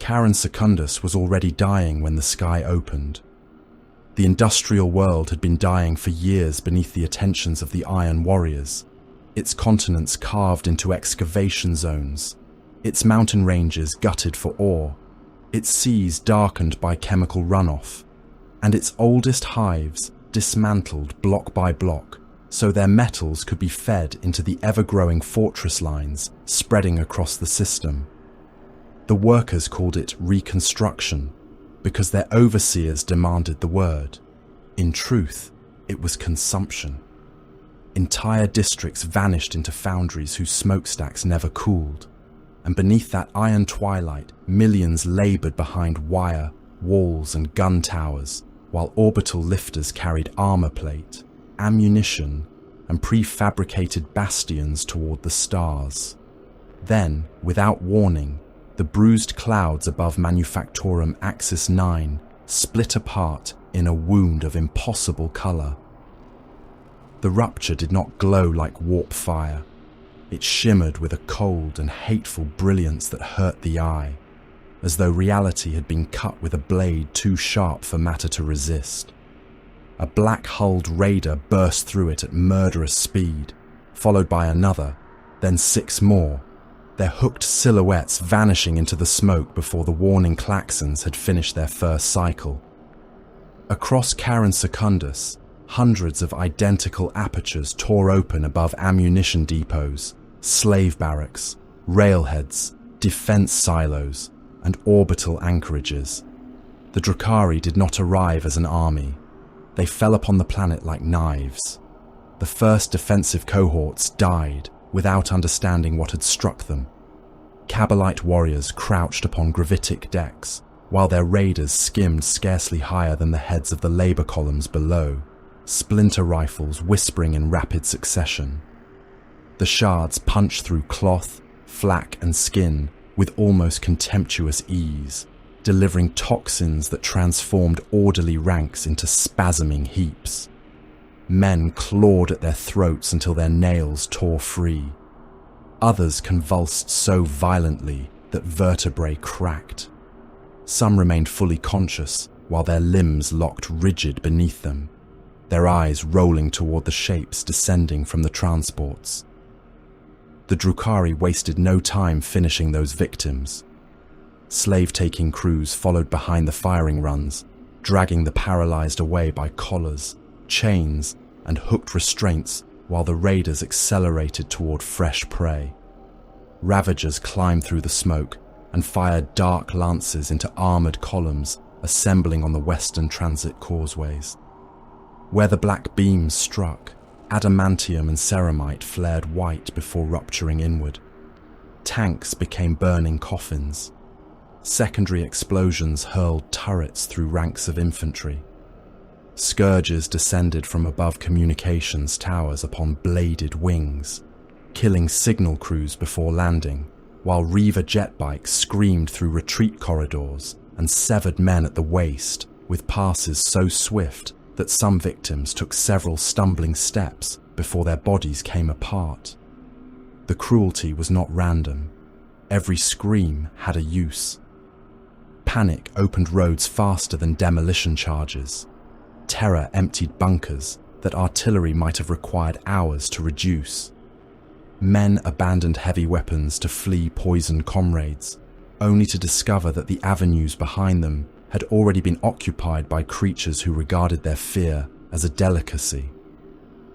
Karen Secundus was already dying when the sky opened. The industrial world had been dying for years beneath the attentions of the Iron Warriors, its continents carved into excavation zones, its mountain ranges gutted for ore, its seas darkened by chemical runoff, and its oldest hives dismantled block by block so their metals could be fed into the ever-growing fortress lines spreading across the system. The workers called it reconstruction because their overseers demanded the word. In truth, it was consumption. Entire districts vanished into foundries whose smokestacks never cooled, and beneath that iron twilight, millions labored behind wire, walls and gun towers, while orbital lifters carried armor plate, ammunition, and prefabricated bastions toward the stars. Then, without warning, the bruised clouds above Manufactorum Axis 9 split apart in a wound of impossible color. The rupture did not glow like warp fire. It shimmered with a cold and hateful brilliance that hurt the eye, as though reality had been cut with a blade too sharp for matter to resist. A black-hulled raider burst through it at murderous speed, followed by another, then 6 more, their hooked silhouettes vanishing into the smoke before the warning klaxons had finished their first cycle. Across Karen Secundus, hundreds of identical apertures tore open above ammunition depots, slave barracks, railheads, defense silos, and orbital anchorages. The Drukhari did not arrive as an army. They fell upon the planet like knives. The first defensive cohorts died without understanding what had struck them. Cabalite warriors crouched upon gravitic decks, while their raiders skimmed scarcely higher than the heads of the labor columns below, splinter rifles whispering in rapid succession. The shards punched through cloth, flak, and skin with almost contemptuous ease, delivering toxins that transformed orderly ranks into spasming heaps. Men clawed at their throats until their nails tore free. Others convulsed so violently that vertebrae cracked. Some remained fully conscious while their limbs locked rigid beneath them, their eyes rolling toward the shapes descending from the transports. The Drukhari wasted no time finishing those victims. Slave-taking crews followed behind the firing runs, dragging the paralyzed away by collars, chains, and hooked restraints while the raiders accelerated toward fresh prey. Ravagers climbed through the smoke and fired dark lances into armored columns assembling on the western transit causeways. Where the black beams struck, adamantium and ceramite flared white before rupturing inward. Tanks became burning coffins. Secondary explosions hurled turrets through ranks of infantry. Scourges descended from above communications towers upon bladed wings, killing signal crews before landing, while Reaver jet bikes screamed through retreat corridors and severed men at the waist with passes so swift that some victims took several stumbling steps before their bodies came apart. The cruelty was not random. Every scream had a use. Panic opened roads faster than demolition charges. Terror emptied bunkers that artillery might have required hours to reduce. Men abandoned heavy weapons to flee poisoned comrades, only to discover that the avenues behind them had already been occupied by creatures who regarded their fear as a delicacy.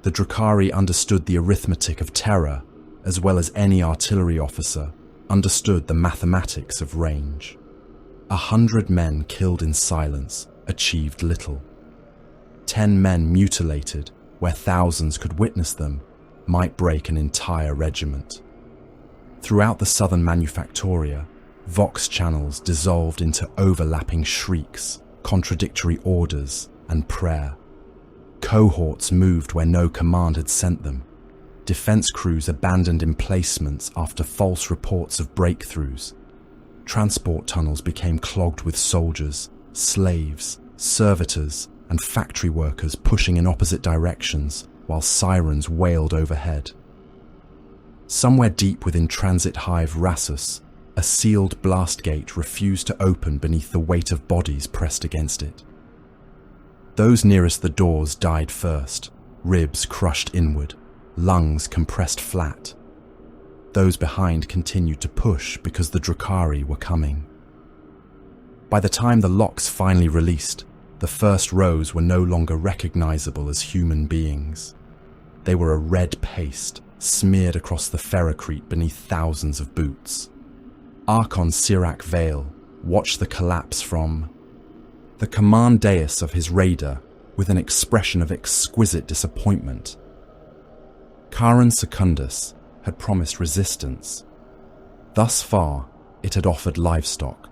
The Drukhari understood the arithmetic of terror, as well as any artillery officer understood the mathematics of range. 100 men killed in silence achieved little. 10 men mutilated, where thousands could witness them, might break an entire regiment. Throughout the southern Manufactoria, Vox channels dissolved into overlapping shrieks, contradictory orders, and prayer. Cohorts moved where no command had sent them. Defense crews abandoned emplacements after false reports of breakthroughs. Transport tunnels became clogged with soldiers, slaves, servitors, and factory workers pushing in opposite directions while sirens wailed overhead. Somewhere deep within Transit Hive Rassus, A sealed blast gate refused to open beneath the weight of bodies pressed against it. Those nearest the doors died first, ribs crushed inward, lungs compressed flat. Those behind continued to push because the Drukhari were coming. By the time the locks finally released, the first rows were no longer recognizable as human beings. They were a red paste, smeared across the ferrocrete beneath thousands of boots. Archon Sirac Vale watched the collapse from the command dais of his raider with an expression of exquisite disappointment. Karen Secundus had promised resistance. Thus far, it had offered livestock.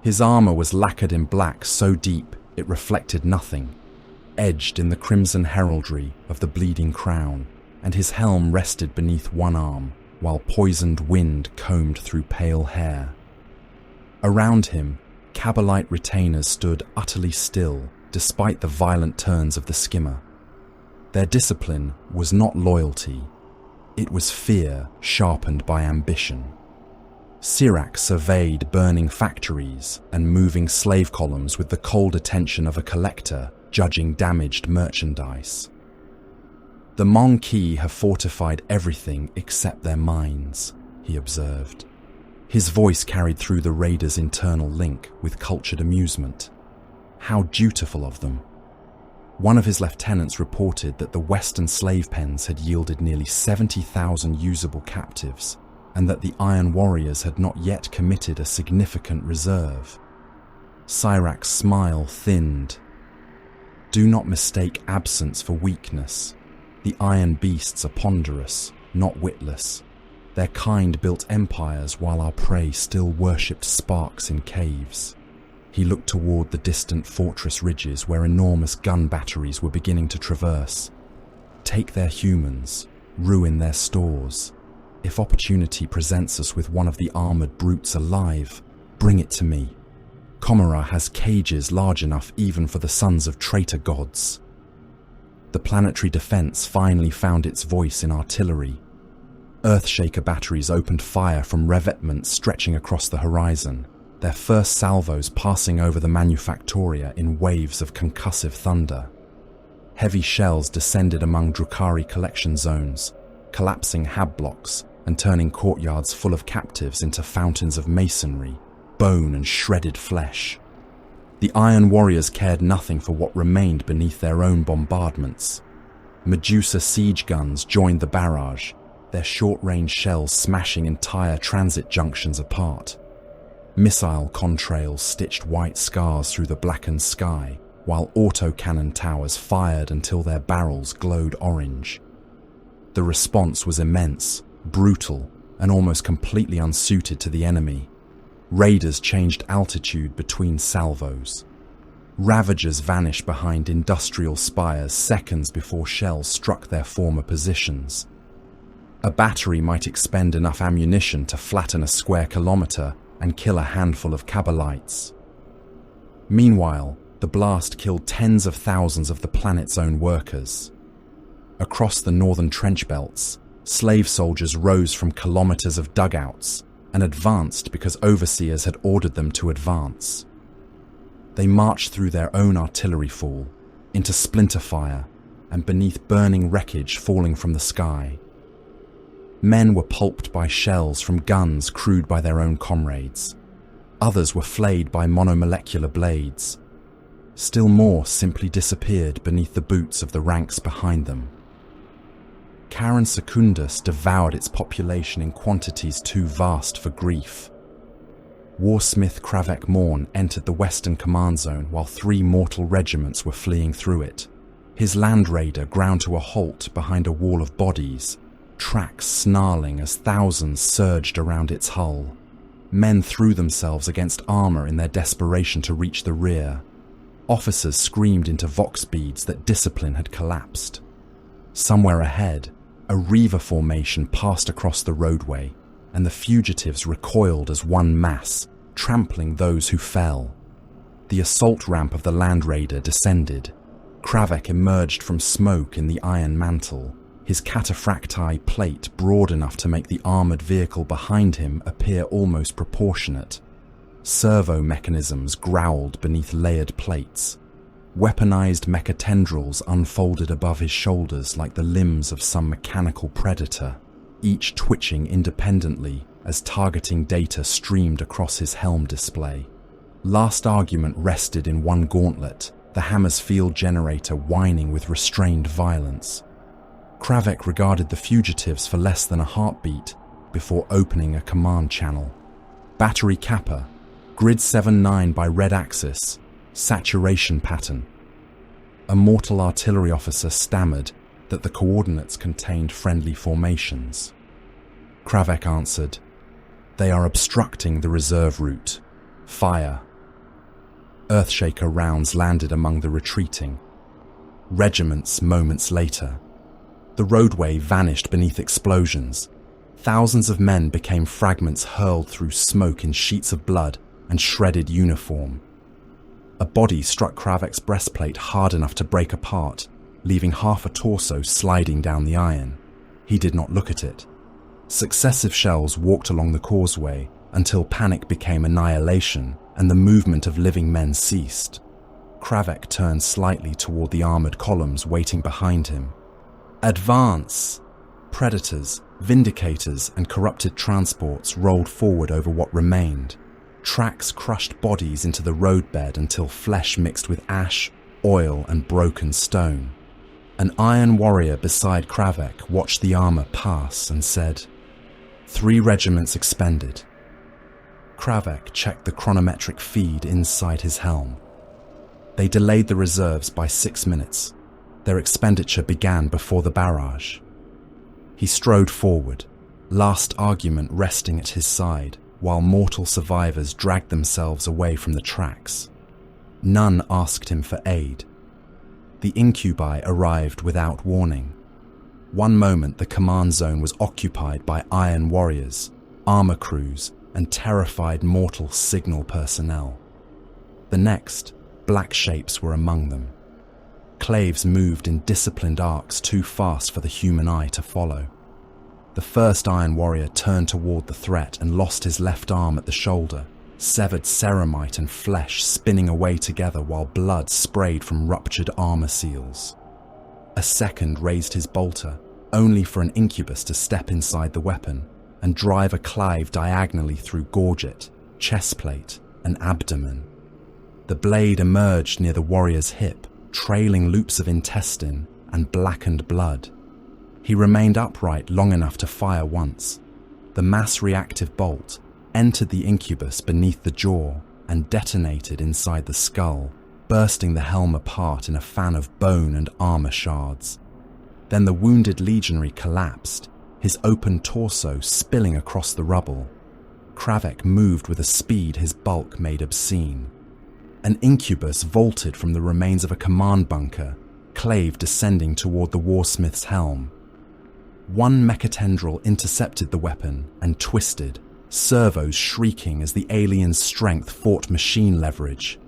His armor was lacquered in black so deep it reflected nothing, edged in the crimson heraldry of the bleeding crown, and his helm rested beneath one arm, while poisoned wind combed through pale hair. Around him, Cabalite retainers stood utterly still, despite the violent turns of the skimmer. Their discipline was not loyalty, it was fear sharpened by ambition. Sirac surveyed burning factories and moving slave columns with the cold attention of a collector judging damaged merchandise. The Monki have fortified everything except their minds, he observed. His voice carried through the raiders' internal link with cultured amusement. How dutiful of them. One of his lieutenants reported that the Western slave pens had yielded nearly 70,000 usable captives, and that the Iron Warriors had not yet committed a significant reserve. Sirac's smile thinned. Do not mistake absence for weakness. The Iron Beasts are ponderous, not witless. Their kind built empires while our prey still worshipped sparks in caves. He looked toward the distant fortress ridges where enormous gun batteries were beginning to traverse. Take their humans, ruin their stores. If opportunity presents us with one of the armored brutes alive, bring it to me. Comora has cages large enough even for the sons of traitor gods. The planetary defense finally found its voice in artillery. Earthshaker batteries opened fire from revetments stretching across the horizon, their first salvos passing over the Manufactoria in waves of concussive thunder. Heavy shells descended among Drukhari collection zones, collapsing hab blocks and turning courtyards full of captives into fountains of masonry, bone and shredded flesh. The Iron Warriors cared nothing for what remained beneath their own bombardments. Medusa siege guns joined the barrage, their short-range shells smashing entire transit junctions apart. Missile contrails stitched white scars through the blackened sky, while autocannon towers fired until their barrels glowed orange. The response was immense, brutal, and almost completely unsuited to the enemy. Raiders changed altitude between salvos. Ravagers vanished behind industrial spires seconds before shells struck their former positions. A battery might expend enough ammunition to flatten a square kilometer and kill a handful of Cabalites. Meanwhile, the blast killed tens of thousands of the planet's own workers. Across the northern trench belts, slave soldiers rose from kilometers of dugouts and advanced because overseers had ordered them to advance. They marched through their own artillery fall, into splinter fire, and beneath burning wreckage falling from the sky. Men were pulped by shells from guns crewed by their own comrades. Others were flayed by monomolecular blades. Still more simply disappeared beneath the boots of the ranks behind them. Karen Secundus devoured its population in quantities too vast for grief. Warsmith Kravek Morn entered the Western Command Zone while 3 mortal regiments were fleeing through it. His Land Raider ground to a halt behind a wall of bodies, tracks snarling as thousands surged around its hull. Men threw themselves against armor in their desperation to reach the rear. Officers screamed into vox beads that discipline had collapsed. Somewhere ahead, a Reaver formation passed across the roadway, and the fugitives recoiled as one mass, trampling those who fell. The assault ramp of the Land Raider descended. Kravek emerged from smoke in the iron mantle, his cataphractii plate broad enough to make the armoured vehicle behind him appear almost proportionate. Servo mechanisms growled beneath layered plates. Weaponized mechatendrils unfolded above his shoulders like the limbs of some mechanical predator, each twitching independently as targeting data streamed across his helm display. Last Argument rested in one gauntlet, the hammer's field generator whining with restrained violence. Kravek regarded the fugitives for less than a heartbeat before opening a command channel. Battery Kappa, Grid 7-9 by red axis, saturation pattern. A mortal artillery officer stammered that the coordinates contained friendly formations. Kravek answered, "They are obstructing the reserve route. Fire." Earthshaker rounds landed among the retreating. Regiments moments later. The roadway vanished beneath explosions. Thousands of men became fragments hurled through smoke in sheets of blood and shredded uniform. A body struck Kravek's breastplate hard enough to break apart, leaving half a torso sliding down the iron. He did not look at it. Successive shells walked along the causeway until panic became annihilation and the movement of living men ceased. Kravek turned slightly toward the armored columns waiting behind him. Advance! Predators, vindicators, and corrupted transports rolled forward over what remained. Tracks crushed bodies into the roadbed until flesh mixed with ash, oil, and broken stone. An iron warrior beside Kravek watched the armor pass and said, 3 regiments expended. Kravek checked the chronometric feed inside his helm. They delayed the reserves by 6 minutes. Their expenditure began before the barrage. He strode forward, Last Argument resting at his side, while mortal survivors dragged themselves away from the tracks. None asked him for aid. The incubi arrived without warning. One moment the command zone was occupied by iron warriors, armor crews, and terrified mortal signal personnel. The next, black shapes were among them. Claves moved in disciplined arcs too fast for the human eye to follow. The first iron warrior turned toward the threat and lost his left arm at the shoulder, severed ceramite and flesh spinning away together while blood sprayed from ruptured armor seals. A second raised his bolter, only for an incubus to step inside the weapon and drive a clive diagonally through gorget, chestplate, and abdomen. The blade emerged near the warrior's hip, trailing loops of intestine and blackened blood. He remained upright long enough to fire once. The mass-reactive bolt entered the incubus beneath the jaw and detonated inside the skull, bursting the helm apart in a fan of bone and armor shards. Then the wounded legionary collapsed, his open torso spilling across the rubble. Kravek moved with a speed his bulk made obscene. An incubus vaulted from the remains of a command bunker, clave descending toward the warsmith's helm. One mechatendril intercepted the weapon and twisted, servos shrieking as the alien's strength fought machine leverage.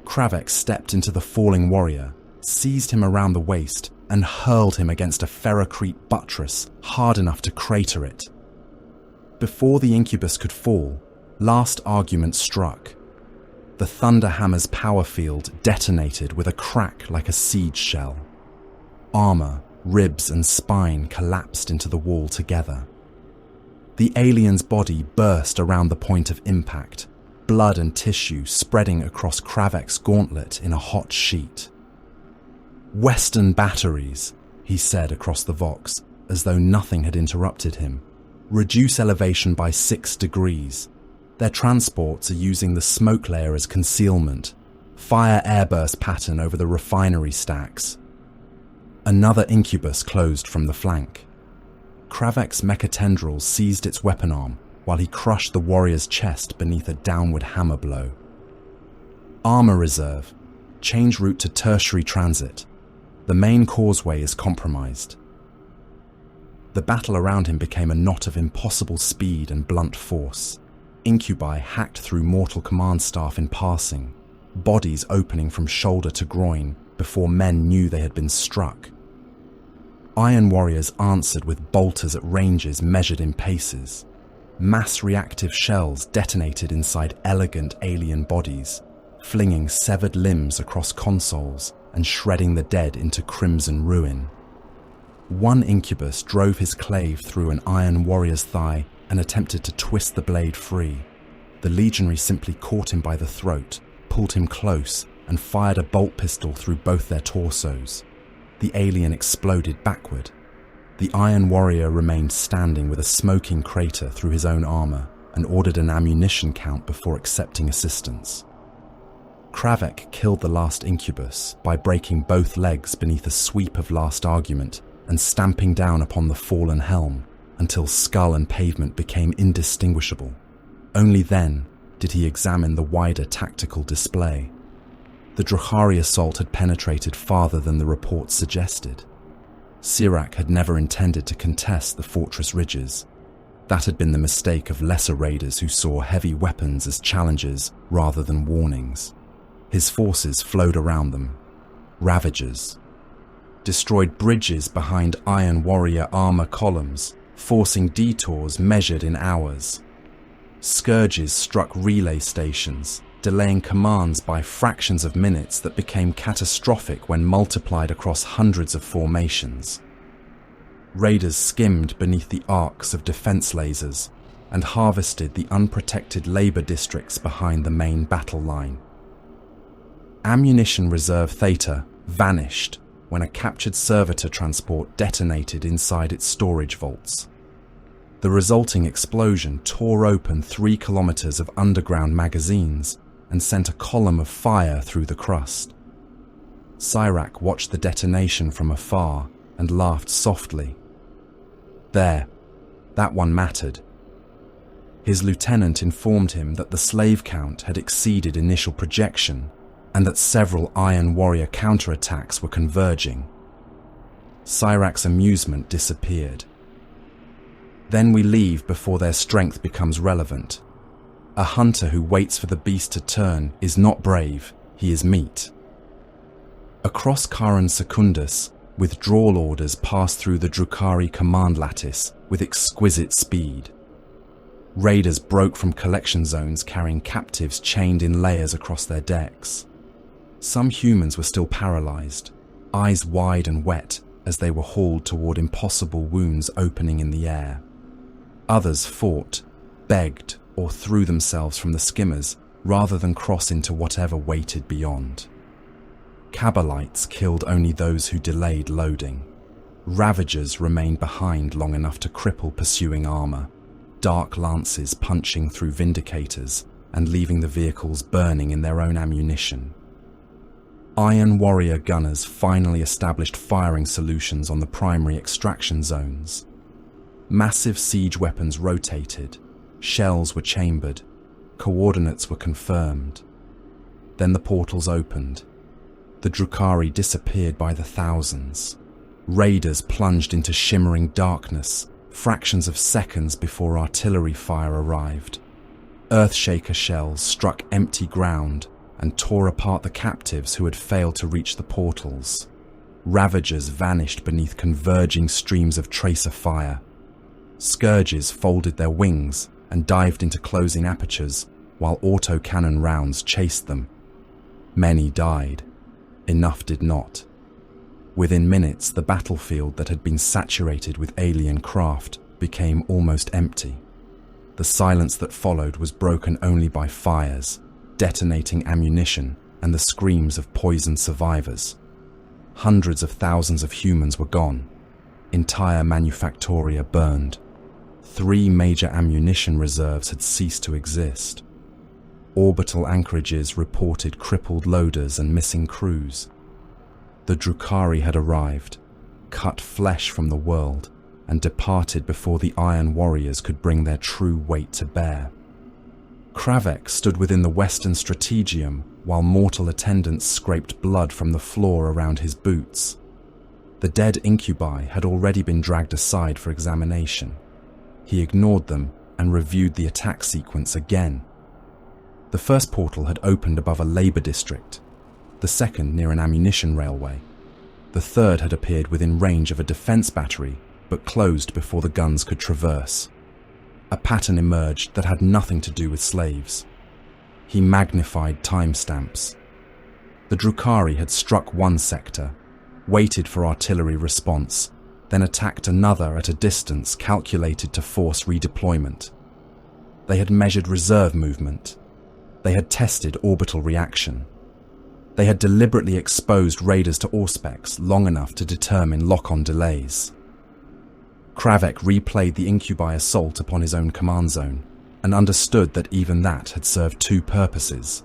Kravek stepped into the falling warrior, seized him around the waist, and hurled him against a ferrocrete buttress hard enough to crater it. Before the incubus could fall, Last Argument struck. The Thunderhammer's power field detonated with a crack like a siege shell. Armor, ribs, and spine collapsed into the wall together. The alien's body burst around the point of impact, blood and tissue spreading across Kravek's gauntlet in a hot sheet. "Western batteries," he said across the Vox, as though nothing had interrupted him. "Reduce elevation by 6 degrees. Their transports are using the smoke layer as concealment. Fire airburst pattern over the refinery stacks." Another incubus closed from the flank. Kravek's mechatendril seized its weapon arm while he crushed the warrior's chest beneath a downward hammer blow. Armor reserve. Change route to tertiary transit. The main causeway is compromised. The battle around him became a knot of impossible speed and blunt force. Incubi hacked through mortal command staff in passing, bodies opening from shoulder to groin before men knew they had been struck. Iron Warriors answered with bolters at ranges measured in paces. Mass reactive shells detonated inside elegant alien bodies, flinging severed limbs across consoles and shredding the dead into crimson ruin. One incubus drove his clave through an Iron Warrior's thigh and attempted to twist the blade free. The legionary simply caught him by the throat, pulled him close, and fired a bolt pistol through both their torsos. The alien exploded backward. The Iron Warrior remained standing with a smoking crater through his own armor and ordered an ammunition count before accepting assistance. Kravek killed the last incubus by breaking both legs beneath a sweep of last argument and stamping down upon the fallen helm until skull and pavement became indistinguishable. Only then did he examine the wider tactical display. The Drukhari assault had penetrated farther than the reports suggested. Sirak had never intended to contest the fortress ridges. That had been the mistake of lesser raiders who saw heavy weapons as challenges rather than warnings. His forces flowed around them. Ravagers destroyed bridges behind Iron Warrior armor columns, forcing detours measured in hours. Scourges struck relay stations, delaying commands by fractions of minutes that became catastrophic when multiplied across hundreds of formations. Raiders skimmed beneath the arcs of defense lasers and harvested the unprotected labor districts behind the main battle line. Ammunition reserve Theta vanished when a captured servitor transport detonated inside its storage vaults. The resulting explosion tore open 3 kilometers of underground magazines and sent a column of fire through the crust. Sirak watched the detonation from afar and laughed softly. There, that one mattered. His lieutenant informed him that the slave count had exceeded initial projection and that several Iron Warrior counterattacks were converging. Sirak's amusement disappeared. Then we leave before their strength becomes relevant. A hunter who waits for the beast to turn is not brave, he is meat. Across Karan Secundus, withdrawal orders passed through the Drukhari command lattice with exquisite speed. Raiders broke from collection zones carrying captives chained in layers across their decks. Some humans were still paralyzed, eyes wide and wet as they were hauled toward impossible wounds opening in the air. Others fought, begged, or threw themselves from the skimmers rather than cross into whatever waited beyond. Kabalites killed only those who delayed loading. Ravagers remained behind long enough to cripple pursuing armor, dark lances punching through vindicators and leaving the vehicles burning in their own ammunition. Iron Warrior gunners finally established firing solutions on the primary extraction zones. Massive siege weapons rotated, shells were chambered, coordinates were confirmed. Then the portals opened. The Drukhari disappeared by the thousands. Raiders plunged into shimmering darkness, fractions of seconds before artillery fire arrived. Earthshaker shells struck empty ground and tore apart the captives who had failed to reach the portals. Ravagers vanished beneath converging streams of tracer fire. Scourges folded their wings and dived into closing apertures while autocannon rounds chased them. Many died. Enough did not. Within minutes, the battlefield that had been saturated with alien craft became almost empty. The silence that followed was broken only by fires, detonating ammunition, and the screams of poisoned survivors. Hundreds of thousands of humans were gone. Entire manufactoria burned. 3 major ammunition reserves had ceased to exist. Orbital anchorages reported crippled loaders and missing crews. The Drukhari had arrived, cut flesh from the world, and departed before the Iron Warriors could bring their true weight to bear. Kravek stood within the western strategium while mortal attendants scraped blood from the floor around his boots. The dead incubi had already been dragged aside for examination. He ignored them and reviewed the attack sequence again. The first portal had opened above a labor district, the second near an ammunition railway. The third had appeared within range of a defense battery, but closed before the guns could traverse. A pattern emerged that had nothing to do with slaves. He magnified timestamps. The Drukhari had struck one sector, waited for artillery response, then attacked another at a distance calculated to force redeployment. They had measured reserve movement. They had tested orbital reaction. They had deliberately exposed raiders to auspex long enough to determine lock-on delays. Kravek replayed the incubi assault upon his own command zone and understood that even that had served two purposes: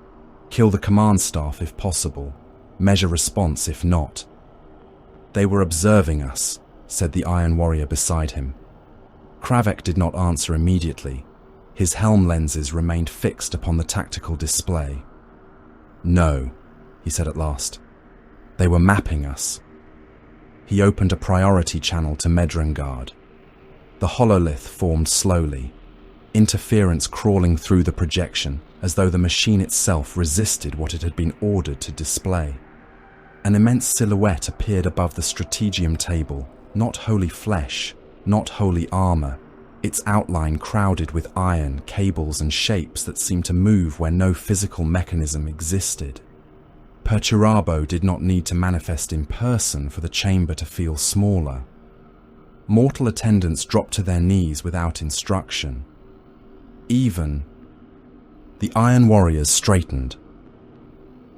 kill the command staff if possible, measure response if not. "They were observing us," said the Iron Warrior beside him. Kravek did not answer immediately. His helm lenses remained fixed upon the tactical display. "No," he said at last. "They were mapping us." He opened a priority channel to Medrengard. The hololith formed slowly, interference crawling through the projection as though the machine itself resisted what it had been ordered to display. An immense silhouette appeared above the strategium table, not wholly flesh, not wholly armor, its outline crowded with iron, cables and shapes that seemed to move where no physical mechanism existed. Perturabo did not need to manifest in person for the chamber to feel smaller. Mortal attendants dropped to their knees without instruction. The Iron Warriors straightened.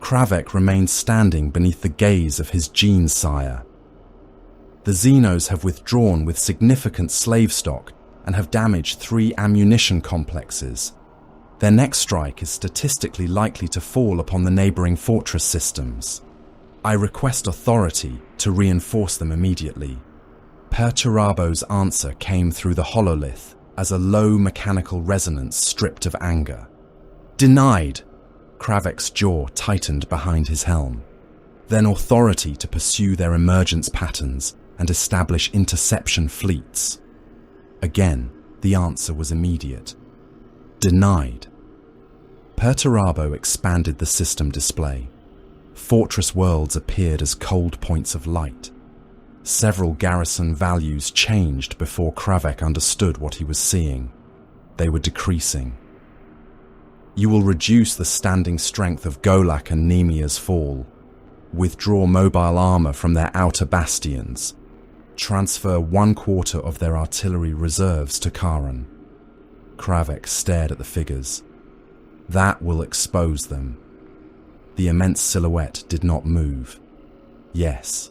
Kravek remained standing beneath the gaze of his gene sire. "The Xenos have withdrawn with significant slave stock and have damaged 3 ammunition complexes. Their next strike is statistically likely to fall upon the neighboring fortress systems. I request authority to reinforce them immediately." Perturabo's answer came through the hololith as a low mechanical resonance stripped of anger. "Denied!" Kravek's jaw tightened behind his helm. "Then authority to pursue their emergence patterns and establish interception fleets." Again, the answer was immediate. "Denied." Perturabo expanded the system display. Fortress worlds appeared as cold points of light. Several garrison values changed before Kravek understood what he was seeing. They were decreasing. "You will reduce the standing strength of Golak and Nemia's fall. Withdraw mobile armor from their outer bastions. Transfer 1/4 of their artillery reserves to Karan." Kravek stared at the figures. "That will expose them." The immense silhouette did not move. Yes.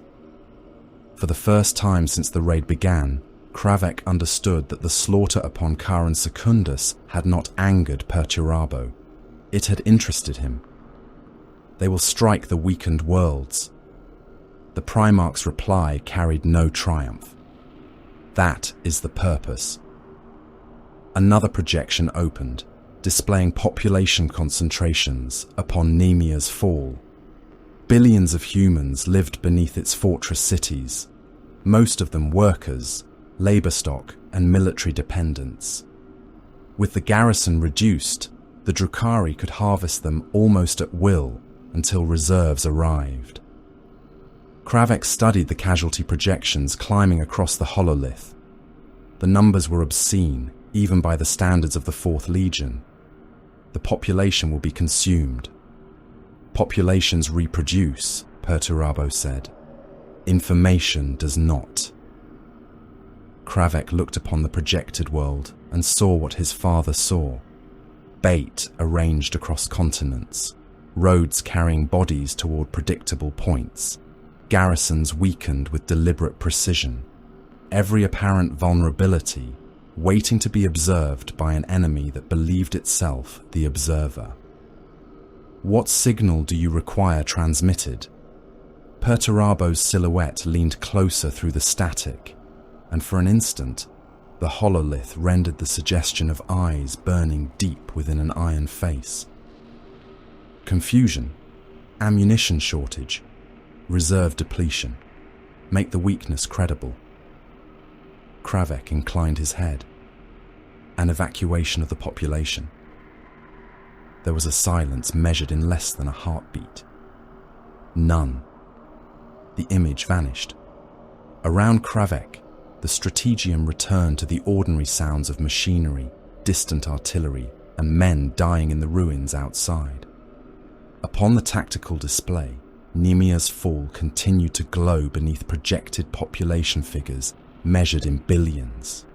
For the first time since the raid began, Kravek understood that the slaughter upon Karan Secundus had not angered Perturabo. It had interested him. "They will strike the weakened worlds." The Primarch's reply carried no triumph. "That is the purpose." Another projection opened, displaying population concentrations upon Nemia's fall. Billions of humans lived beneath its fortress cities, most of them workers, labor stock, and military dependents. With the garrison reduced, the Drukhari could harvest them almost at will until reserves arrived. Kravek studied the casualty projections climbing across the hololith. The numbers were obscene, even by the standards of the 4th Legion. The population will be consumed. "Populations reproduce," Perturabo said. "Information does not." Kravek looked upon the projected world and saw what his father saw. Bait arranged across continents, roads carrying bodies toward predictable points, garrisons weakened with deliberate precision, every apparent vulnerability waiting to be observed by an enemy that believed itself the observer. "What signal do you require transmitted?" Perturabo's silhouette leaned closer through the static, and for an instant, the hololith rendered the suggestion of eyes burning deep within an iron face. "Confusion, ammunition shortage, reserve depletion. Make the weakness credible." Kravek inclined his head. "An evacuation of the population." There was a silence measured in less than a heartbeat. None. the image vanished. Around Kravek, the strategium returned to the ordinary sounds of machinery, distant artillery, and men dying in the ruins outside. Upon the tactical display, Nemia's fall continued to glow beneath projected population figures measured in billions.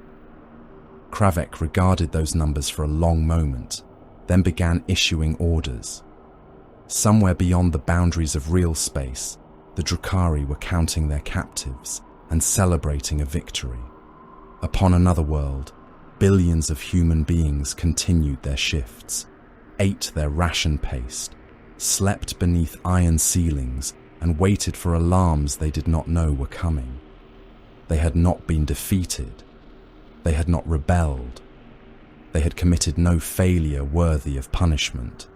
Kravek regarded those numbers for a long moment, then began issuing orders. Somewhere beyond the boundaries of real space, the Drukhari were counting their captives and celebrating a victory. Upon another world, billions of human beings continued their shifts, ate their ration paste, slept beneath iron ceilings, and waited for alarms they did not know were coming. They had not been defeated. They had not rebelled. They had committed no failure worthy of punishment.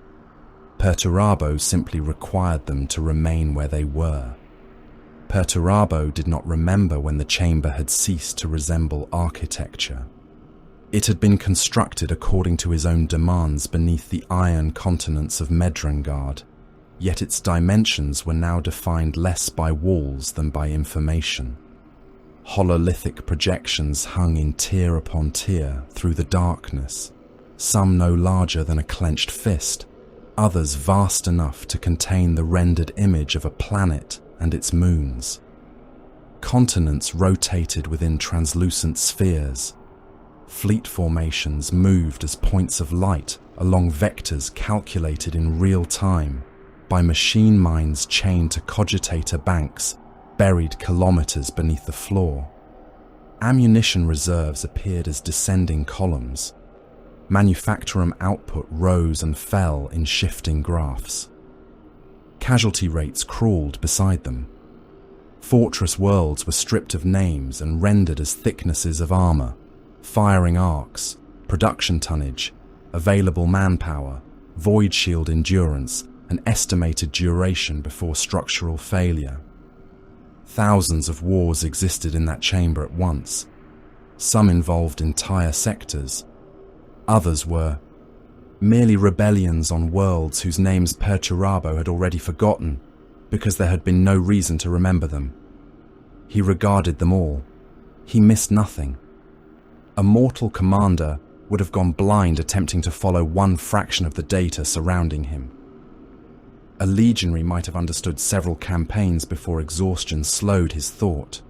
Perturabo simply required them to remain where they were. Perturabo did not remember when the chamber had ceased to resemble architecture. It had been constructed according to his own demands beneath the iron continents of Medrangard, yet its dimensions were now defined less by walls than by information. Hololithic projections hung in tier upon tier through the darkness, some no larger than a clenched fist, others vast enough to contain the rendered image of a planet and its moons. Continents rotated within translucent spheres. Fleet formations moved as points of light along vectors calculated in real time by machine minds chained to cogitator banks buried kilometers beneath the floor. Ammunition reserves appeared as descending columns. Manufactorum output rose and fell in shifting graphs. Casualty rates crawled beside them. Fortress worlds were stripped of names and rendered as thicknesses of armor, firing arcs, production tonnage, available manpower, void shield endurance, and estimated duration before structural failure. Thousands of wars existed in that chamber at once. Some involved entire sectors. Others were merely rebellions on worlds whose names Perturabo had already forgotten because there had been no reason to remember them. He regarded them all. He missed nothing. A mortal commander would have gone blind attempting to follow one fraction of the data surrounding him. A legionary might have understood several campaigns before exhaustion slowed his thought.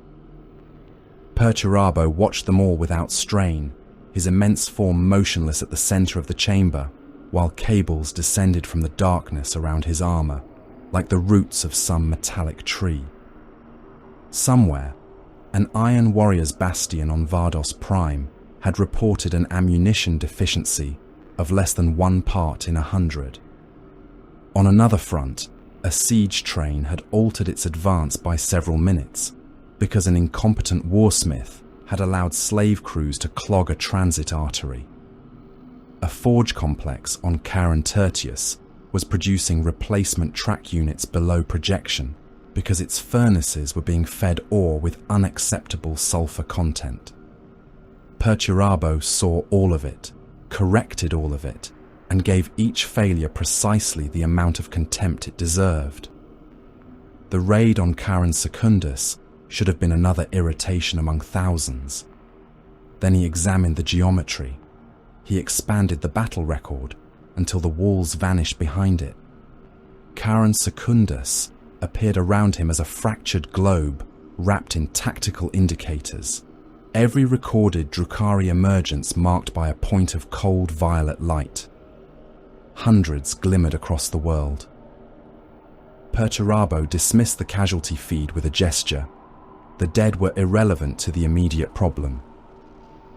Perturabo watched them all without strain, his immense form motionless at the center of the chamber, while cables descended from the darkness around his armor, like the roots of some metallic tree. Somewhere, an Iron Warrior's bastion on Vardos Prime had reported an ammunition deficiency of less than 1 part in 100. On another front, a siege train had altered its advance by several minutes because an incompetent warsmith had allowed slave crews to clog a transit artery. A forge complex on Karen Tertius was producing replacement track units below projection because its furnaces were being fed ore with unacceptable sulfur content. Perturabo saw all of it, corrected all of it, and gave each failure precisely the amount of contempt it deserved. The raid on Karen Secundus should have been another irritation among thousands. Then he examined the geometry. He expanded the battle record until the walls vanished behind it. Karen Secundus appeared around him as a fractured globe wrapped in tactical indicators, every recorded Drukhari emergence marked by a point of cold violet light. Hundreds glimmered across the world. Perturabo dismissed the casualty feed with a gesture. The dead were irrelevant to the immediate problem.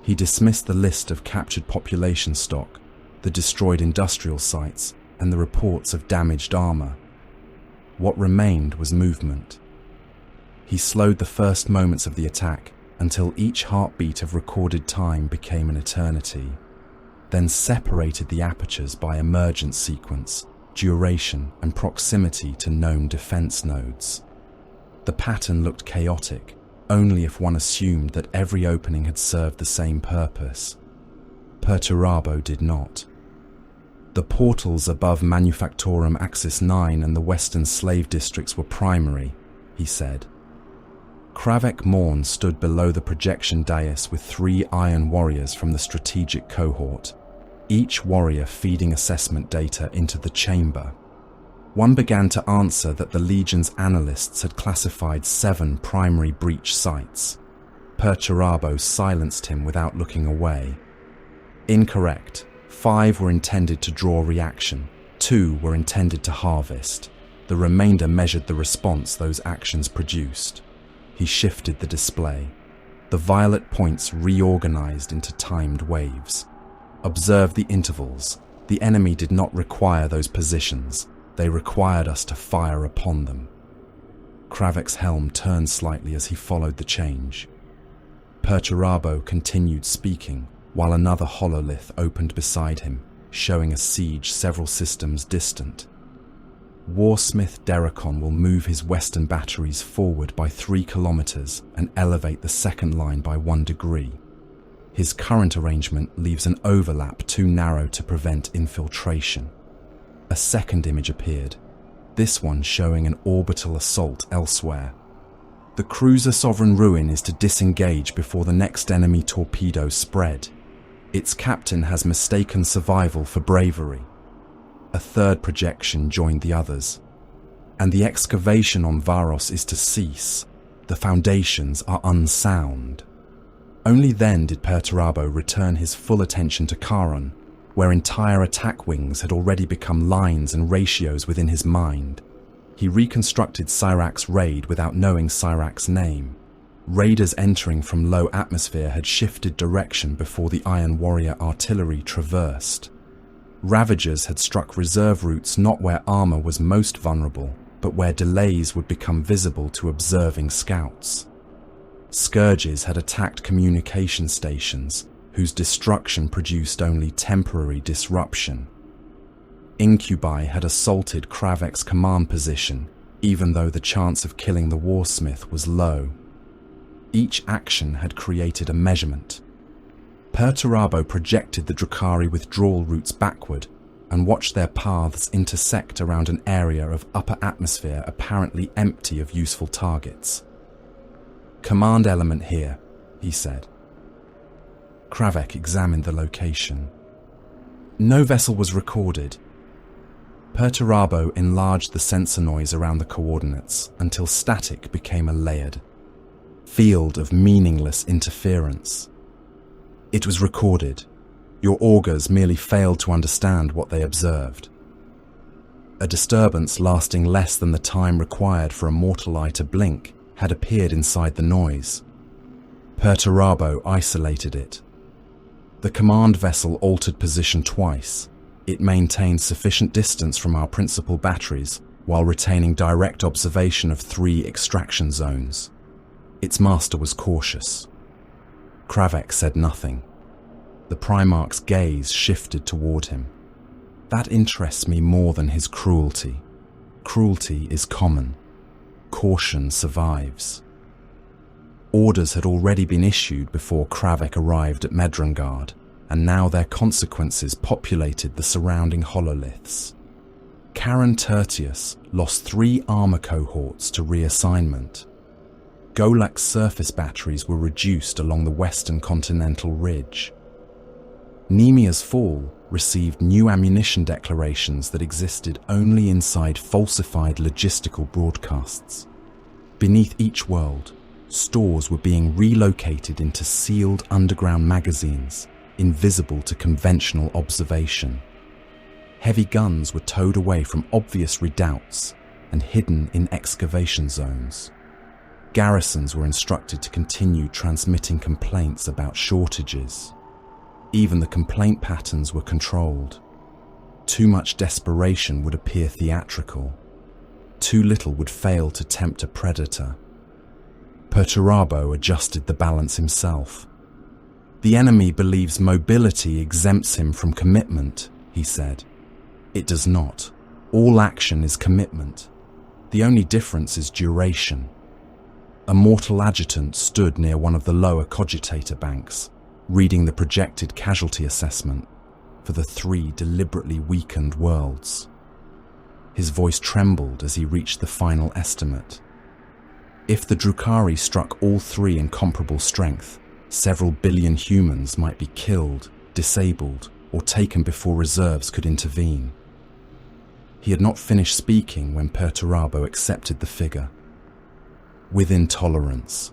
He dismissed the list of captured population stock, the destroyed industrial sites, and the reports of damaged armor. What remained was movement. He slowed the first moments of the attack until each heartbeat of recorded time became an eternity, then separated the apertures by emergence sequence, duration, and proximity to known defense nodes. The pattern looked chaotic, only if one assumed that every opening had served the same purpose. Perturabo did not. The portals above Manufactorum Axis 9 and the western slave districts were primary, he said, Kravek Morn stood below the projection dais with 3 Iron Warriors from the strategic cohort, each warrior feeding assessment data into the chamber. One began to answer that the Legion's analysts had classified 7 primary breach sites. Perturabo silenced him without looking away. Incorrect. 5 were intended to draw reaction. 2 were intended to harvest. The remainder measured the response those actions produced. He shifted the display. The violet points reorganized into timed waves. Observe the intervals. The enemy did not require those positions. They required us to fire upon them. Kravek's helm turned slightly as he followed the change. Perturabo continued speaking, while another hololith opened beside him, showing a siege several systems distant. Warsmith Derricon will move his western batteries forward by 3 kilometers and elevate the second line by 1 degree. His current arrangement leaves an overlap too narrow to prevent infiltration. A second image appeared, this one showing an orbital assault elsewhere. The cruiser Sovereign Ruin is to disengage before the next enemy torpedo spread. Its captain has mistaken survival for bravery. A third projection joined the others. And the excavation on Varos is to cease. The foundations are unsound. Only then did Perturabo return his full attention to Charon, where entire attack wings had already become lines and ratios within his mind. He reconstructed Cyrax's raid without knowing Cyrax's name. Raiders entering from low atmosphere had shifted direction before the Iron Warrior artillery traversed. Ravagers had struck reserve routes not where armor was most vulnerable, but where delays would become visible to observing scouts. Scourges had attacked communication stations, whose destruction produced only temporary disruption. Incubi had assaulted Kravek's command position, even though the chance of killing the Warsmith was low. Each action had created a measurement. Perturabo projected the Drukhari withdrawal routes backward and watched their paths intersect around an area of upper atmosphere apparently empty of useful targets. "Command element here," he said. Kravek examined the location. No vessel was recorded. Perturabo enlarged the sensor noise around the coordinates until static became a layered field of meaningless interference. It was recorded. Your augurs merely failed to understand what they observed. A disturbance lasting less than the time required for a mortal eye to blink had appeared inside the noise. Perturabo isolated it. The command vessel altered position twice. It maintained sufficient distance from our principal batteries while retaining direct observation of 3 extraction zones. Its master was cautious. Kravek said nothing. The Primarch's gaze shifted toward him. That interests me more than his cruelty. Cruelty is common. Caution survives. Orders had already been issued before Kravek arrived at Medrengard, and now their consequences populated the surrounding hololiths. Karen Tertius lost 3 armor cohorts to reassignment. Golak's surface batteries were reduced along the western continental ridge. Nemia's fall received new ammunition declarations that existed only inside falsified logistical broadcasts. Beneath each world, stores were being relocated into sealed underground magazines, invisible to conventional observation. Heavy guns were towed away from obvious redoubts and hidden in excavation zones. Garrisons were instructed to continue transmitting complaints about shortages. Even the complaint patterns were controlled. Too much desperation would appear theatrical. Too little would fail to tempt a predator. Perturabo adjusted the balance himself. "The enemy believes mobility exempts him from commitment," he said. "It does not. All action is commitment. The only difference is duration." A mortal adjutant stood near one of the lower cogitator banks, reading the projected casualty assessment for the 3 deliberately weakened worlds. His voice trembled as he reached the final estimate. If the Drukhari struck all three in comparable strength, several billion humans might be killed, disabled, or taken before reserves could intervene. He had not finished speaking when Perturabo accepted the figure. With intolerance.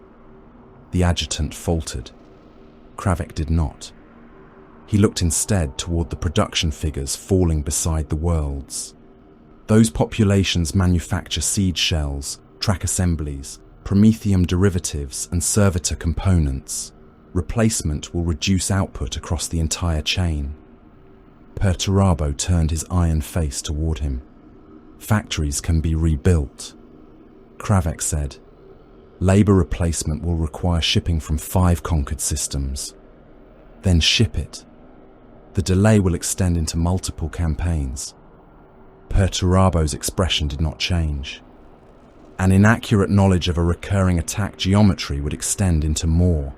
The adjutant faltered. Kravek did not. He looked instead toward the production figures falling beside the worlds. Those populations manufacture seed shells, track assemblies, promethium derivatives, and servitor components. Replacement will reduce output across the entire chain. Perturabo turned his iron face toward him. Factories can be rebuilt. Kravek said, labor replacement will require shipping from 5 conquered systems. Then ship it. The delay will extend into multiple campaigns. Perturabo's expression did not change. An inaccurate knowledge of a recurring attack geometry would extend into more.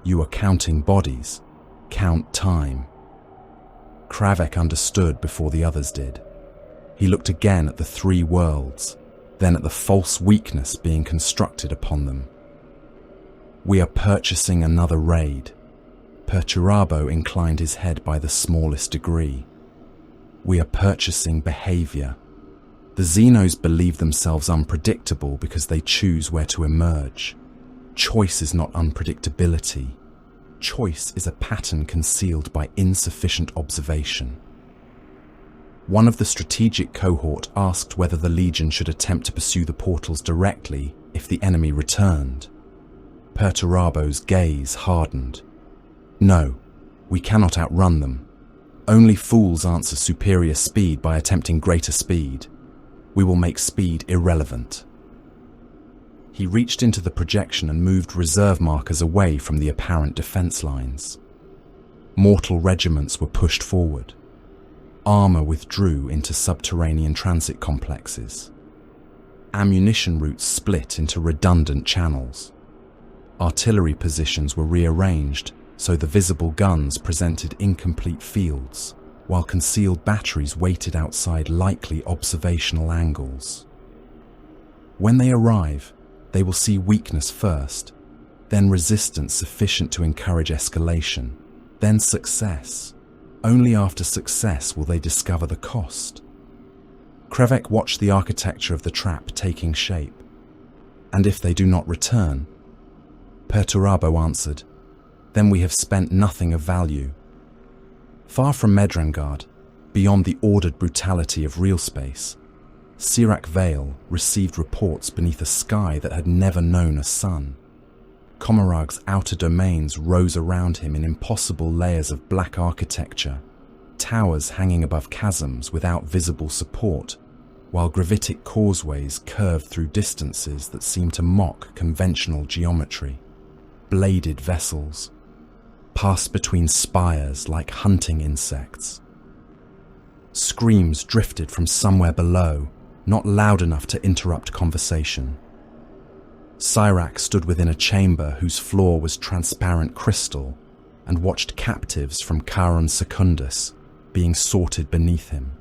You are counting bodies. Count time. Kravek understood before the others did. He looked again at the 3 worlds, then at the false weakness being constructed upon them. We are purchasing another raid. Perturabo inclined his head by the smallest degree. We are purchasing behavior. The Xenos believe themselves unpredictable because they choose where to emerge. Choice is not unpredictability. Choice is a pattern concealed by insufficient observation. One of the strategic cohort asked whether the Legion should attempt to pursue the portals directly if the enemy returned. Perturabo's gaze hardened. No, we cannot outrun them. Only fools answer superior speed by attempting greater speed. We will make speed irrelevant. He reached into the projection and moved reserve markers away from the apparent defense lines. Mortal regiments were pushed forward. Armor withdrew into subterranean transit complexes. Ammunition routes split into redundant channels. Artillery positions were rearranged so the visible guns presented incomplete fields, while concealed batteries waited outside likely observational angles. When they arrive, they will see weakness first, then resistance sufficient to encourage escalation, then success. Only after success will they discover the cost. Kravek watched the architecture of the trap taking shape. And if they do not return? Perturabo answered, then we have spent nothing of value. Far from Medrangard, beyond the ordered brutality of real space, Sirak Vale received reports beneath a sky that had never known a sun. Komarag's outer domains rose around him in impossible layers of black architecture, towers hanging above chasms without visible support, while gravitic causeways curved through distances that seemed to mock conventional geometry. Bladed vessels passed between spires like hunting insects. Screams drifted from somewhere below, not loud enough to interrupt conversation. Sirak stood within a chamber whose floor was transparent crystal and watched captives from Charon Secundus being sorted beneath him.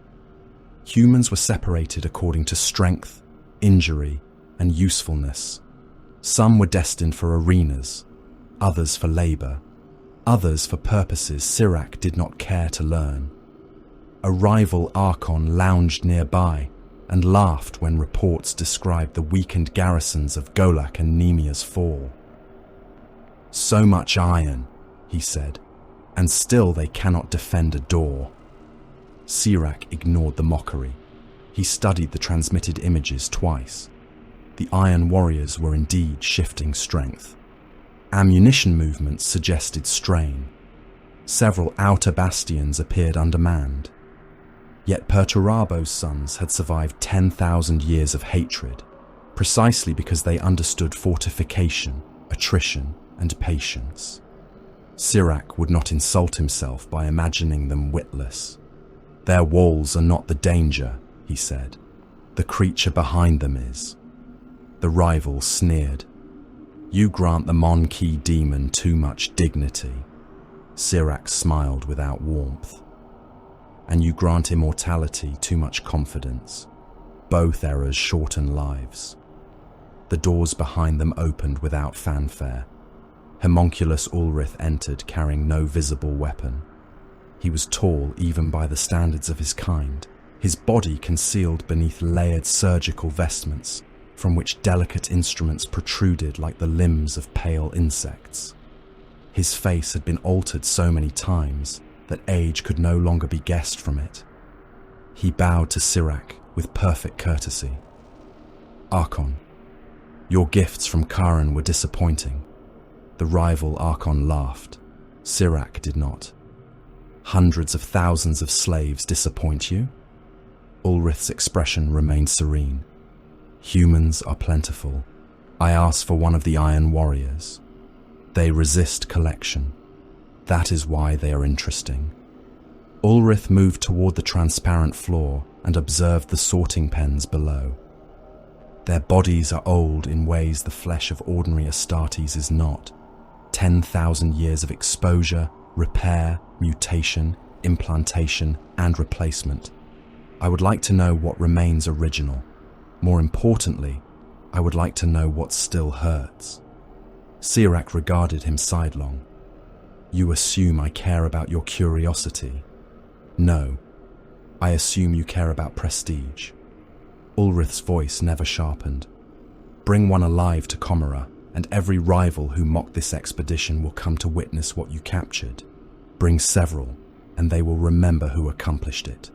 Humans were separated according to strength, injury, and usefulness. Some were destined for arenas, others for labor, others for purposes Sirak did not care to learn. A rival Archon lounged nearby and laughed when reports described the weakened garrisons of Golak and Nemia's fall. So much iron, he said, and still they cannot defend a door. Sirak ignored the mockery. He studied the transmitted images twice. The Iron Warriors were indeed shifting strength. Ammunition movements suggested strain. Several outer bastions appeared undermanned. Yet Perturabo's sons had survived 10,000 years of hatred, precisely because they understood fortification, attrition, and patience. Sirak would not insult himself by imagining them witless. Their walls are not the danger, he said. The creature behind them is. The rival sneered. You grant the Mon-Ki demon too much dignity. Sirak smiled without warmth. And you grant immortality too much confidence. Both errors shorten lives. The doors behind them opened without fanfare. Homunculus Ulrith entered carrying no visible weapon. He was tall even by the standards of his kind, his body concealed beneath layered surgical vestments, from which delicate instruments protruded like the limbs of pale insects. His face had been altered so many times that age could no longer be guessed from it. He bowed to Sirac with perfect courtesy. "Archon, your gifts from Karen were disappointing." The rival Archon laughed. Sirac did not. "Hundreds of thousands of slaves disappoint you?" Ulrith's expression remained serene. "Humans are plentiful. I asked for one of the Iron Warriors. They resist collection. That is why they are interesting." Ulrith moved toward the transparent floor and observed the sorting pens below. Their bodies are old in ways the flesh of ordinary Astartes is not. 10,000 years of exposure, repair, mutation, implantation, and replacement. I would like to know what remains original. More importantly, I would like to know what still hurts. Sirac regarded him sidelong. "You assume I care about your curiosity." "No, I assume you care about prestige." Ulrith's voice never sharpened. "Bring one alive to Comera, and every rival who mocked this expedition will come to witness what you captured. Bring several, and they will remember who accomplished it."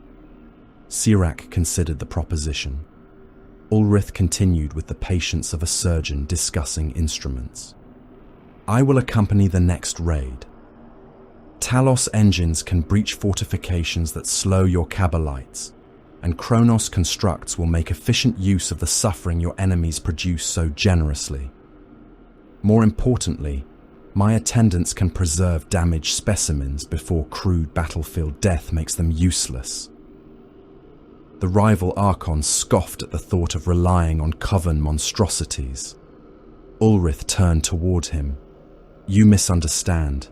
Sirac considered the proposition. Ulrith continued with the patience of a surgeon discussing instruments. "I will accompany the next raid. Talos engines can breach fortifications that slow your Kabalites, and Kronos constructs will make efficient use of the suffering your enemies produce so generously. More importantly, my attendants can preserve damaged specimens before crude battlefield death makes them useless." The rival Archon scoffed at the thought of relying on coven monstrosities. Ulrith turned toward him. "You misunderstand.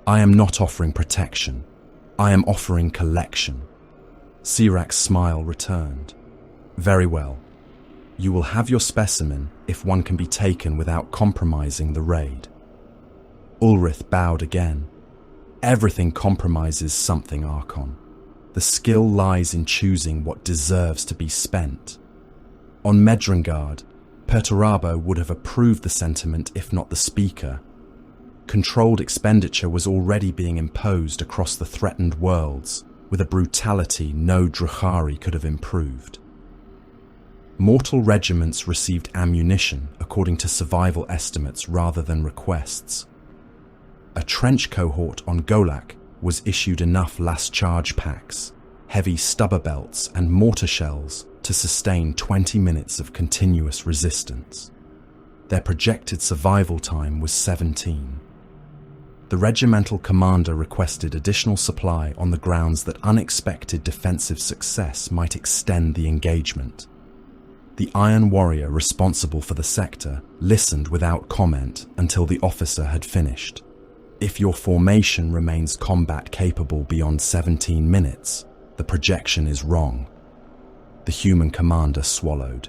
I am not offering protection. I am offering collection." Sirac's smile returned. "Very well. You will have your specimen if one can be taken without compromising the raid." Ulrith bowed again. "Everything compromises something, Archon. The skill lies in choosing what deserves to be spent. On Medrengard, Perturabo would have approved the sentiment if not the speaker. Controlled expenditure was already being imposed across the threatened worlds, with a brutality no Drukhari could have improved. Mortal regiments received ammunition according to survival estimates rather than requests. A trench cohort on Golak was issued enough last charge packs, heavy stubber belts and mortar shells to sustain 20 minutes of continuous resistance. Their projected survival time was 17. The regimental commander requested additional supply on the grounds that unexpected defensive success might extend the engagement. The Iron Warrior responsible for the sector listened without comment until the officer had finished. "If your formation remains combat capable beyond 17 minutes, the projection is wrong." The human commander swallowed.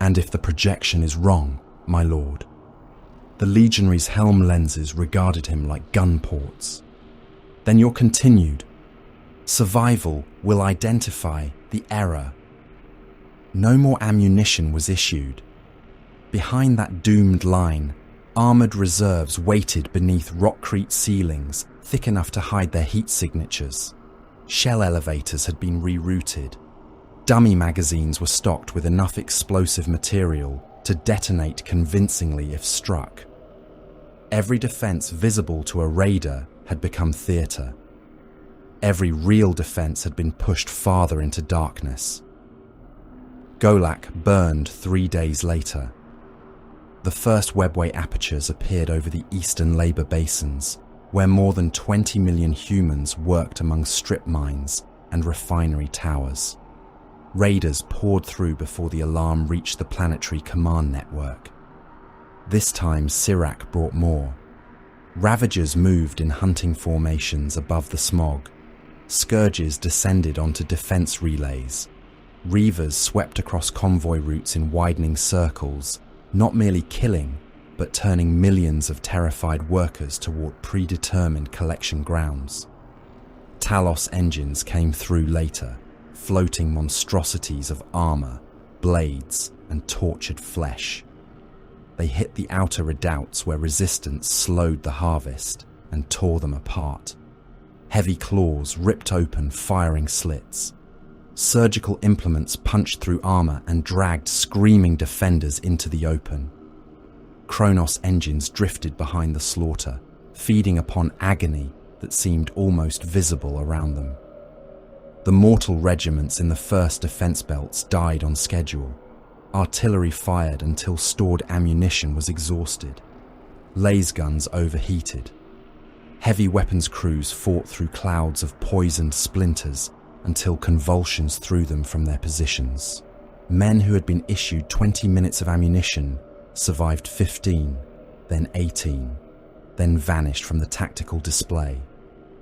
"And if the projection is wrong, my lord?" The legionary's helm lenses regarded him like gun ports. "Then you're continued. Survival will identify the error." No more ammunition was issued. Behind that doomed line, armoured reserves waited beneath rockcrete ceilings thick enough to hide their heat signatures. Shell elevators had been rerouted. Dummy magazines were stocked with enough explosive material to detonate convincingly if struck. Every defence visible to a raider had become theatre. Every real defence had been pushed farther into darkness. Golak burned 3 days later. The first webway apertures appeared over the eastern labour basins, where more than 20 million humans worked among strip mines and refinery towers. Raiders poured through before the alarm reached the planetary command network. This time Sirac brought more. Ravagers moved in hunting formations above the smog. Scourges descended onto defence relays. Reavers swept across convoy routes in widening circles, not merely killing, but turning millions of terrified workers toward predetermined collection grounds. Talos engines came through later, floating monstrosities of armor, blades, and tortured flesh. They hit the outer redoubts where resistance slowed the harvest and tore them apart. Heavy claws ripped open firing slits. Surgical implements punched through armor and dragged screaming defenders into the open. Kronos engines drifted behind the slaughter, feeding upon agony that seemed almost visible around them. The mortal regiments in the first defense belts died on schedule. Artillery fired until stored ammunition was exhausted. Laser guns overheated. Heavy weapons crews fought through clouds of poisoned splinters until convulsions threw them from their positions. Men who had been issued 20 minutes of ammunition survived 15, then 18, then vanished from the tactical display.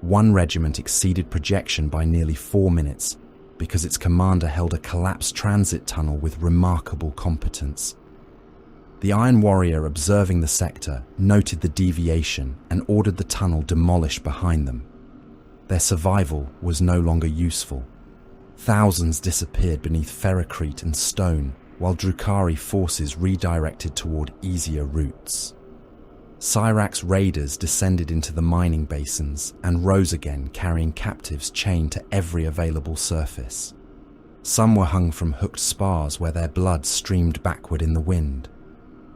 One regiment exceeded projection by nearly 4 minutes because its commander held a collapsed transit tunnel with remarkable competence. The Iron Warrior, observing the sector, noted the deviation and ordered the tunnel demolished behind them. Their survival was no longer useful. Thousands disappeared beneath ferrocrete and stone, while Drukhari forces redirected toward easier routes. Cyrax's raiders descended into the mining basins and rose again, carrying captives chained to every available surface. Some were hung from hooked spars where their blood streamed backward in the wind.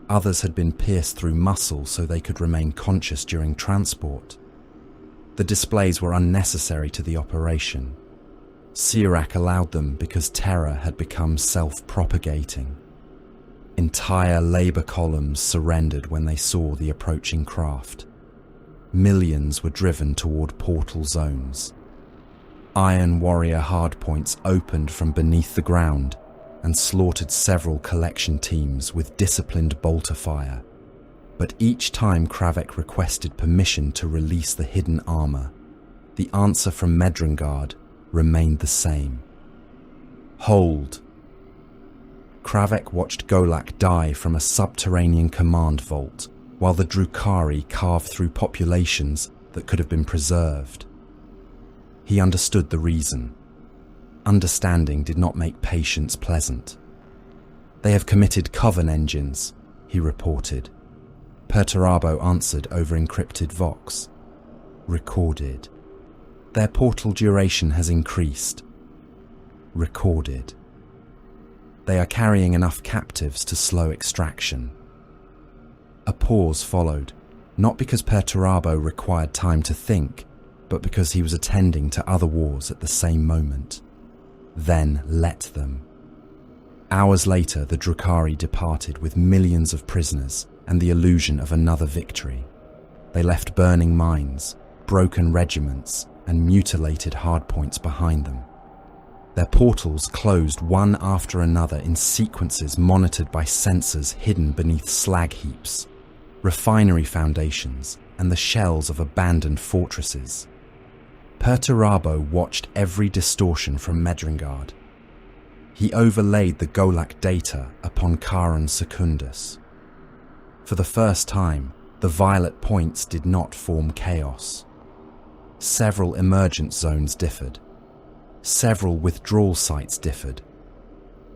Others had been pierced through muscle so they could remain conscious during transport. The displays were unnecessary to the operation. Cyrax allowed them because terror had become self-propagating. Entire labor columns surrendered when they saw the approaching craft. Millions were driven toward portal zones. Iron Warrior hardpoints opened from beneath the ground and slaughtered several collection teams with disciplined bolter fire. But each time Kravek requested permission to release the hidden armor, the answer from Medrengard remained the same. Hold. Kravek watched Golak die from a subterranean command vault, while the Drukhari carved through populations that could have been preserved. He understood the reason. Understanding did not make patience pleasant. "They have committed Coven engines," he reported. Perturabo answered over encrypted vox. Recorded. "Their portal duration has increased." Recorded. "They are carrying enough captives to slow extraction." A pause followed, not because Perturabo required time to think, but because he was attending to other wars at the same moment. Then let them. Hours later, the Drukhari departed with millions of prisoners and the illusion of another victory. They left burning mines, broken regiments, and mutilated hardpoints behind them. Their portals closed one after another in sequences monitored by sensors hidden beneath slag heaps, refinery foundations, and the shells of abandoned fortresses. Perturabo watched every distortion from Medrengard. He overlaid the Golak data upon Charon Secundus. For the first time, the violet points did not form chaos. Several emergent zones differed. Several withdrawal sites differed.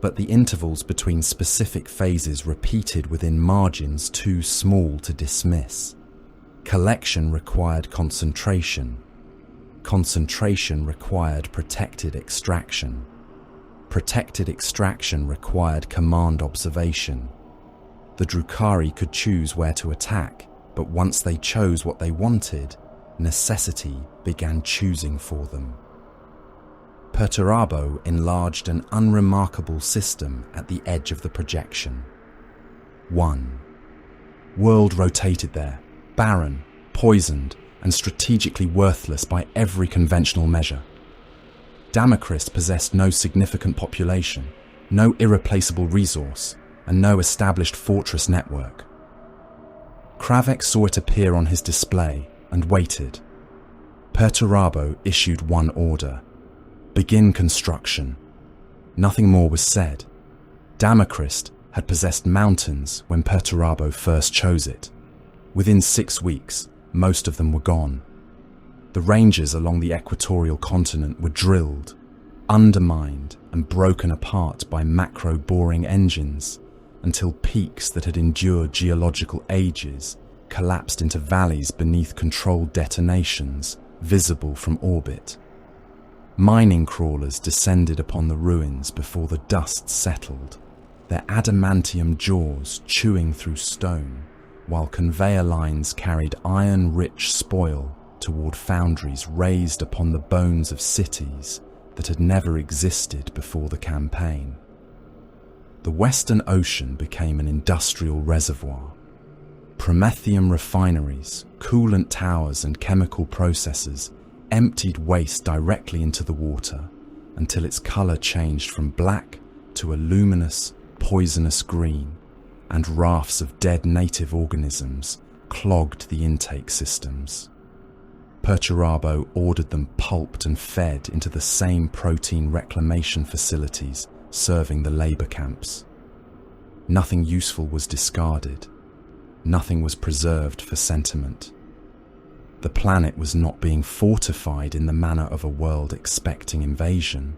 But the intervals between specific phases repeated within margins too small to dismiss. Collection required concentration. Concentration required protected extraction. Protected extraction required command observation. The Drukhari could choose where to attack, but once they chose what they wanted, necessity began choosing for them. Perturabo enlarged an unremarkable system at the edge of the projection. 1. World rotated there, barren, poisoned, and strategically worthless by every conventional measure. Damocris possessed no significant population, no irreplaceable resource, and no established fortress network. Kravek saw it appear on his display and waited. Perturabo issued one order: begin construction. Nothing more was said. Damocrist had possessed mountains when Perturabo first chose it. Within 6 weeks, most of them were gone. The ranges along the equatorial continent were drilled, undermined and broken apart by macro-boring engines until peaks that had endured geological ages collapsed into valleys beneath controlled detonations visible from orbit. Mining crawlers descended upon the ruins before the dust settled, their adamantium jaws chewing through stone, while conveyor lines carried iron-rich spoil toward foundries raised upon the bones of cities that had never existed before the campaign. The Western Ocean became an industrial reservoir. Promethium refineries, coolant towers and chemical processors emptied waste directly into the water until its color changed from black to a luminous, poisonous green, and rafts of dead native organisms clogged the intake systems. Perturabo ordered them pulped and fed into the same protein reclamation facilities serving the labor camps. Nothing useful was discarded. Nothing was preserved for sentiment. The planet was not being fortified in the manner of a world expecting invasion.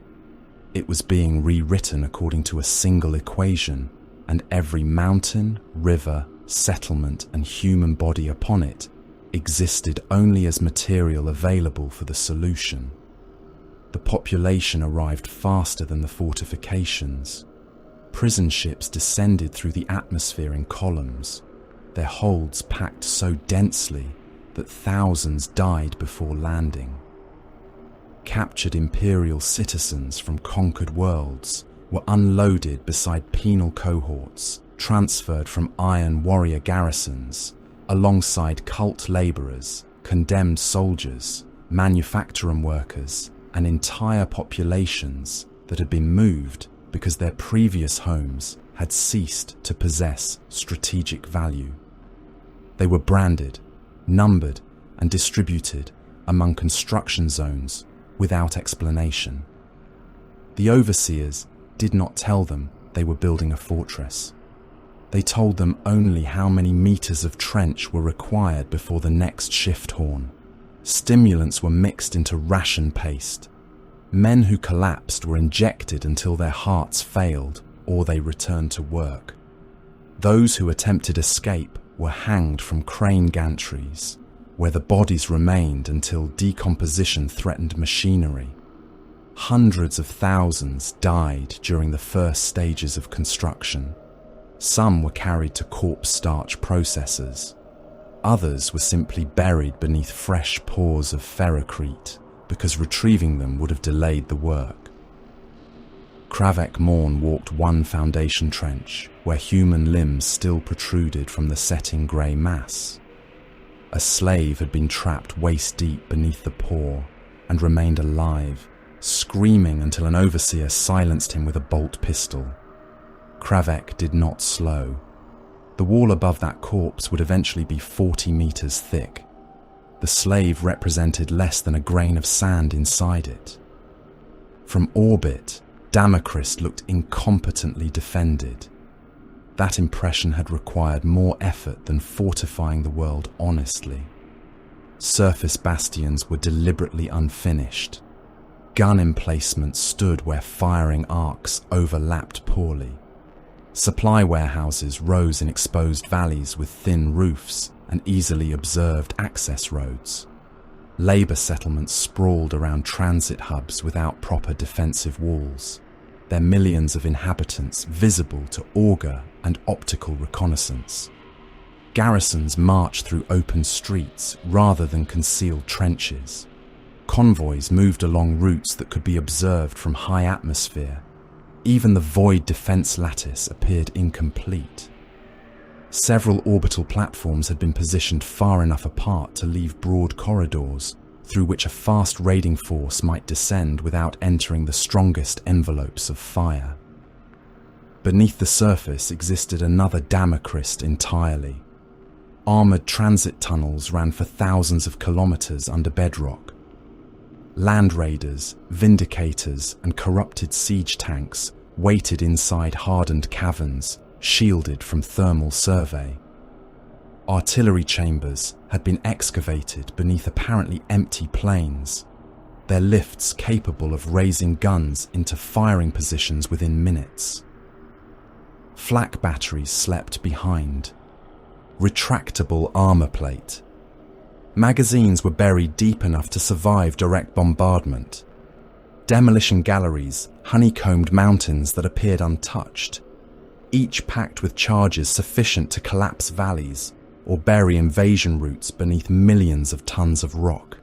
It was being rewritten according to a single equation, and every mountain, river, settlement, and human body upon it existed only as material available for the solution. The population arrived faster than the fortifications. Prison ships descended through the atmosphere in columns, their holds packed so densely that thousands died before landing. Captured imperial citizens from conquered worlds were unloaded beside penal cohorts transferred from iron warrior garrisons alongside cult laborers, condemned soldiers, manufacturing workers, and entire populations that had been moved because their previous homes had ceased to possess strategic value. They were branded, numbered, and distributed among construction zones without explanation. The overseers did not tell them they were building a fortress. They told them only how many meters of trench were required before the next shift horn. Stimulants were mixed into ration paste. Men who collapsed were injected until their hearts failed or they returned to work. Those who attempted escape were hanged from crane gantries, where the bodies remained until decomposition threatened machinery. Hundreds of thousands died during the first stages of construction. Some were carried to corpse starch processors. Others were simply buried beneath fresh pores of ferrocrete because retrieving them would have delayed the work. Kravek Morn walked one foundation trench where human limbs still protruded from the setting grey mass. A slave had been trapped waist-deep beneath the pour and remained alive, screaming until an overseer silenced him with a bolt pistol. Kravek did not slow. The wall above that corpse would eventually be 40 meters thick. The slave represented less than a grain of sand inside it. From orbit, Damocris looked incompetently defended. That impression had required more effort than fortifying the world honestly. Surface bastions were deliberately unfinished. Gun emplacements stood where firing arcs overlapped poorly. Supply warehouses rose in exposed valleys with thin roofs and easily observed access roads. Labor settlements sprawled around transit hubs without proper defensive walls, their millions of inhabitants visible to auger and optical reconnaissance. Garrisons marched through open streets rather than concealed trenches. Convoys moved along routes that could be observed from high atmosphere. Even the void defense lattice appeared incomplete. Several orbital platforms had been positioned far enough apart to leave broad corridors through which a fast raiding force might descend without entering the strongest envelopes of fire. Beneath the surface existed another Damocris entirely. Armored transit tunnels ran for thousands of kilometers under bedrock. Land raiders, vindicators, and corrupted siege tanks waited inside hardened caverns, shielded from thermal survey. Artillery chambers had been excavated beneath apparently empty plains, their lifts capable of raising guns into firing positions within minutes. Flak batteries slept behind. Retractable armor plate. Magazines were buried deep enough to survive direct bombardment. Demolition galleries honeycombed mountains that appeared untouched, each packed with charges sufficient to collapse valleys or bury invasion routes beneath millions of tons of rock.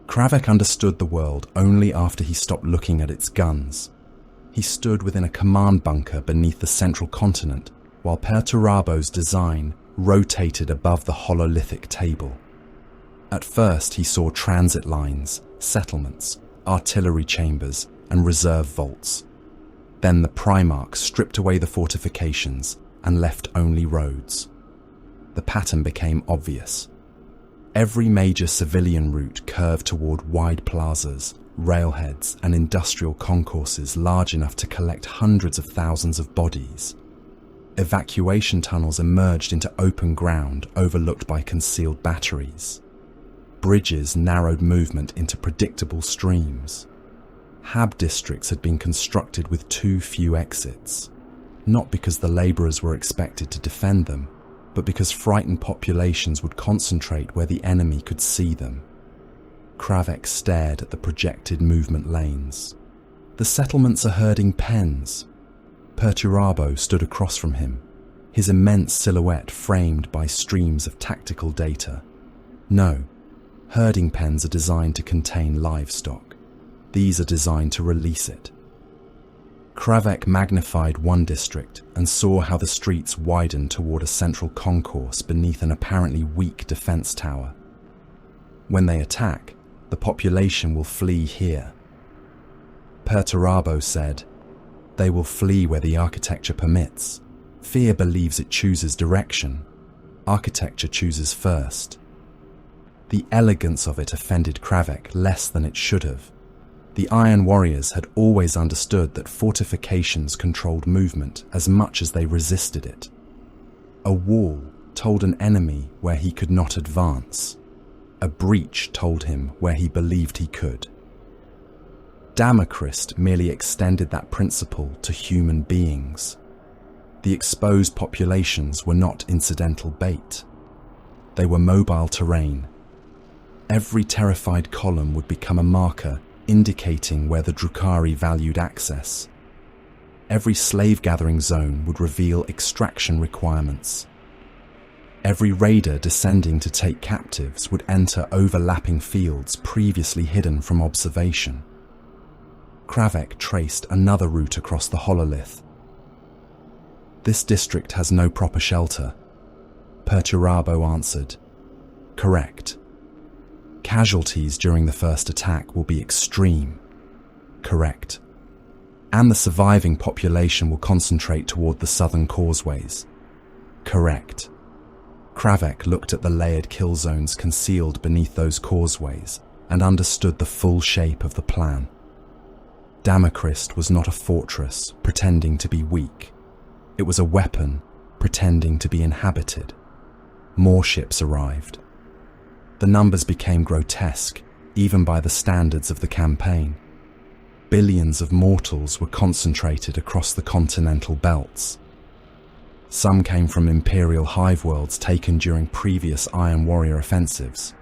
Kravek understood the world only after he stopped looking at its guns. He stood within a command bunker beneath the central continent while Perturabo's design rotated above the hololithic table. At first he saw transit lines, settlements, artillery chambers, and reserve vaults. Then the Primarch stripped away the fortifications and left only roads. The pattern became obvious. Every major civilian route curved toward wide plazas, railheads, and industrial concourses large enough to collect hundreds of thousands of bodies. Evacuation tunnels emerged into open ground overlooked by concealed batteries. Bridges narrowed movement into predictable streams. Hab districts had been constructed with too few exits, not because the labourers were expected to defend them, but because frightened populations would concentrate where the enemy could see them. Kravek stared at the projected movement lanes. The settlements are herding pens. Perturabo stood across from him, his immense silhouette framed by streams of tactical data. No, herding pens are designed to contain livestock. These are designed to release it. Kravek magnified one district and saw how the streets widened toward a central concourse beneath an apparently weak defense tower. When they attack, the population will flee here. Perturabo said, "They will flee where the architecture permits. Fear believes it chooses direction. Architecture chooses first." The elegance of it offended Kravek less than it should have. The Iron Warriors had always understood that fortifications controlled movement as much as they resisted it. A wall told an enemy where he could not advance. A breach told him where he believed he could. Damacrist merely extended that principle to human beings. The exposed populations were not incidental bait. They were mobile terrain. Every terrified column would become a marker indicating where the Drukhari valued access. Every slave-gathering zone would reveal extraction requirements. Every raider descending to take captives would enter overlapping fields previously hidden from observation. Kravek traced another route across the hololith. "This district has no proper shelter," Perturabo answered. "Correct. Casualties during the first attack will be extreme." "Correct. And the surviving population will concentrate toward the southern causeways." "Correct." Kravek looked at the layered kill zones concealed beneath those causeways and understood the full shape of the plan. Damacrist was not a fortress pretending to be weak. It was a weapon pretending to be inhabited. More ships arrived. The numbers became grotesque, even by the standards of the campaign. Billions of mortals were concentrated across the continental belts. Some came from Imperial hive worlds taken during previous Iron Warrior offensives.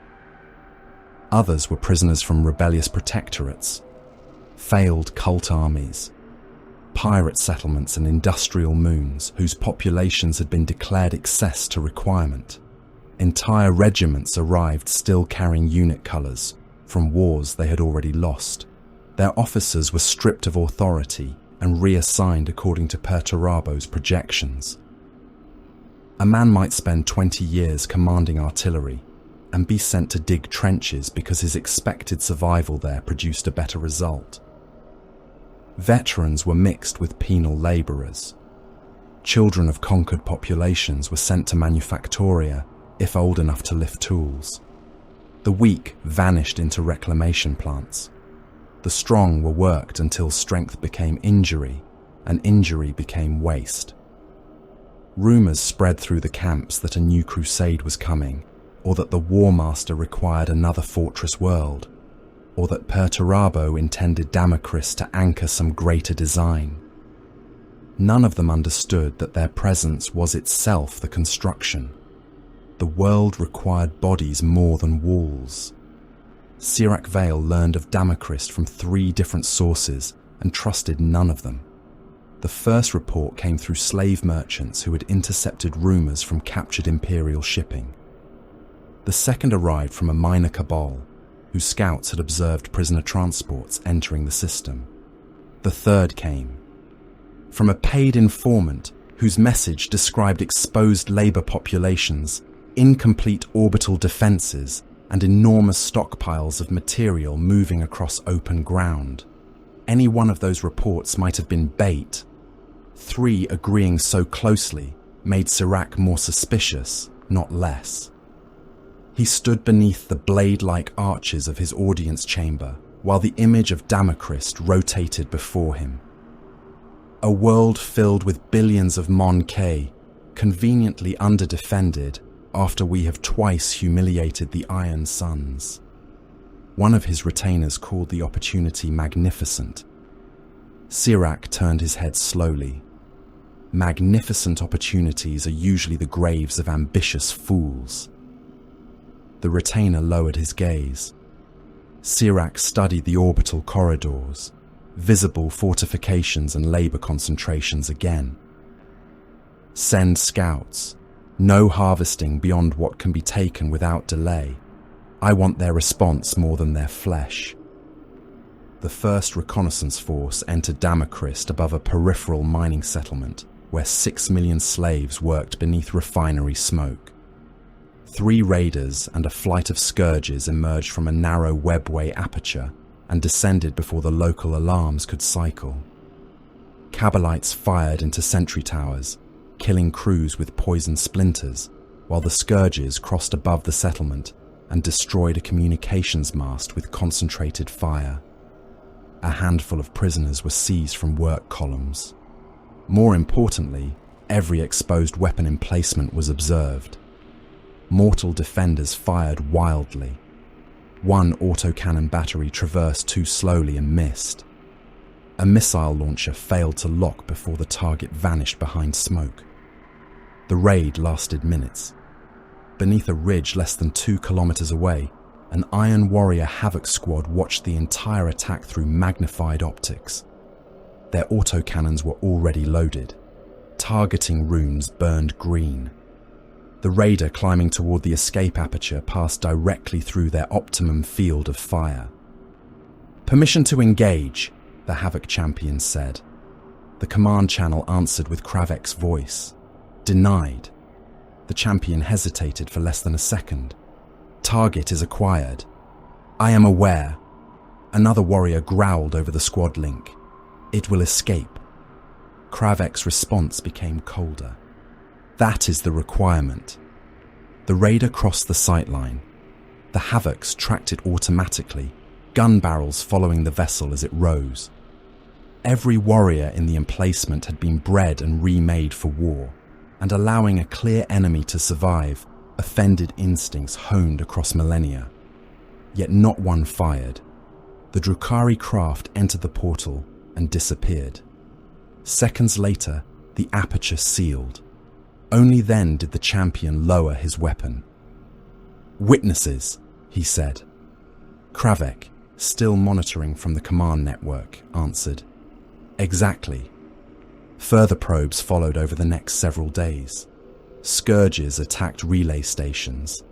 Others were prisoners from rebellious protectorates, failed cult armies, pirate settlements and industrial moons whose populations had been declared excess to requirement. Entire regiments arrived still carrying unit colours from wars they had already lost. Their officers were stripped of authority and reassigned according to Perturabo's projections. A man might spend 20 years commanding artillery and be sent to dig trenches because his expected survival there produced a better result. Veterans were mixed with penal labourers. Children of conquered populations were sent to Manufactoria if old enough to lift tools. The weak vanished into reclamation plants. The strong were worked until strength became injury, and injury became waste. Rumors spread through the camps that a new crusade was coming, or that the War Master required another fortress world, or that Perturabo intended Damocris to anchor some greater design. None of them understood that their presence was itself the construction. The world required bodies more than walls. Sirak Vale learned of Damocris from 3 different sources and trusted none of them. The first report came through slave merchants who had intercepted rumors from captured Imperial shipping. The second arrived from a minor cabal, whose scouts had observed prisoner transports entering the system. The third came from a paid informant whose message described exposed labor populations, incomplete orbital defenses, and enormous stockpiles of material moving across open ground. Any one of those reports might have been bait. 3 agreeing so closely made Sirak more suspicious, not less. He stood beneath the blade-like arches of his audience chamber, while the image of Damocris rotated before him. A world filled with billions of Mon-K, conveniently underdefended after we have twice humiliated the Iron Suns. One of his retainers called the opportunity magnificent. Sirak turned his head slowly. Magnificent opportunities are usually the graves of ambitious fools. The retainer lowered his gaze. Sirak studied the orbital corridors, visible fortifications and labor concentrations again. Send scouts. No harvesting beyond what can be taken without delay. I want their response more than their flesh. The first reconnaissance force entered Damocris above a peripheral mining settlement where 6 million slaves worked beneath refinery smoke. 3 raiders and a flight of scourges emerged from a narrow webway aperture and descended before the local alarms could cycle. Cabalites fired into sentry towers, killing crews with poison splinters, while the scourges crossed above the settlement and destroyed a communications mast with concentrated fire. A handful of prisoners were seized from work columns. More importantly, every exposed weapon emplacement was observed. Mortal defenders fired wildly. 1 autocannon battery traversed too slowly and missed. A missile launcher failed to lock before the target vanished behind smoke. The raid lasted minutes. Beneath a ridge less than 2 kilometers away, an Iron Warrior Havoc squad watched the entire attack through magnified optics. Their autocannons were already loaded. Targeting runes burned green. The raider climbing toward the escape aperture passed directly through their optimum field of fire. "Permission to engage," the Havoc champion said. The command channel answered with Kravek's voice. "Denied." The champion hesitated for less than a second. "Target is acquired." "I am aware." Another warrior growled over the squad link. "It will escape." Kravek's response became colder. "That is the requirement." The raider crossed the sightline. The Havocs tracked it automatically, gun barrels following the vessel as it rose. Every warrior in the emplacement had been bred and remade for war, and allowing a clear enemy to survive, offended instincts honed across millennia. Yet not one fired. The Drukhari craft entered the portal and disappeared. Seconds later, the aperture sealed. Only then did the champion lower his weapon. "Witnesses," he said. Kravek, still monitoring from the command network, answered. "Exactly." Further probes followed over the next several days. Scourges attacked relay stations.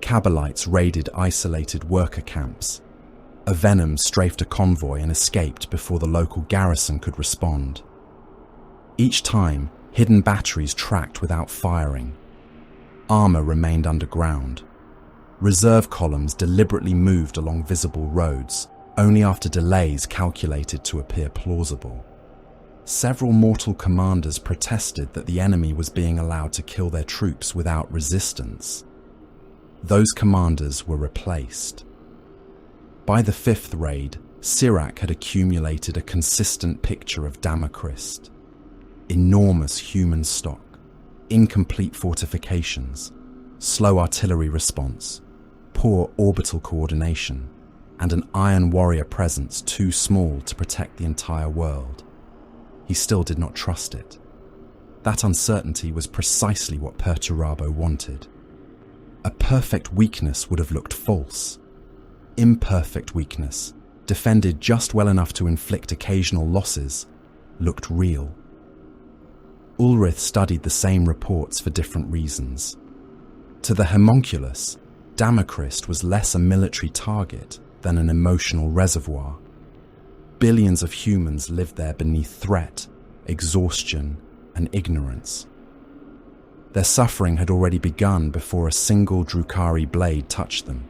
Cabalites raided isolated worker camps. A Venom strafed a convoy and escaped before the local garrison could respond. Each time, hidden batteries tracked without firing. Armor remained underground. Reserve columns deliberately moved along visible roads, only after delays calculated to appear plausible. Several mortal commanders protested that the enemy was being allowed to kill their troops without resistance. those commanders were replaced. By the fifth raid, Sirac had accumulated a consistent picture of Damochrist. Enormous human stock, incomplete fortifications, slow artillery response, poor orbital coordination, and an iron warrior presence too small to protect the entire world. He still did not trust it. That uncertainty was precisely what Perturabo wanted. A perfect weakness would have looked false. Imperfect weakness, defended just well enough to inflict occasional losses, looked real. Ulrich studied the same reports for different reasons. To the homunculus, Damochrist was less a military target than an emotional reservoir. Billions of humans lived there beneath threat, exhaustion, and ignorance. Their suffering had already begun before a single Drukhari blade touched them.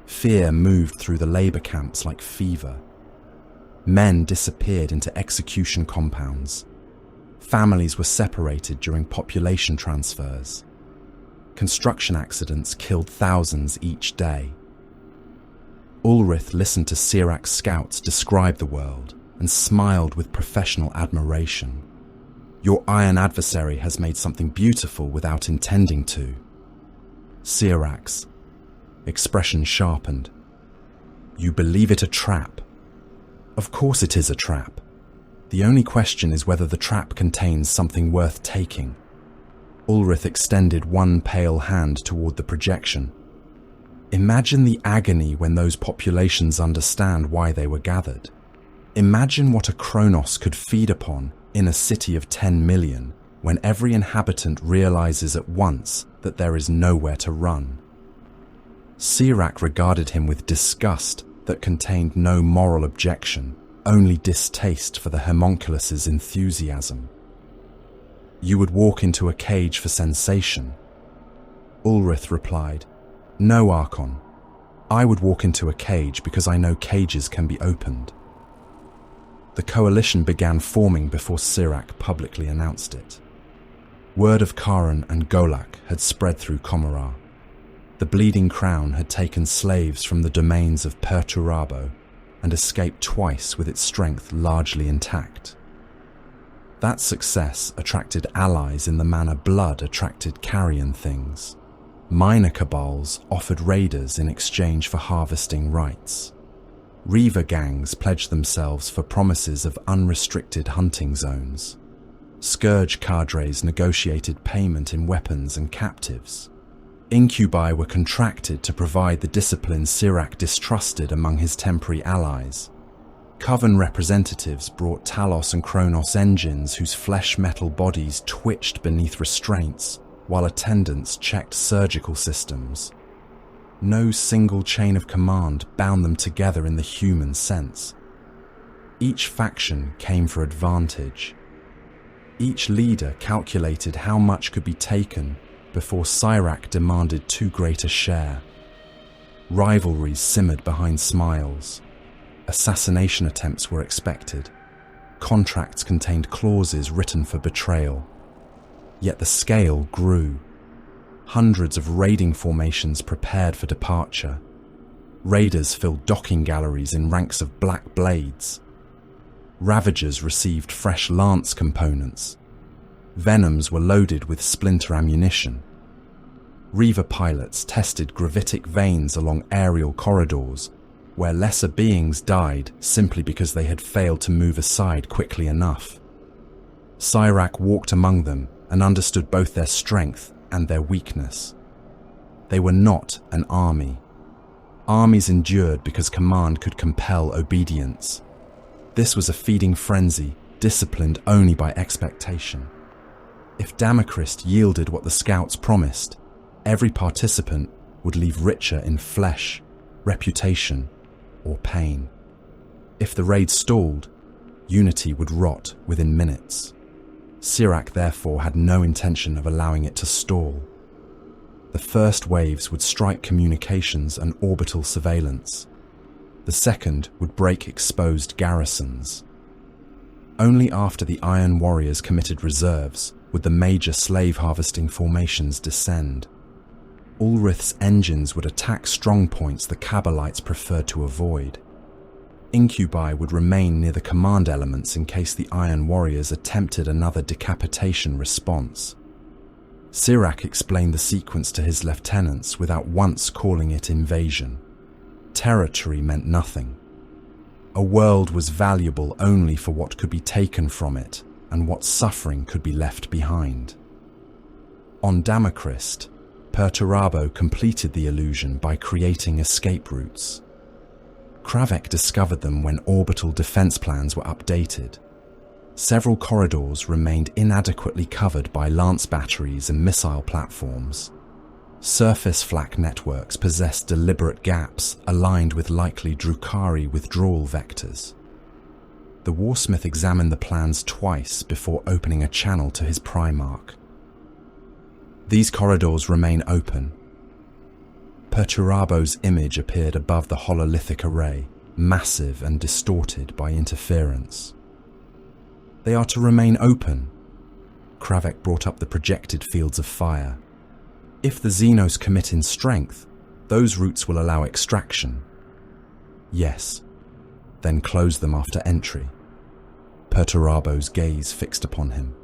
Fear moved through the labor camps like fever. Men disappeared into execution compounds. Families were separated during population transfers. Construction accidents killed thousands each day. Ulrich listened to Sirac's scouts describe the world and smiled with professional admiration. Your iron adversary has made something beautiful without intending to. Sirac's expression sharpened. You believe it a trap? Of course it is a trap. The only question is whether the trap contains something worth taking. Ulrich extended one pale hand toward the projection. Imagine the agony when those populations understand why they were gathered. Imagine what a Kronos could feed upon in a city of 10 million when every inhabitant realizes at once that there is nowhere to run. Sirac regarded him with disgust that contained no moral objection, only distaste for the homunculus's enthusiasm. You would walk into a cage for sensation. Ulrich replied, No, Archon. I would walk into a cage because I know cages can be opened. The coalition began forming before Sirac publicly announced it. Word of Karen and Golak had spread through Commorragh. The Bleeding Crown had taken slaves from the domains of Perturabo and escaped twice with its strength largely intact. That success attracted allies in the manner blood attracted carrion things. Minor cabals offered raiders in exchange for harvesting rights. Reaver gangs pledged themselves for promises of unrestricted hunting zones. Scourge cadres negotiated payment in weapons and captives. Incubi were contracted to provide the discipline Sirac distrusted among his temporary allies. Coven representatives brought Talos and Kronos engines whose flesh-metal bodies twitched beneath restraints, while attendants checked surgical systems. No single chain of command bound them together in the human sense. Each faction came for advantage. Each leader calculated how much could be taken before Sirac demanded too great a share. Rivalries simmered behind smiles. Assassination attempts were expected. Contracts contained clauses written for betrayal. Yet the scale grew. Hundreds of raiding formations prepared for departure. Raiders filled docking galleries in ranks of black blades. Ravagers received fresh lance components. Venoms were loaded with splinter ammunition. Reaver pilots tested gravitic veins along aerial corridors, where lesser beings died simply because they had failed to move aside quickly enough. Sirac walked among them and understood both their strength and their weakness. They were not an army. Armies endured because command could compel obedience. This was a feeding frenzy, disciplined only by expectation. If Damochrist yielded what the scouts promised, every participant would leave richer in flesh, reputation, or pain. If the raid stalled, unity would rot within minutes. Sirac therefore had no intention of allowing it to stall. The first waves would strike communications and orbital surveillance. The second would break exposed garrisons. Only after the Iron Warriors committed reserves would the major slave harvesting formations descend. Ulrith's engines would attack strong points the Kabbalites preferred to avoid. Incubi would remain near the command elements in case the Iron Warriors attempted another decapitation response. Sirac explained the sequence to his lieutenants without once calling it invasion. Territory meant nothing. A world was valuable only for what could be taken from it and what suffering could be left behind. On Damacrist, Perturabo completed the illusion by creating escape routes. Kravek discovered them when orbital defense plans were updated. Several corridors remained inadequately covered by lance batteries and missile platforms. Surface flak networks possessed deliberate gaps aligned with likely Drukhari withdrawal vectors. The Warsmith examined the plans twice before opening a channel to his Primarch. These corridors remain open. Perturabo's image appeared above the hololithic array, massive and distorted by interference. They are to remain open. Kravek brought up the projected fields of fire. If the Xenos commit in strength, those routes will allow extraction. Yes, then close them after entry. Perturabo's gaze fixed upon him.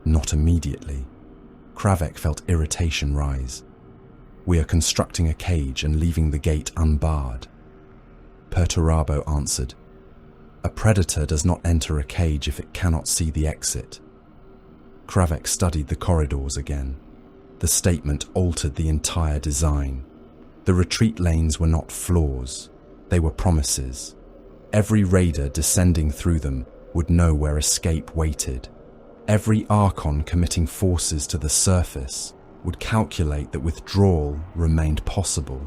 Not immediately. Kravek felt irritation rise. We are constructing a cage and leaving the gate unbarred. Perturabo answered, A predator does not enter a cage if it cannot see the exit. Kravek studied the corridors again. The statement altered the entire design. The retreat lanes were not flaws, they were promises. Every raider descending through them would know where escape waited. Every Archon committing forces to the surface would calculate that withdrawal remained possible.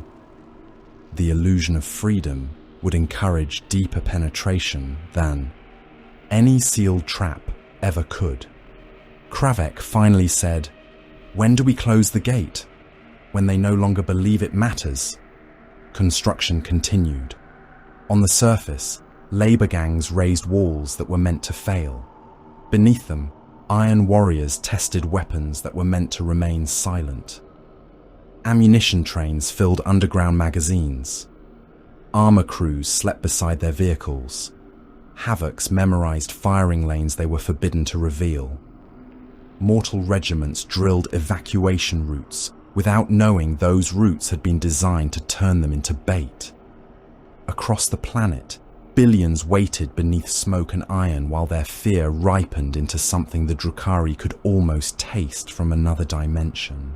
The illusion of freedom would encourage deeper penetration than any sealed trap ever could. Kravek finally said, When do we close the gate? When they no longer believe it matters. Construction continued. On the surface, labor gangs raised walls that were meant to fail. Beneath them, Iron Warriors tested weapons that were meant to remain silent. Ammunition trains filled underground magazines. Armor crews slept beside their vehicles. Havocs memorized firing lanes they were forbidden to reveal. Mortal regiments drilled evacuation routes without knowing those routes had been designed to turn them into bait. Across the planet, billions waited beneath smoke and iron while their fear ripened into something the Drukhari could almost taste from another dimension.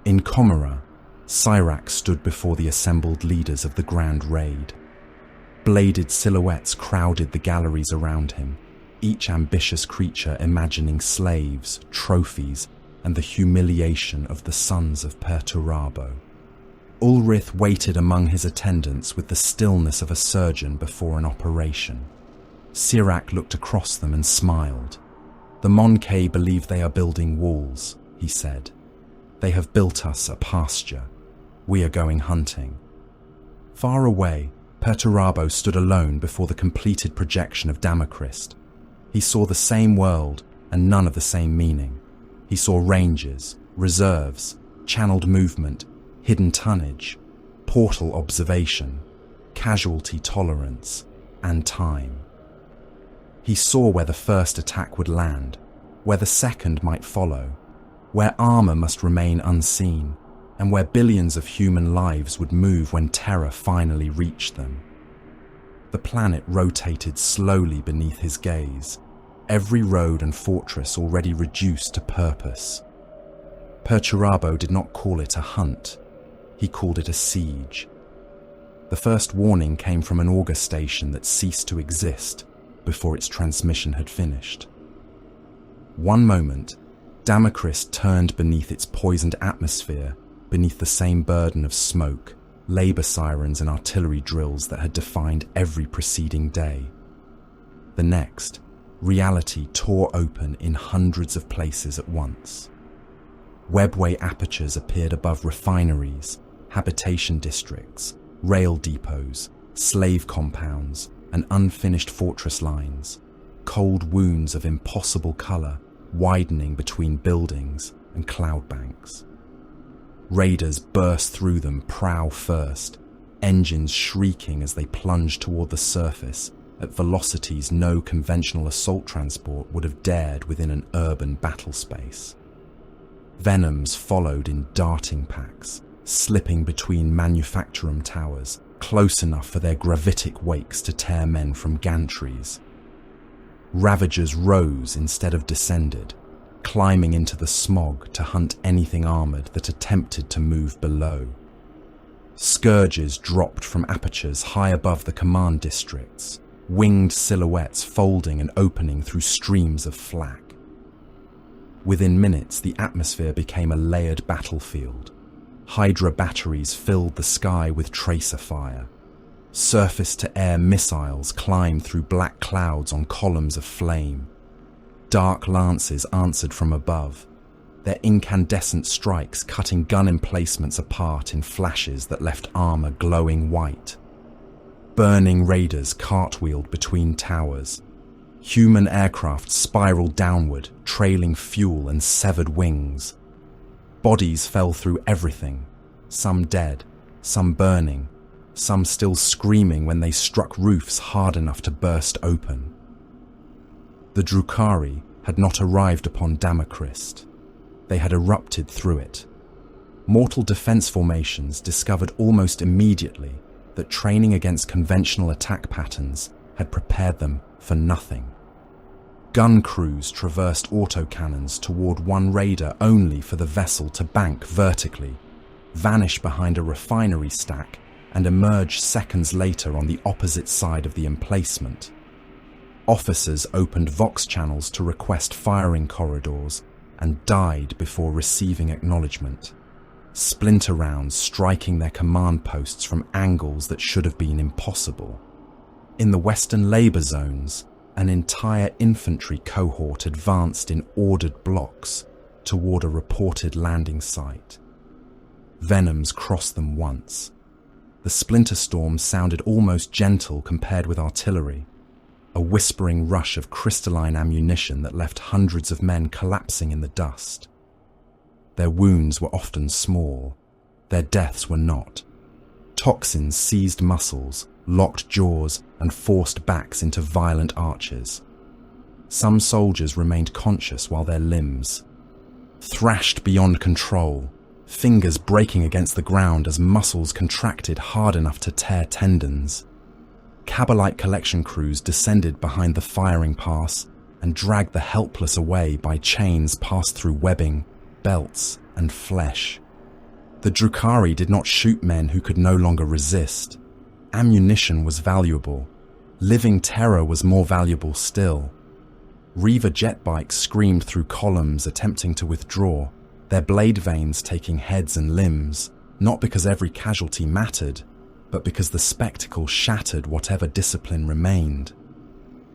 In Comora, Sirac stood before the assembled leaders of the Grand Raid. Bladed silhouettes crowded the galleries around him, each ambitious creature imagining slaves, trophies, and the humiliation of the sons of Perturabo. Ulrith waited among his attendants with the stillness of a surgeon before an operation. Sirac looked across them and smiled. The Monkey believe they are building walls, he said. They have built us a pasture. We are going hunting. Far away, Perturabo stood alone before the completed projection of Damacrist. He saw the same world and none of the same meaning. He saw ranges, reserves, channeled movement, hidden tonnage, portal observation, casualty tolerance, and time. He saw where the first attack would land, where the second might follow, where armor must remain unseen, and where billions of human lives would move when terror finally reached them. The planet rotated slowly beneath his gaze, every road and fortress already reduced to purpose. Perturabo did not call it a hunt. He called it a siege. The first warning came from an auger station that ceased to exist before its transmission had finished. One moment, Damacrist turned beneath its poisoned atmosphere, beneath the same burden of smoke, labor sirens and artillery drills that had defined every preceding day. The next, reality tore open in hundreds of places at once. Webway apertures appeared above refineries, habitation districts, rail depots, slave compounds, and unfinished fortress lines, cold wounds of impossible color widening between buildings and cloud banks. Raiders burst through them prow first, engines shrieking as they plunged toward the surface at velocities no conventional assault transport would have dared within an urban battle space. Venoms followed in darting packs, slipping between manufacturum towers, close enough for their gravitic wakes to tear men from gantries. Ravagers rose instead of descended, climbing into the smog to hunt anything armoured that attempted to move below. Scourges dropped from apertures high above the command districts, winged silhouettes folding and opening through streams of flak. Within minutes, the atmosphere became a layered battlefield. Hydra batteries filled the sky with tracer fire. Surface-to-air missiles climbed through black clouds on columns of flame. Dark lances answered from above, their incandescent strikes cutting gun emplacements apart in flashes that left armor glowing white. Burning raiders cartwheeled between towers. Human aircraft spiraled downward, trailing fuel and severed wings. Bodies fell through everything, some dead, some burning, some still screaming when they struck roofs hard enough to burst open. The Drukhari had not arrived upon Damacrist. They had erupted through it. Mortal defense formations discovered almost immediately that training against conventional attack patterns had prepared them for nothing. Gun crews traversed autocannons toward one raider only for the vessel to bank vertically, vanish behind a refinery stack, and emerge seconds later on the opposite side of the emplacement. Officers opened Vox channels to request firing corridors and died before receiving acknowledgement, splinter rounds striking their command posts from angles that should have been impossible. In the western labour zones, an entire infantry cohort advanced in ordered blocks toward a reported landing site. Venoms crossed them once. The splinter storm sounded almost gentle compared with artillery, a whispering rush of crystalline ammunition that left hundreds of men collapsing in the dust. Their wounds were often small, their deaths were not. Toxins seized muscles, locked jaws, and forced backs into violent arches. Some soldiers remained conscious while their limbs thrashed beyond control, fingers breaking against the ground as muscles contracted hard enough to tear tendons. Cabalite collection crews descended behind the firing pass and dragged the helpless away by chains passed through webbing, belts, and flesh. The Drukhari did not shoot men who could no longer resist. Ammunition was valuable. Living terror was more valuable still. Reaver jet bikes screamed through columns attempting to withdraw, their blade veins taking heads and limbs, not because every casualty mattered, but because the spectacle shattered whatever discipline remained.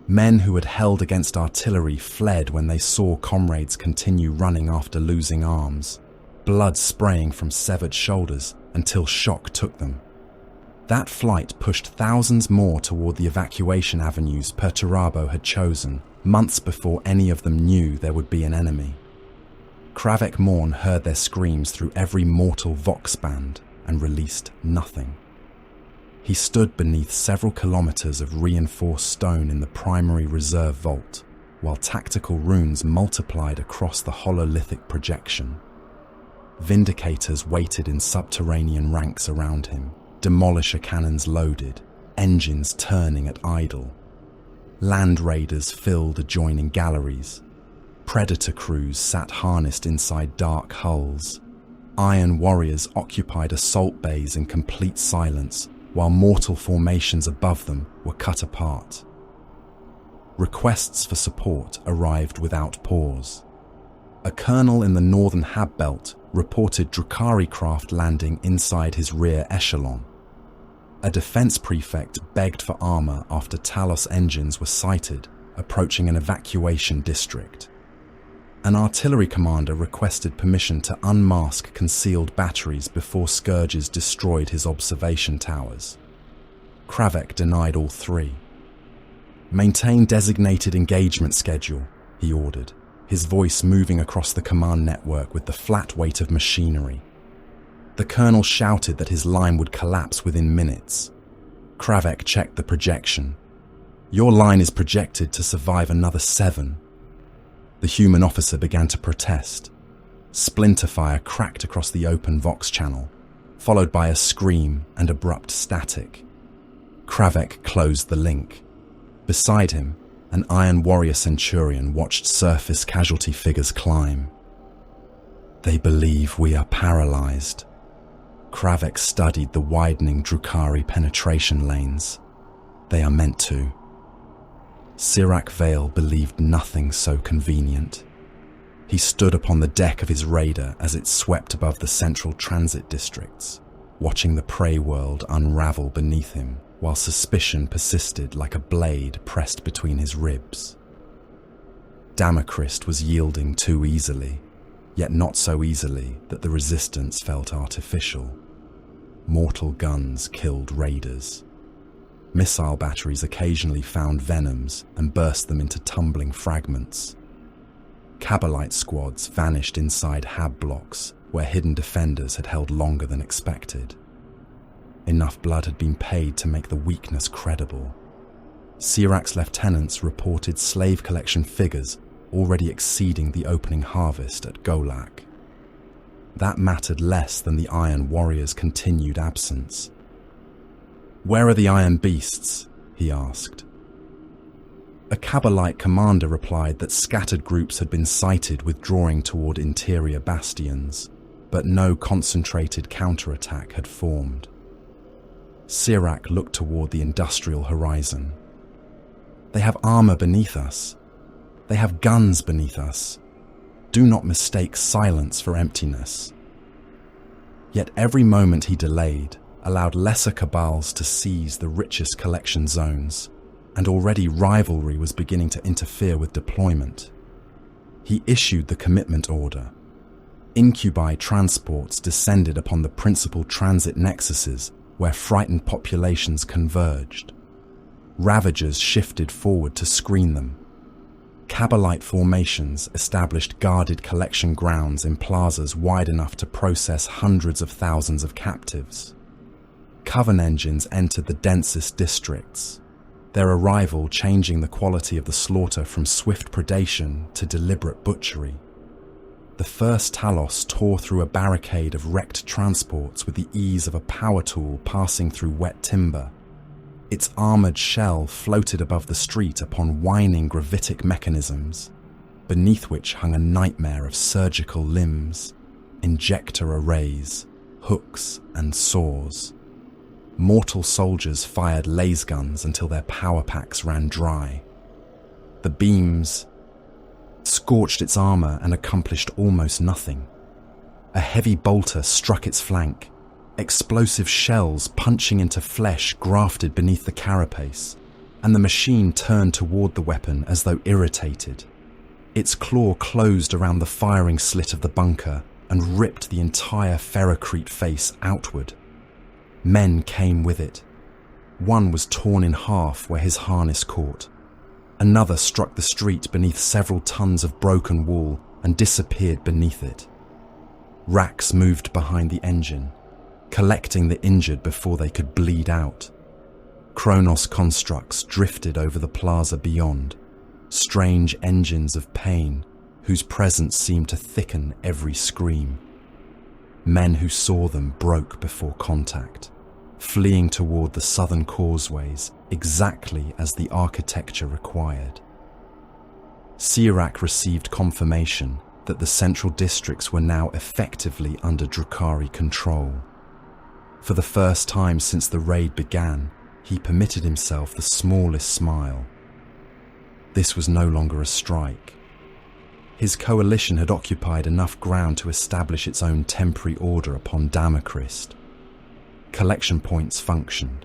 Men who had held against artillery fled when they saw comrades continue running after losing arms, blood spraying from severed shoulders until shock took them. That flight pushed thousands more toward the evacuation avenues Perturabo had chosen, months before any of them knew there would be an enemy. Kravek Morn heard their screams through every mortal Vox band and released nothing. He stood beneath several kilometers of reinforced stone in the primary reserve vault, while tactical runes multiplied across the hololithic projection. Vindicators waited in subterranean ranks around him, demolisher cannons loaded, engines turning at idle. Land raiders filled adjoining galleries. Predator crews sat harnessed inside dark hulls. Iron warriors occupied assault bays in complete silence, while mortal formations above them were cut apart. Requests for support arrived without pause. A colonel in the northern Hab Belt reported Drukhari craft landing inside his rear echelon. A defense prefect begged for armor after Talos engines were sighted approaching an evacuation district. An artillery commander requested permission to unmask concealed batteries before scourges destroyed his observation towers. Kravek denied all three. "Maintain designated engagement schedule," he ordered, his voice moving across the command network with the flat weight of machinery. The colonel shouted that his line would collapse within minutes. Kravek checked the projection. "Your line is projected to survive another 7. The human officer began to protest. Splinter fire cracked across the open Vox channel, followed by a scream and abrupt static. Kravek closed the link. Beside him, an Iron Warrior Centurion watched surface casualty figures climb. "They believe we are paralyzed." Kravek studied the widening Drukhari penetration lanes. "They are meant to." Sirak Vale believed nothing so convenient. He stood upon the deck of his raider as it swept above the central transit districts, watching the prey world unravel beneath him, while suspicion persisted like a blade pressed between his ribs. Damacrist was yielding too easily, yet not so easily that the resistance felt artificial. Mortal guns killed raiders. Missile batteries occasionally found venoms and burst them into tumbling fragments. Cabalite squads vanished inside hab blocks where hidden defenders had held longer than expected. Enough blood had been paid to make the weakness credible. Sirak's lieutenants reported slave collection figures already exceeding the opening harvest at Golak. That mattered less than the Iron Warrior's continued absence. "Where are the Iron Beasts?" he asked. A Cabalite commander replied that scattered groups had been sighted withdrawing toward interior bastions, but no concentrated counterattack had formed. Sirak looked toward the industrial horizon. "They have armor beneath us. They have guns beneath us. Do not mistake silence for emptiness." Yet every moment he delayed allowed lesser cabals to seize the richest collection zones, and already rivalry was beginning to interfere with deployment. He issued the commitment order. Incubi transports descended upon the principal transit nexuses where frightened populations converged. Ravagers shifted forward to screen them. Cabalite formations established guarded collection grounds in plazas wide enough to process hundreds of thousands of captives. Coven engines entered the densest districts, their arrival changing the quality of the slaughter from swift predation to deliberate butchery. The first Talos tore through a barricade of wrecked transports with the ease of a power tool passing through wet timber. Its armoured shell floated above the street upon whining gravitic mechanisms, beneath which hung a nightmare of surgical limbs, injector arrays, hooks and saws. Mortal soldiers fired laser guns until their power packs ran dry. The beams scorched its armour and accomplished almost nothing. A heavy bolter struck its flank, explosive shells punching into flesh grafted beneath the carapace, and the machine turned toward the weapon as though irritated. Its claw closed around the firing slit of the bunker and ripped the entire ferrocrete face outward. Men came with it. One was torn in half where his harness caught. Another struck the street beneath several tons of broken wall and disappeared beneath it. Racks moved behind the engine, collecting the injured before they could bleed out. Kronos constructs drifted over the plaza beyond, strange engines of pain whose presence seemed to thicken every scream. Men who saw them broke before contact, fleeing toward the southern causeways exactly as the architecture required. Sirak received confirmation that the central districts were now effectively under Drukhari control. For the first time since the raid began, he permitted himself the smallest smile. This was no longer a strike. His coalition had occupied enough ground to establish its own temporary order upon Damacrist. Collection points functioned.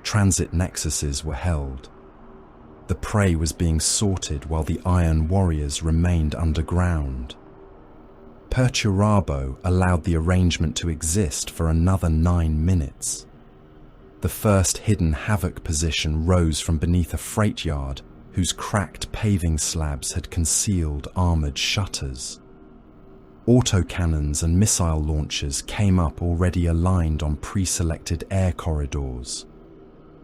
Transit nexuses were held. The prey was being sorted while the Iron Warriors remained underground. Perturabo allowed the arrangement to exist for another 9 minutes. The first hidden Havoc position rose from beneath a freight yard whose cracked paving slabs had concealed armoured shutters. Autocannons and missile launchers came up already aligned on pre-selected air corridors.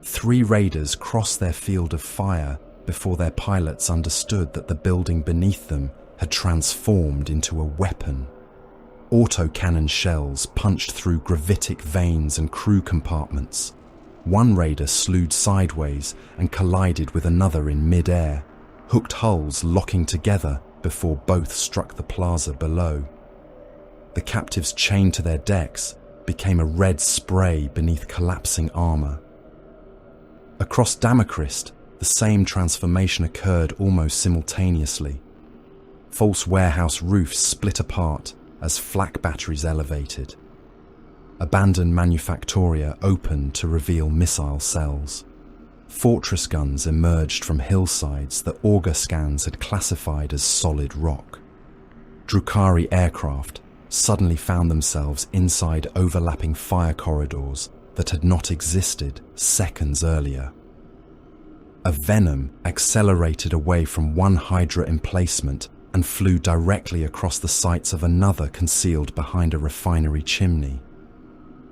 3 raiders crossed their field of fire before their pilots understood that the building beneath them had transformed into a weapon. Autocannon shells punched through gravitic veins and crew compartments. One raider slewed sideways and collided with another in mid-air, hooked hulls locking together before both struck the plaza below. The captives chained to their decks became a red spray beneath collapsing armor. Across Damacrist, the same transformation occurred almost simultaneously. False warehouse roofs split apart as flak batteries elevated. Abandoned manufactoria opened to reveal missile cells. Fortress guns emerged from hillsides that auger scans had classified as solid rock. Drukhari aircraft suddenly found themselves inside overlapping fire corridors that had not existed seconds earlier. A Venom accelerated away from one Hydra emplacement and flew directly across the sights of another concealed behind a refinery chimney.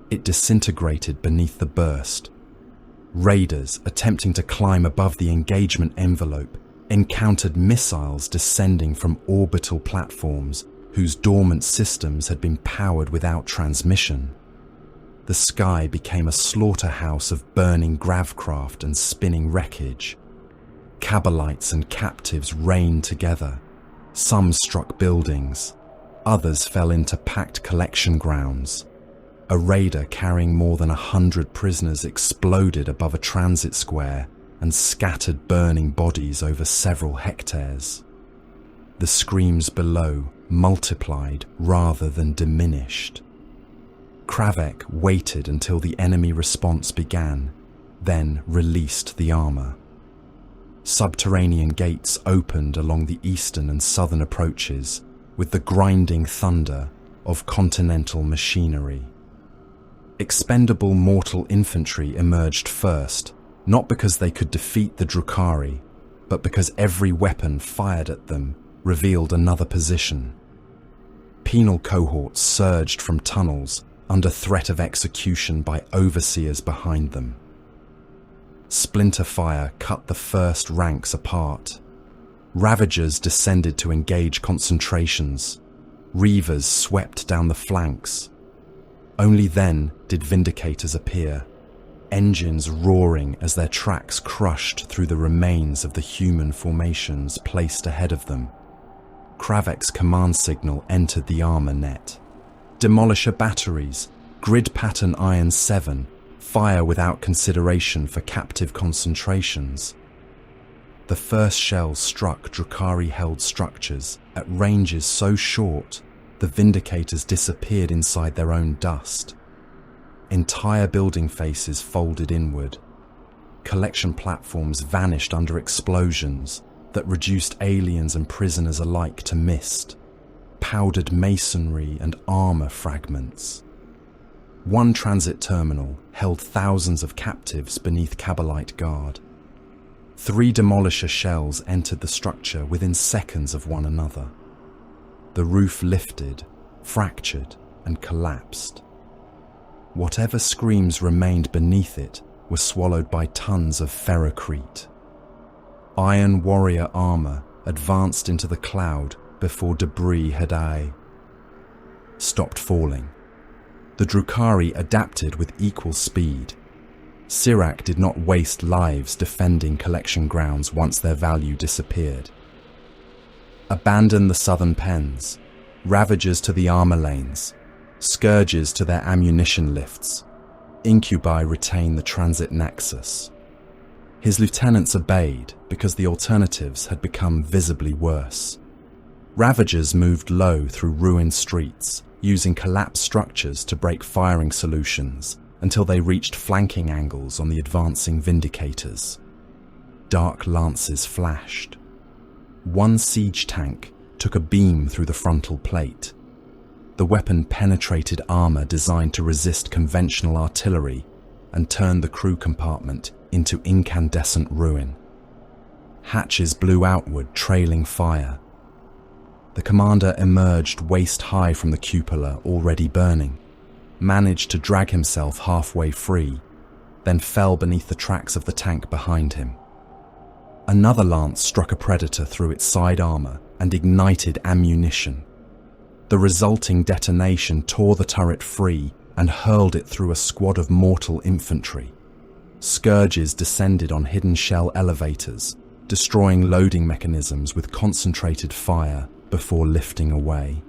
It disintegrated beneath the burst. Raiders attempting to climb above the engagement envelope encountered missiles descending from orbital platforms whose dormant systems had been powered without transmission. The sky became a slaughterhouse of burning gravcraft and spinning wreckage. Cabalites and captives rained together. Some struck buildings, others fell into packed collection grounds. A raider carrying more than 100 prisoners exploded above a transit square and scattered burning bodies over several hectares. The screams below multiplied rather than diminished. Kravek waited until the enemy response began, then released the armor. Subterranean gates opened along the eastern and southern approaches with the grinding thunder of continental machinery. Expendable mortal infantry emerged first, not because they could defeat the Drukhari, but because every weapon fired at them revealed another position. Penal cohorts surged from tunnels under threat of execution by overseers behind them. Splinter fire cut the first ranks apart. Ravagers descended to engage concentrations. Reavers swept down the flanks. Only then did Vindicators appear, engines roaring as their tracks crushed through the remains of the human formations placed ahead of them. Kravek's command signal entered the armor net. Demolisher batteries, grid pattern Iron 7, fire without consideration for captive concentrations. The first shells struck Drukhari-held structures at ranges so short the Vindicators disappeared inside their own dust. Entire building faces folded inward. Collection platforms vanished under explosions that reduced aliens and prisoners alike to mist, powdered masonry and armor fragments. One transit terminal held thousands of captives beneath Cabalite guard. 3 demolisher shells entered the structure within seconds of one another. The roof lifted, fractured, and collapsed. Whatever screams remained beneath it were swallowed by tons of ferrocrete. Iron warrior armor advanced into the cloud before debris had stopped falling. The Drukhari adapted with equal speed. Sirak did not waste lives defending collection grounds once their value disappeared. Abandon the southern pens, Ravagers to the armor lanes, Scourges to their ammunition lifts. Incubi retain the transit nexus. His lieutenants obeyed because the alternatives had become visibly worse. Ravagers moved low through ruined streets, using collapsed structures to break firing solutions until they reached flanking angles on the advancing Vindicators. Dark lances flashed. One siege tank took a beam through the frontal plate. The weapon penetrated armor designed to resist conventional artillery and turned the crew compartment into incandescent ruin. Hatches blew outward, trailing fire. The commander emerged waist-high from the cupola already burning, managed to drag himself halfway free, then fell beneath the tracks of the tank behind him. Another lance struck a predator through its side armor and ignited ammunition. The resulting detonation tore the turret free and hurled it through a squad of mortal infantry. Scourges descended on hidden shell elevators, destroying loading mechanisms with concentrated fire before lifting away.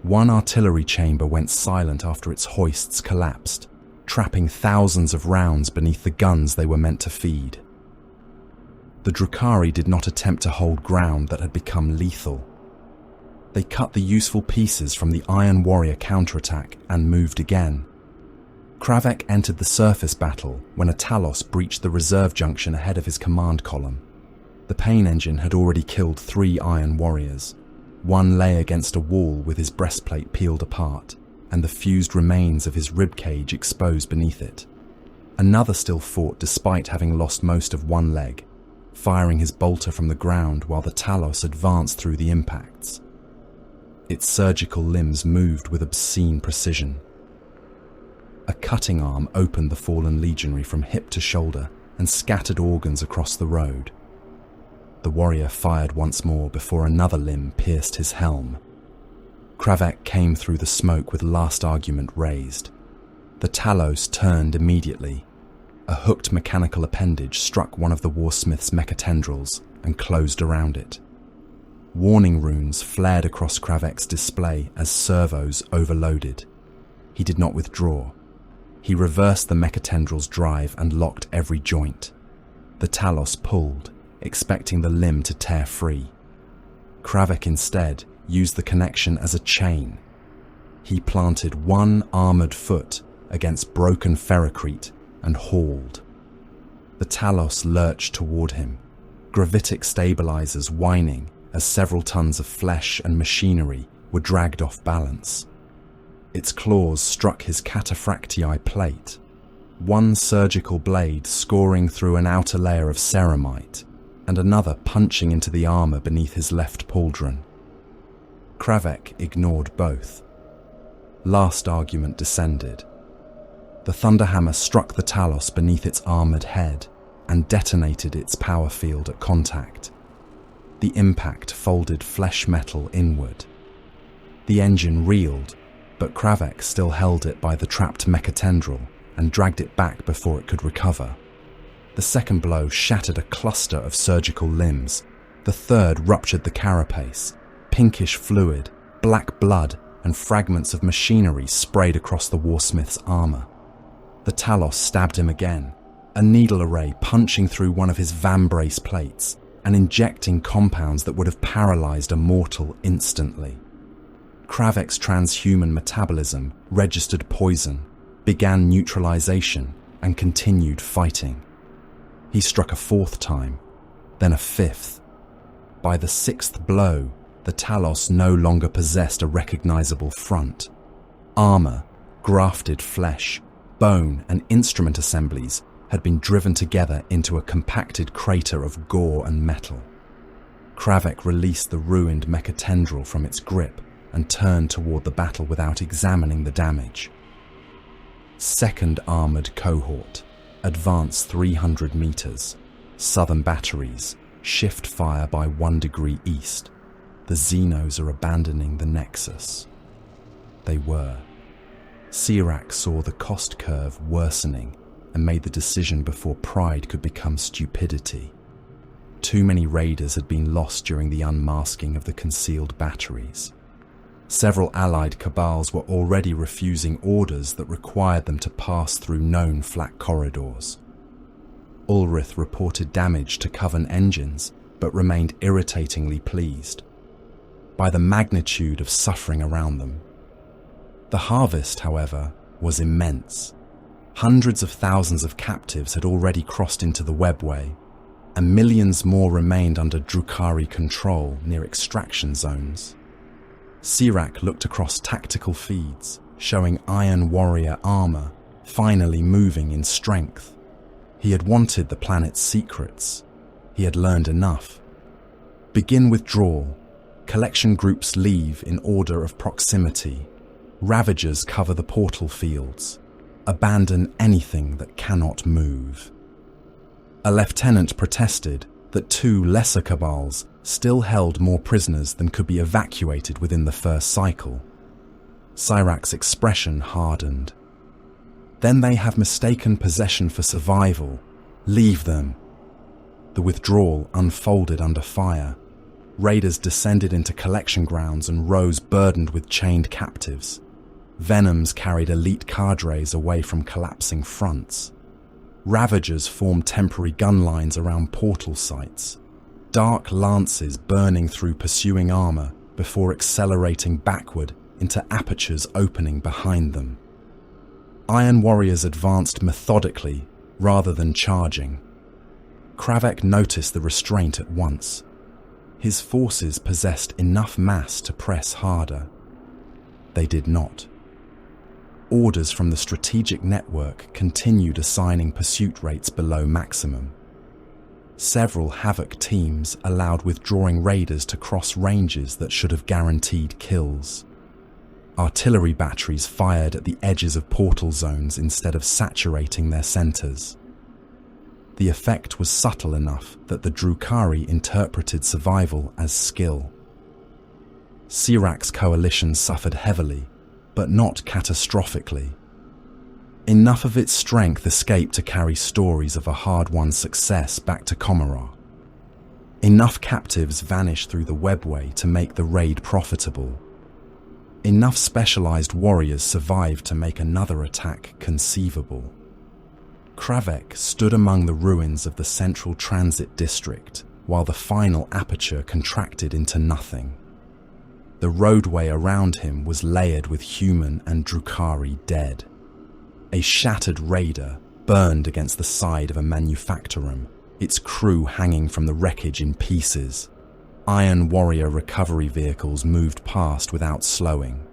One artillery chamber went silent after its hoists collapsed, trapping thousands of rounds beneath the guns they were meant to feed. The Drukhari did not attempt to hold ground that had become lethal. They cut the useful pieces from the Iron Warrior counterattack and moved again. Kravek entered the surface battle when a Talos breached the reserve junction ahead of his command column. The pain engine had already killed 3 Iron Warriors. One lay against a wall with his breastplate peeled apart, and the fused remains of his ribcage exposed beneath it. Another still fought despite having lost most of one leg, firing his bolter from the ground while the Talos advanced through the impacts. Its surgical limbs moved with obscene precision. A cutting arm opened the fallen legionary from hip to shoulder and scattered organs across the road. The warrior fired once more before another limb pierced his helm. Kravek came through the smoke with last argument raised. The Talos turned immediately. A hooked mechanical appendage struck one of the warsmith's mechatendrils and closed around it. Warning runes flared across Kravek's display as servos overloaded. He did not withdraw. He reversed the mechatendril's drive and locked every joint. The Talos pulled, expecting the limb to tear free. Kravek instead used the connection as a chain. He planted one armored foot against broken ferrocrete and hauled. The Talos lurched toward him, gravitic stabilizers whining as several tons of flesh and machinery were dragged off balance. Its claws struck his cataphractii plate, one surgical blade scoring through an outer layer of ceramite, and another punching into the armor beneath his left pauldron. Kravek ignored both. Last argument descended. The Thunderhammer struck the Talos beneath its armored head and detonated its power field at contact. The impact folded flesh metal inward. The engine reeled, but Kravek still held it by the trapped mechatendril and dragged it back before it could recover. The second blow shattered a cluster of surgical limbs. The third ruptured the carapace. Pinkish fluid, black blood, and fragments of machinery sprayed across the warsmith's armor. The Talos stabbed him again, a needle array punching through one of his vambrace plates and injecting compounds that would have paralyzed a mortal instantly. Kravek's transhuman metabolism registered poison, began neutralization, and continued fighting. He struck a 4th time, then a 5th. By the 6th blow, the Talos no longer possessed a recognizable front. Armor, grafted flesh, bone, and instrument assemblies had been driven together into a compacted crater of gore and metal. Kravek released the ruined mechatendril from its grip and turned toward the battle without examining the damage. Second armored cohort, advance 300 meters, southern batteries, shift fire by 1 degree east. The Xenos are abandoning the Nexus. They were. Sirak saw the cost curve worsening and made the decision before pride could become stupidity. Too many raiders had been lost during the unmasking of the concealed batteries. Several allied cabals were already refusing orders that required them to pass through known flak corridors. Ulrith reported damage to Coven engines, but remained irritatingly pleased by the magnitude of suffering around them. The harvest, however, was immense. Hundreds of thousands of captives had already crossed into the webway, and millions more remained under Drukhari control near extraction zones. Sirak looked across tactical feeds, showing Iron Warrior armor finally moving in strength. He had wanted the planet's secrets. He had learned enough. Begin withdrawal. Collection groups leave in order of proximity. Ravagers cover the portal fields. Abandon anything that cannot move. A lieutenant protested that 2 lesser cabals still held more prisoners than could be evacuated within the first cycle. Cyrak's expression hardened. Then they have mistaken possession for survival. Leave them. The withdrawal unfolded under fire. Raiders descended into collection grounds and rose burdened with chained captives. Venoms carried elite cadres away from collapsing fronts. Ravagers formed temporary gun lines around portal sites. Dark lances burning through pursuing armor before accelerating backward into apertures opening behind them. Iron warriors advanced methodically rather than charging. Kravek noticed the restraint at once. His forces possessed enough mass to press harder. They did not. Orders from the strategic network continued assigning pursuit rates below maximum. Several Havoc teams allowed withdrawing raiders to cross ranges that should have guaranteed kills. Artillery batteries fired at the edges of portal zones instead of saturating their centers. The effect was subtle enough that the Drukhari interpreted survival as skill. Cyrak's coalition suffered heavily, but not catastrophically. Enough of its strength escaped to carry stories of a hard-won success back to Komarov. Enough captives vanished through the webway to make the raid profitable. Enough specialized warriors survived to make another attack conceivable. Kravek stood among the ruins of the central transit district, while the final aperture contracted into nothing. The roadway around him was layered with human and Drukhari dead. A shattered raider burned against the side of a manufactorum, its crew hanging from the wreckage in pieces. Iron warrior recovery vehicles moved past without slowing.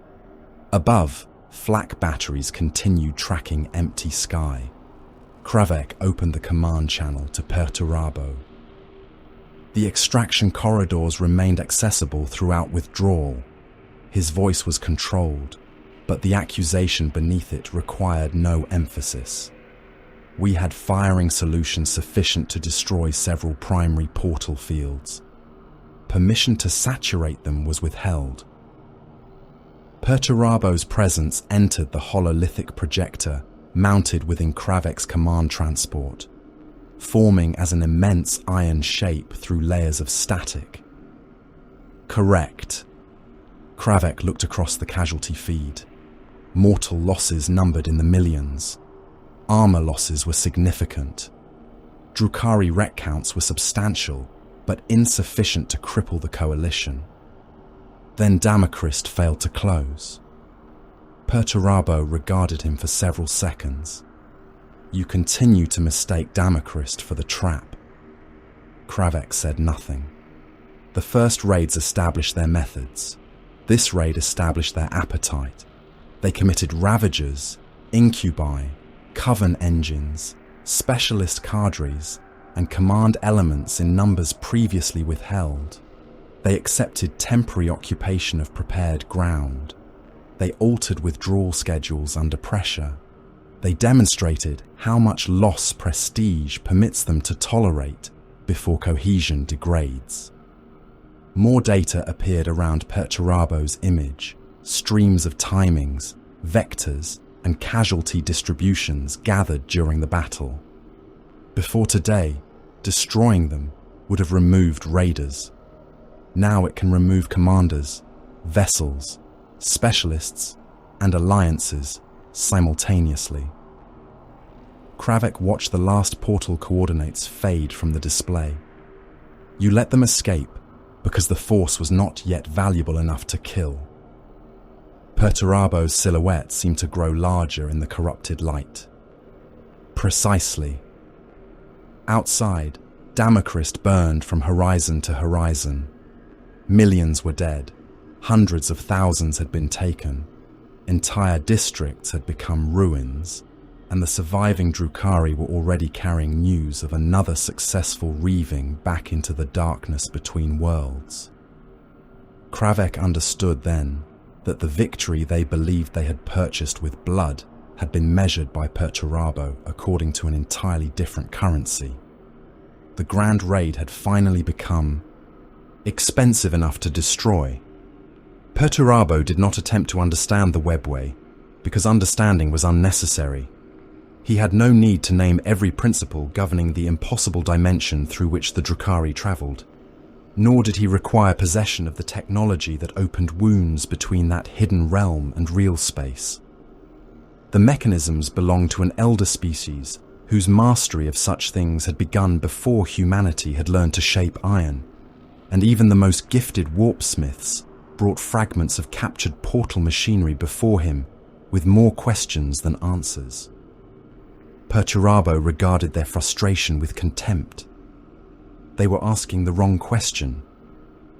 Above, flak batteries continued tracking empty sky. Kravek opened the command channel to Perturabo. The extraction corridors remained accessible throughout withdrawal. His voice was controlled, but the accusation beneath it required no emphasis. We had firing solutions sufficient to destroy several primary portal fields. Permission to saturate them was withheld. Perturabo's presence entered the hololithic projector mounted within Kravek's command transport, forming as an immense iron shape through layers of static. Correct. Kravek looked across the casualty feed. Mortal losses numbered in the millions. Armor losses were significant. Drukhari wreck counts were substantial, but insufficient to cripple the coalition. Then Damacrist failed to close. Perturabo regarded him for several seconds. You continue to mistake Damacrist for the trap. Kravek said nothing. The first raids established their methods. This raid established their appetite. They committed Ravagers, Incubi, Coven engines, specialist cadres, and command elements in numbers previously withheld. They accepted temporary occupation of prepared ground. They altered withdrawal schedules under pressure. They demonstrated how much loss prestige permits them to tolerate before cohesion degrades. More data appeared around Perturabo's image, streams of timings, vectors, and casualty distributions gathered during the battle. Before today, destroying them would have removed raiders. Now it can remove commanders, vessels, specialists, and alliances simultaneously. Kravek watched the last portal coordinates fade from the display. You let them escape because the force was not yet valuable enough to kill. Perturabo's silhouette seemed to grow larger in the corrupted light. Precisely. Outside, Damacrist burned from horizon to horizon. Millions were dead. Hundreds of thousands had been taken. Entire districts had become ruins, and the surviving Drukhari were already carrying news of another successful reaving back into the darkness between worlds. Kravek understood then that the victory they believed they had purchased with blood had been measured by Perturabo according to an entirely different currency. The Grand Raid had finally become expensive enough to destroy. Perturabo did not attempt to understand the webway, because understanding was unnecessary. He had no need to name every principle governing the impossible dimension through which the Drukhari travelled, nor did he require possession of the technology that opened wounds between that hidden realm and real space. The mechanisms belonged to an elder species whose mastery of such things had begun before humanity had learned to shape iron, and even the most gifted warpsmiths brought fragments of captured portal machinery before him with more questions than answers. Perturabo regarded their frustration with contempt. They were asking the wrong question.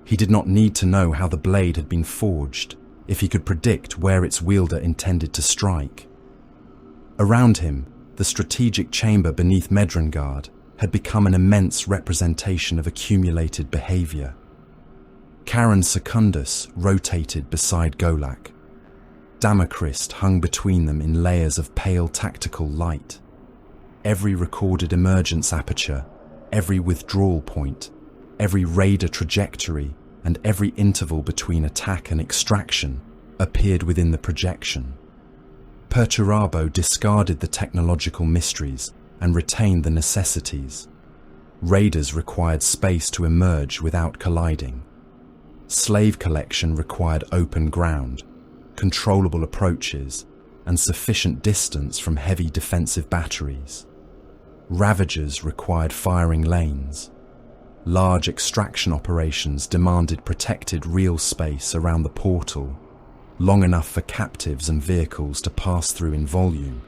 He did not need to know how the blade had been forged if he could predict where its wielder intended to strike. Around him, the strategic chamber beneath Medrengard had become an immense representation of accumulated behavior. Karen Secundus rotated beside Golak. Damochrist hung between them in layers of pale tactical light. Every recorded emergence aperture, every withdrawal point, every raider trajectory, and every interval between attack and extraction appeared within the projection. Perturabo discarded the technological mysteries and retained the necessities. Raiders required space to emerge without colliding. Slave collection required open ground, controllable approaches, and sufficient distance from heavy defensive batteries. Ravagers required firing lanes. Large extraction operations demanded protected real space around the portal, long enough for captives and vehicles to pass through in volume.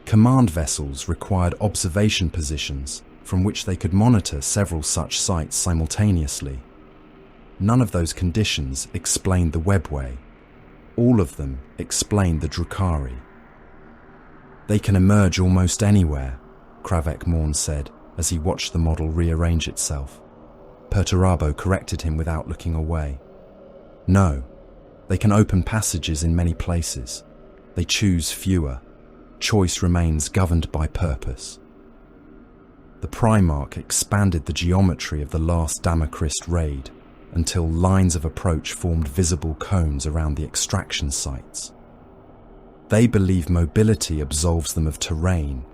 Command vessels required observation positions from which they could monitor several such sites simultaneously. None of those conditions explained the webway. All of them explained the Drukhari. "They can emerge almost anywhere," Kravek Morn said as he watched the model rearrange itself. Perturabo corrected him without looking away. "No, they can open passages in many places. They choose fewer. Choice remains governed by purpose." The Primarch expanded the geometry of the last Damochrist raid until lines of approach formed visible cones around the extraction sites. They believe mobility absolves them of terrain.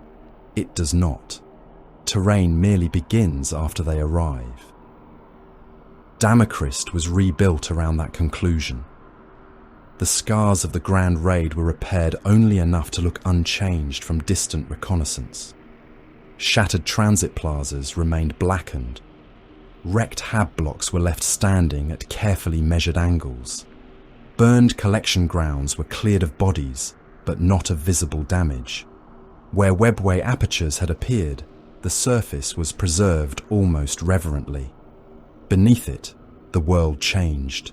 It does not. Terrain merely begins after they arrive. Damochrist was rebuilt around that conclusion. The scars of the Grand Raid were repaired only enough to look unchanged from distant reconnaissance. Shattered transit plazas remained blackened. Wrecked hab blocks were left standing at carefully measured angles. Burned collection grounds were cleared of bodies, but not of visible damage. Where webway apertures had appeared, the surface was preserved almost reverently. Beneath it, the world changed.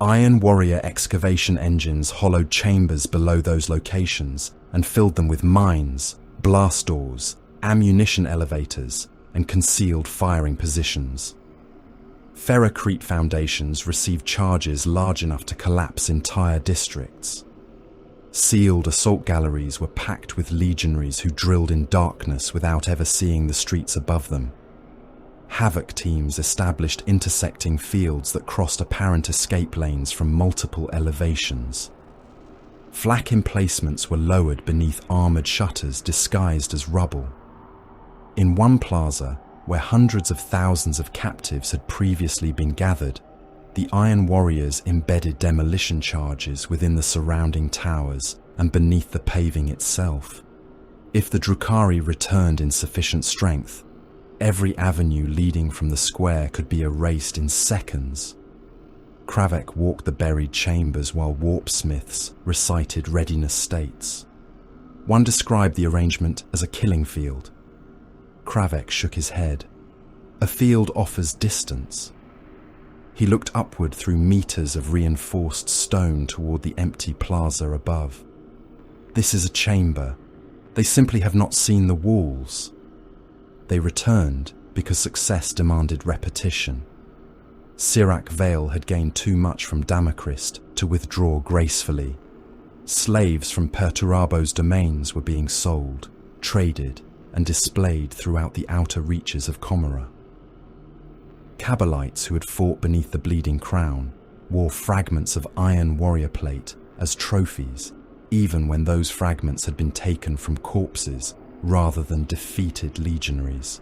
Iron Warrior excavation engines hollowed chambers below those locations and filled them with mines, blast doors, ammunition elevators, and concealed firing positions. Ferrocrete foundations received charges large enough to collapse entire districts. Sealed assault galleries were packed with legionaries who drilled in darkness without ever seeing the streets above them. Havoc teams established intersecting fields that crossed apparent escape lanes from multiple elevations. Flak emplacements were lowered beneath armoured shutters disguised as rubble. In one plaza, where hundreds of thousands of captives had previously been gathered, the Iron Warriors embedded demolition charges within the surrounding towers and beneath the paving itself. If the Drukhari returned in sufficient strength, every avenue leading from the square could be erased in seconds. Kravek walked the buried chambers while warpsmiths recited readiness states. One described the arrangement as a killing field. Kravek shook his head. A field offers distance. He looked upward through meters of reinforced stone toward the empty plaza above. This is a chamber. They simply have not seen the walls. They returned because success demanded repetition. Sirak Vale had gained too much from Damakrist to withdraw gracefully. Slaves from Perturabo's domains were being sold, traded, and displayed throughout the outer reaches of Comora. Cabalites who had fought beneath the Bleeding Crown wore fragments of iron warrior plate as trophies, even when those fragments had been taken from corpses rather than defeated legionaries.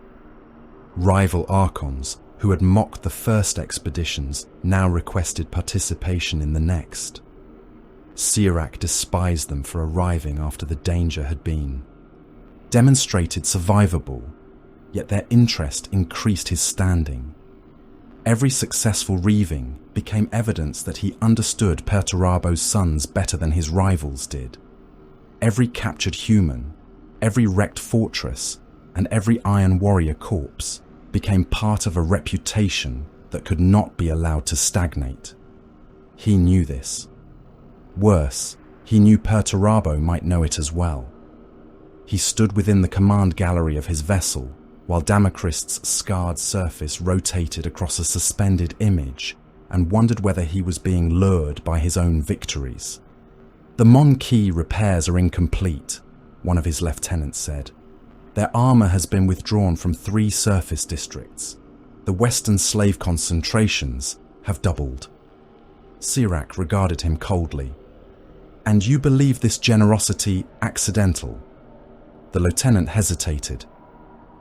Rival Archons who had mocked the first expeditions now requested participation in the next. Sirak despised them for arriving after the danger had been demonstrated survivable, yet their interest increased his standing. Every successful Reaving became evidence that he understood Perturabo's sons better than his rivals did. Every captured human, every wrecked fortress, and every Iron Warrior corpse became part of a reputation that could not be allowed to stagnate. He knew this. Worse, he knew Perturabo might know it as well. He stood within the command gallery of his vessel, while Damakrist's scarred surface rotated across a suspended image, and wondered whether he was being lured by his own victories. "The Mon-Ki repairs are incomplete," one of his lieutenants said. "Their armor has been withdrawn from 3 surface districts. The Western slave concentrations have doubled." Sirak regarded him coldly. "And you believe this generosity accidental?" The lieutenant hesitated.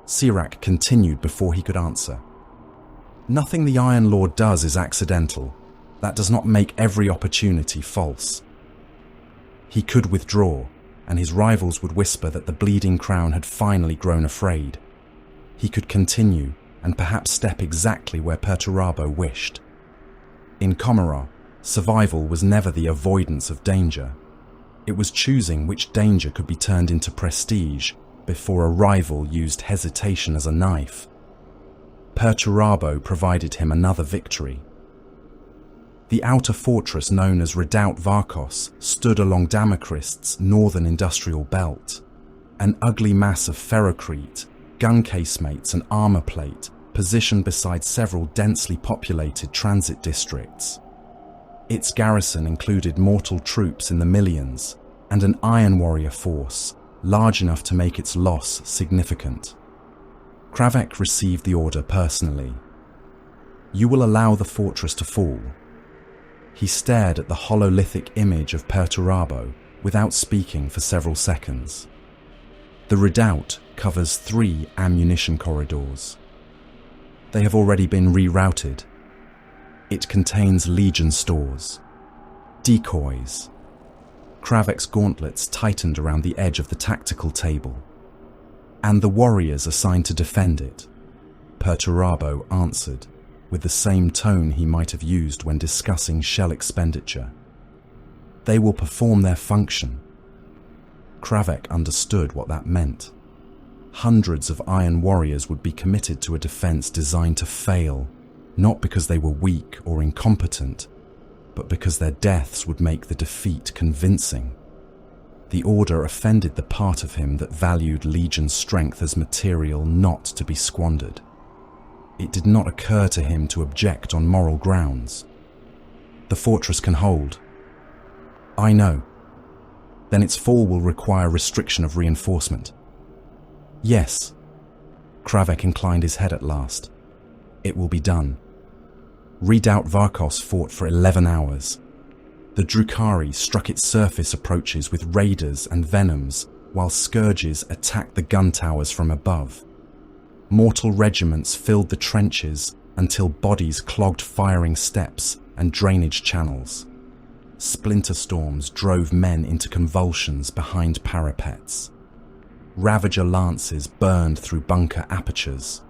Sirak continued before he could answer. "Nothing the Iron Lord does is accidental. That does not make every opportunity false." He could withdraw, and his rivals would whisper that the Bleeding Crown had finally grown afraid. He could continue, and perhaps step exactly where Perturabo wished. In Comora, survival was never the avoidance of danger. It was choosing which danger could be turned into prestige before a rival used hesitation as a knife. Perturabo provided him another victory. The outer fortress known as Redoubt Varkos stood along Damakrist's northern industrial belt, an ugly mass of ferrocrete, gun casemates and armor plate positioned beside several densely populated transit districts. Its garrison included mortal troops in the millions and an Iron Warrior force large enough to make its loss significant. Kravek received the order personally. "You will allow the fortress to fall." He stared at the hololithic image of Perturabo without speaking for several seconds. The redoubt covers 3 ammunition corridors. They have already been rerouted. It contains Legion stores, decoys. Kravek's gauntlets tightened around the edge of the tactical table. "And the warriors assigned to defend it," Perturabo answered, with the same tone he might have used when discussing shell expenditure. "They will perform their function." Kravek understood what that meant. Hundreds of Iron Warriors would be committed to a defense designed to fail, not because they were weak or incompetent, but because their deaths would make the defeat convincing. The order offended the part of him that valued Legion's strength as material not to be squandered. It did not occur to him to object on moral grounds. "The fortress can hold." "I know." "Then its fall will require restriction of reinforcement." "Yes." Kravek inclined his head at last. "It will be done." Redoubt Varkos fought for 11 hours. The Drukhari struck its surface approaches with raiders and venoms, while scourges attacked the gun towers from above. Mortal regiments filled the trenches until bodies clogged firing steps and drainage channels. Splinter storms drove men into convulsions behind parapets. Ravager lances burned through bunker apertures.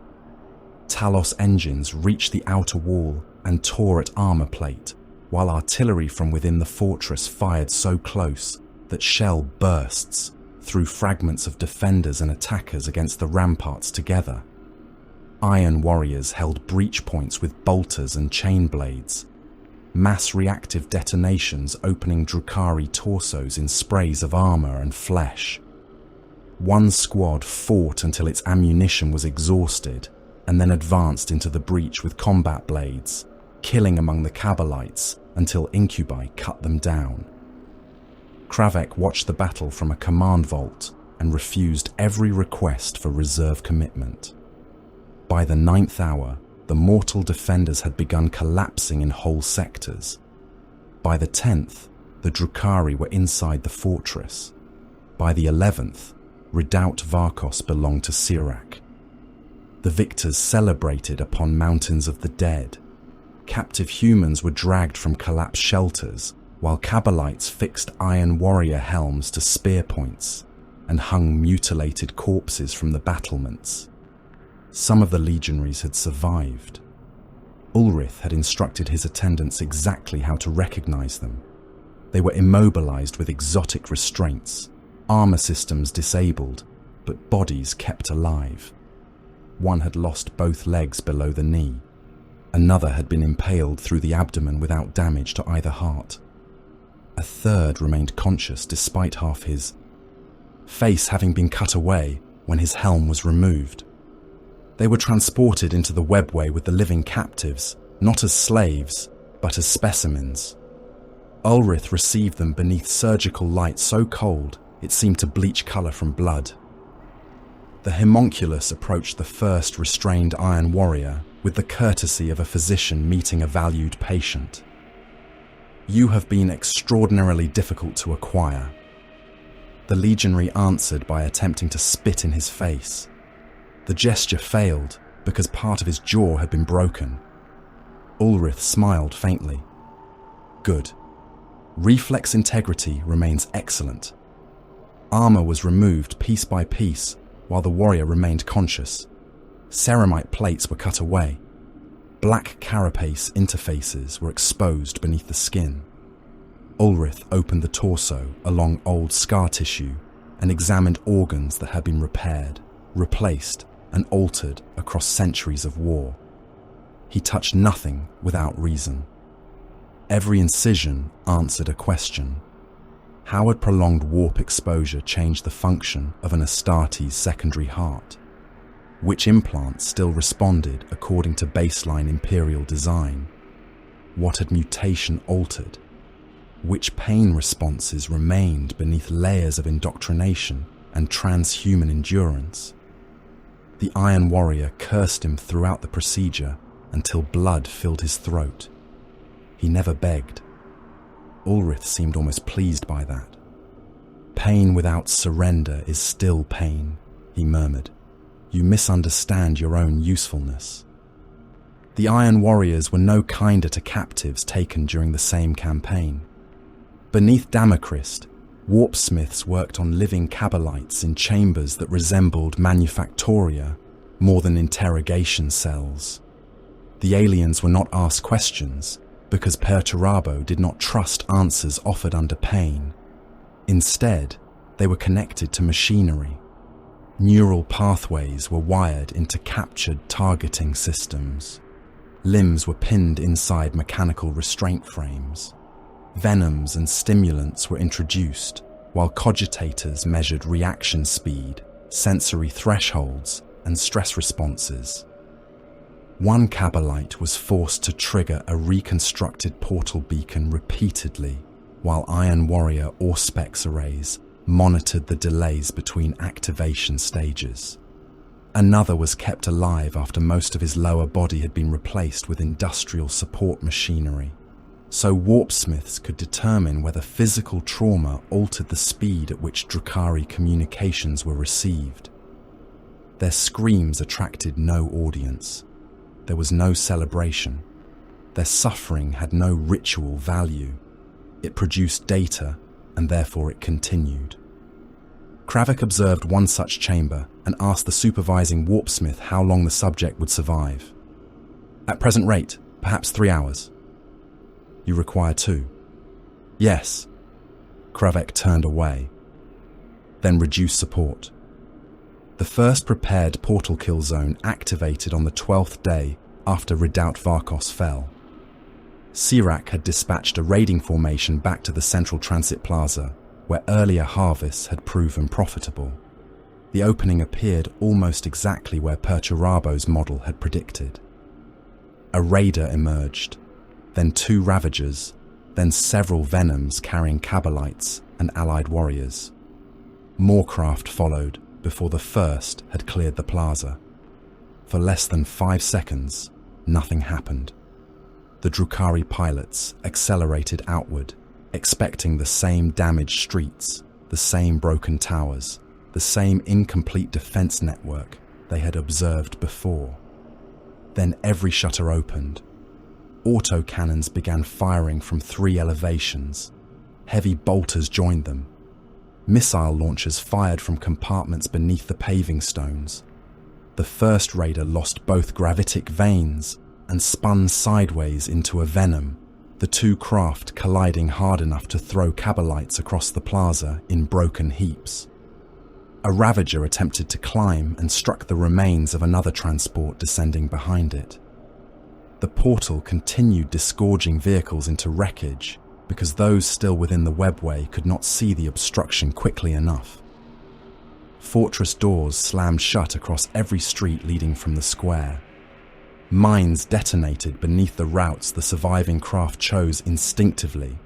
Talos engines reached the outer wall and tore at armor plate, while artillery from within the fortress fired so close that shell bursts threw fragments of defenders and attackers against the ramparts together. Iron Warriors held breach points with bolters and chain blades, mass reactive detonations opening Drukhari torsos in sprays of armor and flesh. One squad fought until its ammunition was exhausted and then advanced into the breach with combat blades, killing among the Kabalites until incubi cut them down. Kravek watched the battle from a command vault and refused every request for reserve commitment. By the 9th hour, the mortal defenders had begun collapsing in whole sectors. By the 10th, the Drukhari were inside the fortress. By the 11th, Redoubt Varkos belonged to Sirak. The victors celebrated upon mountains of the dead. Captive humans were dragged from collapsed shelters, while Kabalites fixed iron warrior helms to spear points and hung mutilated corpses from the battlements. Some of the legionaries had survived. Ulrich had instructed his attendants exactly how to recognize them. They were immobilized with exotic restraints, armor systems disabled, but bodies kept alive. One had lost both legs below the knee. Another had been impaled through the abdomen without damage to either heart. A third remained conscious despite half his face having been cut away when his helm was removed. They were transported into the webway with the living captives, not as slaves, but as specimens. Ulrich received them beneath surgical light so cold it seemed to bleach colour from blood. The homunculus approached the first restrained iron warrior with the courtesy of a physician meeting a valued patient. "You have been extraordinarily difficult to acquire." The legionary answered by attempting to spit in his face. The gesture failed because part of his jaw had been broken. Ulrich smiled faintly. "Good. Reflex integrity remains excellent." Armor was removed piece by piece while the warrior remained conscious. Ceramite plates were cut away. Black carapace interfaces were exposed beneath the skin. Ulrich opened the torso along old scar tissue and examined organs that had been repaired, replaced, and altered across centuries of war. He touched nothing without reason. Every incision answered a question. How had prolonged warp exposure changed the function of an Astarte's secondary heart? Which implants still responded according to baseline imperial design? What had mutation altered? Which pain responses remained beneath layers of indoctrination and transhuman endurance? The Iron Warrior cursed him throughout the procedure until blood filled his throat. He never begged. Ulrich seemed almost pleased by that. "Pain without surrender is still pain," he murmured. "You misunderstand your own usefulness." The Iron Warriors were no kinder to captives taken during the same campaign. Beneath Damochrist, warpsmiths worked on living Kabalites in chambers that resembled manufactoria more than interrogation cells. The aliens were not asked questions because Perturabo did not trust answers offered under pain. Instead, they were connected to machinery. Neural pathways were wired into captured targeting systems. Limbs were pinned inside mechanical restraint frames. Venoms and stimulants were introduced, while cogitators measured reaction speed, sensory thresholds, and stress responses. One Kabalite was forced to trigger a reconstructed portal beacon repeatedly, while Iron Warrior Auspex arrays monitored the delays between activation stages. Another was kept alive after most of his lower body had been replaced with industrial support machinery, so warpsmiths could determine whether physical trauma altered the speed at which Drukhari communications were received. Their screams attracted no audience. There was no celebration. Their suffering had no ritual value. It produced data, and therefore it continued. Kravik observed one such chamber and asked the supervising warpsmith how long the subject would survive. "At present rate, perhaps 3 hours." "You require 2. "Yes." Kravik turned away. Then reduced support. The first prepared portal kill zone activated on the 12th day after Redoubt Varkos fell. Sirak had dispatched a raiding formation back to the central transit plaza, where earlier harvests had proven profitable. The opening appeared almost exactly where Perturabo's model had predicted. A raider emerged, then 2 Ravagers, then several Venoms carrying Kabalites and allied warriors. More craft followed before the first had cleared the plaza. For less than 5 seconds, nothing happened. The Drukhari pilots accelerated outward, expecting the same damaged streets, the same broken towers, the same incomplete defense network they had observed before. Then every shutter opened. Autocannons began firing from 3 elevations. Heavy bolters joined them. Missile launchers fired from compartments beneath the paving stones. The first raider lost both gravitic veins and spun sideways into a Venom, the 2 craft colliding hard enough to throw Kabalites across the plaza in broken heaps. A Ravager attempted to climb and struck the remains of another transport descending behind it. The portal continued disgorging vehicles into wreckage because those still within the webway could not see the obstruction quickly enough. Fortress doors slammed shut across every street leading from the square. Mines detonated beneath the routes the surviving craft chose instinctively.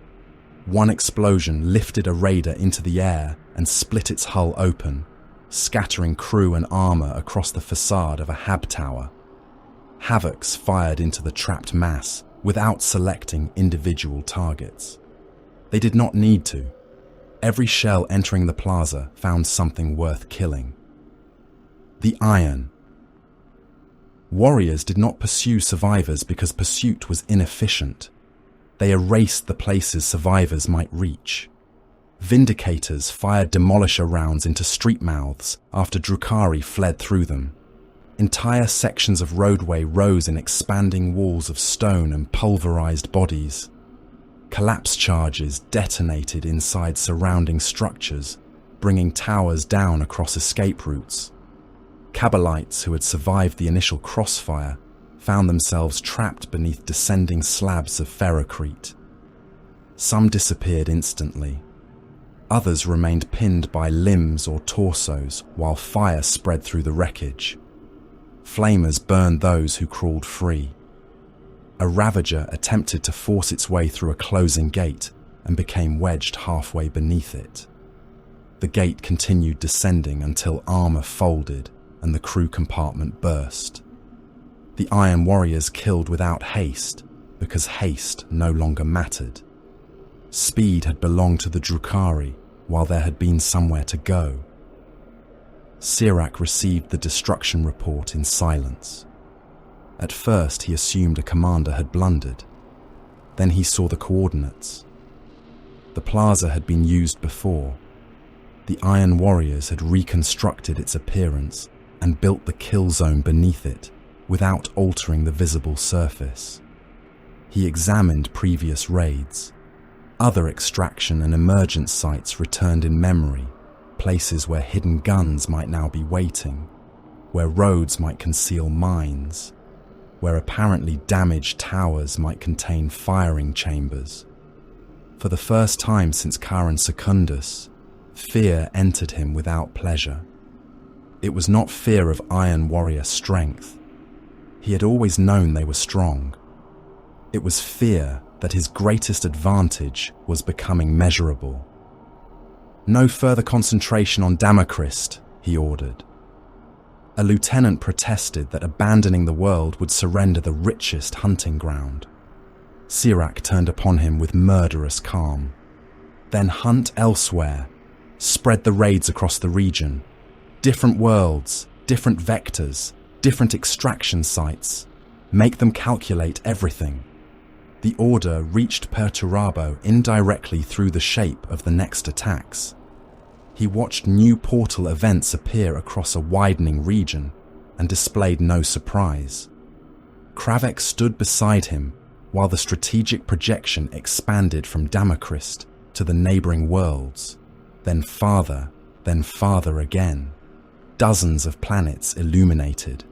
One explosion lifted a raider into the air and split its hull open, scattering crew and armor across the facade of a hab tower. Havocs fired into the trapped mass without selecting individual targets. They did not need to. Every shell entering the plaza found something worth killing. The iron. Warriors did not pursue survivors because pursuit was inefficient. They erased the places survivors might reach. Vindicators fired demolisher rounds into street mouths after Drukhari fled through them. Entire sections of roadway rose in expanding walls of stone and pulverized bodies. Collapse charges detonated inside surrounding structures, bringing towers down across escape routes. Kabalites who had survived the initial crossfire found themselves trapped beneath descending slabs of ferrocrete. Some disappeared instantly. Others remained pinned by limbs or torsos while fire spread through the wreckage. Flamers burned those who crawled free. A Ravager attempted to force its way through a closing gate and became wedged halfway beneath it. The gate continued descending until armor folded and the crew compartment burst. The Iron Warriors killed without haste because haste no longer mattered. Speed had belonged to the Drukhari while there had been somewhere to go. Sirak received the destruction report in silence. At first he assumed a commander had blundered. Then he saw the coordinates. The plaza had been used before. The Iron Warriors had reconstructed its appearance and built the kill zone beneath it without altering the visible surface. He examined previous raids. Other extraction and emergence sites returned in memory, places where hidden guns might now be waiting, where roads might conceal mines, where apparently damaged towers might contain firing chambers. For the first time since Karen Secundus, fear entered him without pleasure. It was not fear of Iron Warrior strength. He had always known they were strong. It was fear that his greatest advantage was becoming measurable. No further concentration on Damacrist, he ordered. A lieutenant protested that abandoning the world would surrender the richest hunting ground. Sirak turned upon him with murderous calm. Then hunt elsewhere. Spread the raids across the region. Different worlds, different vectors, different extraction sites. Make them calculate everything. The order reached Perturabo indirectly through the shape of the next attacks. He watched new portal events appear across a widening region and displayed no surprise. Kravek stood beside him while the strategic projection expanded from Damacrist to the neighboring worlds, then farther again. Dozens of planets illuminated,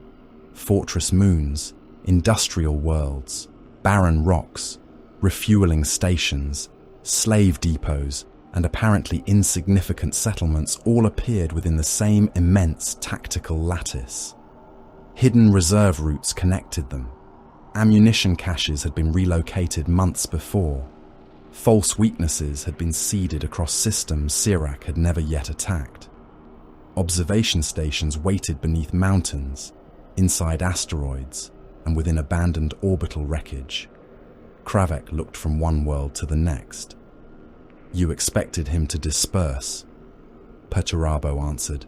fortress moons, industrial worlds, barren rocks, refueling stations, slave depots, and apparently insignificant settlements all appeared within the same immense tactical lattice. Hidden reserve routes connected them. Ammunition caches had been relocated months before. False weaknesses had been seeded across systems Sirak had never yet attacked. Observation stations waited beneath mountains, inside asteroids, and within abandoned orbital wreckage. Kravek looked from one world to the next. "You expected him to disperse," Perturabo answered.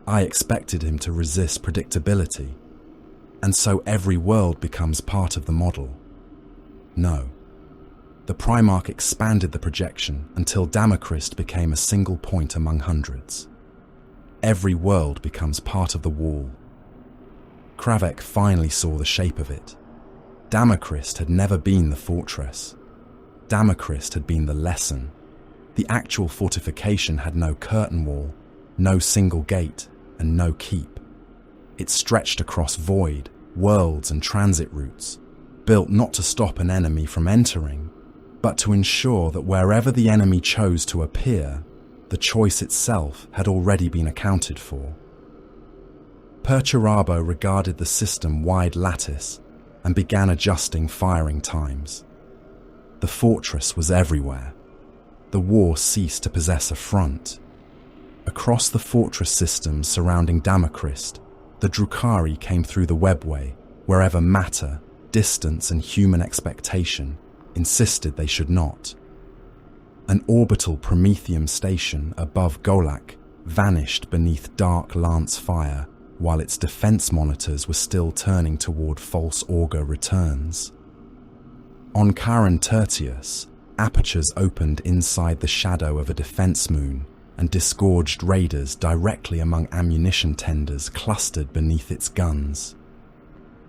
"I expected him to resist predictability. And so every world becomes part of the model." No. The Primarch expanded the projection until Damochrist became a single point among hundreds. Every world becomes part of the wall. Kravek finally saw the shape of it. Damochrist had never been the fortress. Damochrist had been the lesson. The actual fortification had no curtain wall, no single gate, and no keep. It stretched across void, worlds and transit routes, built not to stop an enemy from entering, but to ensure that wherever the enemy chose to appear, the choice itself had already been accounted for. Perturabo regarded the system-wide lattice and began adjusting firing times. The fortress was everywhere. The war ceased to possess a front. Across the fortress systems surrounding Damochrist, the Drukhari came through the webway wherever matter, distance and human expectation insisted they should not. An orbital Prometheum station above Golak vanished beneath dark lance fire while its defense monitors were still turning toward false augur returns. On Charon Tertius, apertures opened inside the shadow of a defense moon and disgorged raiders directly among ammunition tenders clustered beneath its guns.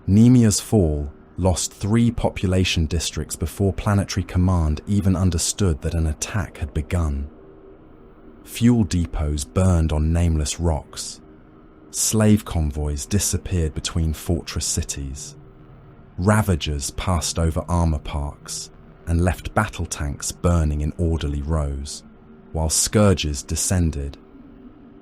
Nemia's fall lost 3 population districts before Planetary Command even understood that an attack had begun. Fuel depots burned on nameless rocks. Slave convoys disappeared between fortress cities. Ravagers passed over armor parks and left battle tanks burning in orderly rows, while scourges descended.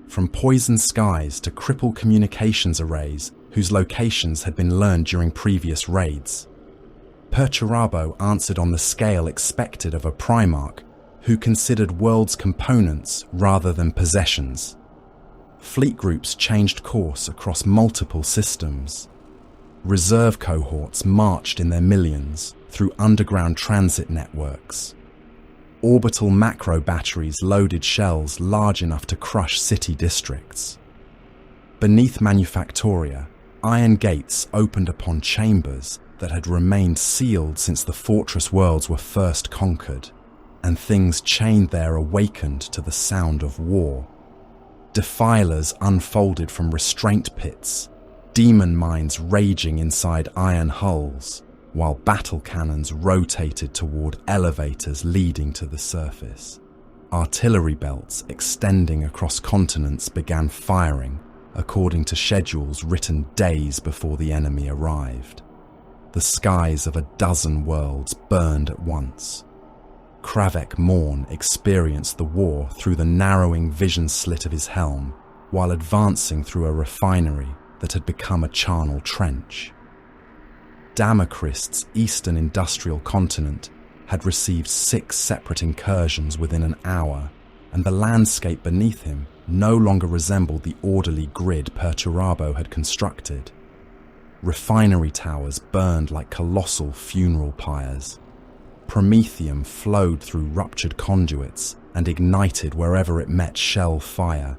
From poisoned skies to crippled communications arrays whose locations had been learned during previous raids. Perturabo answered on the scale expected of a Primarch who considered worlds components rather than possessions. Fleet groups changed course across multiple systems. Reserve cohorts marched in their millions through underground transit networks. Orbital macro batteries loaded shells large enough to crush city districts. Beneath Manufactoria, iron gates opened upon chambers that had remained sealed since the fortress worlds were first conquered, and things chained there awakened to the sound of war. Defilers unfolded from restraint pits, demon mines raging inside iron hulls, while battle cannons rotated toward elevators leading to the surface. Artillery belts extending across continents began firing, according to schedules written days before the enemy arrived. The skies of a dozen worlds burned at once. Kravek Morn experienced the war through the narrowing vision slit of his helm, while advancing through a refinery that had become a charnel trench. Damochrist's eastern industrial continent had received 6 separate incursions within an hour, and the landscape beneath him no longer resembled the orderly grid Perturabo had constructed. Refinery towers burned like colossal funeral pyres. Prometheum flowed through ruptured conduits and ignited wherever it met shell fire,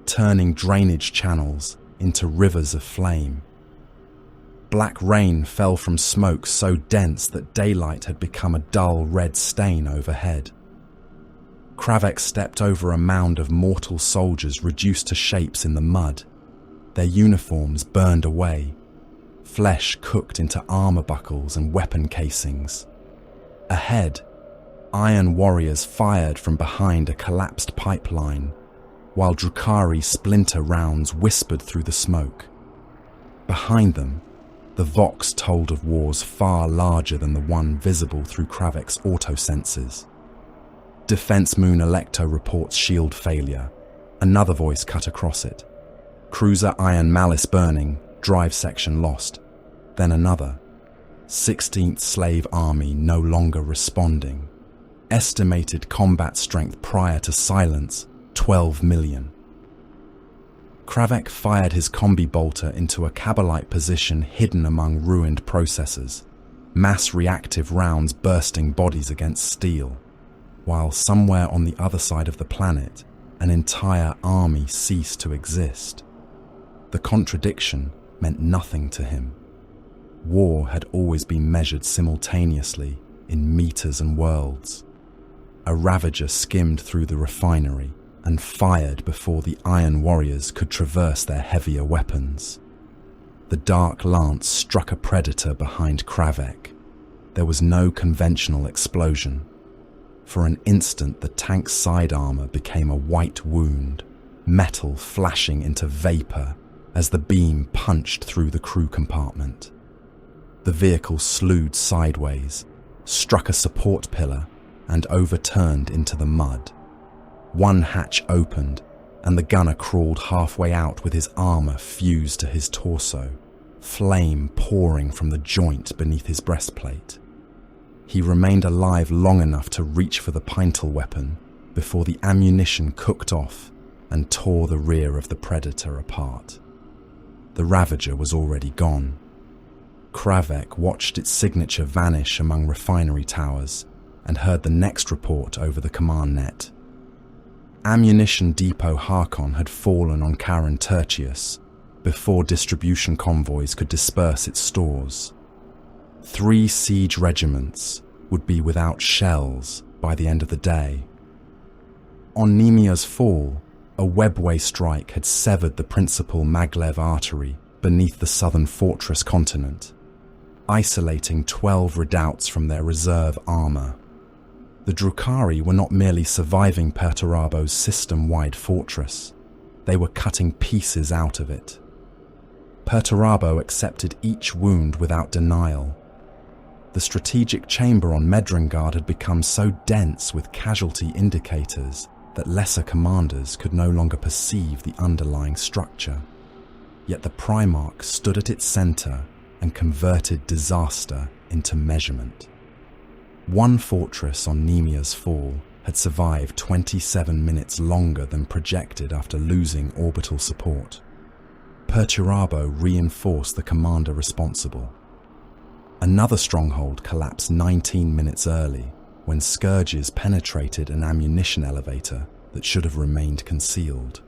turning drainage channels into rivers of flame. Black rain fell from smoke so dense that daylight had become a dull red stain overhead. Kravek stepped over a mound of mortal soldiers reduced to shapes in the mud. Their uniforms burned away. Flesh cooked into armor buckles and weapon casings. Ahead, iron warriors fired from behind a collapsed pipeline, while Drukhari splinter rounds whispered through the smoke. Behind them, the Vox told of wars far larger than the one visible through Kravek's autosensors. Defense Moon Electo reports shield failure. Another voice cut across it. Cruiser Iron Malice burning, drive section lost. Then another. 16th Slave Army no longer responding. Estimated combat strength prior to silence, 12 million. Kravek fired his combi bolter into a cabalite position hidden among ruined processors, mass reactive rounds bursting bodies against steel, while somewhere on the other side of the planet, an entire army ceased to exist. The contradiction meant nothing to him. War had always been measured simultaneously in meters and worlds. A Ravager skimmed through the refinery and fired before the Iron Warriors could traverse their heavier weapons. The Dark Lance struck a Predator behind Kravek. There was no conventional explosion. For an instant, the tank's side armor became a white wound, metal flashing into vapor as the beam punched through the crew compartment. The vehicle slewed sideways, struck a support pillar, and overturned into the mud. One hatch opened, and the gunner crawled halfway out with his armor fused to his torso, flame pouring from the joint beneath his breastplate. He remained alive long enough to reach for the Pintle weapon before the ammunition cooked off and tore the rear of the Predator apart. The Ravager was already gone. Kravek watched its signature vanish among refinery towers and heard the next report over the command net. Ammunition Depot Harkon had fallen on Karen Tertius before distribution convoys could disperse its stores. 3 siege regiments would be without shells by the end of the day. On Nemia's fall, a webway strike had severed the principal Maglev artery beneath the southern fortress continent, isolating 12 redoubts from their reserve armor. The Drukhari were not merely surviving Perturabo's system-wide fortress, they were cutting pieces out of it. Perturabo accepted each wound without denial. The strategic chamber on Medrengard had become so dense with casualty indicators that lesser commanders could no longer perceive the underlying structure. Yet the Primarch stood at its center and converted disaster into measurement. One fortress on Nemia's fall had survived 27 minutes longer than projected after losing orbital support. Perturabo reinforced the commander responsible. Another stronghold collapsed 19 minutes early when scourges penetrated an ammunition elevator that should have remained concealed.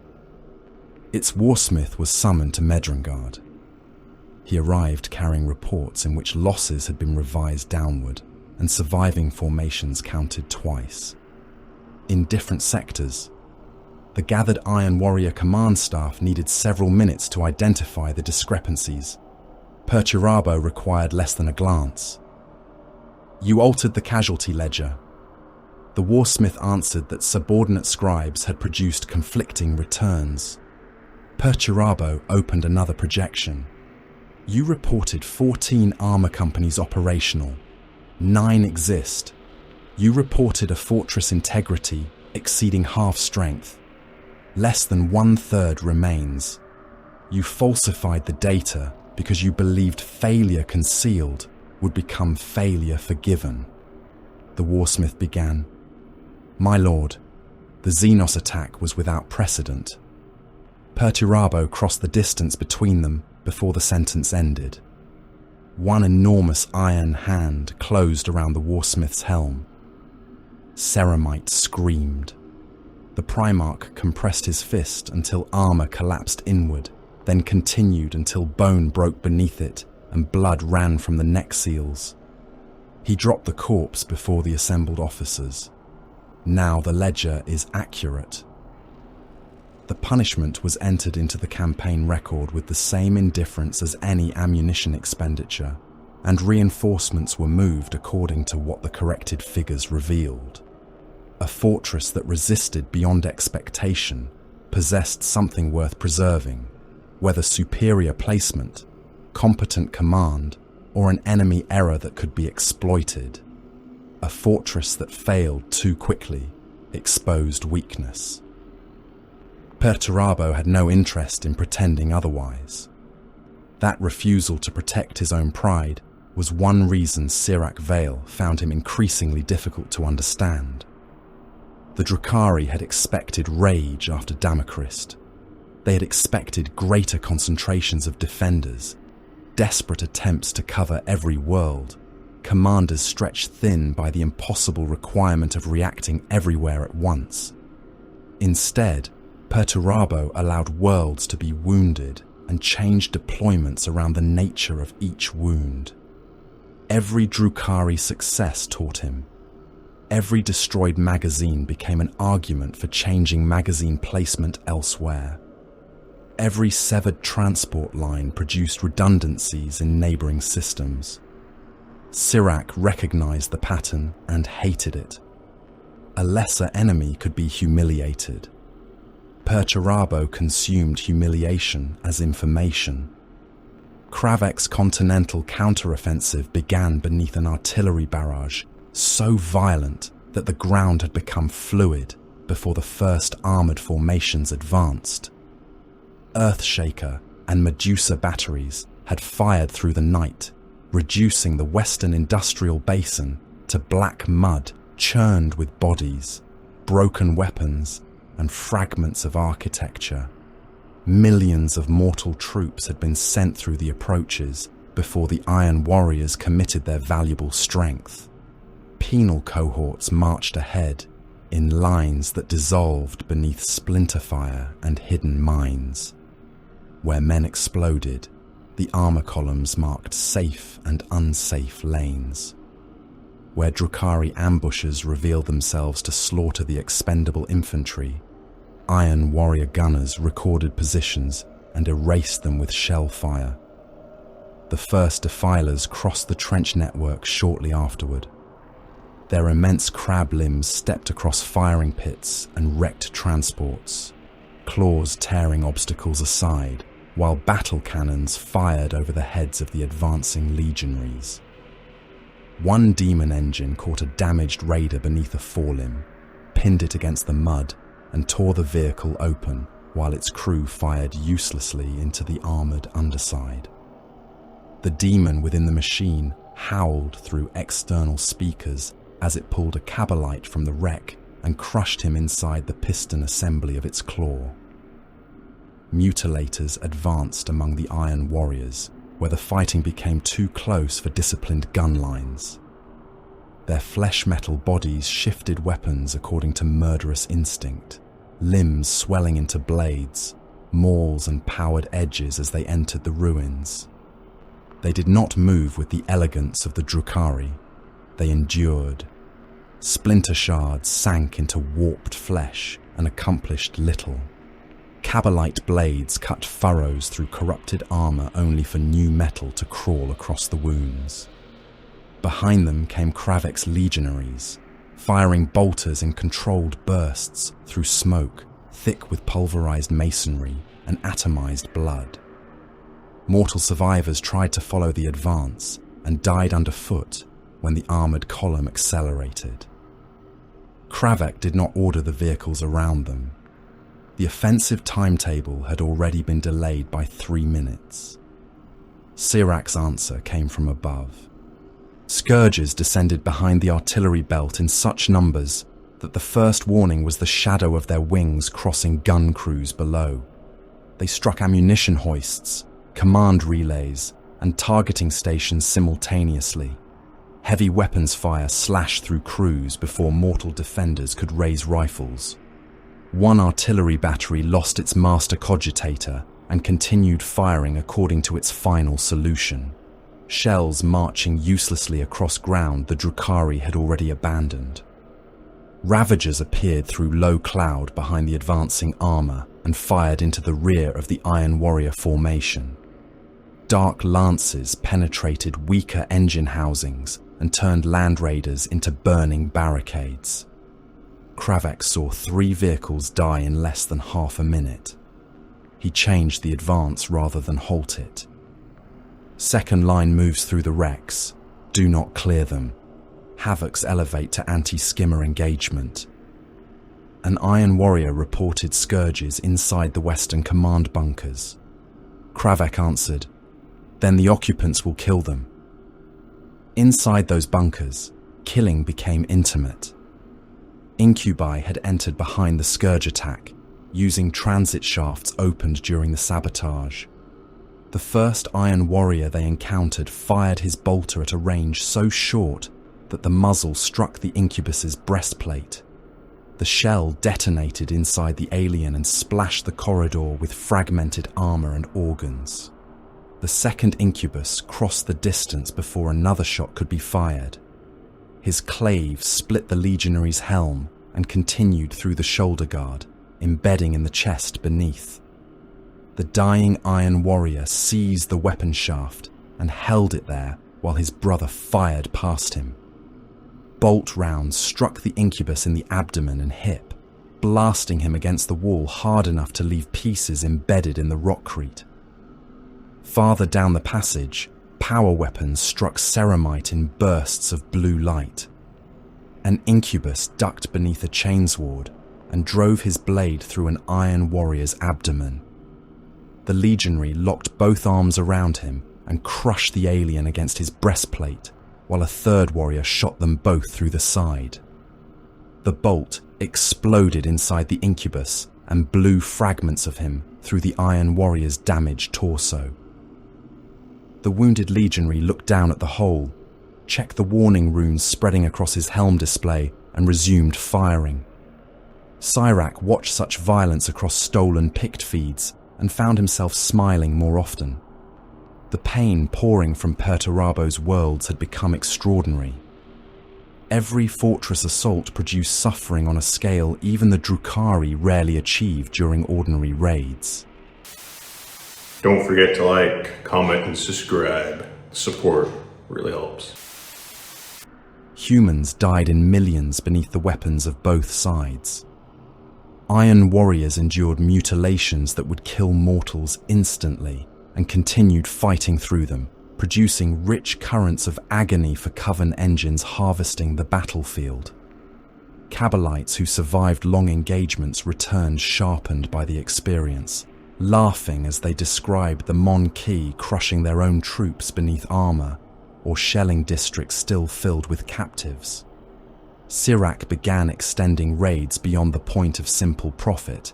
Its warsmith was summoned to Medrengard. He arrived carrying reports in which losses had been revised downward and surviving formations counted twice. In different sectors, the gathered Iron Warrior command staff needed several minutes to identify the discrepancies. Perturabo required less than a glance. "You altered the casualty ledger." The warsmith answered that subordinate scribes had produced conflicting returns. Perturabo opened another projection. "You reported 14 armor companies operational. 9 exist. You reported a fortress integrity exceeding half strength. Less than 1/3 remains. You falsified the data because you believed failure concealed would become failure forgiven." The warsmith began. "My lord, the Xenos attack was without precedent." Perturabo crossed the distance between them before the sentence ended. One enormous iron hand closed around the warsmith's helm. Ceramite screamed. The Primarch compressed his fist until armor collapsed inward, then continued until bone broke beneath it and blood ran from the neck seals. He dropped the corpse before the assembled officers. Now the ledger is accurate. The punishment was entered into the campaign record with the same indifference as any ammunition expenditure, and reinforcements were moved according to what the corrected figures revealed. A fortress that resisted beyond expectation possessed something worth preserving, whether superior placement, competent command, or an enemy error that could be exploited. A fortress that failed too quickly exposed weakness. Perturabo had no interest in pretending otherwise. That refusal to protect his own pride was one reason Sirak Vale found him increasingly difficult to understand. The Drukhari had expected rage after Damacrist. They had expected greater concentrations of defenders, desperate attempts to cover every world, commanders stretched thin by the impossible requirement of reacting everywhere at once. Instead, Perturabo allowed worlds to be wounded and changed deployments around the nature of each wound. Every Drukhari success taught him. Every destroyed magazine became an argument for changing magazine placement elsewhere. Every severed transport line produced redundancies in neighboring systems. Sirak recognized the pattern and hated it. A lesser enemy could be humiliated. Perturabo consumed humiliation as information. Kravek's continental counteroffensive began beneath an artillery barrage so violent that the ground had become fluid before the first armoured formations advanced. Earthshaker and Medusa batteries had fired through the night, reducing the western industrial basin to black mud churned with bodies, broken weapons, and fragments of architecture. Millions of mortal troops had been sent through the approaches before the Iron Warriors committed their valuable strength. Penal cohorts marched ahead in lines that dissolved beneath splinter fire and hidden mines. Where men exploded, the armor columns marked safe and unsafe lanes. Where Drukhari ambushes revealed themselves to slaughter the expendable infantry, Iron Warrior gunners recorded positions and erased them with shell fire. The first defilers crossed the trench network shortly afterward. Their immense crab limbs stepped across firing pits and wrecked transports, claws tearing obstacles aside, while battle cannons fired over the heads of the advancing legionaries. One demon engine caught a damaged raider beneath a forelimb, pinned it against the mud, and tore the vehicle open, while its crew fired uselessly into the armoured underside. The demon within the machine howled through external speakers as it pulled a cabalite from the wreck and crushed him inside the piston assembly of its claw. Mutilators advanced among the Iron Warriors, where the fighting became too close for disciplined gun lines. Their flesh-metal bodies shifted weapons according to murderous instinct, limbs swelling into blades, mauls and powered edges as they entered the ruins. They did not move with the elegance of the Drukhari. They endured. Splinter shards sank into warped flesh and accomplished little. Cabalite blades cut furrows through corrupted armour only for new metal to crawl across the wounds. Behind them came Kravek's legionaries, firing bolters in controlled bursts through smoke, thick with pulverized masonry and atomized blood. Mortal survivors tried to follow the advance and died underfoot when the armoured column accelerated. Kravek did not order the vehicles around them. The offensive timetable had already been delayed by 3 minutes. Sirak's answer came from above. Scourges descended behind the artillery belt in such numbers that the first warning was the shadow of their wings crossing gun crews below. They struck ammunition hoists, command relays, and targeting stations simultaneously. Heavy weapons fire slashed through crews before mortal defenders could raise rifles. One artillery battery lost its master cogitator and continued firing according to its final solution. Shells marching uselessly across ground the Drukhari had already abandoned. Ravagers appeared through low cloud behind the advancing armour and fired into the rear of the Iron Warrior formation. Dark lances penetrated weaker engine housings and turned land raiders into burning barricades. Kravek saw 3 vehicles die in less than half a minute. He changed the advance rather than halt it. Second line moves through the wrecks. Do not clear them. Havocs elevate to anti-skimmer engagement. An Iron Warrior reported scourges inside the Western command bunkers. Kravek answered, "Then the occupants will kill them." Inside those bunkers, killing became intimate. Incubi had entered behind the Scourge attack, using transit shafts opened during the sabotage. The first Iron Warrior they encountered fired his bolter at a range so short that the muzzle struck the Incubus's breastplate. The shell detonated inside the alien and splashed the corridor with fragmented armor and organs. The second Incubus crossed the distance before another shot could be fired. His clave split the legionary's helm and continued through the shoulder guard, embedding in the chest beneath. The dying Iron Warrior seized the weapon shaft and held it there while his brother fired past him. Bolt rounds struck the Incubus in the abdomen and hip, blasting him against the wall hard enough to leave pieces embedded in the rockcrete. Farther down the passage, power weapons struck Ceramite in bursts of blue light. An Incubus ducked beneath a chainsword and drove his blade through an Iron Warrior's abdomen. The legionary locked both arms around him and crushed the alien against his breastplate, while a third warrior shot them both through the side. The bolt exploded inside the Incubus and blew fragments of him through the Iron Warrior's damaged torso. The wounded legionary looked down at the hole, checked the warning runes spreading across his helm display, and resumed firing. Cyrak watched such violence across stolen pict feeds and found himself smiling more often. The pain pouring from Perturabo's worlds had become extraordinary. Every fortress assault produced suffering on a scale even the Drukhari rarely achieved during ordinary raids. Don't forget to like, comment, and subscribe. Support really helps. Humans died in millions beneath the weapons of both sides. Iron Warriors endured mutilations that would kill mortals instantly and continued fighting through them, producing rich currents of agony for Coven engines harvesting the battlefield. Cabalites who survived long engagements returned sharpened by the experience, laughing as they described the Mon-Ki crushing their own troops beneath armor, or shelling districts still filled with captives. Cyrak began extending raids beyond the point of simple profit,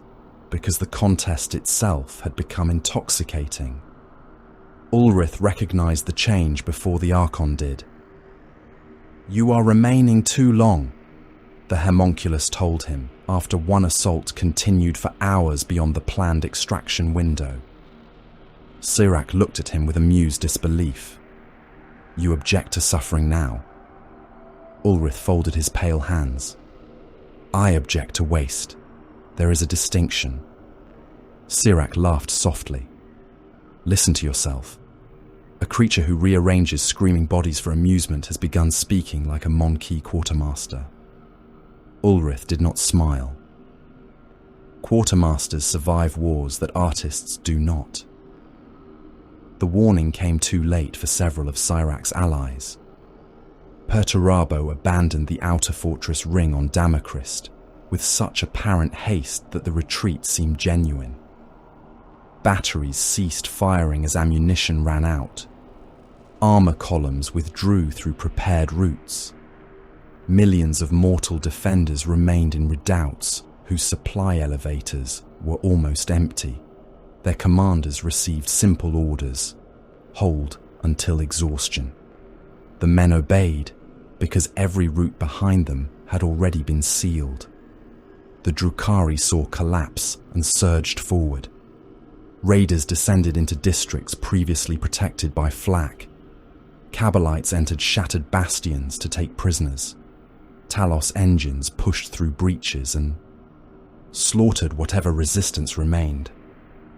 because the contest itself had become intoxicating. Ulrith recognized the change before the Archon did. "You are remaining too long," the homunculus told him after one assault continued for hours beyond the planned extraction window. Cyrak looked at him with amused disbelief. "You object to suffering now?" Ulrith folded his pale hands. "I object to waste. There is a distinction." Cyrak laughed softly. "Listen to yourself. A creature who rearranges screaming bodies for amusement has begun speaking like a Mon-Ki quartermaster." Ulrith did not smile. Quartermasters survive wars that artists do not. The warning came too late for several of Cyrak's allies. Perturabo abandoned the outer fortress ring on Damacrist with such apparent haste that the retreat seemed genuine. Batteries ceased firing as ammunition ran out. Armor columns withdrew through prepared routes. Millions of mortal defenders remained in redoubts whose supply elevators were almost empty. Their commanders received simple orders: hold until exhaustion. The men obeyed because every route behind them had already been sealed. The Drukhari saw collapse and surged forward. Raiders descended into districts previously protected by flak. Cabalites entered shattered bastions to take prisoners. Talos engines pushed through breaches and slaughtered whatever resistance remained.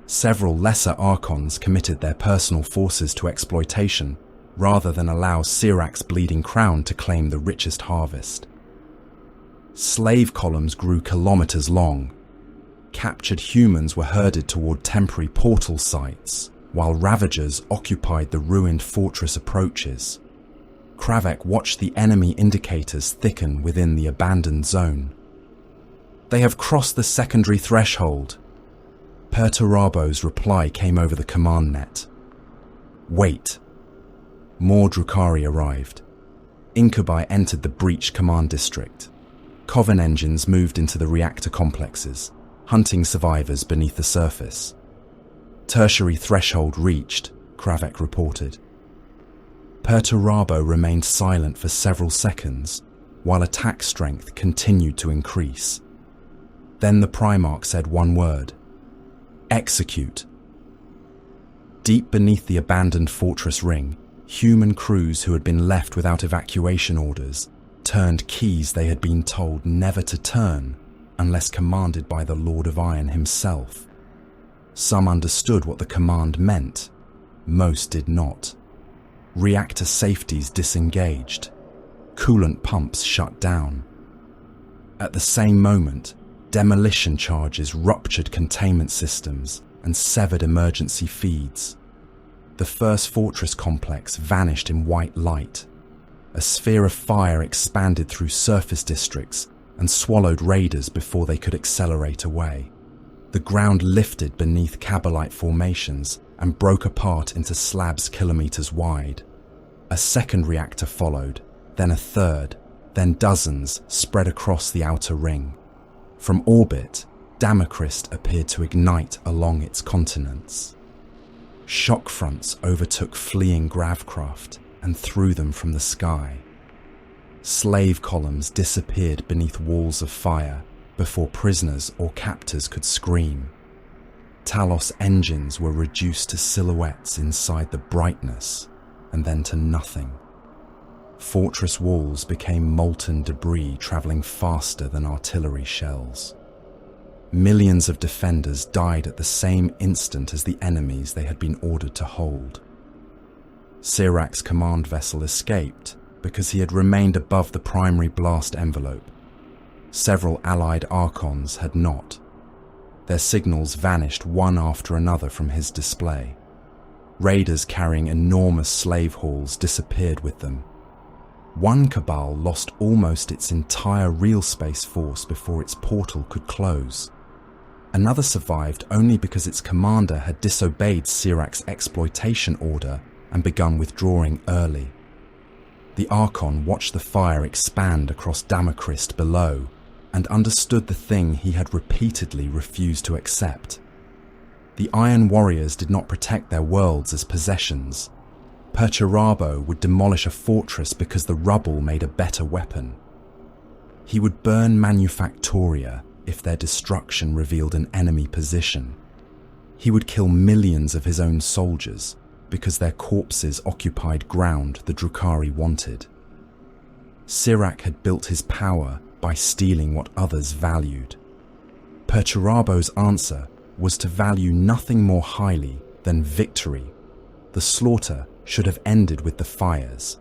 Several lesser Archons committed their personal forces to exploitation rather than allow Cyrak's bleeding crown to claim the richest harvest. Slave columns grew kilometers long. Captured humans were herded toward temporary portal sites, while Ravagers occupied the ruined fortress approaches. Kravek watched the enemy indicators thicken within the abandoned zone. "They have crossed the secondary threshold." Perturabo's reply came over the command net. "Wait." More Drukhari arrived, Incubi entered the breach command district. Coven engines moved into the reactor complexes, hunting survivors beneath the surface. Tertiary threshold reached, Kravek reported. Perturabo remained silent for several seconds, while attack strength continued to increase. Then the Primarch said one word: execute. Deep beneath the abandoned fortress ring, human crews who had been left without evacuation orders turned keys they had been told never to turn unless commanded by the Lord of Iron himself. Some understood what the command meant, most did not. Reactor safeties disengaged. Coolant pumps shut down. At the same moment, demolition charges ruptured containment systems and severed emergency feeds. The first fortress complex vanished in white light. A sphere of fire expanded through surface districts and swallowed raiders before they could accelerate away. The ground lifted beneath Kabalite formations and broke apart into slabs kilometers wide. A second reactor followed, then a third, then dozens spread across the outer ring. From orbit, Damacrist appeared to ignite along its continents. Shock fronts overtook fleeing gravcraft and threw them from the sky. Slave columns disappeared beneath walls of fire before prisoners or captors could scream. Talos engines were reduced to silhouettes inside the brightness, and then to nothing. Fortress walls became molten debris traveling faster than artillery shells. Millions of defenders died at the same instant as the enemies they had been ordered to hold. Sirak's command vessel escaped because he had remained above the primary blast envelope. Several Allied Archons had not. Their signals vanished one after another from his display. Raiders carrying enormous slave hauls disappeared with them. One Cabal lost almost its entire real space force before its portal could close. Another survived only because its commander had disobeyed Sirak's exploitation order and begun withdrawing early. The Archon watched the fire expand across Damacrist below and understood the thing he had repeatedly refused to accept. The Iron Warriors did not protect their worlds as possessions. Perturabo would demolish a fortress because the rubble made a better weapon. He would burn Manufactoria if their destruction revealed an enemy position. He would kill millions of his own soldiers because their corpses occupied ground the Drukhari wanted. Sirak had built his power by stealing what others valued. Perturabo's answer was to value nothing more highly than victory. The slaughter should have ended with the fires.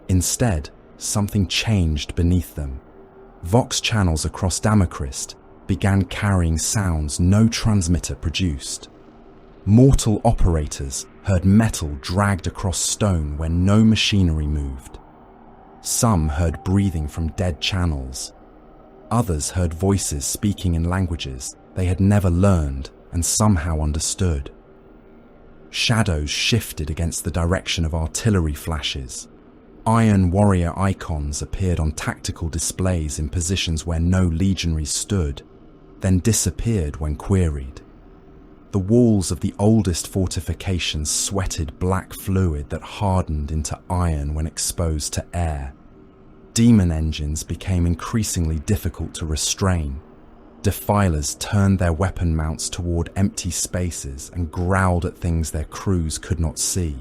Instead, something changed beneath them. Vox channels across Damacrist began carrying sounds no transmitter produced. Mortal operators heard metal dragged across stone where no machinery moved. Some heard breathing from dead channels. Others heard voices speaking in languages they had never learned and somehow understood. Shadows shifted against the direction of artillery flashes. Iron Warrior icons appeared on tactical displays in positions where no legionaries stood, then disappeared when queried. The walls of the oldest fortifications sweated black fluid that hardened into iron when exposed to air. Demon engines became increasingly difficult to restrain. Defilers turned their weapon mounts toward empty spaces and growled at things their crews could not see.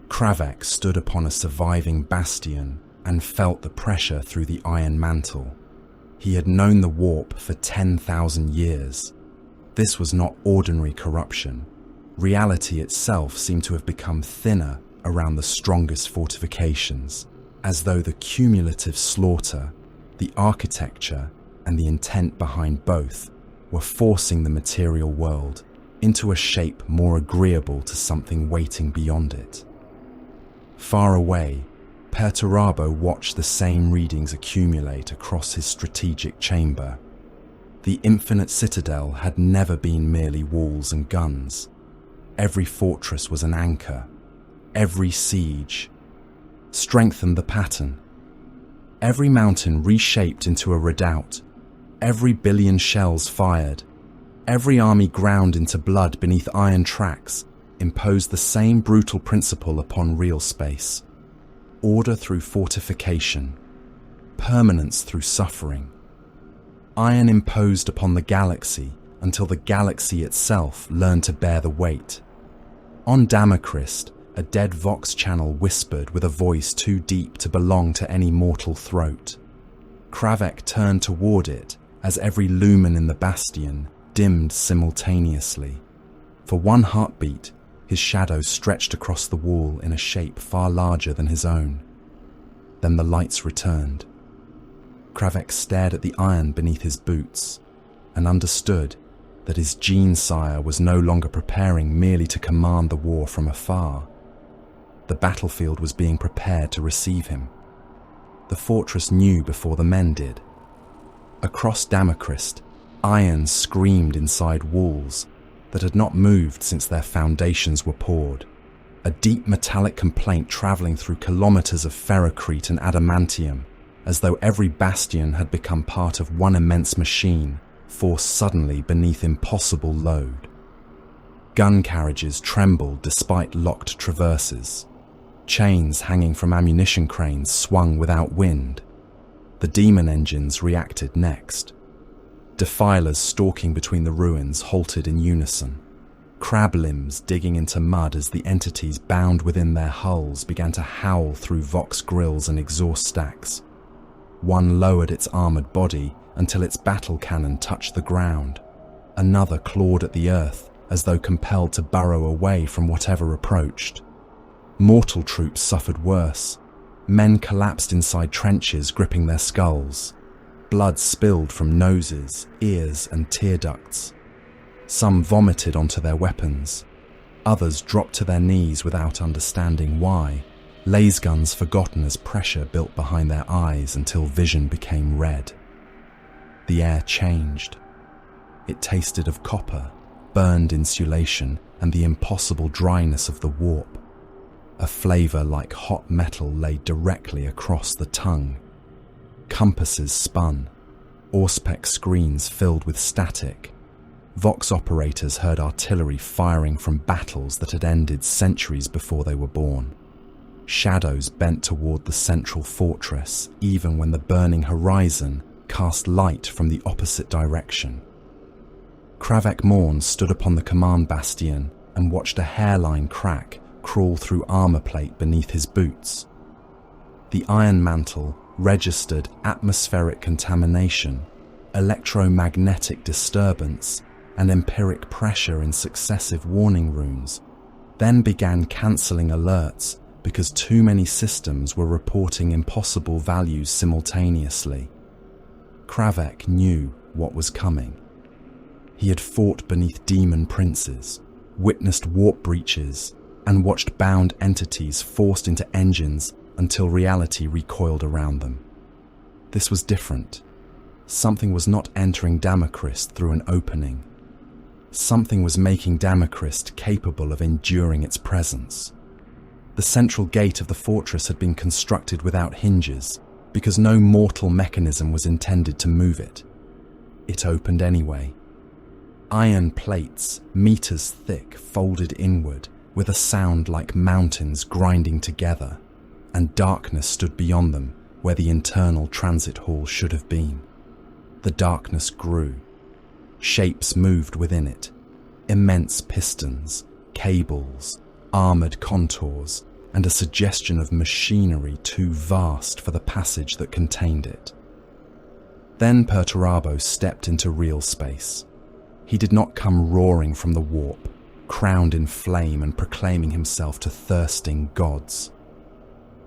Kravek stood upon a surviving bastion and felt the pressure through the iron mantle. He had known the warp for 10,000 years. This was not ordinary corruption. Reality itself seemed to have become thinner around the strongest fortifications, as though the cumulative slaughter, the architecture, and the intent behind both were forcing the material world into a shape more agreeable to something waiting beyond it. Far away, Perturabo watched the same readings accumulate across his strategic chamber. The infinite citadel had never been merely walls and guns. Every fortress was an anchor. Every siege strengthened the pattern. Every mountain reshaped into a redoubt, every billion shells fired, every army ground into blood beneath iron tracks imposed the same brutal principle upon real space. Order through fortification, permanence through suffering. Iron imposed upon the galaxy until the galaxy itself learned to bear the weight. On Damacrist, a dead Vox channel whispered with a voice too deep to belong to any mortal throat. Kravek turned toward it as every lumen in the bastion dimmed simultaneously. For one heartbeat, his shadow stretched across the wall in a shape far larger than his own. Then the lights returned. Kravek stared at the iron beneath his boots and understood that his gene sire was no longer preparing merely to command the war from afar. The battlefield was being prepared to receive him. The fortress knew before the men did. Across Damacrist, iron screamed inside walls that had not moved since their foundations were poured, a deep metallic complaint travelling through kilometres of ferrocrete and adamantium, as though every bastion had become part of one immense machine, forced suddenly beneath impossible load. Gun carriages trembled despite locked traverses. Chains hanging from ammunition cranes swung without wind. The demon engines reacted next. Defilers stalking between the ruins halted in unison. Crab limbs digging into mud as the entities bound within their hulls began to howl through Vox grills and exhaust stacks. One lowered its armoured body until its battle cannon touched the ground. Another clawed at the earth as though compelled to burrow away from whatever approached. Mortal troops suffered worse. Men collapsed inside trenches gripping their skulls. Blood spilled from noses, ears, and tear ducts. Some vomited onto their weapons. Others dropped to their knees without understanding why, laser guns forgotten as pressure built behind their eyes until vision became red. The air changed. It tasted of copper, burned insulation, and the impossible dryness of the warp. A flavour like hot metal lay directly across the tongue. Compasses spun. Auspex screens filled with static. Vox operators heard artillery firing from battles that had ended centuries before they were born. Shadows bent toward the central fortress, even when the burning horizon cast light from the opposite direction. Kravek Morn stood upon the command bastion and watched a hairline crack crawl through armor plate beneath his boots. The iron mantle registered atmospheric contamination, electromagnetic disturbance, and empiric pressure in successive warning runes, then began cancelling alerts because too many systems were reporting impossible values simultaneously. Kravek knew what was coming. He had fought beneath demon princes, witnessed warp breaches, and watched bound entities forced into engines until reality recoiled around them. This was different. Something was not entering Damacrist through an opening. Something was making Damacrist capable of enduring its presence. The central gate of the fortress had been constructed without hinges, because no mortal mechanism was intended to move it. It opened anyway. Iron plates, meters thick, folded inward, with a sound like mountains grinding together, and darkness stood beyond them where the internal transit hall should have been. The darkness grew. Shapes moved within it. Immense pistons, cables, armoured contours, and a suggestion of machinery too vast for the passage that contained it. Then Perturabo stepped into real space. He did not come roaring from the warp, crowned in flame and proclaiming himself to thirsting gods.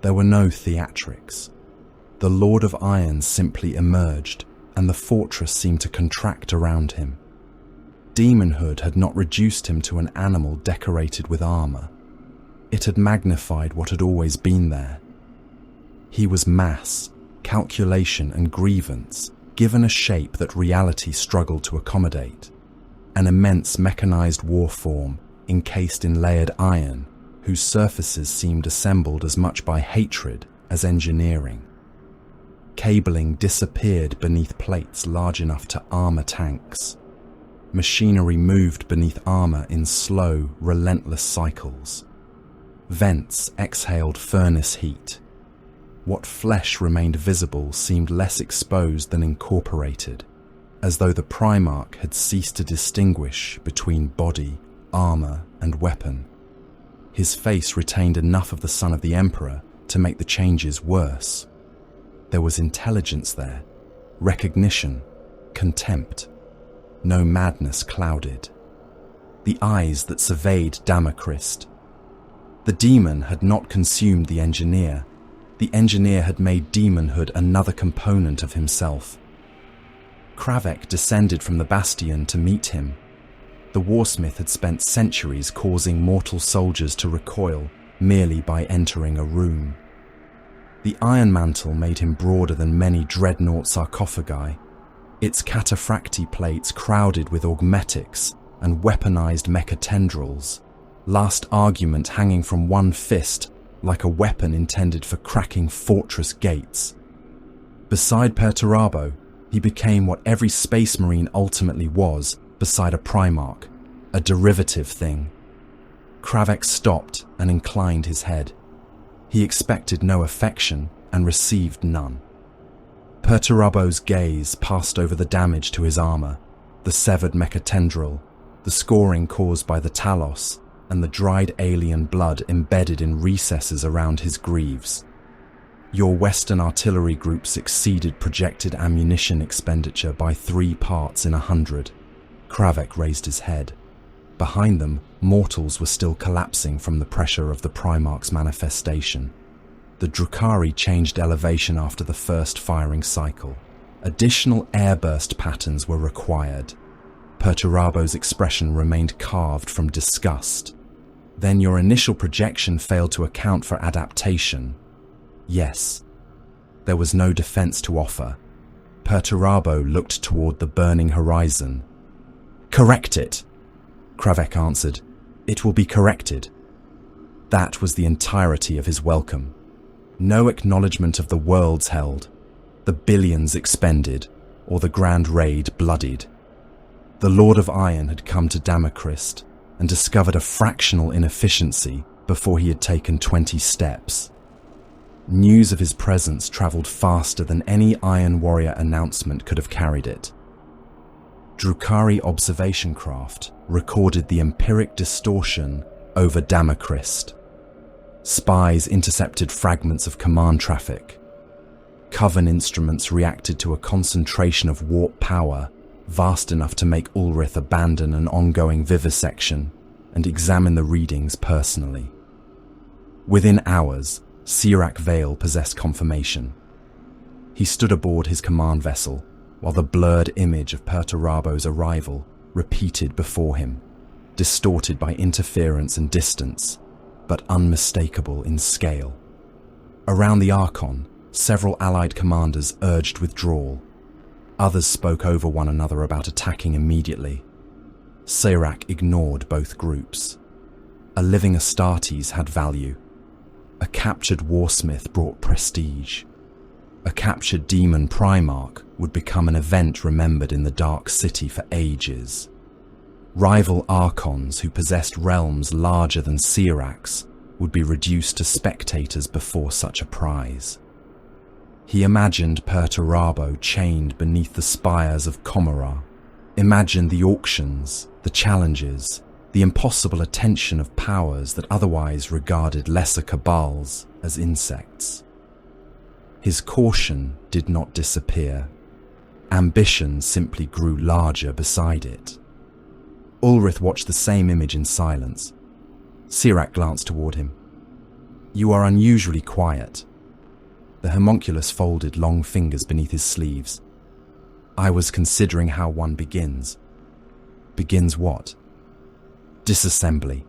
There were no theatrics. The Lord of Iron simply emerged, and the fortress seemed to contract around him. Demonhood had not reduced him to an animal decorated with armour. It had magnified what had always been there. He was mass, calculation and grievance, given a shape that reality struggled to accommodate. An immense mechanized war form, encased in layered iron, whose surfaces seemed assembled as much by hatred as engineering. Cabling disappeared beneath plates large enough to armor tanks. Machinery moved beneath armor in slow, relentless cycles. Vents exhaled furnace heat. What flesh remained visible seemed less exposed than incorporated, as though the Primarch had ceased to distinguish between body, armor, and weapon. His face retained enough of the son of the Emperor to make the changes worse. There was intelligence there, recognition, contempt. No madness clouded. The eyes that surveyed Damacrist. The demon had not consumed the engineer. The engineer had made demonhood another component of himself. Kravek descended from the bastion to meet him. The warsmith had spent centuries causing mortal soldiers to recoil merely by entering a room. The Iron Mantle made him broader than many dreadnought sarcophagi, its cataphracti plates crowded with augmetics and weaponized mechatendrils, last argument hanging from one fist like a weapon intended for cracking fortress gates. Beside Perturabo, he became what every space marine ultimately was beside a Primarch, a derivative thing. Kravek stopped and inclined his head. He expected no affection and received none. Perturabo's gaze passed over the damage to his armor, the severed mechatendril, the scoring caused by the Talos, and the dried alien blood embedded in recesses around his greaves. Your Western artillery groups exceeded projected ammunition expenditure by 3 parts in 100. Kravek raised his head. Behind them, mortals were still collapsing from the pressure of the Primarch's manifestation. The Drukhari changed elevation after the first firing cycle. Additional airburst patterns were required. Perturabo's expression remained carved from disgust. Then your initial projection failed to account for adaptation. Yes, there was no defense to offer. Perturabo looked toward the burning horizon. "Correct it," Kravek answered. "It will be corrected." That was the entirety of his welcome. No acknowledgement of the worlds held, the billions expended, or the grand raid bloodied. The Lord of Iron had come to Damacrist and discovered a fractional inefficiency before he had taken 20 steps. News of his presence travelled faster than any Iron Warrior announcement could have carried it. Drukhari observation craft recorded the empiric distortion over Damacrist. Spies intercepted fragments of command traffic. Coven instruments reacted to a concentration of warp power vast enough to make Ulrith abandon an ongoing vivisection and examine the readings personally. Within hours, Sirak Vale possessed confirmation. He stood aboard his command vessel while the blurred image of Perturabo's arrival repeated before him, distorted by interference and distance, but unmistakable in scale. Around the Archon, several allied commanders urged withdrawal. Others spoke over one another about attacking immediately. Sirak ignored both groups. A living Astartes had value. A captured warsmith brought prestige. A captured demon Primarch would become an event remembered in the Dark City for ages. Rival Archons who possessed realms larger than Sirak's would be reduced to spectators before such a prize. He imagined Perturabo chained beneath the spires of Comora, imagined the auctions, the challenges, the impossible attention of powers that otherwise regarded lesser cabals as insects. His caution did not disappear. Ambition simply grew larger beside it. Ulrith watched the same image in silence. Sirak glanced toward him. "You are unusually quiet." The homunculus folded long fingers beneath his sleeves. "I was considering how one begins." "Begins what?" "Disassembly."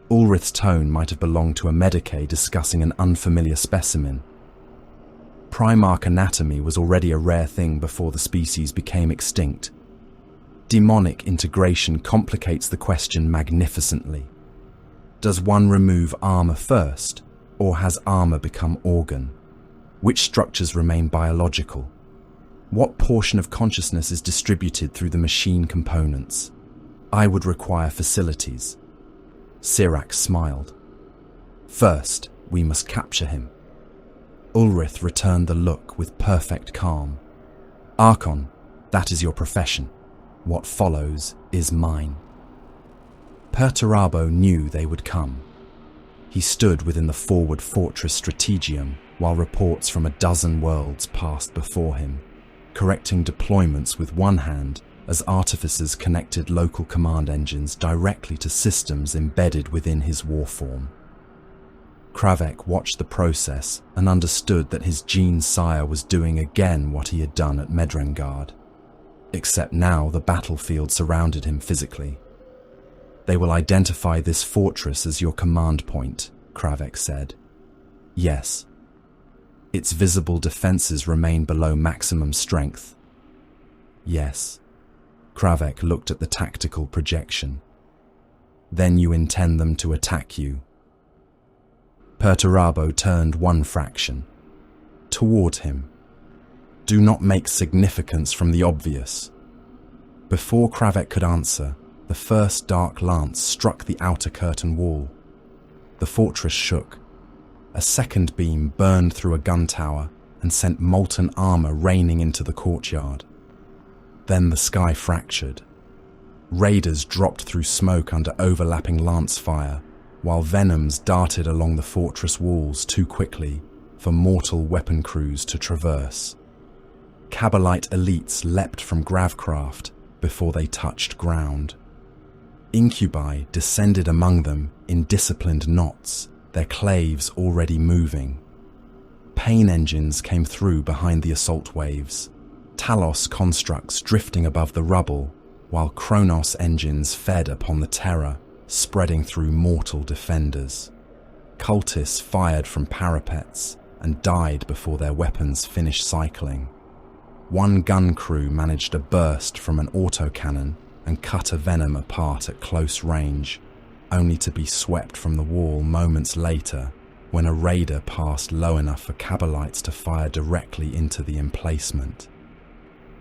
Ulrith's tone might have belonged to a Medicae discussing an unfamiliar specimen. Primarch anatomy was already a rare thing before the species became extinct. Demonic integration complicates the question magnificently. Does one remove armor first, or has armor become organ? Which structures remain biological? What portion of consciousness is distributed through the machine components? I would require facilities. Sirac smiled. First, we must capture him. Ulrich returned the look with perfect calm. Archon, that is your profession. What follows is mine. Perturabo knew they would come. He stood within the forward fortress strategium while reports from a dozen worlds passed before him, correcting deployments with one hand as artificers connected local command engines directly to systems embedded within his warform. Kravek watched the process and understood that his gene sire was doing again what he had done at Medrengard, except now the battlefield surrounded him physically. They will identify this fortress as your command point, Kravek said. Yes. Its visible defenses remain below maximum strength. Yes. Kravek looked at the tactical projection. Then you intend them to attack you. Perturabo turned one fraction. Toward him. Do not make significance from the obvious. Before Kravek could answer, the first dark lance struck the outer curtain wall. The fortress shook. A second beam burned through a gun tower and sent molten armor raining into the courtyard. Then the sky fractured. Raiders dropped through smoke under overlapping lance fire, while venoms darted along the fortress walls too quickly for mortal weapon crews to traverse. Kabbalite elites leapt from gravcraft before they touched ground. Incubi descended among them in disciplined knots, their claves already moving. Pain engines came through behind the assault waves, Talos constructs drifting above the rubble, while Kronos engines fed upon the terror, spreading through mortal defenders. Cultists fired from parapets and died before their weapons finished cycling. One gun crew managed a burst from an autocannon and cut a venom apart at close range, only to be swept from the wall moments later when a raider passed low enough for Kabbalites to fire directly into the emplacement.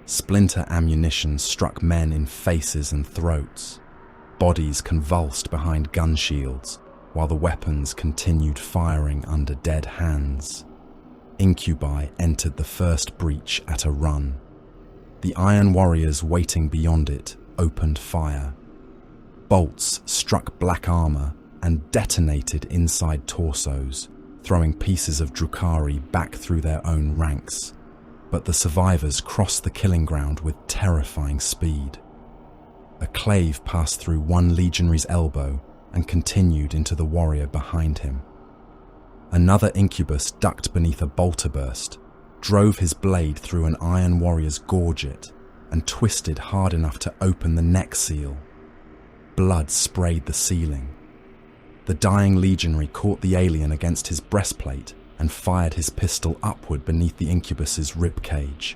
Splinter ammunition struck men in faces and throats. Bodies convulsed behind gun shields, while the weapons continued firing under dead hands. Incubi entered the first breach at a run. The Iron Warriors waiting beyond it opened fire. Bolts struck black armor and detonated inside torsos, throwing pieces of Drukhari back through their own ranks. But the survivors crossed the killing ground with terrifying speed. A clave passed through one legionary's elbow and continued into the warrior behind him. Another incubus ducked beneath a bolter burst, drove his blade through an Iron Warrior's gorget, and twisted hard enough to open the neck seal. Blood sprayed the ceiling. The dying legionary caught the alien against his breastplate and fired his pistol upward beneath the incubus's ribcage.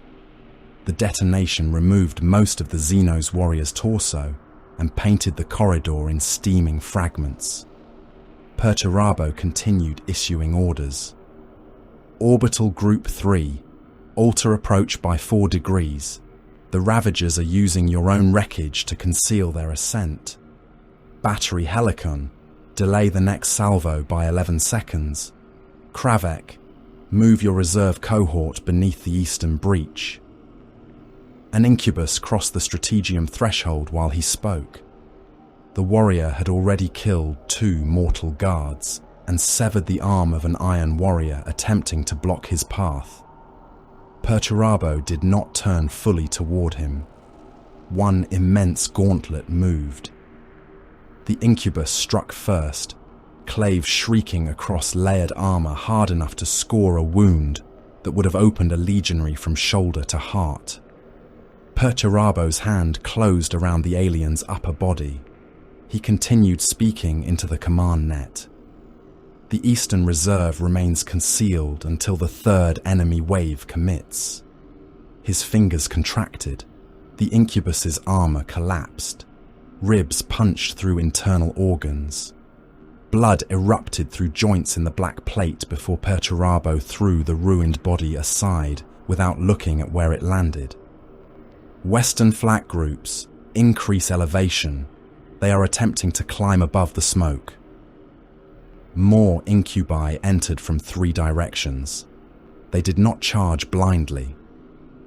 The detonation removed most of the Xenos warrior's torso and painted the corridor in steaming fragments. Perturabo continued issuing orders. Orbital Group 3, alter approach by 4 degrees. The Ravagers are using your own wreckage to conceal their ascent. Battery Helicon, delay the next salvo by 11 seconds. Kravek, move your reserve cohort beneath the eastern breach. An incubus crossed the strategium threshold while he spoke. The warrior had already killed 2 mortal guards and severed the arm of an Iron Warrior attempting to block his path. Perturabo did not turn fully toward him. One immense gauntlet moved. The incubus struck first, clave shrieking across layered armor hard enough to score a wound that would have opened a legionary from shoulder to heart. Perturabo's hand closed around the alien's upper body. He continued speaking into the command net. The Eastern Reserve remains concealed until the third enemy wave commits. His fingers contracted. The incubus's armor collapsed. Ribs punched through internal organs. Blood erupted through joints in the black plate before Perturabo threw the ruined body aside without looking at where it landed. Western flak groups increase elevation. They are attempting to climb above the smoke. More incubi entered from 3 directions. They did not charge blindly.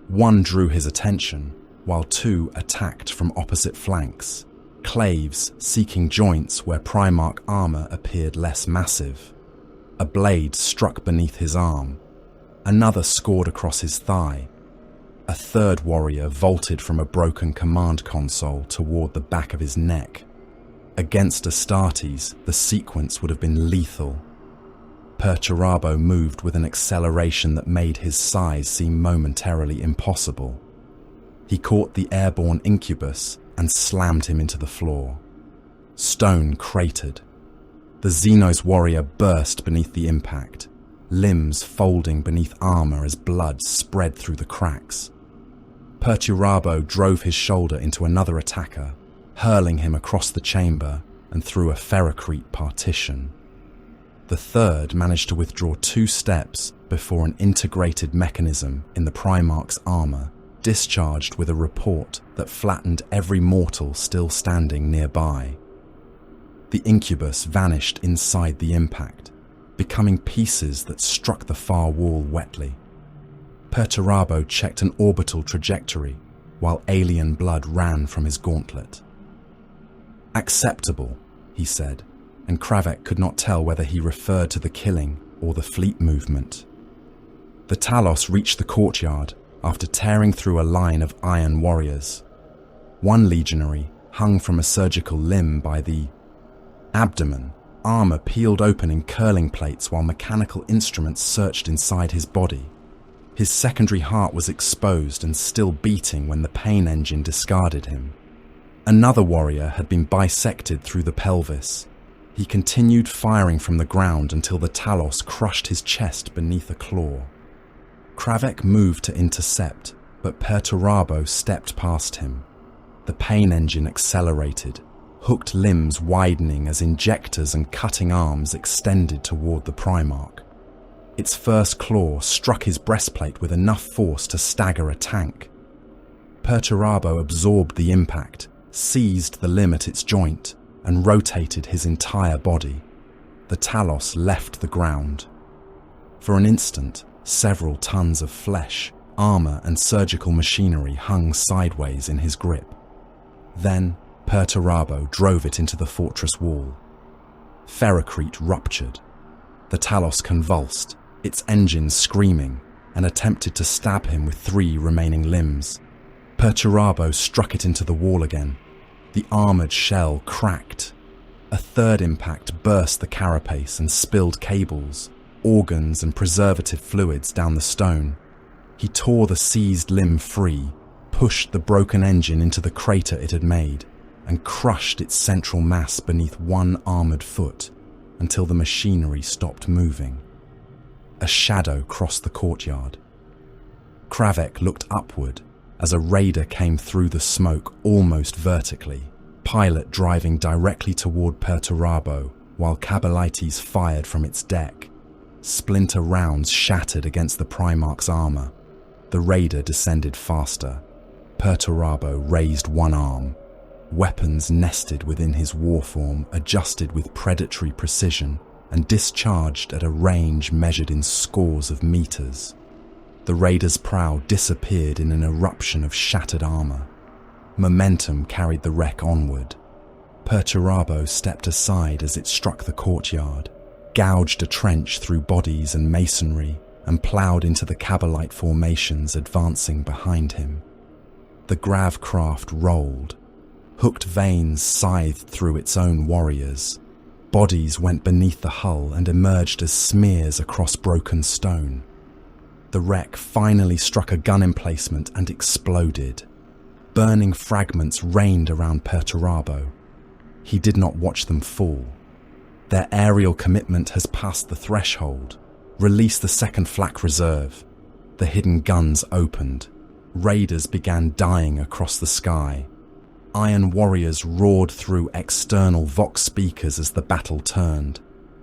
1 drew his attention, while 2 attacked from opposite flanks, claves seeking joints where Primarch armor appeared less massive. A blade struck beneath his arm. Another scored across his thigh. A 3rd warrior vaulted from a broken command console toward the back of his neck. Against Astartes, the sequence would have been lethal. Perturabo moved with an acceleration that made his size seem momentarily impossible. He caught the airborne incubus and slammed him into the floor. Stone cratered. The Xenos warrior burst beneath the impact, limbs folding beneath armor as blood spread through the cracks. Perturabo drove his shoulder into another attacker, hurling him across the chamber and through a ferrocrete partition. The 3rd managed to withdraw 2 steps before an integrated mechanism in the Primarch's armor discharged with a report that flattened every mortal still standing nearby. The incubus vanished inside the impact, becoming pieces that struck the far wall wetly. Perturabo checked an orbital trajectory while alien blood ran from his gauntlet. "Acceptable," he said, and Kravek could not tell whether he referred to the killing or the fleet movement. The Talos reached the courtyard after tearing through a line of iron warriors. 1 legionary hung from a surgical limb by the abdomen, armor peeled open in curling plates while mechanical instruments searched inside his body. His secondary heart was exposed and still beating when the pain engine discarded him. Another warrior had been bisected through the pelvis. He continued firing from the ground until the Talos crushed his chest beneath a claw. Kravek moved to intercept, but Perturabo stepped past him. The pain engine accelerated, hooked limbs widening as injectors and cutting arms extended toward the Primarch. Its first claw struck his breastplate with enough force to stagger a tank. Perturabo absorbed the impact, seized the limb at its joint, and rotated his entire body. The Talos left the ground. For an instant, several tons of flesh, armor, and surgical machinery hung sideways in his grip. Then, Perturabo drove it into the fortress wall. Ferrocrete ruptured. The Talos convulsed, its engines screaming, and attempted to stab him with 3 remaining limbs. Perturabo struck it into the wall again. The armored shell cracked. A 3rd impact burst the carapace and spilled cables, organs and preservative fluids down the stone. He tore the seized limb free, pushed the broken engine into the crater it had made, and crushed its central mass beneath 1 armored foot until the machinery stopped moving. A shadow crossed the courtyard. Kravek looked upward as a raider came through the smoke almost vertically, pilot driving directly toward Perturabo while Kabalites fired from its deck. Splinter rounds shattered against the Primarch's armor. The raider descended faster. Perturabo raised 1 arm. Weapons nested within his warform adjusted with predatory precision and discharged at a range measured in scores of meters. The raider's prow disappeared in an eruption of shattered armor. Momentum carried the wreck onward. Perturabo stepped aside as it struck the courtyard, gouged a trench through bodies and masonry, and ploughed into the Kabalite formations advancing behind him. The grav craft rolled. Hooked veins scythed through its own warriors. Bodies went beneath the hull and emerged as smears across broken stone. The wreck finally struck a gun emplacement and exploded. Burning fragments rained around Perturabo. He did not watch them fall. Their aerial commitment has passed the threshold. Release the 2nd flak reserve. The hidden guns opened. Raiders began dying across the sky. Iron warriors roared through external vox speakers as the battle turned,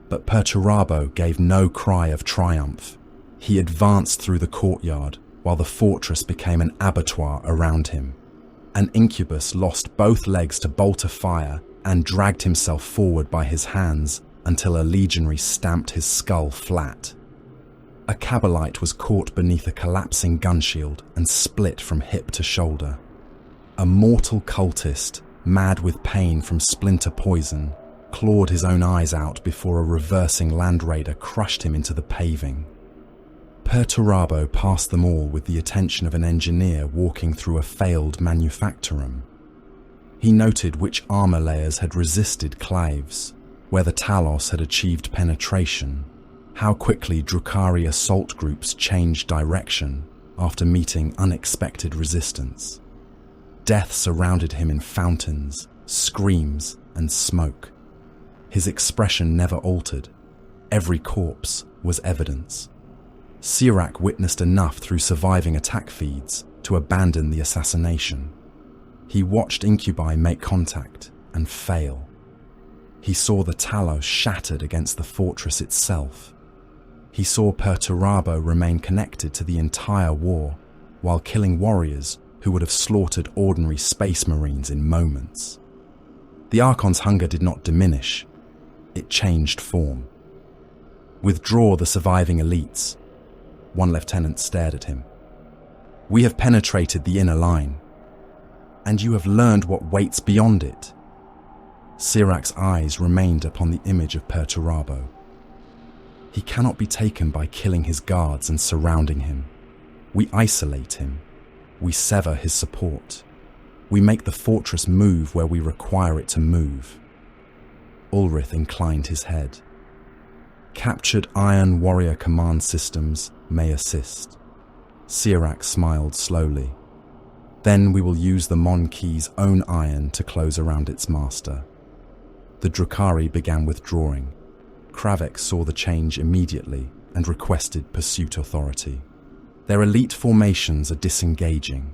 but Perturabo gave no cry of triumph. He advanced through the courtyard while the fortress became an abattoir around him. An incubus lost both legs to bolt of fire and dragged himself forward by his hands until a legionary stamped his skull flat. A Cabalite was caught beneath a collapsing gunshield and split from hip to shoulder. A mortal cultist, mad with pain from splinter poison, clawed his own eyes out before a reversing land raider crushed him into the paving. Perturabo passed them all with the attention of an engineer walking through a failed manufactorum. He noted which armor layers had resisted claves, where the Talos had achieved penetration, how quickly Drukhari assault groups changed direction after meeting unexpected resistance. Death surrounded him in fountains, screams, and smoke. His expression never altered. Every corpse was evidence. Sirac witnessed enough through surviving attack feeds to abandon the assassination. He watched incubi make contact and fail. He saw the Talos shattered against the fortress itself. He saw Perturabo remain connected to the entire war while killing warriors who would have slaughtered ordinary space marines in moments. The Archon's hunger did not diminish. It changed form. "Withdraw the surviving elites." One lieutenant stared at him. "We have penetrated the inner line, and you have learned what waits beyond it." Sirac's eyes remained upon the image of Perturabo. He cannot be taken by killing his guards and surrounding him. We isolate him. We sever his support. We make the fortress move where we require it to move. Ulrich inclined his head. "Captured Iron Warrior command systems may assist." Sirac smiled slowly. "Then we will use the Mon Key's own iron to close around its master." The Drukhari began withdrawing. Kravek saw the change immediately and requested pursuit authority. "Their elite formations are disengaging.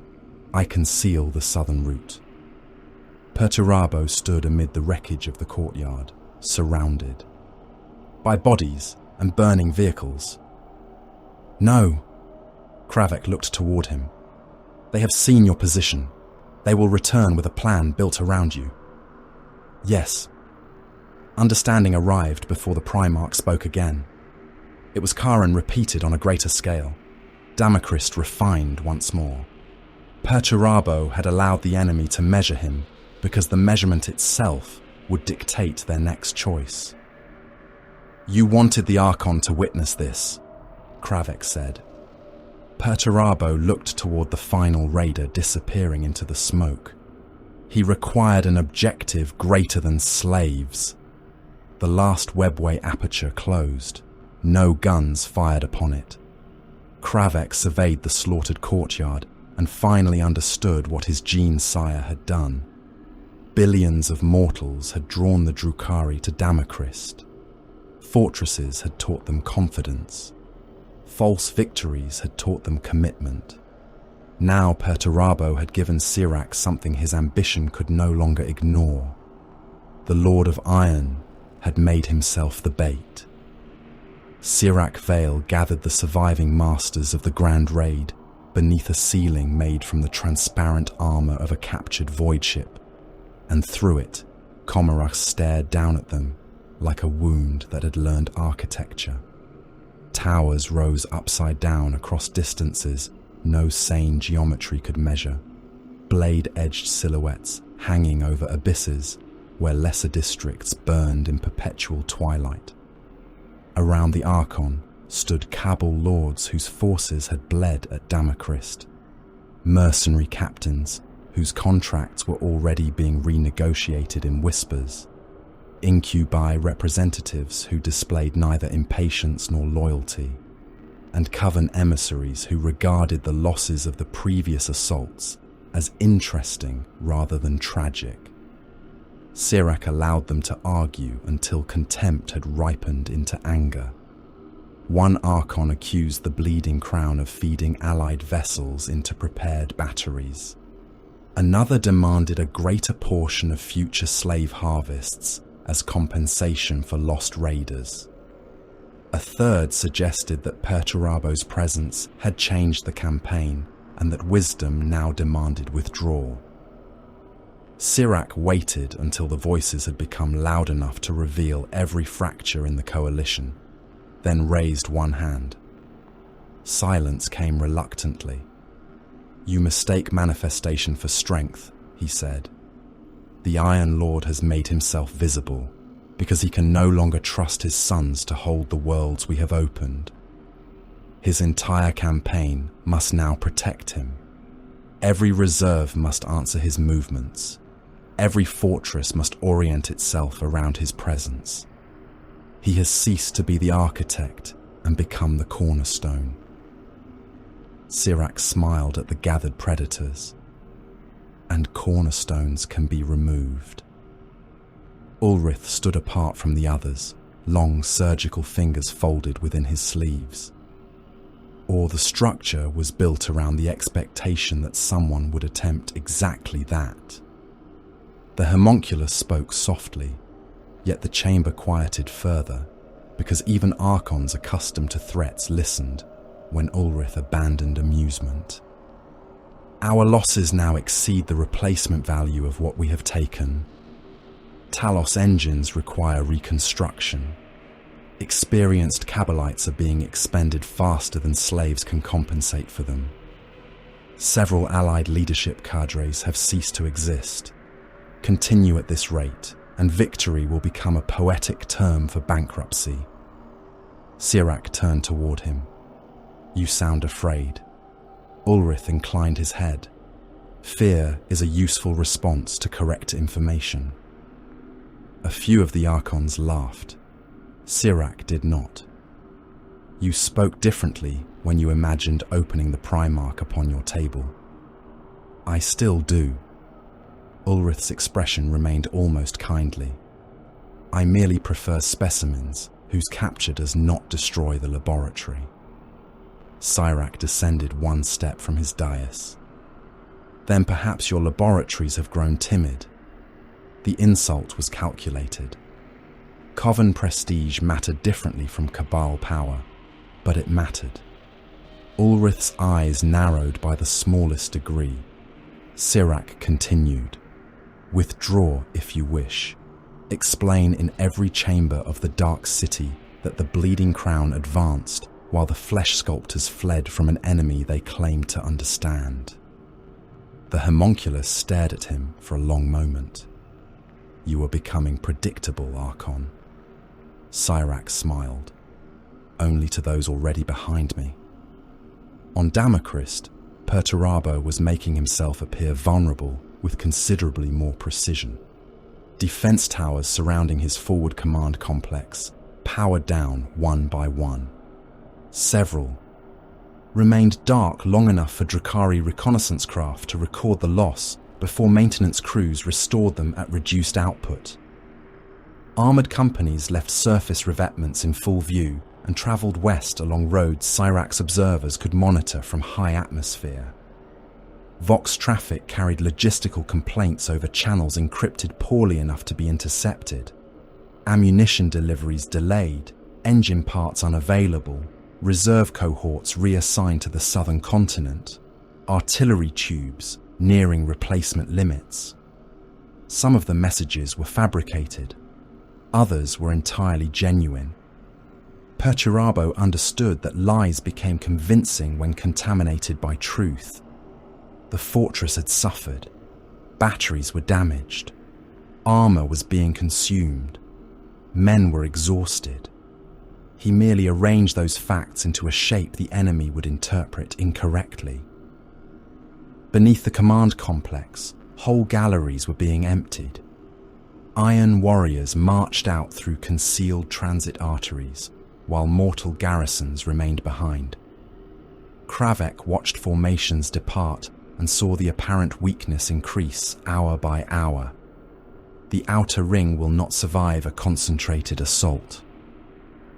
I can seal the southern route." Perturabo stood amid the wreckage of the courtyard, surrounded by bodies and burning vehicles. "No." Kravek looked toward him. "They have seen your position. They will return with a plan built around you." "Yes." Understanding arrived before the Primarch spoke again. It was Karen repeated on a greater scale. Damacrist refined once more. Perturabo had allowed the enemy to measure him because the measurement itself would dictate their next choice. "You wanted the Archon to witness this," Kravek said. Perturabo looked toward the final raider disappearing into the smoke. He required an objective greater than slaves. The last webway aperture closed. No guns fired upon it. Kravek surveyed the slaughtered courtyard and finally understood what his gene sire had done. Billions of mortals had drawn the Drukhari to Damacrist. Fortresses had taught them confidence. False victories had taught them commitment. Now Perturabo had given Sirac something his ambition could no longer ignore. The Lord of Iron had made himself the bait. Sirac Vale gathered the surviving masters of the Grand Raid beneath a ceiling made from the transparent armor of a captured void ship, and through it, Komarach stared down at them like a wound that had learned architecture. Towers rose upside down across distances no sane geometry could measure, blade-edged silhouettes hanging over abysses where lesser districts burned in perpetual twilight. Around the Archon stood Cabal lords whose forces had bled at Damacrist, mercenary captains whose contracts were already being renegotiated in whispers, incubi representatives who displayed neither impatience nor loyalty, and coven emissaries who regarded the losses of the previous assaults as interesting rather than tragic. Sirac allowed them to argue until contempt had ripened into anger. One Archon accused the Bleeding Crown of feeding allied vessels into prepared batteries. Another demanded a greater portion of future slave harvests as compensation for lost raiders. A third suggested that Perturabo's presence had changed the campaign and that wisdom now demanded withdrawal. Sirac waited until the voices had become loud enough to reveal every fracture in the coalition, then raised one hand. Silence came reluctantly. "You mistake manifestation for strength," he said. "The Iron Lord has made himself visible because he can no longer trust his sons to hold the worlds we have opened. His entire campaign must now protect him. Every reserve must answer his movements. Every fortress must orient itself around his presence. He has ceased to be the architect and become the cornerstone." Sirac smiled at the gathered predators. "And cornerstones can be removed." Ulrich stood apart from the others, long surgical fingers folded within his sleeves. Or the structure was built around the expectation that someone would attempt exactly that. The homunculus spoke softly, yet the chamber quieted further, because even archons accustomed to threats listened when Ulrich abandoned amusement. "Our losses now exceed the replacement value of what we have taken. Talos engines require reconstruction. Experienced Kabbalites are being expended faster than slaves can compensate for them. Several allied leadership cadres have ceased to exist. Continue at this rate, and victory will become a poetic term for bankruptcy." Sirac turned toward him. "You sound afraid." Ulrich inclined his head. "Fear is a useful response to correct information." A few of the archons laughed. Sirac did not. "You spoke differently when you imagined opening the Primarch upon your table." "I still do." Ulrich's expression remained almost kindly. "I merely prefer specimens whose capture does not destroy the laboratory." Sirac descended one step from his dais. "Then perhaps your laboratories have grown timid." The insult was calculated. Coven prestige mattered differently from Cabal power, but it mattered. Ulrich's eyes narrowed by the smallest degree. Sirac continued. "Withdraw if you wish. Explain in every chamber of the Dark City that the Bleeding Crown advanced while the flesh sculptors fled from an enemy they claimed to understand." The homunculus stared at him for a long moment. "You are becoming predictable, Archon." Sirac smiled. "Only to those already behind me." On Damacrist, Perturabo was making himself appear vulnerable with considerably more precision. Defense towers surrounding his forward command complex powered down one by one. Several remained dark long enough for Drukhari reconnaissance craft to record the loss before maintenance crews restored them at reduced output. Armoured companies left surface revetments in full view and travelled west along roads Sirac's observers could monitor from high atmosphere. Vox traffic carried logistical complaints over channels encrypted poorly enough to be intercepted. Ammunition deliveries delayed, engine parts unavailable, reserve cohorts reassigned to the southern continent, artillery tubes nearing replacement limits. Some of the messages were fabricated, others were entirely genuine. Perturabo understood that lies became convincing when contaminated by truth. The fortress had suffered, batteries were damaged, armor was being consumed, men were exhausted. He merely arranged those facts into a shape the enemy would interpret incorrectly. Beneath the command complex, whole galleries were being emptied. Iron warriors marched out through concealed transit arteries, while mortal garrisons remained behind. Kravek watched formations depart and saw the apparent weakness increase hour by hour. The outer ring will not survive a concentrated assault.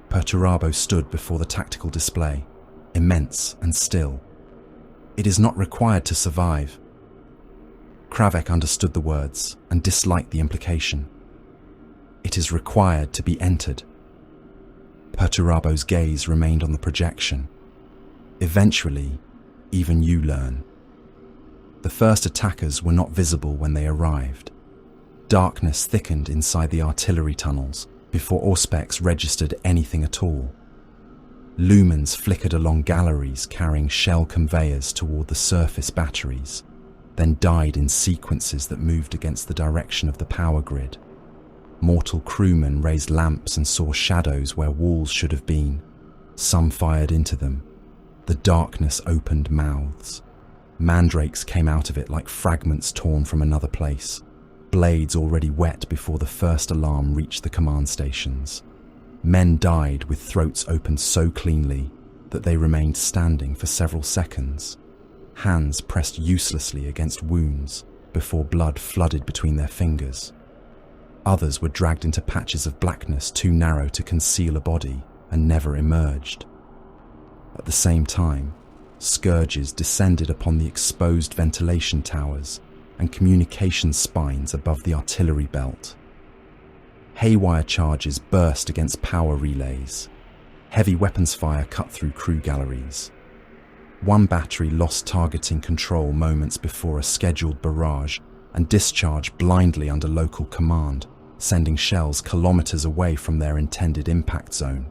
Perturabo stood before the tactical display, immense and still. It is not required to survive. Kravek understood the words and disliked the implication. It is required to be entered. Perturabo's gaze remained on the projection. Eventually, even you learn. The first attackers were not visible when they arrived. Darkness thickened inside the artillery tunnels before Auspex registered anything at all. Lumens flickered along galleries carrying shell conveyors toward the surface batteries, then died in sequences that moved against the direction of the power grid. Mortal crewmen raised lamps and saw shadows where walls should have been. Some fired into them. The darkness opened mouths. Mandrakes came out of it like fragments torn from another place, blades already wet before the first alarm reached the command stations. Men died with throats opened so cleanly that they remained standing for several seconds, hands pressed uselessly against wounds before blood flooded between their fingers. Others were dragged into patches of blackness too narrow to conceal a body and never emerged. At the same time, scourges descended upon the exposed ventilation towers and communication spines above the artillery belt. Haywire charges burst against power relays. Heavy weapons fire cut through crew galleries. One battery lost targeting control moments before a scheduled barrage and discharged blindly under local command, sending shells kilometers away from their intended impact zone.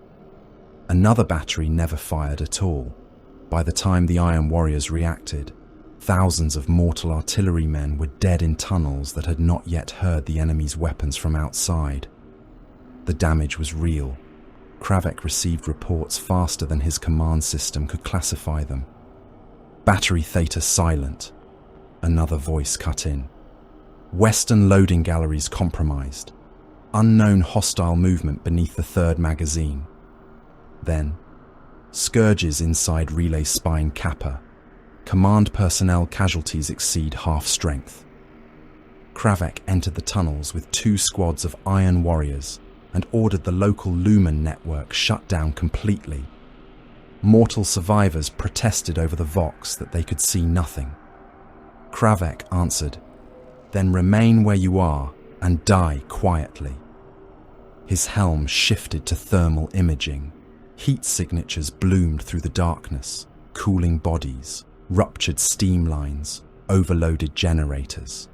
Another battery never fired at all. By the time the Iron Warriors reacted, thousands of mortal artillerymen were dead in tunnels that had not yet heard the enemy's weapons from outside. The damage was real. Kravek received reports faster than his command system could classify them. Battery Theta silent. Another voice cut in. Western loading galleries compromised. Unknown hostile movement beneath the third magazine. Then, scourges inside relay spine Kappa. Command personnel casualties exceed half strength. Kravek entered the tunnels with 2 squads of Iron Warriors and ordered the local Lumen network shut down completely. Mortal survivors protested over the Vox that they could see nothing. Kravek answered, "Then remain where you are and die quietly." His helm shifted to thermal imaging. Heat signatures bloomed through the darkness, cooling bodies, ruptured steam lines, overloaded generators.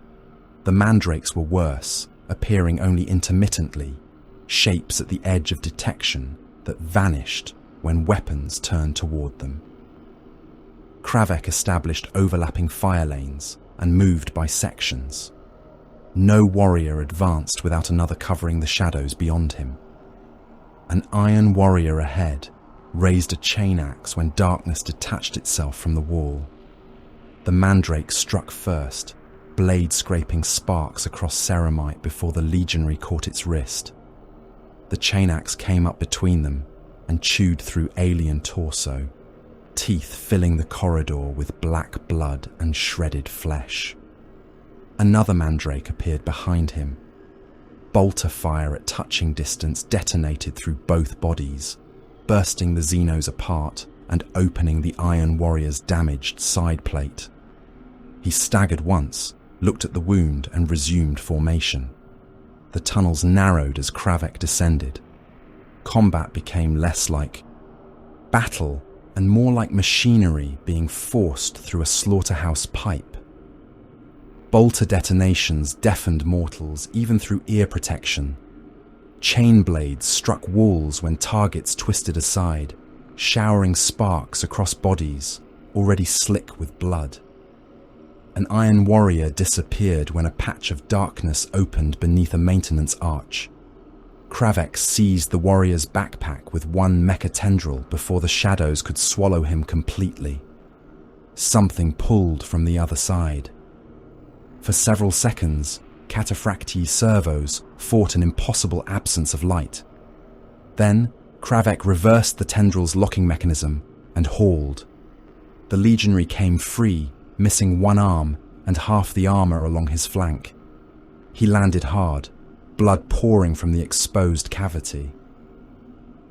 The mandrakes were worse, appearing only intermittently, shapes at the edge of detection that vanished when weapons turned toward them. Kravek established overlapping fire lanes and moved by sections. No warrior advanced without another covering the shadows beyond him. An Iron Warrior ahead raised a chain axe when darkness detached itself from the wall. The mandrake struck first, blade scraping sparks across ceramite before the legionary caught its wrist. The chain axe came up between them and chewed through alien torso, teeth filling the corridor with black blood and shredded flesh. Another mandrake appeared behind him. Bolter fire at touching distance detonated through both bodies, bursting the Xenos apart and opening the Iron Warrior's damaged side plate. He staggered once, looked at the wound and resumed formation. The tunnels narrowed as Kravek descended. Combat became less like battle and more like machinery being forced through a slaughterhouse pipe. Bolter detonations deafened mortals even through ear protection. Chain blades struck walls when targets twisted aside, showering sparks across bodies already slick with blood. An Iron Warrior disappeared when a patch of darkness opened beneath a maintenance arch. Kravek seized the warrior's backpack with one mecha tendril before the shadows could swallow him completely. Something pulled from the other side. For several seconds, cataphractii servos fought an impossible absence of light. Then, Kravek reversed the tendril's locking mechanism and hauled. The legionary came free, missing one arm and half the armor along his flank. He landed hard, blood pouring from the exposed cavity.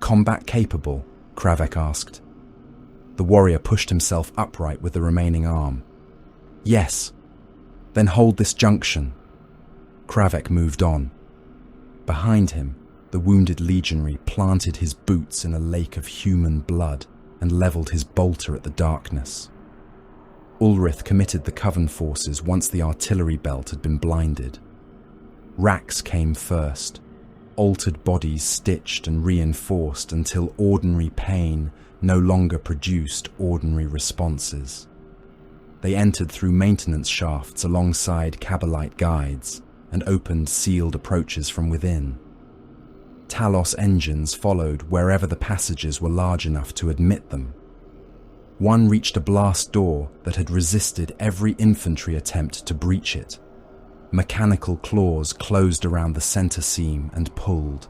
"Combat capable?" Kravek asked. The warrior pushed himself upright with the remaining arm. "Yes." Then hold this junction." Kravek moved on. Behind him, the wounded legionary planted his boots in a lake of human blood and levelled his bolter at the darkness. Ulrith committed the Coven forces once the artillery belt had been blinded. Racks came first, altered bodies stitched and reinforced until ordinary pain no longer produced ordinary responses. They entered through maintenance shafts alongside Kabbalite guides and opened sealed approaches from within. Talos engines followed wherever the passages were large enough to admit them. One reached a blast door that had resisted every infantry attempt to breach it. Mechanical claws closed around the center seam and pulled.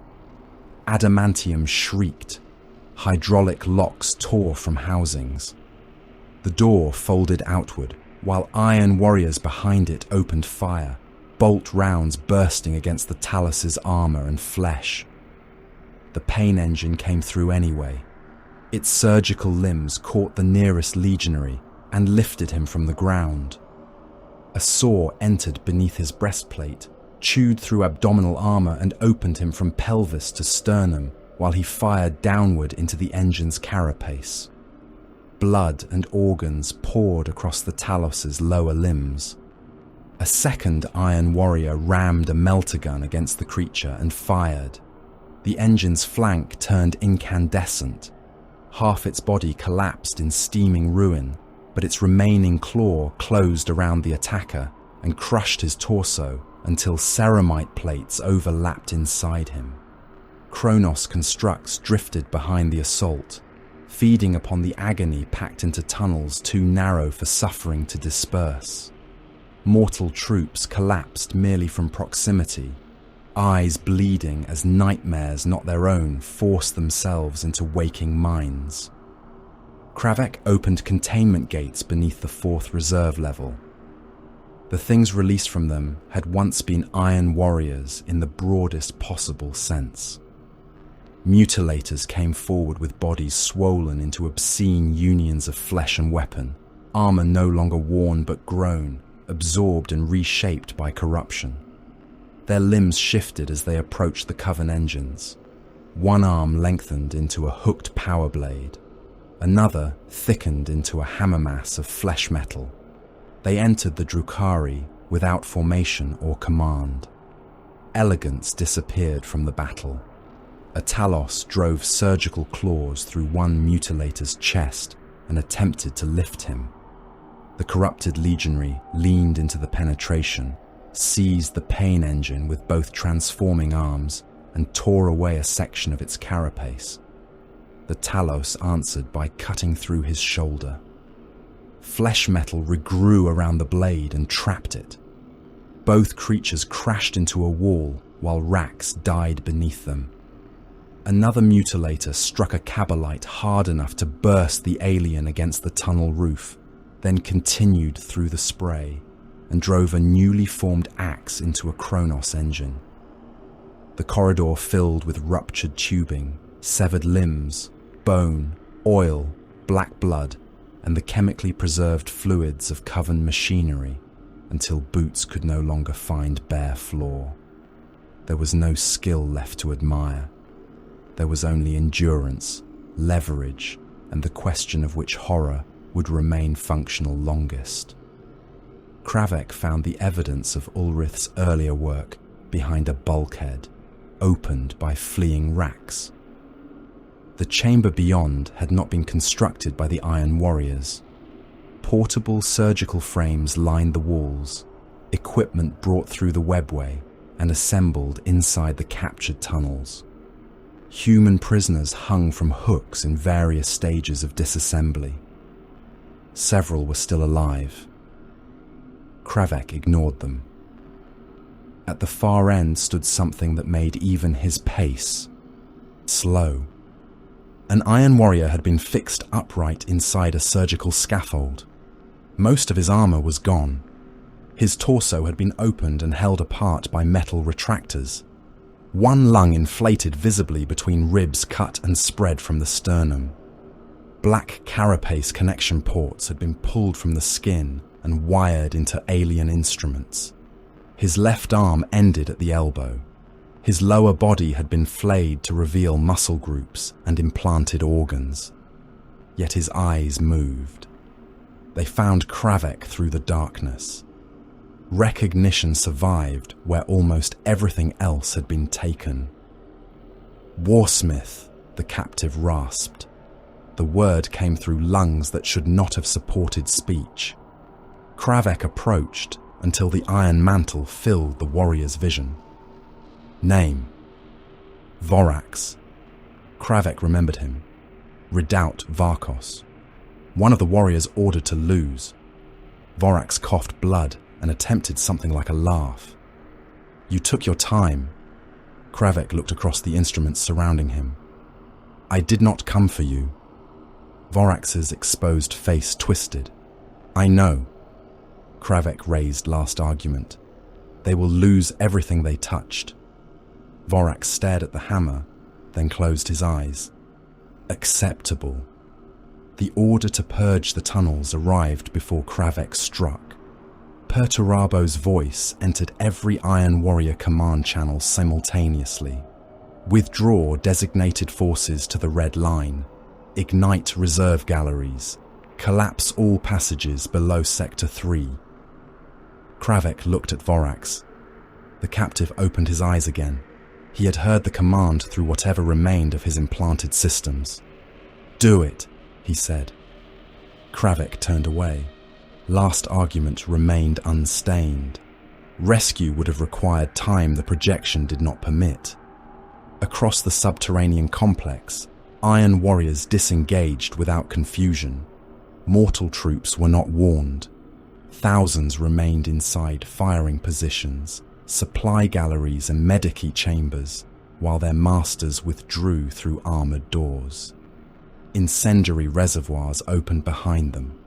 Adamantium shrieked. Hydraulic locks tore from housings. The door folded outward, while iron warriors behind it opened fire, bolt rounds bursting against the Talos' armor and flesh. The pain engine came through anyway. Its surgical limbs caught the nearest legionary and lifted him from the ground. A saw entered beneath his breastplate, chewed through abdominal armor and opened him from pelvis to sternum while he fired downward into the engine's carapace. Blood and organs poured across the Talos' lower limbs. A second iron warrior rammed a melter gun against the creature and fired. The engine's flank turned incandescent. Half its body collapsed in steaming ruin, but its remaining claw closed around the attacker and crushed his torso until ceramite plates overlapped inside him. Kronos constructs drifted behind the assault, feeding upon the agony packed into tunnels too narrow for suffering to disperse. Mortal troops collapsed merely from proximity, eyes bleeding as nightmares not their own forced themselves into waking minds. Kravek opened containment gates beneath the 4th reserve level. The things released from them had once been iron warriors in the broadest possible sense. Mutilators came forward with bodies swollen into obscene unions of flesh and weapon, armor no longer worn but grown, absorbed and reshaped by corruption. Their limbs shifted as they approached the Coven engines. One arm lengthened into a hooked power blade. Another thickened into a hammer mass of flesh metal. They entered the Drukhari without formation or command. Elegance disappeared from the battle. A Talos drove surgical claws through one mutilator's chest and attempted to lift him. The corrupted legionary leaned into the penetration, seized the pain engine with both transforming arms, and tore away a section of its carapace. The Talos answered by cutting through his shoulder. Flesh metal regrew around the blade and trapped it. Both creatures crashed into a wall while racks died beneath them. Another mutilator struck a Kabbalite hard enough to burst the alien against the tunnel roof, then continued through the spray and drove a newly formed axe into a Kronos engine. The corridor filled with ruptured tubing, severed limbs, bone, oil, black blood, and the chemically preserved fluids of Coven machinery until boots could no longer find bare floor. There was no skill left to admire. There was only endurance, leverage, and the question of which horror would remain functional longest. Kravek found the evidence of Ulrith's earlier work behind a bulkhead, opened by fleeing racks. The chamber beyond had not been constructed by the Iron Warriors. Portable surgical frames lined the walls, equipment brought through the webway and assembled inside the captured tunnels. Human prisoners hung from hooks in various stages of disassembly. Several were still alive. Kravek ignored them. At the far end stood something that made even his pace slow. An Iron Warrior had been fixed upright inside a surgical scaffold. Most of his armor was gone. His torso had been opened and held apart by metal retractors. One lung inflated visibly between ribs cut and spread from the sternum. Black carapace connection ports had been pulled from the skin and wired into alien instruments. His left arm ended at the elbow. His lower body had been flayed to reveal muscle groups and implanted organs. Yet his eyes moved. They found Kravek through the darkness. Recognition survived where almost everything else had been taken. Warsmith, the captive rasped. The word came through lungs that should not have supported speech. Kravek approached until the iron mantle filled the warrior's vision. Name: Vorax. Kravek remembered him. Redoubt Varkos. One of the warriors ordered to lose. Vorax coughed blood and attempted something like a laugh. You took your time. Kravek looked across the instruments surrounding him. I did not come for you. Vorax's exposed face twisted. I know. Kravek raised last argument. They will lose everything they touched. Vorax stared at the hammer, then closed his eyes. Acceptable. The order to purge the tunnels arrived before Kravek struck. Perturabo's voice entered every Iron Warrior command channel simultaneously. Withdraw designated forces to the Red Line. Ignite reserve galleries. Collapse all passages below Sector 3. Kravek looked at Vorax. The captive opened his eyes again. He had heard the command through whatever remained of his implanted systems. Do it, he said. Kravek turned away. Last argument remained unstained. Rescue would have required time the projection did not permit. Across the subterranean complex, Iron Warriors disengaged without confusion. Mortal troops were not warned. Thousands remained inside firing positions, supply galleries and medici chambers, while their masters withdrew through armored doors. Incendiary reservoirs opened behind them.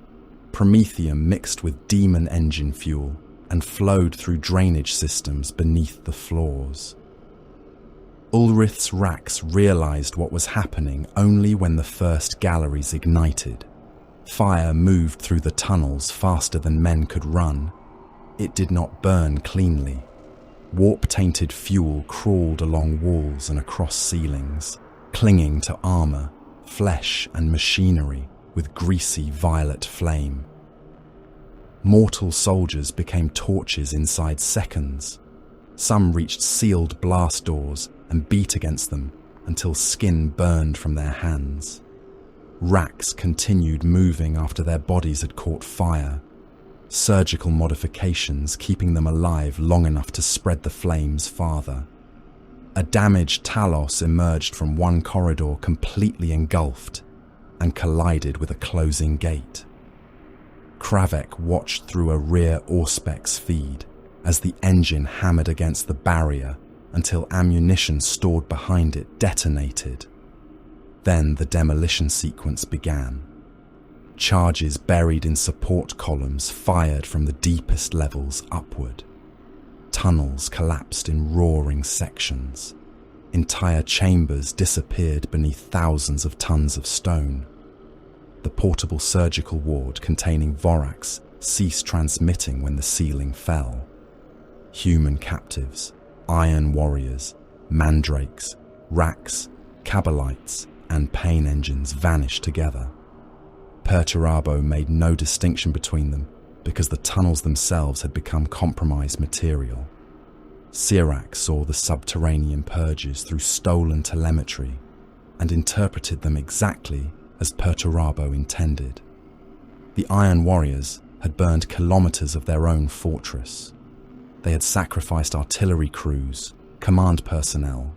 Promethium mixed with demon engine fuel and flowed through drainage systems beneath the floors. Ulrith's racks realized what was happening only when the first galleries ignited. Fire moved through the tunnels faster than men could run. It did not burn cleanly. Warp-tainted fuel crawled along walls and across ceilings, clinging to armor, flesh and machinery with greasy violet flame. Mortal soldiers became torches inside seconds. Some reached sealed blast doors and beat against them until skin burned from their hands. Racks continued moving after their bodies had caught fire, surgical modifications keeping them alive long enough to spread the flames farther. A damaged Talos emerged from one corridor completely engulfed and collided with a closing gate. Kravek watched through a rear Auspex feed as the engine hammered against the barrier until ammunition stored behind it detonated. Then the demolition sequence began. Charges buried in support columns fired from the deepest levels upward. Tunnels collapsed in roaring sections. Entire chambers disappeared beneath thousands of tons of stone. The portable surgical ward containing Vorax ceased transmitting when the ceiling fell. Human captives, Iron Warriors, Mandrakes, Racks, Kabalites, and pain engines vanished together. Perturabo made no distinction between them because the tunnels themselves had become compromised material. Sirac saw the subterranean purges through stolen telemetry and interpreted them exactly as Perturabo intended. The Iron Warriors had burned kilometers of their own fortress. They had sacrificed artillery crews, command personnel,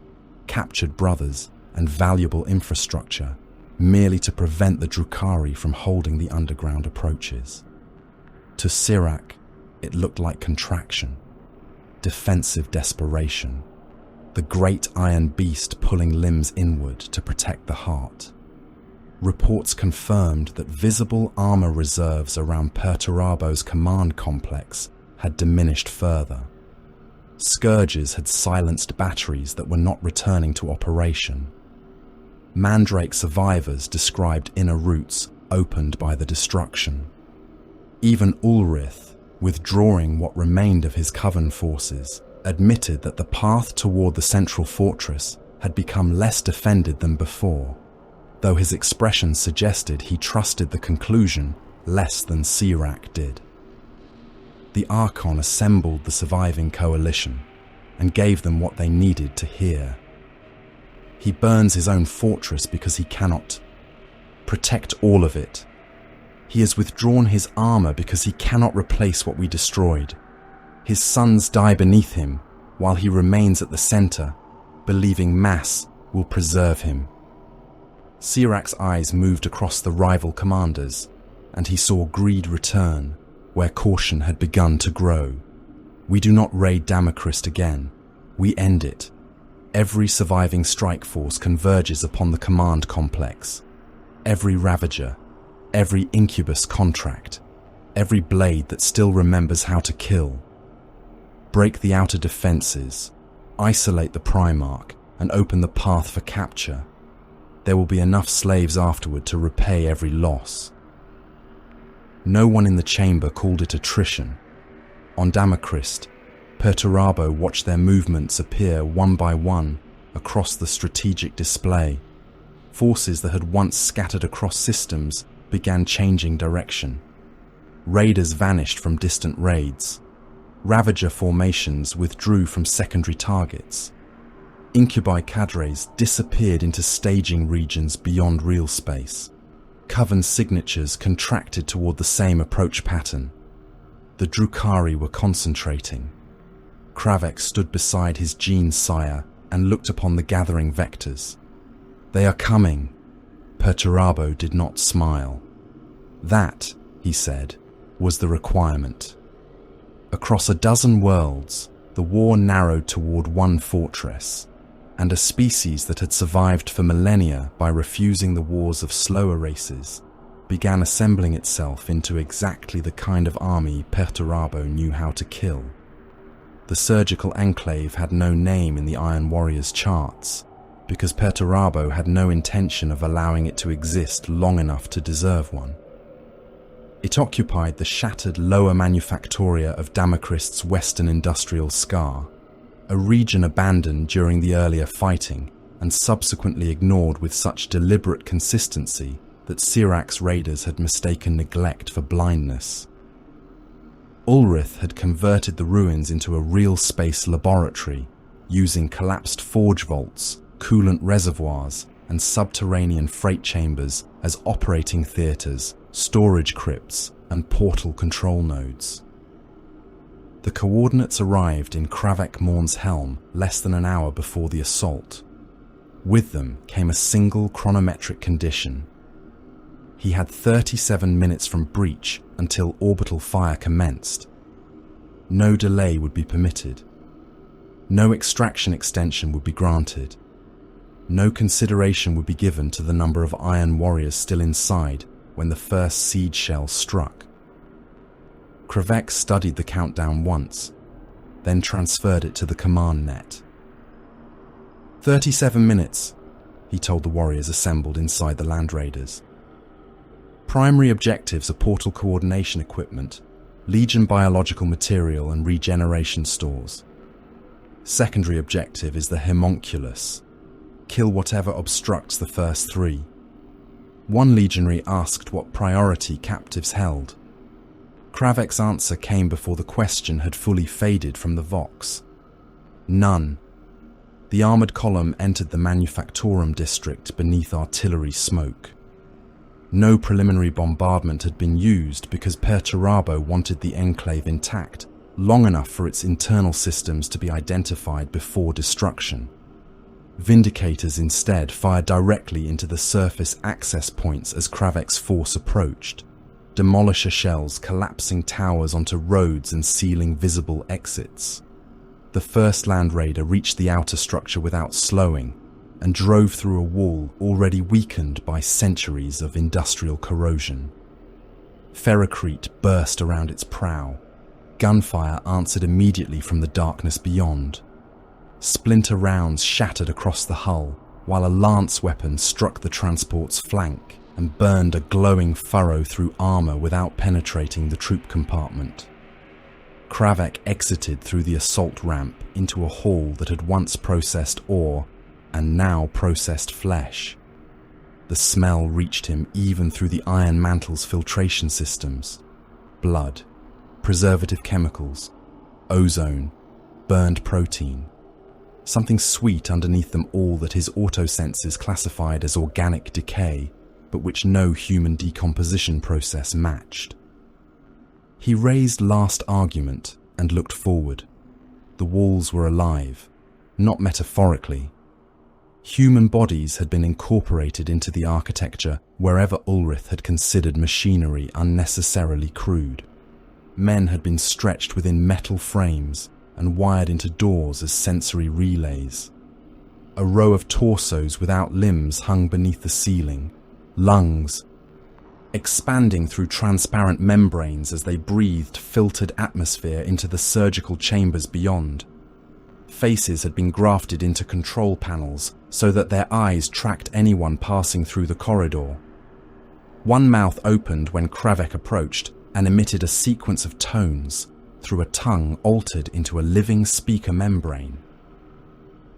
captured brothers, and valuable infrastructure merely to prevent the Drukhari from holding the underground approaches. To Sirac, it looked like contraction, defensive desperation, the great iron beast pulling limbs inward to protect the heart. Reports confirmed that visible armor reserves around Perturabo's command complex had diminished further. Scourges had silenced batteries that were not returning to operation. Mandrake survivors described inner routes opened by the destruction. Even Ulrith, withdrawing what remained of his coven forces, admitted that the path toward the central fortress had become less defended than before, though his expression suggested he trusted the conclusion less than Sirac did. The Archon assembled the surviving coalition and gave them what they needed to hear. He burns his own fortress because he cannot protect all of it. He has withdrawn his armor because he cannot replace what we destroyed. His sons die beneath him while he remains at the center, believing mass will preserve him. Sirac's eyes moved across the rival commanders, and he saw greed return where caution had begun to grow. We do not raid Damacrist again. We end it. Every surviving strike force converges upon the command complex. Every Ravager, every Incubus contract, every blade that still remembers how to kill. Break the outer defenses, isolate the Primarch, and open the path for capture. There will be enough slaves afterward to repay every loss. No one in the chamber called it attrition. On Damacrist, Perturabo watched their movements appear one by one across the strategic display. Forces that had once scattered across systems began changing direction. Raiders vanished from distant raids. Ravager formations withdrew from secondary targets. Incubi cadres disappeared into staging regions beyond real space. Coven signatures contracted toward the same approach pattern. The Drukhari were concentrating. Kravek stood beside his gene sire and looked upon the gathering vectors. They are coming. Perturabo did not smile. That, he said, was the requirement. Across a dozen worlds, the war narrowed toward one fortress, and a species that had survived for millennia by refusing the wars of slower races began assembling itself into exactly the kind of army Perturabo knew how to kill. The surgical enclave had no name in the Iron Warriors' charts, because Perturabo had no intention of allowing it to exist long enough to deserve one. It occupied the shattered lower manufactoria of Damacrist's western industrial scar, a region abandoned during the earlier fighting and subsequently ignored with such deliberate consistency that Sirac's raiders had mistaken neglect for blindness. Ulrith had converted the ruins into a real space laboratory, using collapsed forge vaults, coolant reservoirs, and subterranean freight chambers as operating theaters, storage crypts, and portal control nodes. The coordinates arrived in Kravek Morn's helm less than an hour before the assault. With them came a single chronometric condition. He had 37 minutes from breach until orbital fire commenced. No delay would be permitted. No extraction extension would be granted. No consideration would be given to the number of Iron Warriors still inside when the first seed shell struck. Kravek studied the countdown once, then transferred it to the command net. 37 minutes, he told the warriors assembled inside the Land Raiders. Primary objectives are portal coordination equipment, Legion biological material and regeneration stores. Secondary objective is the homunculus. Kill whatever obstructs the first three. One legionary asked what priority captives held. Kravek's answer came before the question had fully faded from the Vox. None. The armoured column entered the Manufactorum district beneath artillery smoke. No preliminary bombardment had been used because Perturabo wanted the enclave intact long enough for its internal systems to be identified before destruction. Vindicators instead fired directly into the surface access points as Kravek's force approached, demolisher shells collapsing towers onto roads and sealing visible exits. The first Land Raider reached the outer structure without slowing and drove through a wall already weakened by centuries of industrial corrosion. Ferrocrete burst around its prow. Gunfire answered immediately from the darkness beyond. Splinter rounds shattered across the hull, while a lance weapon struck the transport's flank, and burned a glowing furrow through armor without penetrating the troop compartment. Kravek exited through the assault ramp into a hall that had once processed ore and now processed flesh. The smell reached him even through the iron mantle's filtration systems. Blood, preservative chemicals, ozone, burned protein. Something sweet underneath them all that his autosenses classified as organic decay, but which no human decomposition process matched. He raised last argument and looked forward. The walls were alive, not metaphorically. Human bodies had been incorporated into the architecture wherever Ulrich had considered machinery unnecessarily crude. Men had been stretched within metal frames and wired into doors as sensory relays. A row of torsos without limbs hung beneath the ceiling, lungs expanding through transparent membranes as they breathed filtered atmosphere into the surgical chambers beyond. Faces had been grafted into control panels so that their eyes tracked anyone passing through the corridor. One mouth opened when Kravek approached and emitted a sequence of tones through a tongue altered into a living speaker membrane.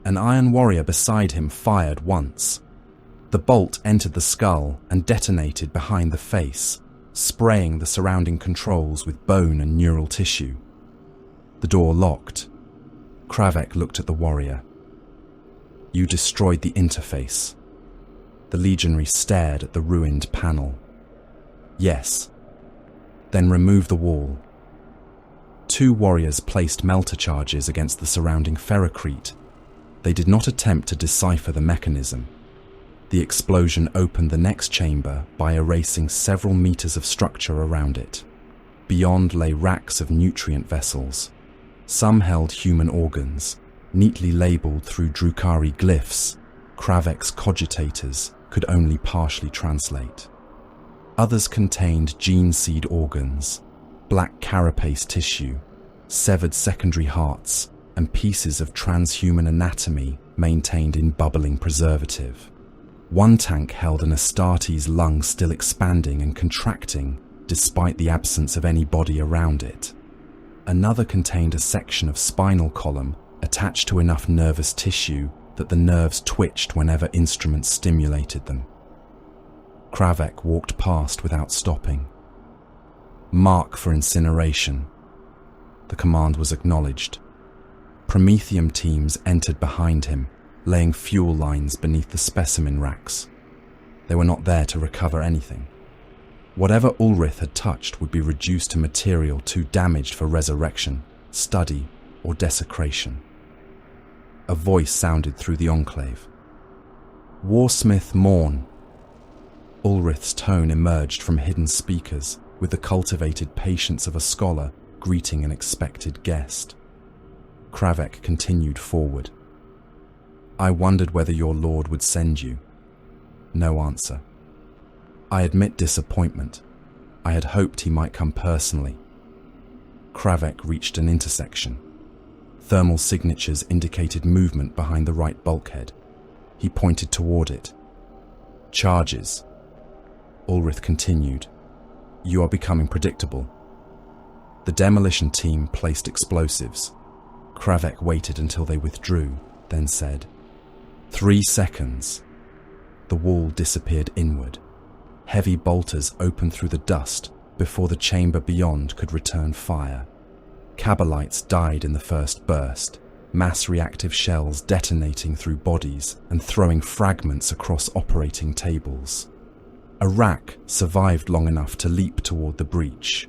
An iron warrior beside him fired once. The bolt entered the skull and detonated behind the face, spraying the surrounding controls with bone and neural tissue. The door locked. Kravek looked at the warrior. "You destroyed the interface." The legionary stared at the ruined panel. "Yes." "Then remove the wall." Two warriors placed melter charges against the surrounding ferrocrete. They did not attempt to decipher the mechanism. The explosion opened the next chamber by erasing several meters of structure around it. Beyond lay racks of nutrient vessels. Some held human organs, neatly labelled through Drukhari glyphs Kravek's cogitators could only partially translate. Others contained gene seed organs, black carapace tissue, severed secondary hearts, and pieces of transhuman anatomy maintained in bubbling preservative. One tank held an Astartes lung still expanding and contracting despite the absence of any body around it. Another contained a section of spinal column attached to enough nervous tissue that the nerves twitched whenever instruments stimulated them. Kravek walked past without stopping. "Mark for incineration." The command was acknowledged. Prometheum teams entered behind him, laying fuel lines beneath the specimen racks. They were not there to recover anything. Whatever Ulrich had touched would be reduced to material too damaged for resurrection, study, or desecration. A voice sounded through the enclave. "Warsmith Morn." Ulrich's tone emerged from hidden speakers with the cultivated patience of a scholar greeting an expected guest. Kravek continued forward. "I wondered whether your lord would send you." No answer. "I admit disappointment. I had hoped he might come personally." Kravek reached an intersection. Thermal signatures indicated movement behind the right bulkhead. He pointed toward it. "Charges." Ulrich continued. "You are becoming predictable." The demolition team placed explosives. Kravek waited until they withdrew, then said, 3 seconds. The wall disappeared inward. Heavy bolters opened through the dust before the chamber beyond could return fire. Cabalites died in the first burst, mass reactive shells detonating through bodies and throwing fragments across operating tables. A rack survived long enough to leap toward the breach.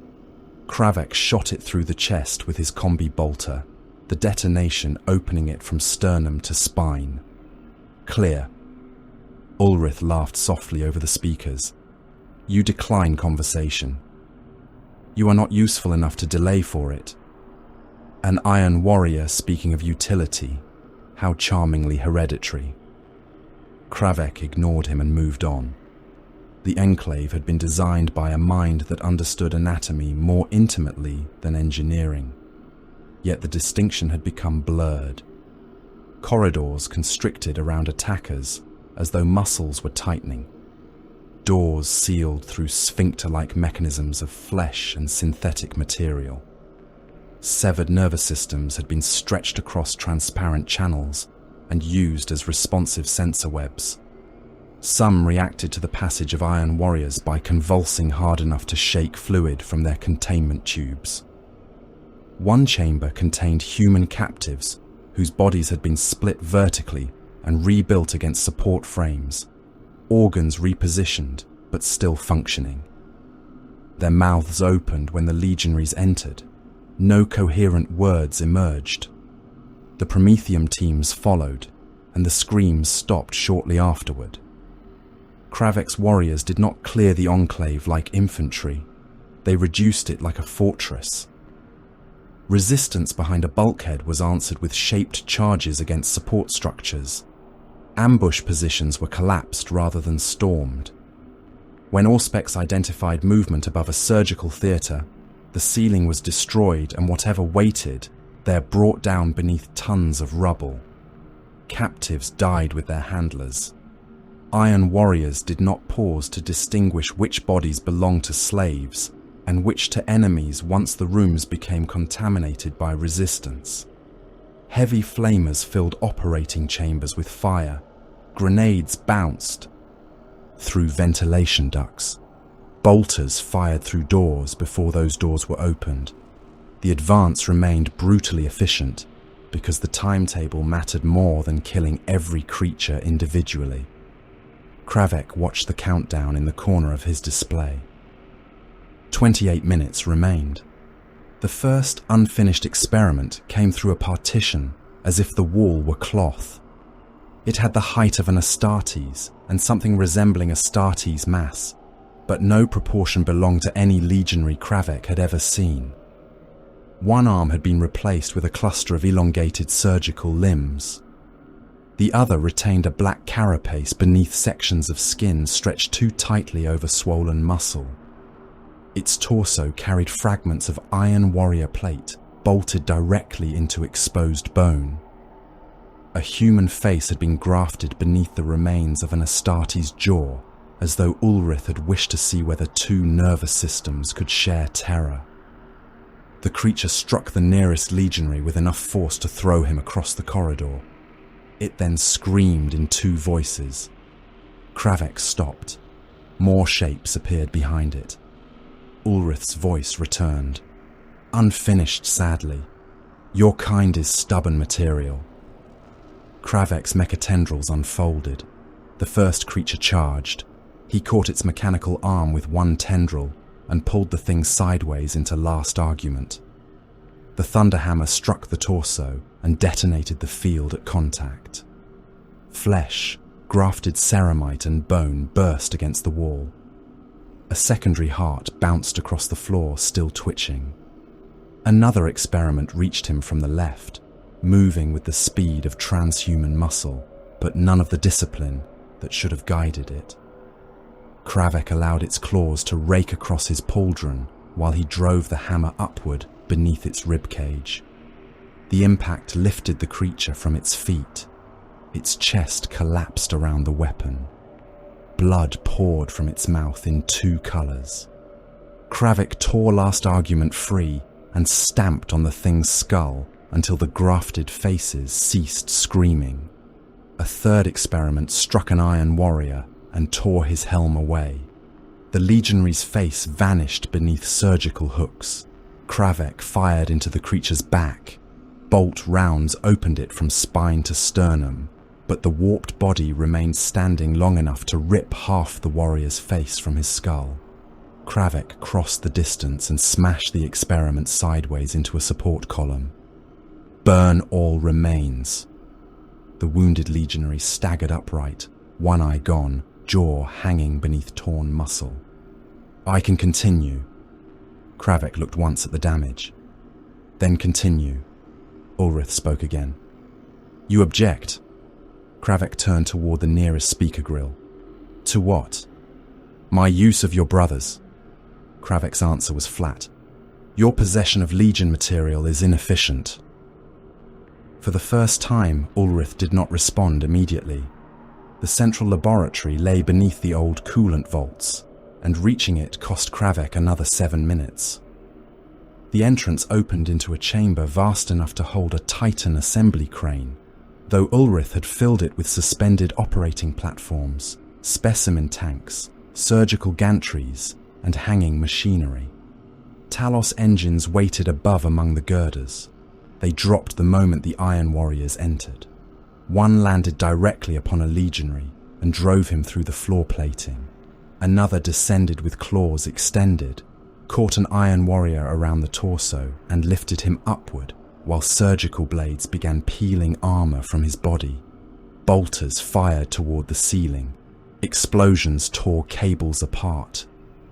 Kravek shot it through the chest with his combi bolter, the detonation opening it from sternum to spine. Clear. Ulrich laughed softly over the speakers. "You decline conversation. You are not useful enough to delay for it." An iron warrior speaking of utility. How charmingly hereditary. Kravek ignored him and moved on. The enclave had been designed by a mind that understood anatomy more intimately than engineering. Yet the distinction had become blurred. Corridors constricted around attackers as though muscles were tightening. doors sealed through sphincter-like mechanisms of flesh and synthetic material. Severed nervous systems had been stretched across transparent channels and used as responsive sensor webs. Some reacted to the passage of iron warriors by convulsing hard enough to shake fluid from their containment tubes. One chamber contained human captives whose bodies had been split vertically and rebuilt against support frames, organs repositioned but still functioning. Their mouths opened when the legionaries entered. No coherent words emerged. The Prometheum teams followed, and the screams stopped shortly afterward. Kravek's warriors did not clear the enclave like infantry. They reduced it like a fortress. Resistance behind a bulkhead was answered with shaped charges against support structures. Ambush positions were collapsed rather than stormed. When Auspex identified movement above a surgical theatre, the ceiling was destroyed and whatever waited there brought down beneath tons of rubble. Captives died with their handlers. Iron warriors did not pause to distinguish which bodies belonged to slaves and which to enemies once the rooms became contaminated by resistance. Heavy flamers filled operating chambers with fire. Grenades bounced through ventilation ducts. Bolters fired through doors before those doors were opened. The advance remained brutally efficient because the timetable mattered more than killing every creature individually. Kravek watched the countdown in the corner of his display. 28 minutes remained. The first unfinished experiment came through a partition as if the wall were cloth. It had the height of an Astartes and something resembling Astartes' mass, but no proportion belonged to any legionary Kravek had ever seen. One arm had been replaced with a cluster of elongated surgical limbs. The other retained a black carapace beneath sections of skin stretched too tightly over swollen muscle. Its torso carried fragments of iron warrior plate bolted directly into exposed bone. A human face had been grafted beneath the remains of an Astartes' jaw, as though Ulrith had wished to see whether two nervous systems could share terror. The creature struck the nearest legionary with enough force to throw him across the corridor. It then screamed in two voices. Kravek stopped. More shapes appeared behind it. Ulrith's voice returned. Unfinished, sadly. Your kind is stubborn material. Kravek's mechatendrils unfolded. The first creature charged. He caught its mechanical arm with one tendril and pulled the thing sideways into last argument. The thunderhammer struck the torso and detonated the field at contact. Flesh, grafted ceramite and bone burst against the wall. A secondary heart bounced across the floor, still twitching. Another experiment reached him from the left, moving with the speed of transhuman muscle, but none of the discipline that should have guided it. Kravek allowed its claws to rake across his pauldron while he drove the hammer upward beneath its ribcage. The impact lifted the creature from its feet. Its chest collapsed around the weapon. Blood poured from its mouth in two colors. Kravek tore last argument free and stamped on the thing's skull until the grafted faces ceased screaming. A third experiment struck an iron warrior and tore his helm away. The legionary's face vanished beneath surgical hooks. Kravek fired into the creature's back. Bolt rounds opened it from spine to sternum, but the warped body remained standing long enough to rip half the warrior's face from his skull. Kravek crossed the distance and smashed the experiment sideways into a support column. Burn all remains. The wounded legionary staggered upright, one eye gone, jaw hanging beneath torn muscle. I can continue. Kravek looked once at the damage. Then continue. Ulrith spoke again. You object? Kravek turned toward the nearest speaker grill. To what? My use of your brothers. Kravek's answer was flat. Your possession of Legion material is inefficient. For the first time, Ulrith did not respond immediately. The The central laboratory lay beneath the old coolant vaults, and reaching it cost Kravek another 7 minutes. The entrance opened into a chamber vast enough to hold a Titan assembly crane, though Ulrith had filled it with suspended operating platforms, specimen tanks, surgical gantries, and hanging machinery. Talos engines waited above among the girders. They dropped the moment the Iron Warriors entered. One landed directly upon a legionary and drove him through the floor plating. Another descended with claws extended, caught an Iron Warrior around the torso and lifted him upward, while surgical blades began peeling armor from his body. Bolters fired toward the ceiling. Explosions tore cables apart.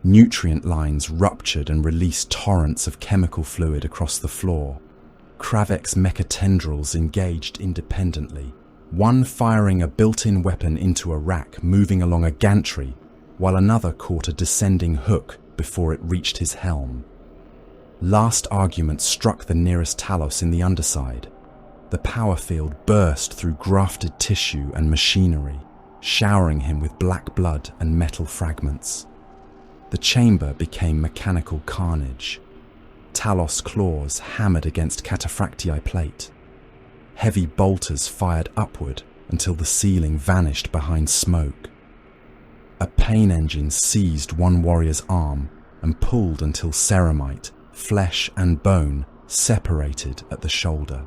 Nutrient lines ruptured and released torrents of chemical fluid across the floor. Kravek's mechatendrils engaged independently, one firing a built-in weapon into a rack moving along a gantry, while another caught a descending hook before it reached his helm. Last argument struck the nearest Talos in the underside. The power field burst through grafted tissue and machinery, showering him with black blood and metal fragments. The chamber became mechanical carnage. Talos claws hammered against cataphractii plate. Heavy bolters fired upward until the ceiling vanished behind smoke. A pain engine seized one warrior's arm and pulled until ceramite, flesh and bone separated at the shoulder.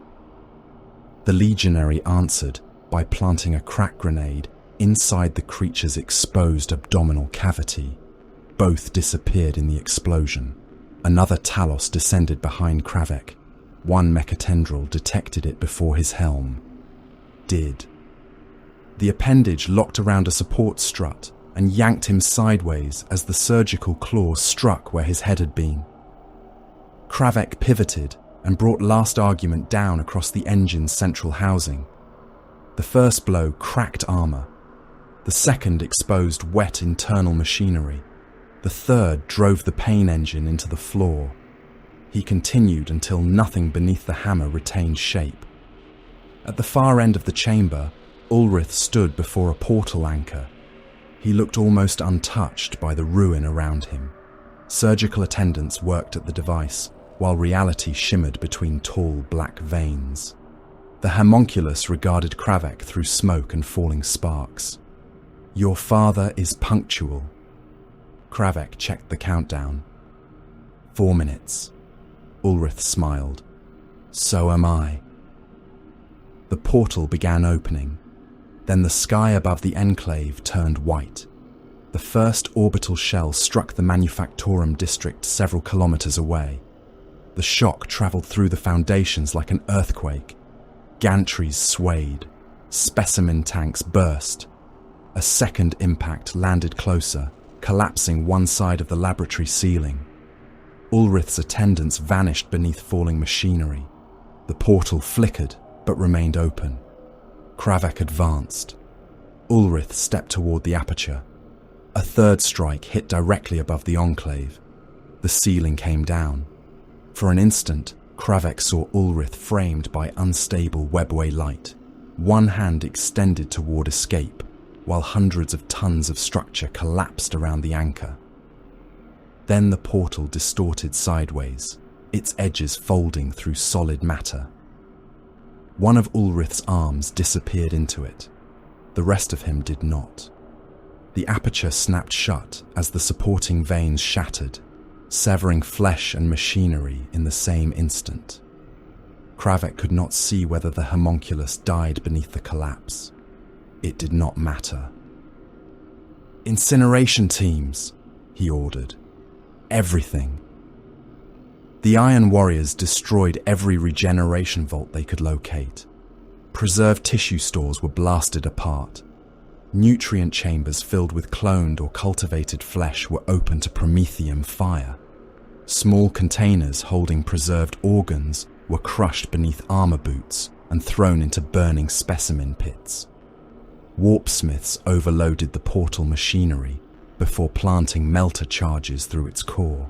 The legionary answered by planting a crack grenade inside the creature's exposed abdominal cavity. Both disappeared in the explosion. Another Talos descended behind Kravek. One mechatendril detected it before his helm. Did. The appendage locked around a support strut and yanked him sideways as the surgical claws struck where his head had been. Kravek pivoted and brought last argument down across the engine's central housing. The first blow cracked armor. The second exposed wet internal machinery. The third drove the pain engine into the floor. He continued until nothing beneath the hammer retained shape. At the far end of the chamber, Ulrith stood before a portal anchor. He looked almost untouched by the ruin around him. Surgical attendants worked at the device, while reality shimmered between tall black veins. The homunculus regarded Kravek through smoke and falling sparks. "Your father is punctual." Kravek checked the countdown. 4 minutes. Ulrith smiled. "So am I." The portal began opening. Then the sky above the enclave turned white. The first orbital shell struck the Manufactorum district several kilometers away. The shock traveled through the foundations like an earthquake. Gantries swayed. Specimen tanks burst. A second impact landed closer, collapsing one side of the laboratory ceiling. Ulrith's attendants vanished beneath falling machinery. The portal flickered, but remained open. Kravek advanced. Ulrith stepped toward the aperture. A third strike hit directly above the enclave. The ceiling came down. For an instant, Kravek saw Ulrith framed by unstable webway light. One hand extended toward escape, while hundreds of tons of structure collapsed around the anchor. Then the portal distorted sideways, its edges folding through solid matter. One of Ulrith's arms disappeared into it. The rest of him did not. The aperture snapped shut as the supporting veins shattered, severing flesh and machinery in the same instant. Kravek could not see whether the homunculus died beneath the collapse. It did not matter. "Incineration teams," he ordered. "Everything." The Iron Warriors destroyed every regeneration vault they could locate. Preserved tissue stores were blasted apart. Nutrient chambers filled with cloned or cultivated flesh were open to promethium fire. Small containers holding preserved organs were crushed beneath armor boots and thrown into burning specimen pits. Warpsmiths overloaded the portal machinery before planting melter charges through its core.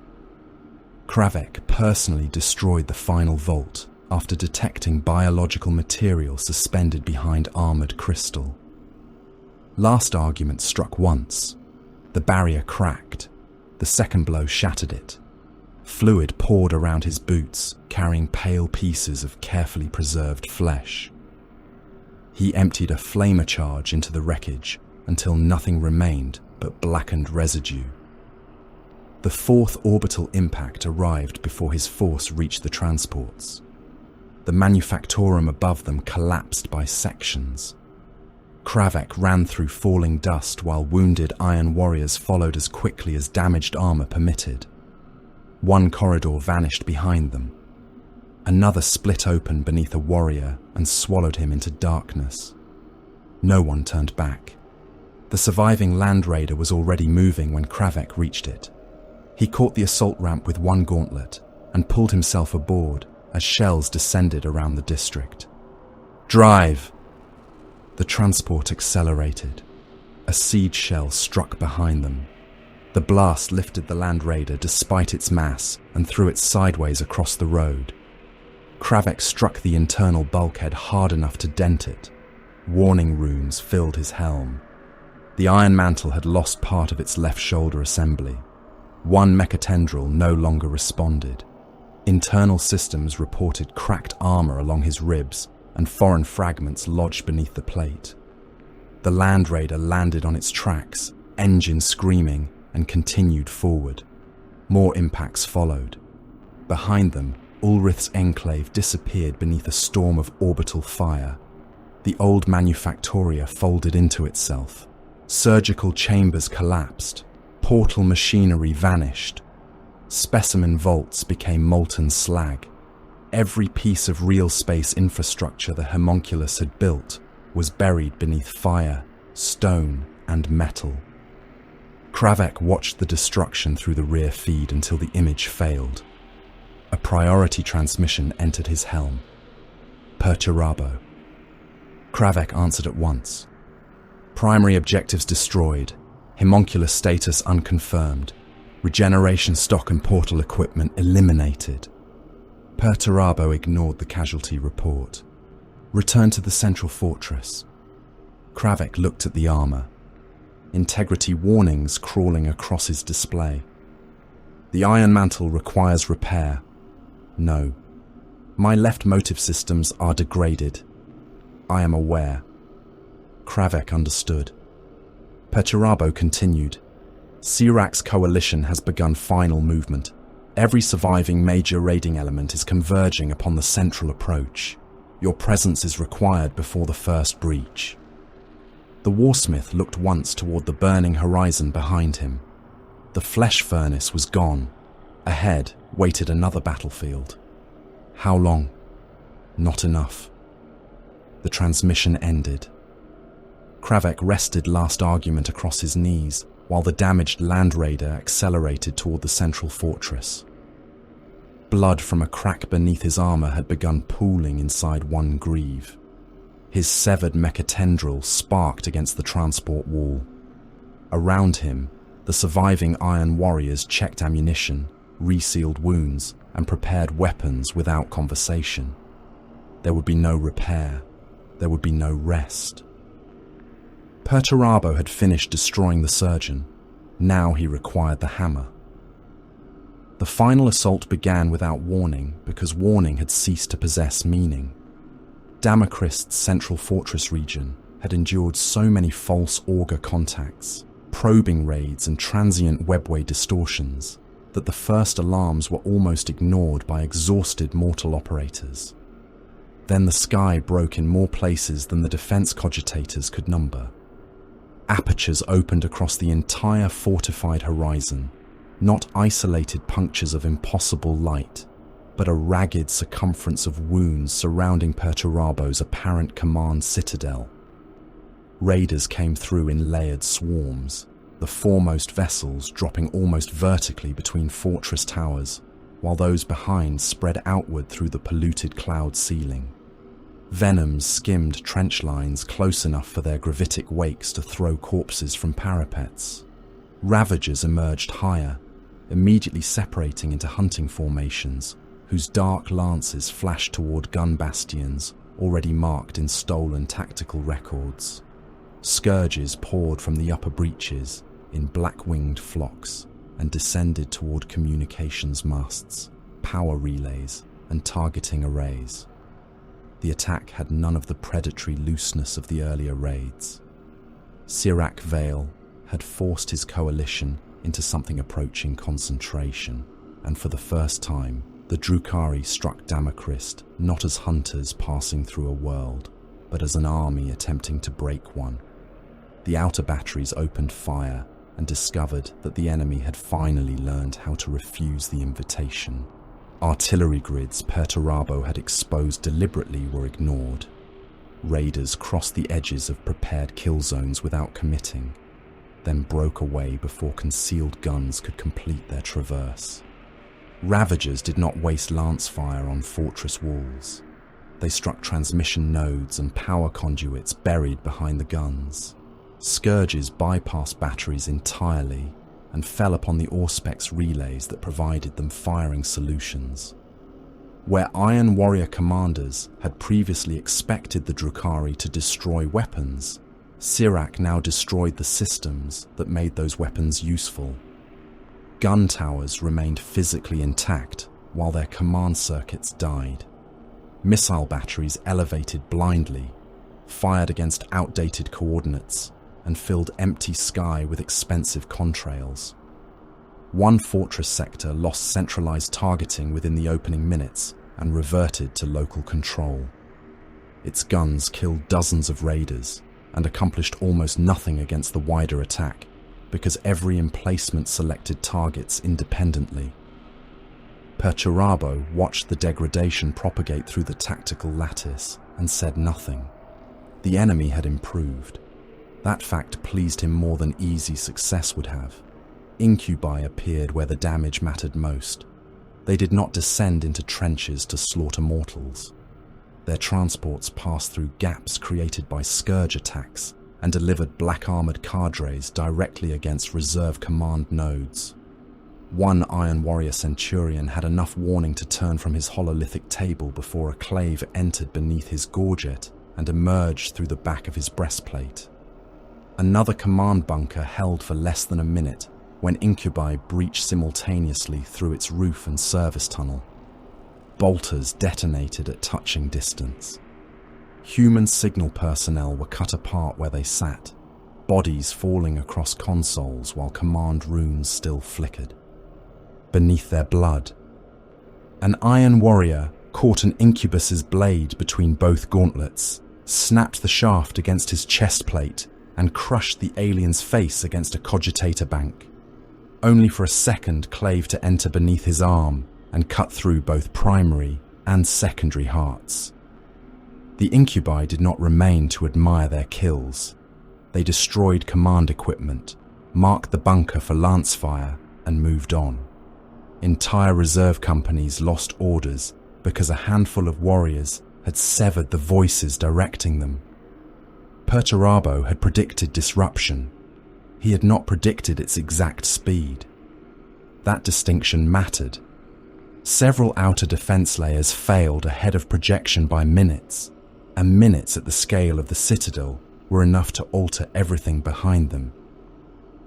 Kravek personally destroyed the final vault after detecting biological material suspended behind armored crystal. Last argument struck once. The barrier cracked. The second blow shattered it. Fluid poured around his boots, carrying pale pieces of carefully preserved flesh. He emptied a flamer charge into the wreckage until nothing remained but blackened residue. The fourth orbital impact arrived before his force reached the transports. The manufactorum above them collapsed by sections. Kravek ran through falling dust while wounded iron warriors followed as quickly as damaged armor permitted. One corridor vanished behind them. Another split open beneath a warrior and swallowed him into darkness. No one turned back. The surviving Land Raider was already moving when Kravek reached it. He caught the assault ramp with one gauntlet and pulled himself aboard as shells descended around the district. "Drive!" The transport accelerated. A siege shell struck behind them. The blast lifted the Land Raider despite its mass and threw it sideways across the road. Kravek struck the internal bulkhead hard enough to dent it. Warning runes filled his helm. The iron mantle had lost part of its left shoulder assembly. One mechatendril no longer responded. Internal systems reported cracked armor along his ribs and foreign fragments lodged beneath the plate. The Land Raider landed on its tracks, engine screaming, and continued forward. More impacts followed. Behind them, Ulrith's enclave disappeared beneath a storm of orbital fire. The old manufactoria folded into itself. Surgical chambers collapsed. Portal machinery vanished. Specimen vaults became molten slag. Every piece of real space infrastructure the homunculus had built was buried beneath fire, stone, and metal. Kravek watched the destruction through the rear feed until the image failed. A priority transmission entered his helm. Perturabo. Kravek answered at once. Primary objectives destroyed. Homunculus status unconfirmed. Regeneration stock and portal equipment eliminated. Perturabo ignored the casualty report. Return to the central fortress. Kravek looked at the armor. Integrity warnings crawling across his display. The iron mantle requires repair. No. My left motive systems are degraded. I am aware. Kravek understood. Perturabo continued. Sirak's coalition has begun final movement. Every surviving major raiding element is converging upon the central approach. Your presence is required before the first breach. The warsmith looked once toward the burning horizon behind him. The flesh furnace was gone. Ahead waited another battlefield. How long? Not enough. The transmission ended. Kravek rested last argument across his knees, while the damaged Land Raider accelerated toward the central fortress. Blood from a crack beneath his armor had begun pooling inside one greave. His severed mechatendril sparked against the transport wall. Around him, the surviving iron warriors checked ammunition, resealed wounds, and prepared weapons without conversation. There would be no repair. There would be no rest. Perturabo had finished destroying the surgeon. Now he required the hammer. The final assault began without warning because warning had ceased to possess meaning. Damacrist's central fortress region had endured so many false auger contacts, probing raids and transient webway distortions that the first alarms were almost ignored by exhausted mortal operators. Then the sky broke in more places than the defense cogitators could number. Apertures opened across the entire fortified horizon, not isolated punctures of impossible light, but a ragged circumference of wounds surrounding Perturabo's apparent command citadel. Raiders came through in layered swarms, the foremost vessels dropping almost vertically between fortress towers, while those behind spread outward through the polluted cloud ceiling. Venoms skimmed trench lines close enough for their gravitic wakes to throw corpses from parapets. Ravagers emerged higher, immediately separating into hunting formations, whose dark lances flashed toward gun bastions already marked in stolen tactical records. Scourges poured from the upper breaches in black-winged flocks and descended toward communications masts, power relays, and targeting arrays. The attack had none of the predatory looseness of the earlier raids. Sirak Vale had forced his coalition into something approaching concentration, and for the first time, the Drukhari struck Damakrist not as hunters passing through a world, but as an army attempting to break one. The outer batteries opened fire and discovered that the enemy had finally learned how to refuse the invitation. Artillery grids Perturabo had exposed deliberately were ignored. Raiders crossed the edges of prepared kill zones without committing, then broke away before concealed guns could complete their traverse. Ravagers did not waste lance fire on fortress walls. They struck transmission nodes and power conduits buried behind the guns. Scourges bypassed batteries entirely and fell upon the Auspex relays that provided them firing solutions. Where Iron Warrior commanders had previously expected the Drukhari to destroy weapons, Sirak now destroyed the systems that made those weapons useful. Gun towers remained physically intact while their command circuits died. Missile batteries elevated blindly, fired against outdated coordinates, and filled empty sky with expensive contrails. One fortress sector lost centralized targeting within the opening minutes and reverted to local control. Its guns killed dozens of raiders and accomplished almost nothing against the wider attack because every emplacement selected targets independently. Perturabo watched the degradation propagate through the tactical lattice and said nothing. The enemy had improved. That fact pleased him more than easy success would have. Incubi appeared where the damage mattered most. They did not descend into trenches to slaughter mortals. Their transports passed through gaps created by scourge attacks and delivered black-armored cadres directly against reserve command nodes. One Iron Warrior Centurion had enough warning to turn from his hololithic table before a clave entered beneath his gorget and emerged through the back of his breastplate. Another command bunker held for less than a minute when Incubi breached simultaneously through its roof and service tunnel. Bolters detonated at touching distance. Human signal personnel were cut apart where they sat, bodies falling across consoles while command runes still flickered. Beneath their blood, an Iron Warrior caught an Incubus's blade between both gauntlets, snapped the shaft against his chest plate, and crushed the alien's face against a cogitator bank, only for a second clave to enter beneath his arm and cut through both primary and secondary hearts. The Incubi did not remain to admire their kills. They destroyed command equipment, marked the bunker for lance fire, and moved on. Entire reserve companies lost orders because a handful of warriors had severed the voices directing them. Perturabo had predicted disruption. He had not predicted its exact speed. That distinction mattered. Several outer defense layers failed ahead of projection by minutes, and minutes at the scale of the Citadel were enough to alter everything behind them.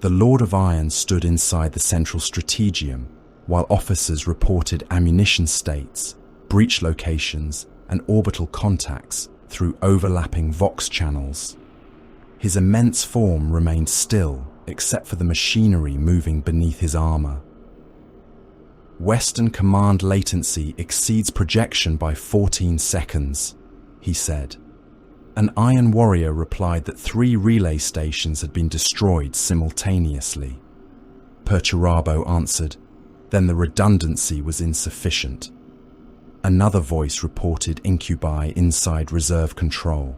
The Lord of Iron stood inside the central strategium, while officers reported ammunition states, breach locations, and orbital contacts through overlapping Vox channels. His immense form remained still, except for the machinery moving beneath his armor. Western command latency exceeds projection by 14 seconds, he said. An Iron Warrior replied that 3 relay stations had been destroyed simultaneously. Perturabo answered, then the redundancy was insufficient. Another voice reported Incubi inside reserve control.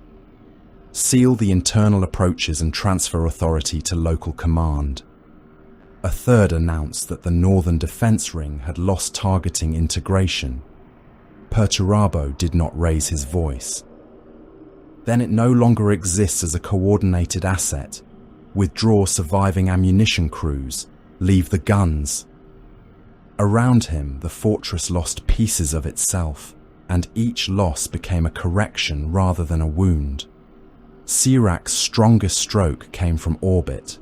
Seal the internal approaches and transfer authority to local command. A third announced that the Northern Defense Ring had lost targeting integration. Perturabo did not raise his voice. Then it no longer exists as a coordinated asset. Withdraw surviving ammunition crews. Leave the guns. Around him, the fortress lost pieces of itself, and each loss became a correction rather than a wound. Sirak's strongest stroke came from orbit.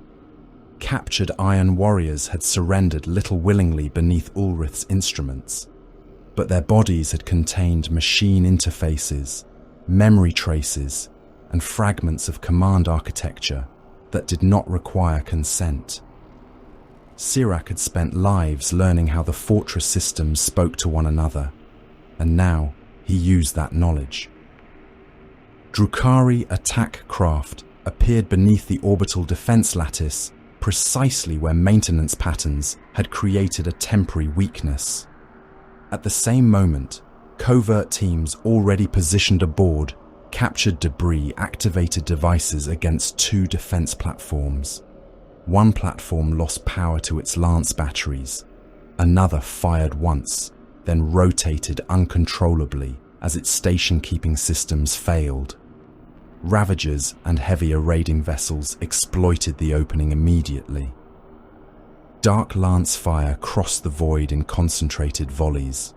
Captured Iron Warriors had surrendered little willingly beneath Ulrith's instruments, but their bodies had contained machine interfaces, memory traces, and fragments of command architecture that did not require consent. Sirak had spent lives learning how the fortress systems spoke to one another, and now he used that knowledge. Drukhari attack craft appeared beneath the orbital defense lattice precisely where maintenance patterns had created a temporary weakness. At the same moment, covert teams already positioned aboard captured debris activated devices against 2 defense platforms. One platform lost power to its lance batteries. Another fired once, then rotated uncontrollably as its station-keeping systems failed. Ravagers and heavier raiding vessels exploited the opening immediately. Dark lance fire crossed the void in concentrated volleys.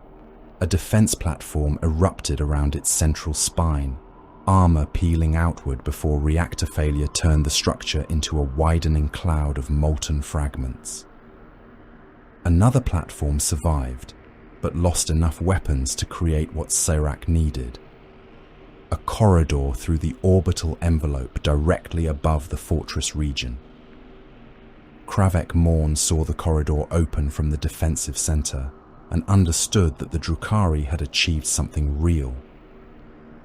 A defense platform erupted around its central spine, armor peeling outward before reactor failure turned the structure into a widening cloud of molten fragments. Another platform survived, but lost enough weapons to create what Sirak needed. A corridor through the orbital envelope directly above the fortress region. Kravek Morn saw the corridor open from the defensive center and understood that the Drukhari had achieved something real.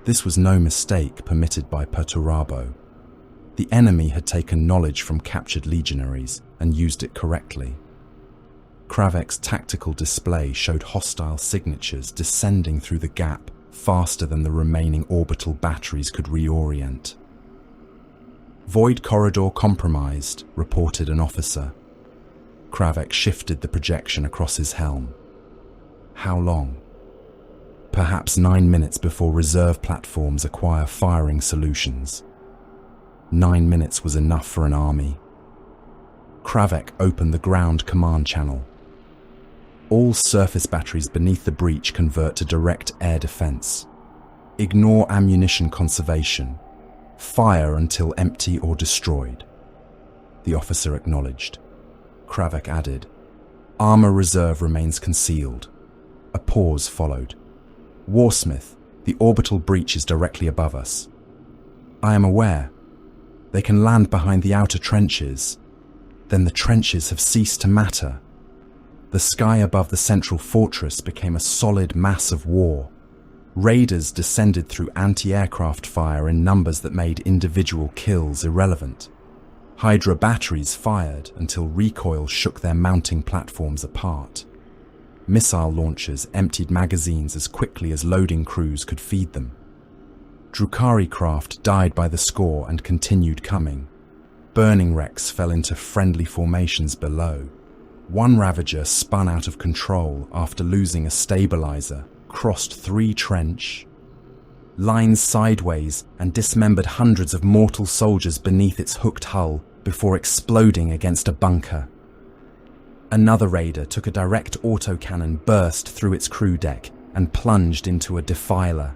This was no mistake permitted by Perturabo. The enemy had taken knowledge from captured legionaries and used it correctly. Kravek's tactical display showed hostile signatures descending through the gap faster than the remaining orbital batteries could reorient. Void corridor compromised, reported an officer. Kravek shifted the projection across his helm. How long? Perhaps 9 minutes before reserve platforms acquire firing solutions. 9 minutes was enough for an army. Kravek opened the ground command channel. All surface batteries beneath the breach convert to direct air defense. Ignore ammunition conservation. Fire until empty or destroyed. The officer acknowledged. Kravek added, Armor reserve remains concealed. A pause followed. Warsmith, the orbital breach is directly above us. I am aware. They can land behind the outer trenches. Then the trenches have ceased to matter. The sky above the central fortress became a solid mass of war. Raiders descended through anti-aircraft fire in numbers that made individual kills irrelevant. Hydra batteries fired until recoil shook their mounting platforms apart. Missile launchers emptied magazines as quickly as loading crews could feed them. Drukhari craft died by the score and continued coming. Burning wrecks fell into friendly formations below. One Ravager spun out of control after losing a stabilizer, crossed 3 trench lines sideways and dismembered hundreds of mortal soldiers beneath its hooked hull before exploding against a bunker. Another raider took a direct autocannon burst through its crew deck and plunged into a defiler.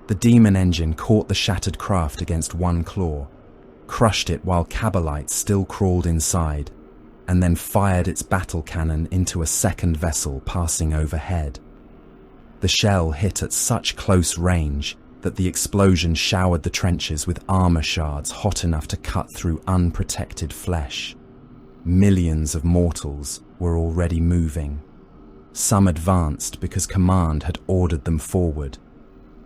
The demon engine caught the shattered craft against one claw, crushed it while Kabalites still crawled inside, and then fired its battle cannon into a second vessel passing overhead. The shell hit at such close range that the explosion showered the trenches with armor shards hot enough to cut through unprotected flesh. Millions of mortals were already moving. Some advanced because command had ordered them forward.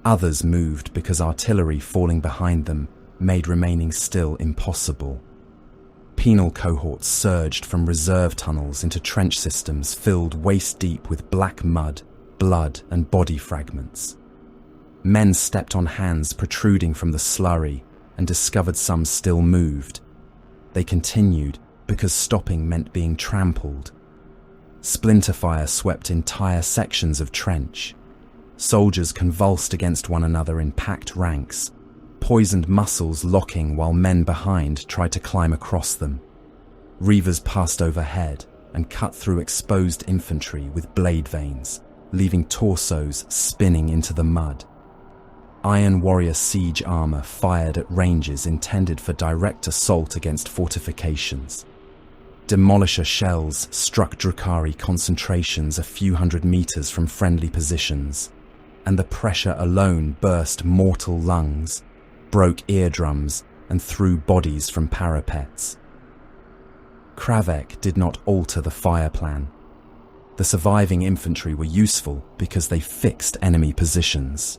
Others moved because artillery falling behind them made remaining still impossible. Penal cohorts surged from reserve tunnels into trench systems filled waist-deep with black mud, blood and body fragments. Men stepped on hands protruding from the slurry and discovered some still moved. They continued because stopping meant being trampled. Splinter fire swept entire sections of trench. Soldiers convulsed against one another in packed ranks, poisoned muscles locking while men behind tried to climb across them. Reavers passed overhead and cut through exposed infantry with blade veins, leaving torsos spinning into the mud. Iron Warrior siege armor fired at ranges intended for direct assault against fortifications. Demolisher shells struck Drukhari concentrations a few hundred meters from friendly positions, and the pressure alone burst mortal lungs, broke eardrums, and threw bodies from parapets. Kravek did not alter the fire plan. The surviving infantry were useful because they fixed enemy positions.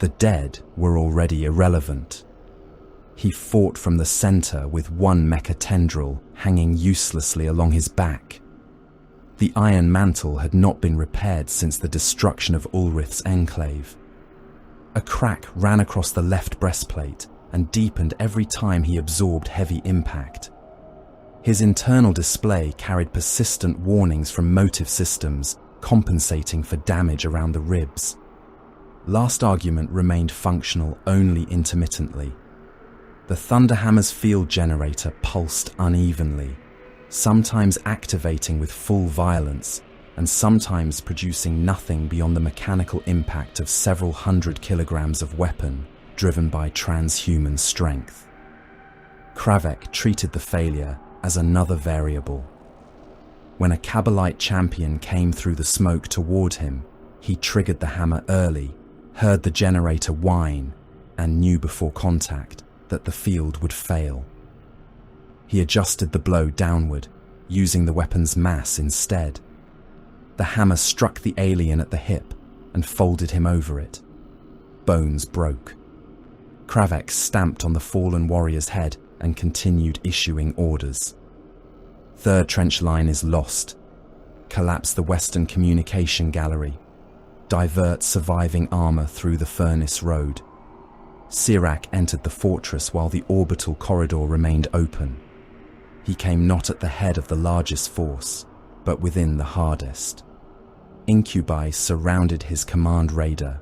The dead were already irrelevant. He fought from the center with one mecha tendril hanging uselessly along his back. The iron mantle had not been repaired since the destruction of Ulrith's enclave. A crack ran across the left breastplate and deepened every time he absorbed heavy impact. His internal display carried persistent warnings from motive systems, compensating for damage around the ribs. Last Argument remained functional only intermittently. The Thunderhammer's field generator pulsed unevenly, sometimes activating with full violence, and sometimes producing nothing beyond the mechanical impact of several hundred kilograms of weapon, driven by transhuman strength. Kravek treated the failure as another variable. When a Kabbalite champion came through the smoke toward him, he triggered the hammer early, heard the generator whine, and knew before contact that the field would fail. He adjusted the blow downward, using the weapon's mass instead. The hammer struck the alien at the hip and folded him over it. Bones broke. Kravek stamped on the fallen warrior's head and continued issuing orders. Third trench line is lost. Collapse the western communication gallery. Divert surviving armor through the furnace road. Sirak entered the fortress while the orbital corridor remained open. He came not at the head of the largest force, but within the hardest. Incubi surrounded his command raider,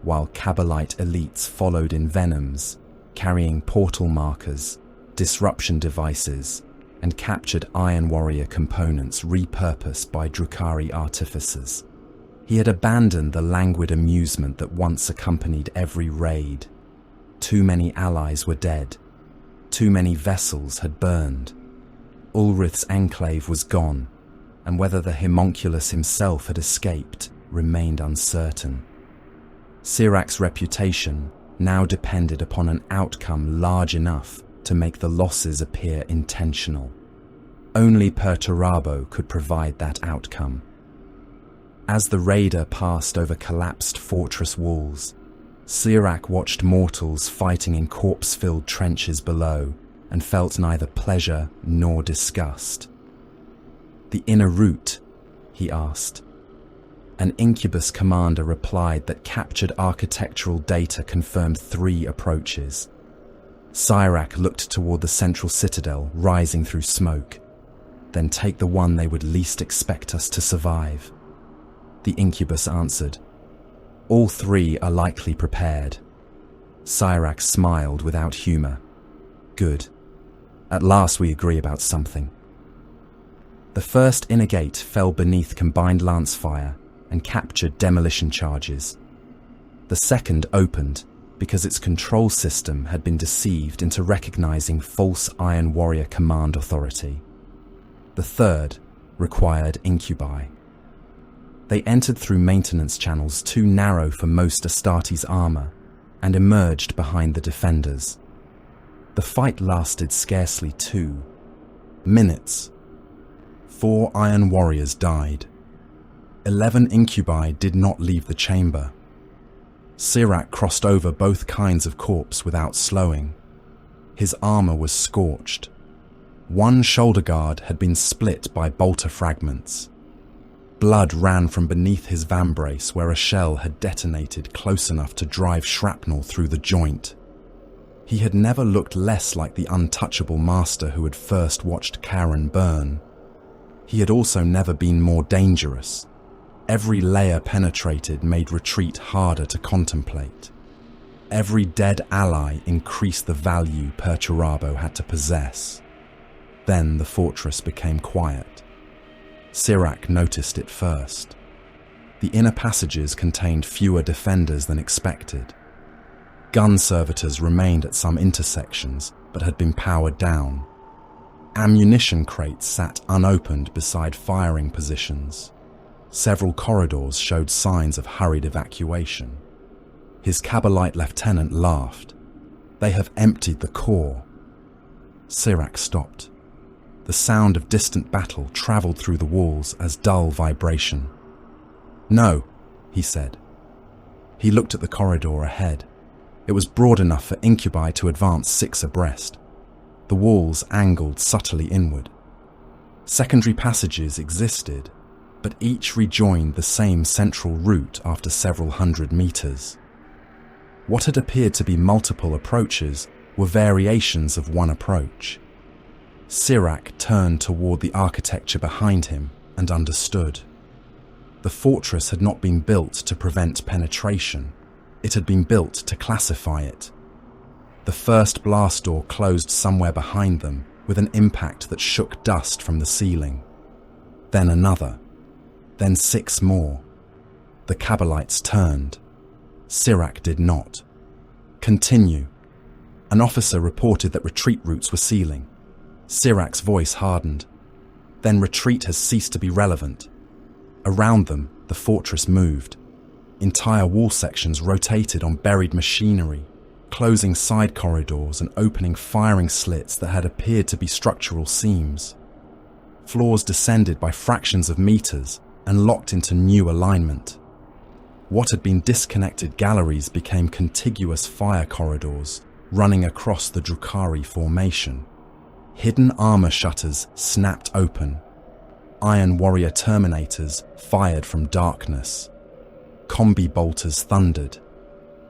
while Kabbalite elites followed in venoms, carrying portal markers, disruption devices, and captured Iron Warrior components repurposed by Drukhari artificers. He had abandoned the languid amusement that once accompanied every raid. Too many allies were dead. Too many vessels had burned. Ulrith's enclave was gone, and whether the homunculus himself had escaped remained uncertain. Sirak's reputation now depended upon an outcome large enough to make the losses appear intentional. Only Perturabo could provide that outcome. As the raider passed over collapsed fortress walls, Sirak watched mortals fighting in corpse-filled trenches below and felt neither pleasure nor disgust. "The inner route?" he asked. An Incubus commander replied that captured architectural data confirmed 3 approaches. Sirak looked toward the central citadel rising through smoke. "Then take the one they would least expect us to survive." The Incubus answered, "All 3 are likely prepared." Sirak smiled without humor. "Good. At last we agree about something." The first inner gate fell beneath combined lance fire and captured demolition charges. The second opened because its control system had been deceived into recognizing false Iron Warrior command authority. The third required Incubi. They entered through maintenance channels too narrow for most Astartes' armor and emerged behind the defenders. The fight lasted scarcely 2 minutes. 4 Iron Warriors died. 11 Incubi did not leave the chamber. Sirak crossed over both kinds of corpse without slowing. His armor was scorched. One shoulder guard had been split by bolter fragments. Blood ran from beneath his vambrace where a shell had detonated close enough to drive shrapnel through the joint. He had never looked less like the untouchable master who had first watched Karen burn. He had also never been more dangerous. Every layer penetrated made retreat harder to contemplate. Every dead ally increased the value Perturabo had to possess. Then the fortress became quiet. Sirak noticed it first. The inner passages contained fewer defenders than expected. Gun servitors remained at some intersections, but had been powered down. Ammunition crates sat unopened beside firing positions. Several corridors showed signs of hurried evacuation. His Cabalite lieutenant laughed. "They have emptied the core." Sirac stopped. The sound of distant battle travelled through the walls as dull vibration. "No," he said. He looked at the corridor ahead. It was broad enough for incubi to advance 6 abreast. The walls angled subtly inward. Secondary passages existed, but each rejoined the same central route after several hundred meters. What had appeared to be multiple approaches were variations of one approach. Sirac turned toward the architecture behind him and understood. The fortress had not been built to prevent penetration. It had been built to classify it. The first blast door closed somewhere behind them with an impact that shook dust from the ceiling. Then another. Then 6 more. The Cabalites turned. Sirac did not. "Continue." An officer reported that retreat routes were sealing. Sirac's voice hardened. "Then retreat has ceased to be relevant." Around them, the fortress moved. Entire wall sections rotated on buried machinery, closing side corridors and opening firing slits that had appeared to be structural seams. Floors descended by fractions of meters and locked into new alignment. What had been disconnected galleries became contiguous fire corridors running across the Drukhari formation. Hidden armor shutters snapped open. Iron warrior terminators fired from darkness. Combi bolters thundered.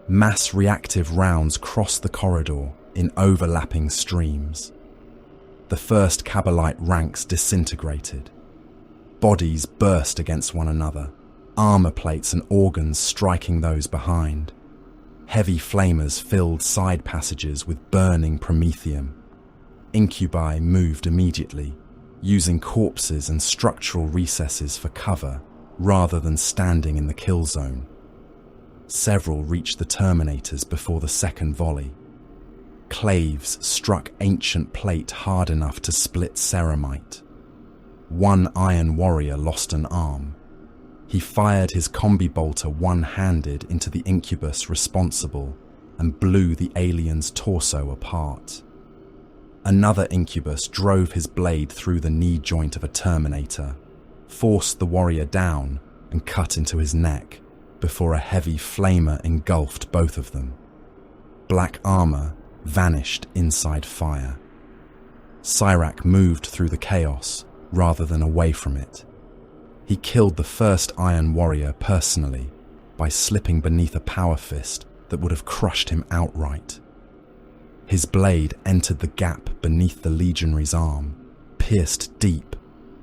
Mass reactive rounds crossed the corridor in overlapping streams. The first Cabalite ranks disintegrated. Bodies burst against one another, armor plates and organs striking those behind. Heavy flamers filled side passages with burning promethium. Incubi moved immediately, using corpses and structural recesses for cover rather than standing in the kill zone. Several reached the terminators before the second volley. Claves struck ancient plate hard enough to split ceramite. One iron warrior lost an arm. He fired his combi bolter one-handed into the incubus responsible and blew the alien's torso apart. Another incubus drove his blade through the knee joint of a terminator, forced the warrior down and cut into his neck before a heavy flamer engulfed both of them. Black armor vanished inside fire. Sirac moved through the chaos rather than away from it. He killed the first Iron Warrior personally by slipping beneath a power fist that would have crushed him outright. His blade entered the gap beneath the legionary's arm, pierced deep,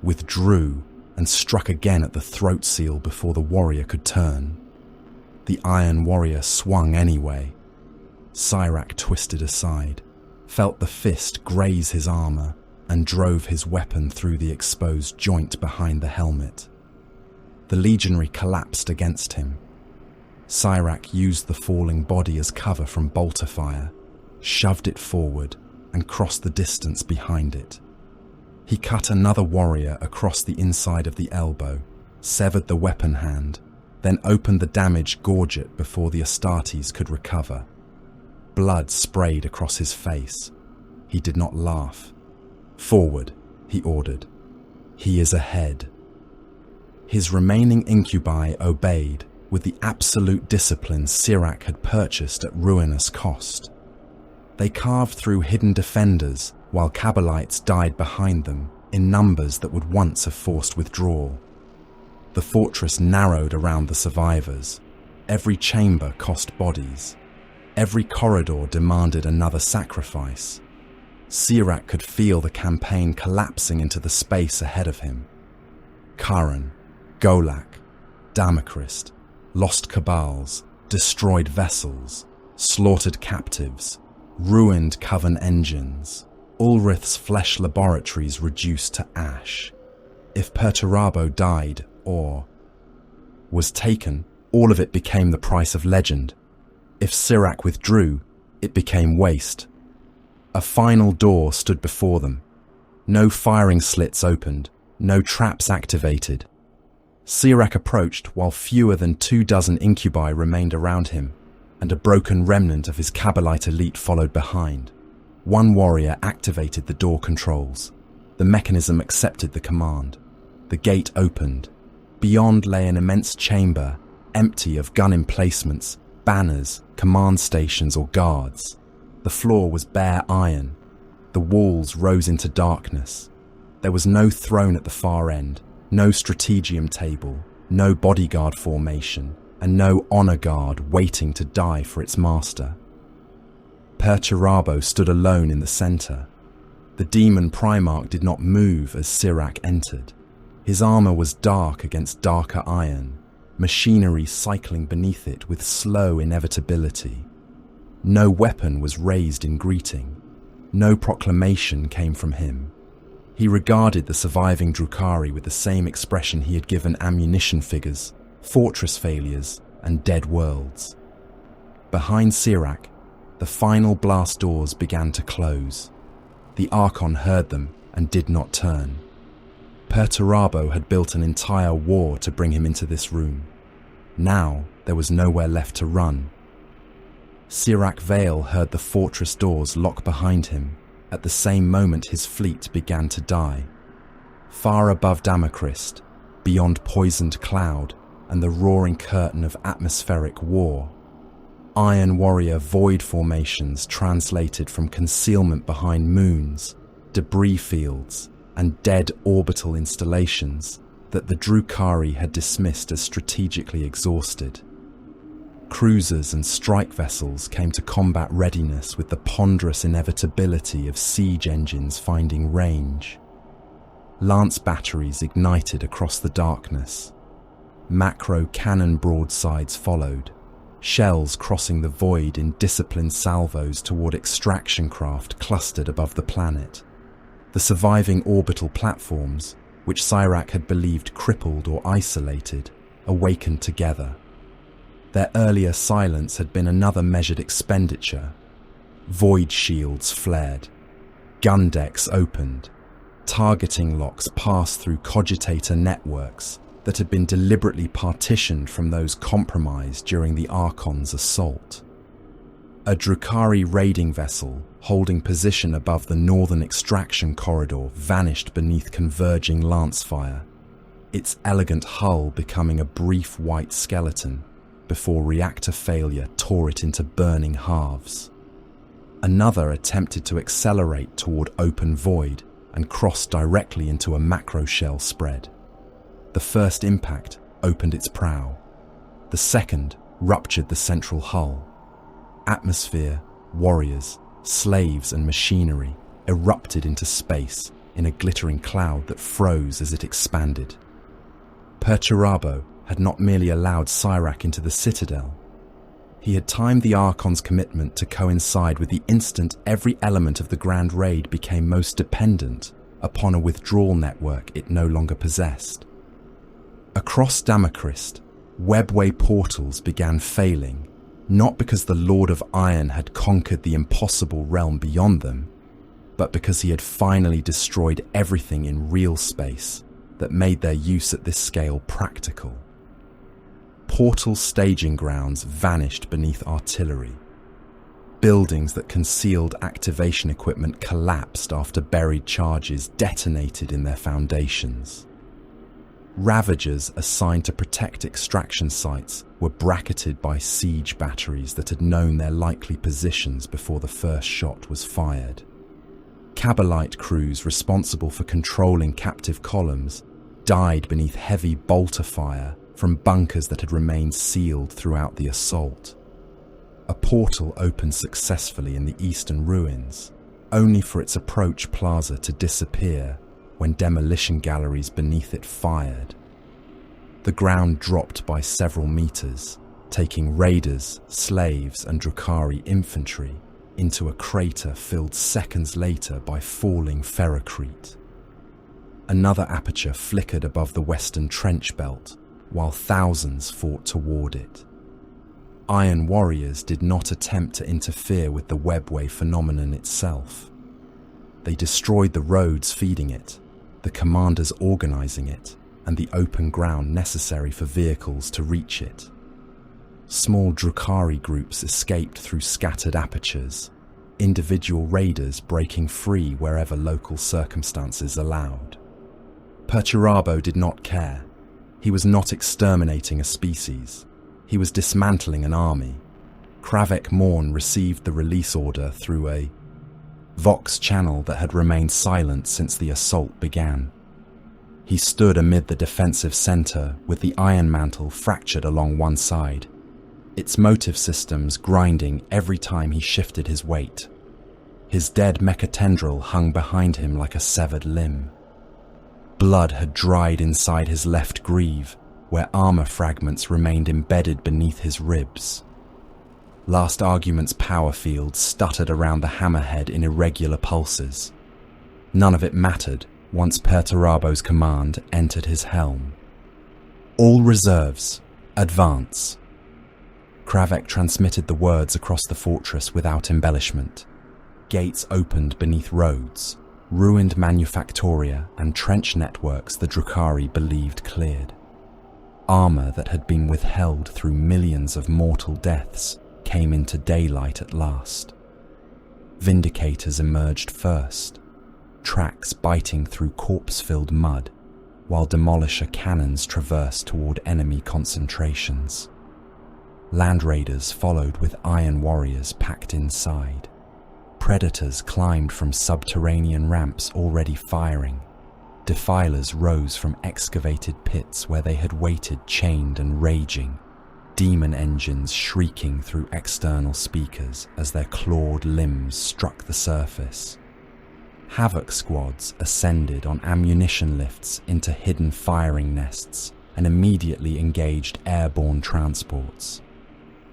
withdrew, and struck again at the throat seal before the warrior could turn. The Iron Warrior swung anyway. Sirac twisted aside, felt the fist graze his armor, and drove his weapon through the exposed joint behind the helmet. The legionary collapsed against him. Sirac used the falling body as cover from bolter fire, shoved it forward, and crossed the distance behind it. He cut another warrior across the inside of the elbow, severed the weapon hand, then opened the damaged gorget before the Astartes could recover. Blood sprayed across his face. He did not laugh. "Forward," he ordered. "He is ahead." His remaining incubi obeyed with the absolute discipline Sirac had purchased at ruinous cost. They carved through hidden defenders while Cabalites died behind them in numbers that would once have forced withdrawal. The fortress narrowed around the survivors. Every chamber cost bodies. Every corridor demanded another sacrifice. Sirac could feel the campaign collapsing into the space ahead of him. Karan, Golak, Damacrist, lost cabals, destroyed vessels, slaughtered captives, ruined Coven engines, Ulrith's flesh laboratories reduced to ash. If Perturabo died or was taken, all of it became the price of legend. If Sirak withdrew, it became waste. A final door stood before them. No firing slits opened, no traps activated. Sirak approached while fewer than 24 incubi remained around him, and a broken remnant of his Kabbalite elite followed behind. One warrior activated the door controls. The mechanism accepted the command. The gate opened. Beyond lay an immense chamber, empty of gun emplacements, banners, command stations or guards. The floor was bare iron. The walls rose into darkness. There was no throne at the far end, no strategium table, no bodyguard formation, and no honor guard waiting to die for its master. Perturabo stood alone in the center. The demon Primarch did not move as Sirak entered. His armor was dark against darker iron, machinery cycling beneath it with slow inevitability. No weapon was raised in greeting. No proclamation came from him. He regarded the surviving Drukhari with the same expression he had given ammunition figures, fortress failures, and dead worlds. Behind Sirak, the final blast doors began to close. The Archon heard them and did not turn. Perturabo had built an entire war to bring him into this room. Now there was nowhere left to run. Sirak Vale heard the fortress doors lock behind him. At the same moment his fleet began to die. Far above Damacrist, beyond poisoned cloud and the roaring curtain of atmospheric war, Iron Warrior void formations translated from concealment behind moons, debris fields, and dead orbital installations that the Drukhari had dismissed as strategically exhausted. Cruisers and strike vessels came to combat readiness with the ponderous inevitability of siege engines finding range. Lance batteries ignited across the darkness. Macro cannon broadsides followed, shells crossing the void in disciplined salvos toward extraction craft clustered above the planet. The surviving orbital platforms, which Sirak had believed crippled or isolated, awakened together. Their earlier silence had been another measured expenditure. Void shields flared. Gun decks opened. Targeting locks passed through cogitator networks that had been deliberately partitioned from those compromised during the Archon's assault. A Drukhari raiding vessel holding position above the northern extraction corridor vanished beneath converging lance fire, its elegant hull becoming a brief white skeleton before reactor failure tore it into burning halves. Another attempted to accelerate toward open void and crossed directly into a macro shell spread. The first impact opened its prow. The second ruptured the central hull. Atmosphere, warriors, slaves and machinery erupted into space in a glittering cloud that froze as it expanded. Perturabo had not merely allowed Sirak into the citadel. He had timed the Archon's commitment to coincide with the instant every element of the Grand Raid became most dependent upon a withdrawal network it no longer possessed. Across Damacrist, webway portals began failing, not because the Lord of Iron had conquered the impossible realm beyond them, but because he had finally destroyed everything in real space that made their use at this scale practical. Portal staging grounds vanished beneath artillery. Buildings that concealed activation equipment collapsed after buried charges detonated in their foundations. Ravagers assigned to protect extraction sites were bracketed by siege batteries that had known their likely positions before the first shot was fired. Kabbalite crews responsible for controlling captive columns died beneath heavy bolter fire from bunkers that had remained sealed throughout the assault. A portal opened successfully in the eastern ruins, only for its approach plaza to disappear when demolition galleries beneath it fired. The ground dropped by several meters, taking raiders, slaves, and Drukhari infantry into a crater filled seconds later by falling ferrocrete. Another aperture flickered above the western trench belt, while thousands fought toward it. Iron Warriors did not attempt to interfere with the webway phenomenon itself. They destroyed the roads feeding it, the commanders organizing it, and the open ground necessary for vehicles to reach it. Small Drukhari groups escaped through scattered apertures, individual raiders breaking free wherever local circumstances allowed. Perturabo did not care. He was not exterminating a species. He was dismantling an army. Kravek Morn received the release order through a Vox channel that had remained silent since the assault began. He stood amid the defensive center with the iron mantle fractured along one side, its motive systems grinding every time he shifted his weight. His dead mechatendril hung behind him like a severed limb. Blood had dried inside his left greave, where armor fragments remained embedded beneath his ribs. Last Argument's power field stuttered around the hammerhead in irregular pulses. None of it mattered once Perturabo's command entered his helm. All reserves, advance. Kravek transmitted the words across the fortress without embellishment. Gates opened beneath roads, ruined manufactoria and trench networks the Drukhari believed cleared. Armor that had been withheld through millions of mortal deaths came into daylight at last. Vindicators emerged first, tracks biting through corpse-filled mud, while demolisher cannons traversed toward enemy concentrations. Land raiders followed with iron warriors packed inside. Predators climbed from subterranean ramps already firing. Defilers rose from excavated pits where they had waited chained and raging, demon engines shrieking through external speakers as their clawed limbs struck the surface. Havoc squads ascended on ammunition lifts into hidden firing nests and immediately engaged airborne transports.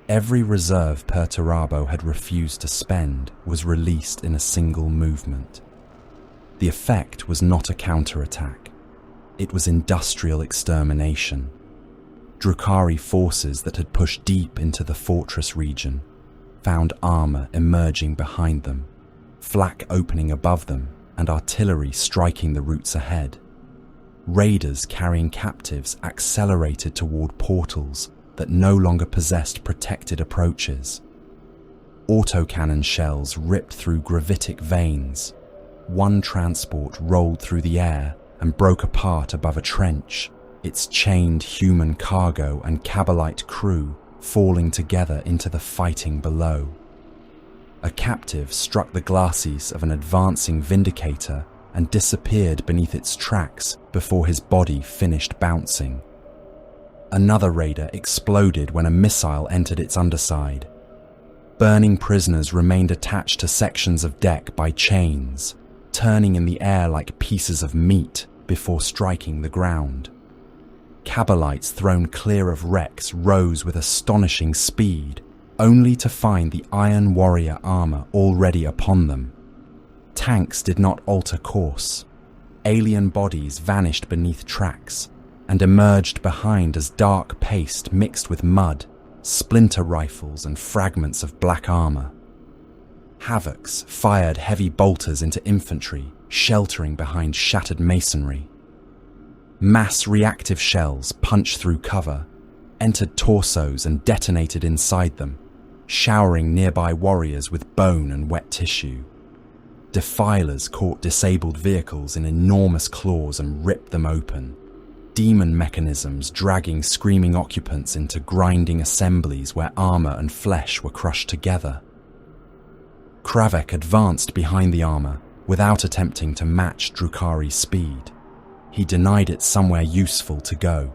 Every reserve Perturabo had refused to spend was released in a single movement. The effect was not a counterattack. It was industrial extermination. Drukhari forces that had pushed deep into the fortress region found armor emerging behind them, flak opening above them, and artillery striking the routes ahead. Raiders carrying captives accelerated toward portals that no longer possessed protected approaches. Autocannon shells ripped through gravitic veins. One transport rolled through the air and broke apart above a trench, its chained human cargo and Kabbalite crew falling together into the fighting below. A captive struck the glacis of an advancing Vindicator and disappeared beneath its tracks before his body finished bouncing. Another raider exploded when a missile entered its underside. Burning prisoners remained attached to sections of deck by chains, turning in the air like pieces of meat before striking the ground. Kabbalites thrown clear of wrecks rose with astonishing speed, only to find the Iron Warrior armor already upon them. Tanks did not alter course. Alien bodies vanished beneath tracks and emerged behind as dark paste mixed with mud, splinter rifles and fragments of black armor. Havocs fired heavy bolters into infantry, sheltering behind shattered masonry. Mass reactive shells punched through cover, entered torsos and detonated inside them, showering nearby warriors with bone and wet tissue. Defilers caught disabled vehicles in enormous claws and ripped them open. Demon mechanisms dragging screaming occupants into grinding assemblies where armor and flesh were crushed together. Kravek advanced behind the armor without attempting to match Drukhari's speed. He denied it somewhere useful to go.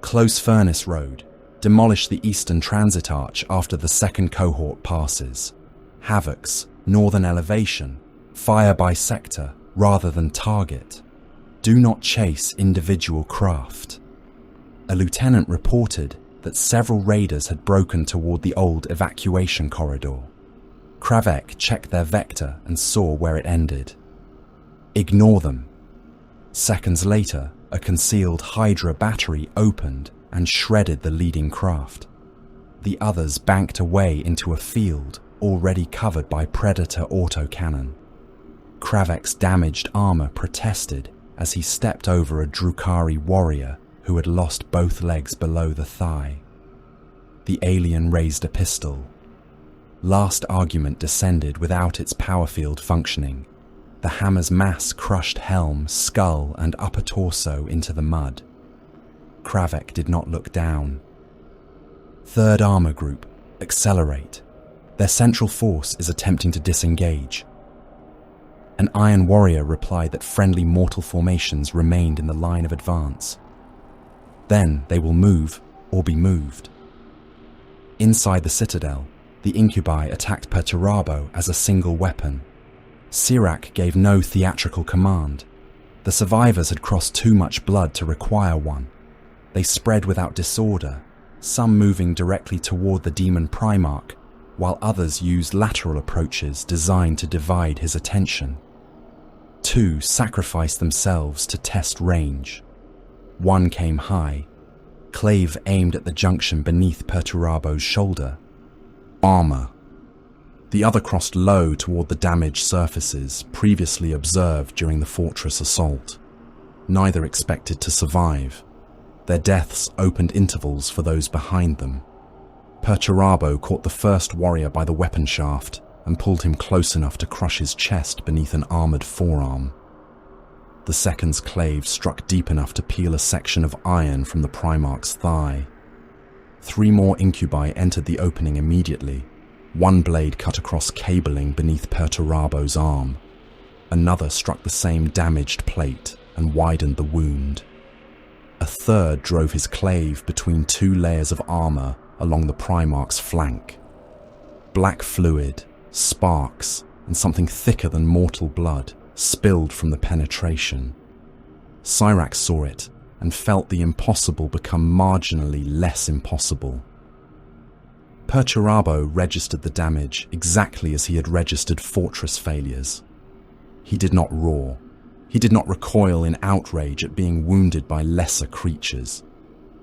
Close Furnace Road. Demolish the eastern transit arch after the second cohort passes. Havoc's northern elevation. Fire by sector rather than target. Do not chase individual craft. A lieutenant reported that several raiders had broken toward the old evacuation corridor. Kravek checked their vector and saw where it ended. Ignore them. Seconds later, a concealed Hydra battery opened and shredded the leading craft. The others banked away into a field already covered by Predator autocannon. Kravek's damaged armor protested as he stepped over a Drukhari warrior who had lost both legs below the thigh. The alien raised a pistol. Last Argument descended without its power field functioning. The hammer's mass crushed helm, skull, and upper torso into the mud. Kravek did not look down. Third Armor Group, accelerate. Their central force is attempting to disengage. An Iron Warrior replied that friendly mortal formations remained in the line of advance. Then they will move or be moved. Inside the citadel, the Incubi attacked Perturabo as a single weapon. Sirak gave no theatrical command. The survivors had crossed too much blood to require one. They spread without disorder, some moving directly toward the demon Primarch, while others used lateral approaches designed to divide his attention. Two sacrificed themselves to test range. One came high. Clave aimed at the junction beneath Perturabo's shoulder. Armor. The other crossed low toward the damaged surfaces previously observed during the fortress assault. Neither expected to survive. Their deaths opened intervals for those behind them. Perturabo caught the first warrior by the weapon shaft and pulled him close enough to crush his chest beneath an armored forearm. The second's clave struck deep enough to peel a section of iron from the Primarch's thigh. 3 more Incubi entered the opening immediately. One blade cut across cabling beneath Perturabo's arm. Another struck the same damaged plate and widened the wound. A third drove his clave between 2 layers of armor along the Primarch's flank. Black fluid, sparks, and something thicker than mortal blood spilled from the penetration. Sirak saw it and felt the impossible become marginally less impossible. Perturabo registered the damage exactly as he had registered fortress failures. He did not roar. He did not recoil in outrage at being wounded by lesser creatures.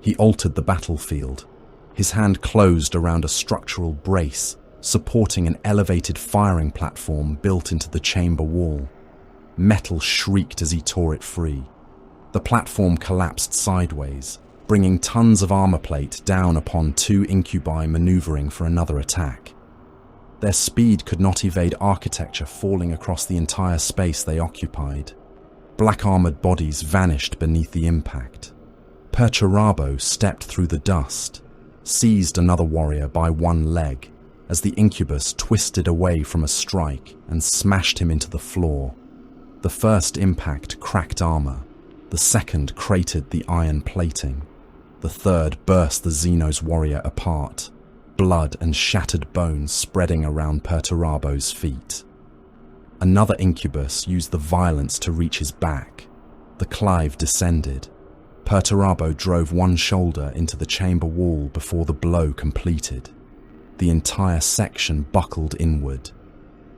He altered the battlefield. His hand closed around a structural brace, supporting an elevated firing platform built into the chamber wall. Metal shrieked as he tore it free. The platform collapsed sideways, bringing tons of armor plate down upon 2 Incubi maneuvering for another attack. Their speed could not evade architecture falling across the entire space they occupied. Black-armored bodies vanished beneath the impact. Perturabo stepped through the dust, seized another warrior by one leg as the incubus twisted away from a strike and smashed him into the floor. The first impact cracked armor. The second cratered the iron plating. The third burst the Xenos warrior apart, blood and shattered bones spreading around Perturabo's feet. Another incubus used the violence to reach his back. The clive descended. Perturabo drove one shoulder into the chamber wall before the blow completed. The entire section buckled inward.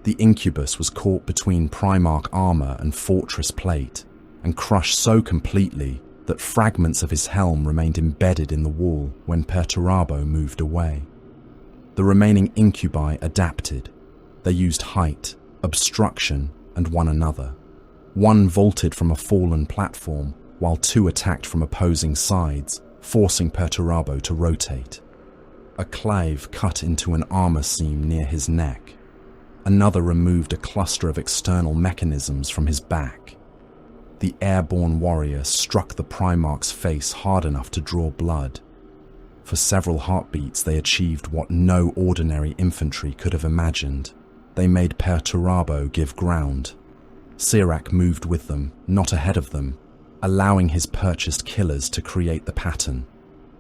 The incubus was caught between Primarch armor and fortress plate, and crushed so completely that fragments of his helm remained embedded in the wall when Perturabo moved away. The remaining Incubi adapted. They used height, obstruction, and one another. One vaulted from a fallen platform, while 2 attacked from opposing sides, forcing Perturabo to rotate. A clave cut into an armor seam near his neck. Another removed a cluster of external mechanisms from his back. The airborne warrior struck the Primarch's face hard enough to draw blood. For several heartbeats they achieved what no ordinary infantry could have imagined. They made Perturabo give ground. Sirak moved with them, not ahead of them, allowing his purchased killers to create the pattern.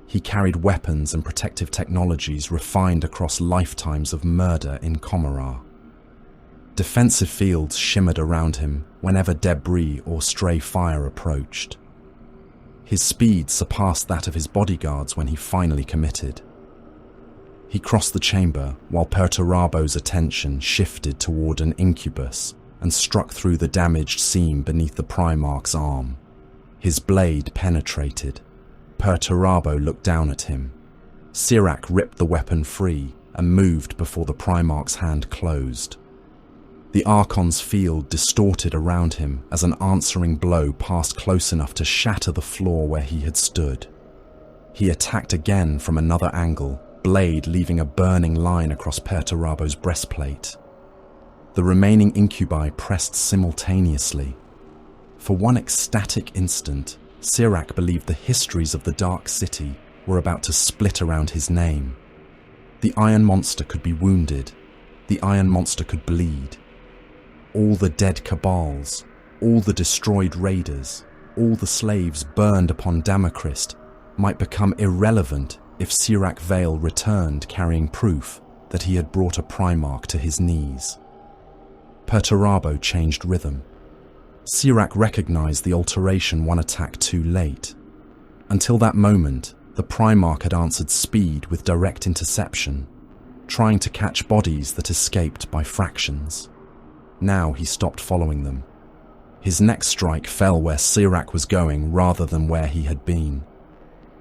He carried weapons and protective technologies refined across lifetimes of murder in Commorragh. Defensive fields shimmered around him whenever debris or stray fire approached. His speed surpassed that of his bodyguards when he finally committed. He crossed the chamber while Perturabo's attention shifted toward an incubus and struck through the damaged seam beneath the Primarch's arm. His blade penetrated. Perturabo looked down at him. Sirak ripped the weapon free and moved before the Primarch's hand closed. The Archon's field distorted around him as an answering blow passed close enough to shatter the floor where he had stood. He attacked again from another angle, blade leaving a burning line across Perturabo's breastplate. The remaining incubi pressed simultaneously. For one ecstatic instant, Sirak believed the histories of the Dark City were about to split around his name. The Iron Monster could be wounded. The Iron Monster could bleed. All the dead Cabals, all the destroyed raiders, all the slaves burned upon Damacrist might become irrelevant if Sirak Vale returned carrying proof that he had brought a Primarch to his knees. Perturabo changed rhythm. Sirak recognized the alteration one attack too late. Until that moment, the Primarch had answered speed with direct interception, trying to catch bodies that escaped by fractions. Now he stopped following them. His next strike fell where Sirak was going rather than where he had been.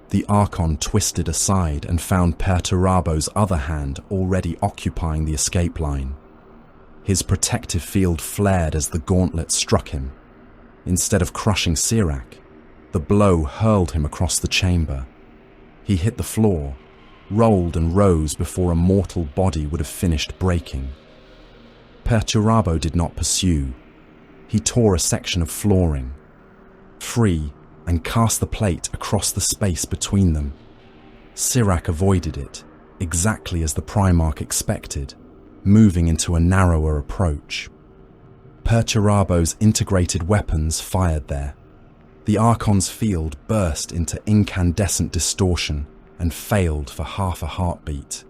The Archon twisted aside and found Perturabo's other hand already occupying the escape line. His protective field flared as the gauntlet struck him. Instead of crushing Sirak, the blow hurled him across the chamber. He hit the floor, rolled and rose before a mortal body would have finished breaking. Perturabo did not pursue. He tore a section of flooring, free, and cast the plate across the space between them. Sirak avoided it, exactly as the Primarch expected, moving into a narrower approach. Perturabo's integrated weapons fired there. The Archon's field burst into incandescent distortion and failed for half a heartbeat.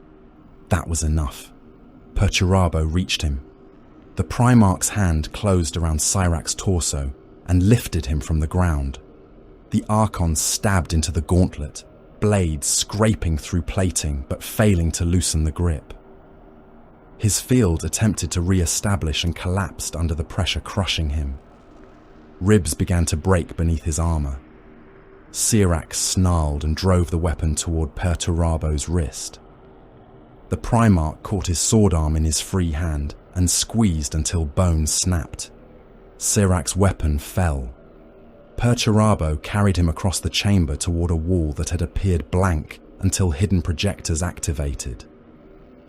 That was enough. Perturabo reached him. The Primarch's hand closed around Sirak's torso and lifted him from the ground. The Archon stabbed into the gauntlet, blades scraping through plating but failing to loosen the grip. His field attempted to re-establish and collapsed under the pressure crushing him. Ribs began to break beneath his armor. Sirak snarled and drove the weapon toward Perturabo's wrist. The Primarch caught his sword arm in his free hand and squeezed until bones snapped. Sirak's weapon fell. Perturabo carried him across the chamber toward a wall that had appeared blank until hidden projectors activated.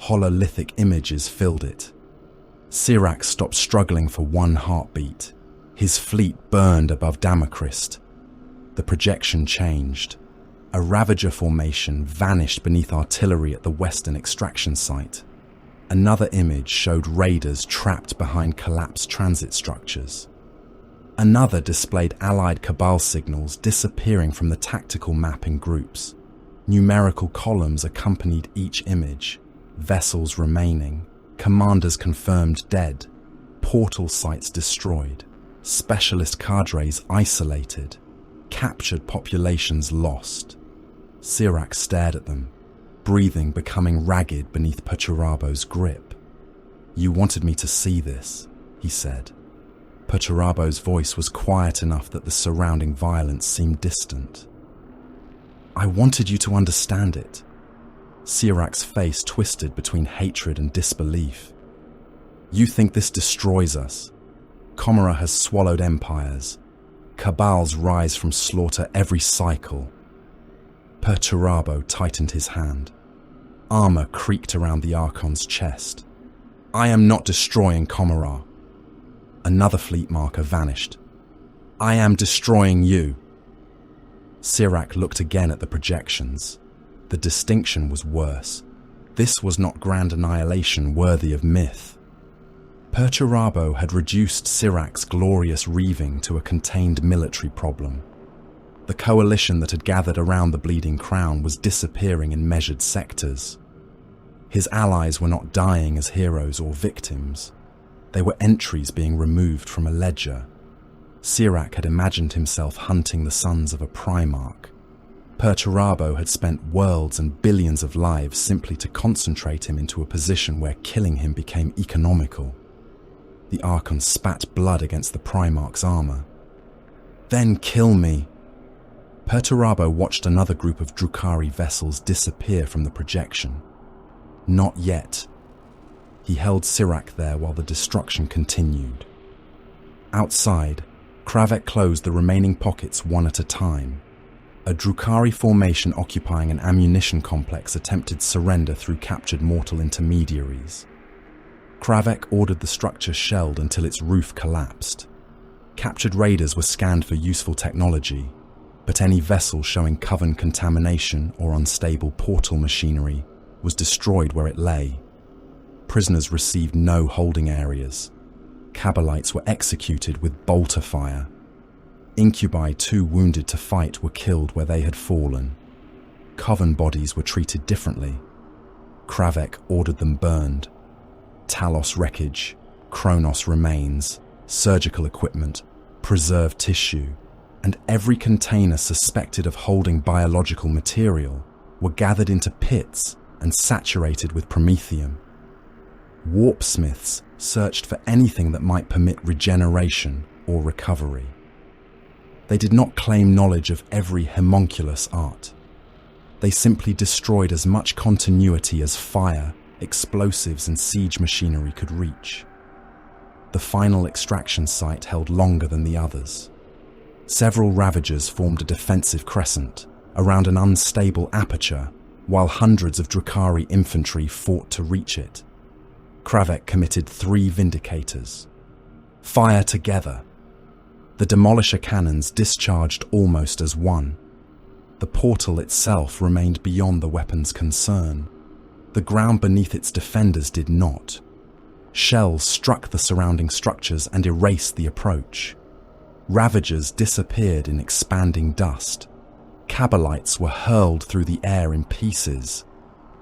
Hololithic images filled it. Sirak stopped struggling for one heartbeat. His fleet burned above Damacrist. The projection changed. A Ravager formation vanished beneath artillery at the western extraction site. Another image showed raiders trapped behind collapsed transit structures. Another displayed allied Cabal signals disappearing from the tactical map in groups. Numerical columns accompanied each image. Vessels remaining, commanders confirmed dead, portal sites destroyed, specialist cadres isolated, captured populations lost. Sirak stared at them, breathing becoming ragged beneath Perturabo's grip. "You wanted me to see this," he said. Perturabo's voice was quiet enough that the surrounding violence seemed distant. "I wanted you to understand it." Sirak's face twisted between hatred and disbelief. "You think this destroys us. Comora has swallowed empires. Cabals rise from slaughter every cycle." Perturabo tightened his hand. Armor creaked around the Archon's chest. "I am not destroying Comora." Another fleet marker vanished. "I am destroying you." Sirak looked again at the projections. The distinction was worse. This was not grand annihilation worthy of myth. Perturabo had reduced Sirak's glorious Reaving to a contained military problem. The coalition that had gathered around the Bleeding Crown was disappearing in measured sectors. His allies were not dying as heroes or victims. They were entries being removed from a ledger. Sirak had imagined himself hunting the sons of a Primarch. Perturabo had spent worlds and billions of lives simply to concentrate him into a position where killing him became economical. The Archon spat blood against the Primarch's armor. "Then kill me." Perturabo watched another group of Drukhari vessels disappear from the projection. Not yet. He held Sirak there while the destruction continued. Outside, Kravek closed the remaining pockets one at a time. A Drukhari formation occupying an ammunition complex attempted surrender through captured mortal intermediaries. Kravek ordered the structure shelled until its roof collapsed. Captured raiders were scanned for useful technology, but any vessel showing coven contamination or unstable portal machinery was destroyed where it lay. Prisoners received no holding areas. Cabalites were executed with bolter fire. Incubi too wounded to fight were killed where they had fallen. Coven bodies were treated differently. Kravek ordered them burned. Talos wreckage, Kronos remains, surgical equipment, preserved tissue, and every container suspected of holding biological material were gathered into pits and saturated with promethium. Warpsmiths searched for anything that might permit regeneration or recovery. They did not claim knowledge of every homunculus art. They simply destroyed as much continuity as fire, explosives, and siege machinery could reach. The final extraction site held longer than the others. Several Ravagers formed a defensive crescent around an unstable aperture, while hundreds of Drukhari infantry fought to reach it. Kravek committed 3 Vindicators. Fire together. The Demolisher cannons discharged almost as one. The portal itself remained beyond the weapon's concern. The ground beneath its defenders did not. Shells struck the surrounding structures and erased the approach. Ravagers disappeared in expanding dust. Cabalites were hurled through the air in pieces.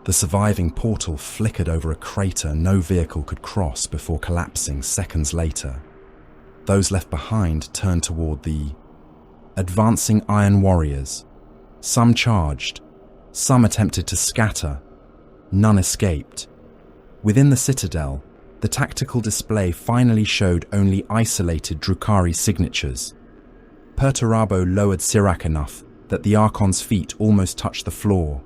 The surviving portal flickered over a crater no vehicle could cross before collapsing seconds later. Those left behind turned toward the advancing Iron Warriors. Some charged. Some attempted to scatter. None escaped. Within the citadel, the tactical display finally showed only isolated Drukhari signatures. Perturabo lowered Sirak enough that the Archon's feet almost touched the floor.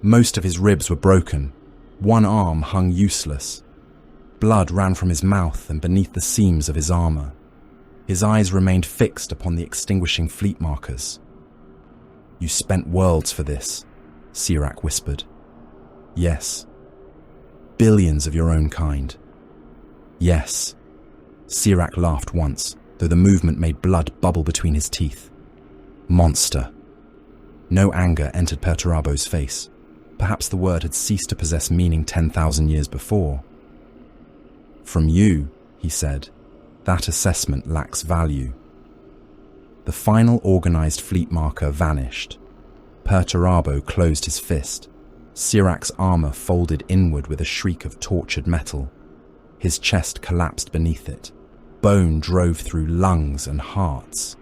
Most of his ribs were broken. One arm hung useless. Blood ran from his mouth and beneath the seams of his armor. His eyes remained fixed upon the extinguishing fleet markers. "You spent worlds for this," Sirak whispered. "Yes. Billions of your own kind." "Yes." Sirak laughed once, though the movement made blood bubble between his teeth. "Monster." No anger entered Perturabo's face. Perhaps the word had ceased to possess meaning 10,000 years before. "From you," he said, "that assessment lacks value." The final organized fleet marker vanished. Perturabo closed his fist. Sirak's armor folded inward with a shriek of tortured metal. His chest collapsed beneath it. Bone drove through lungs and hearts.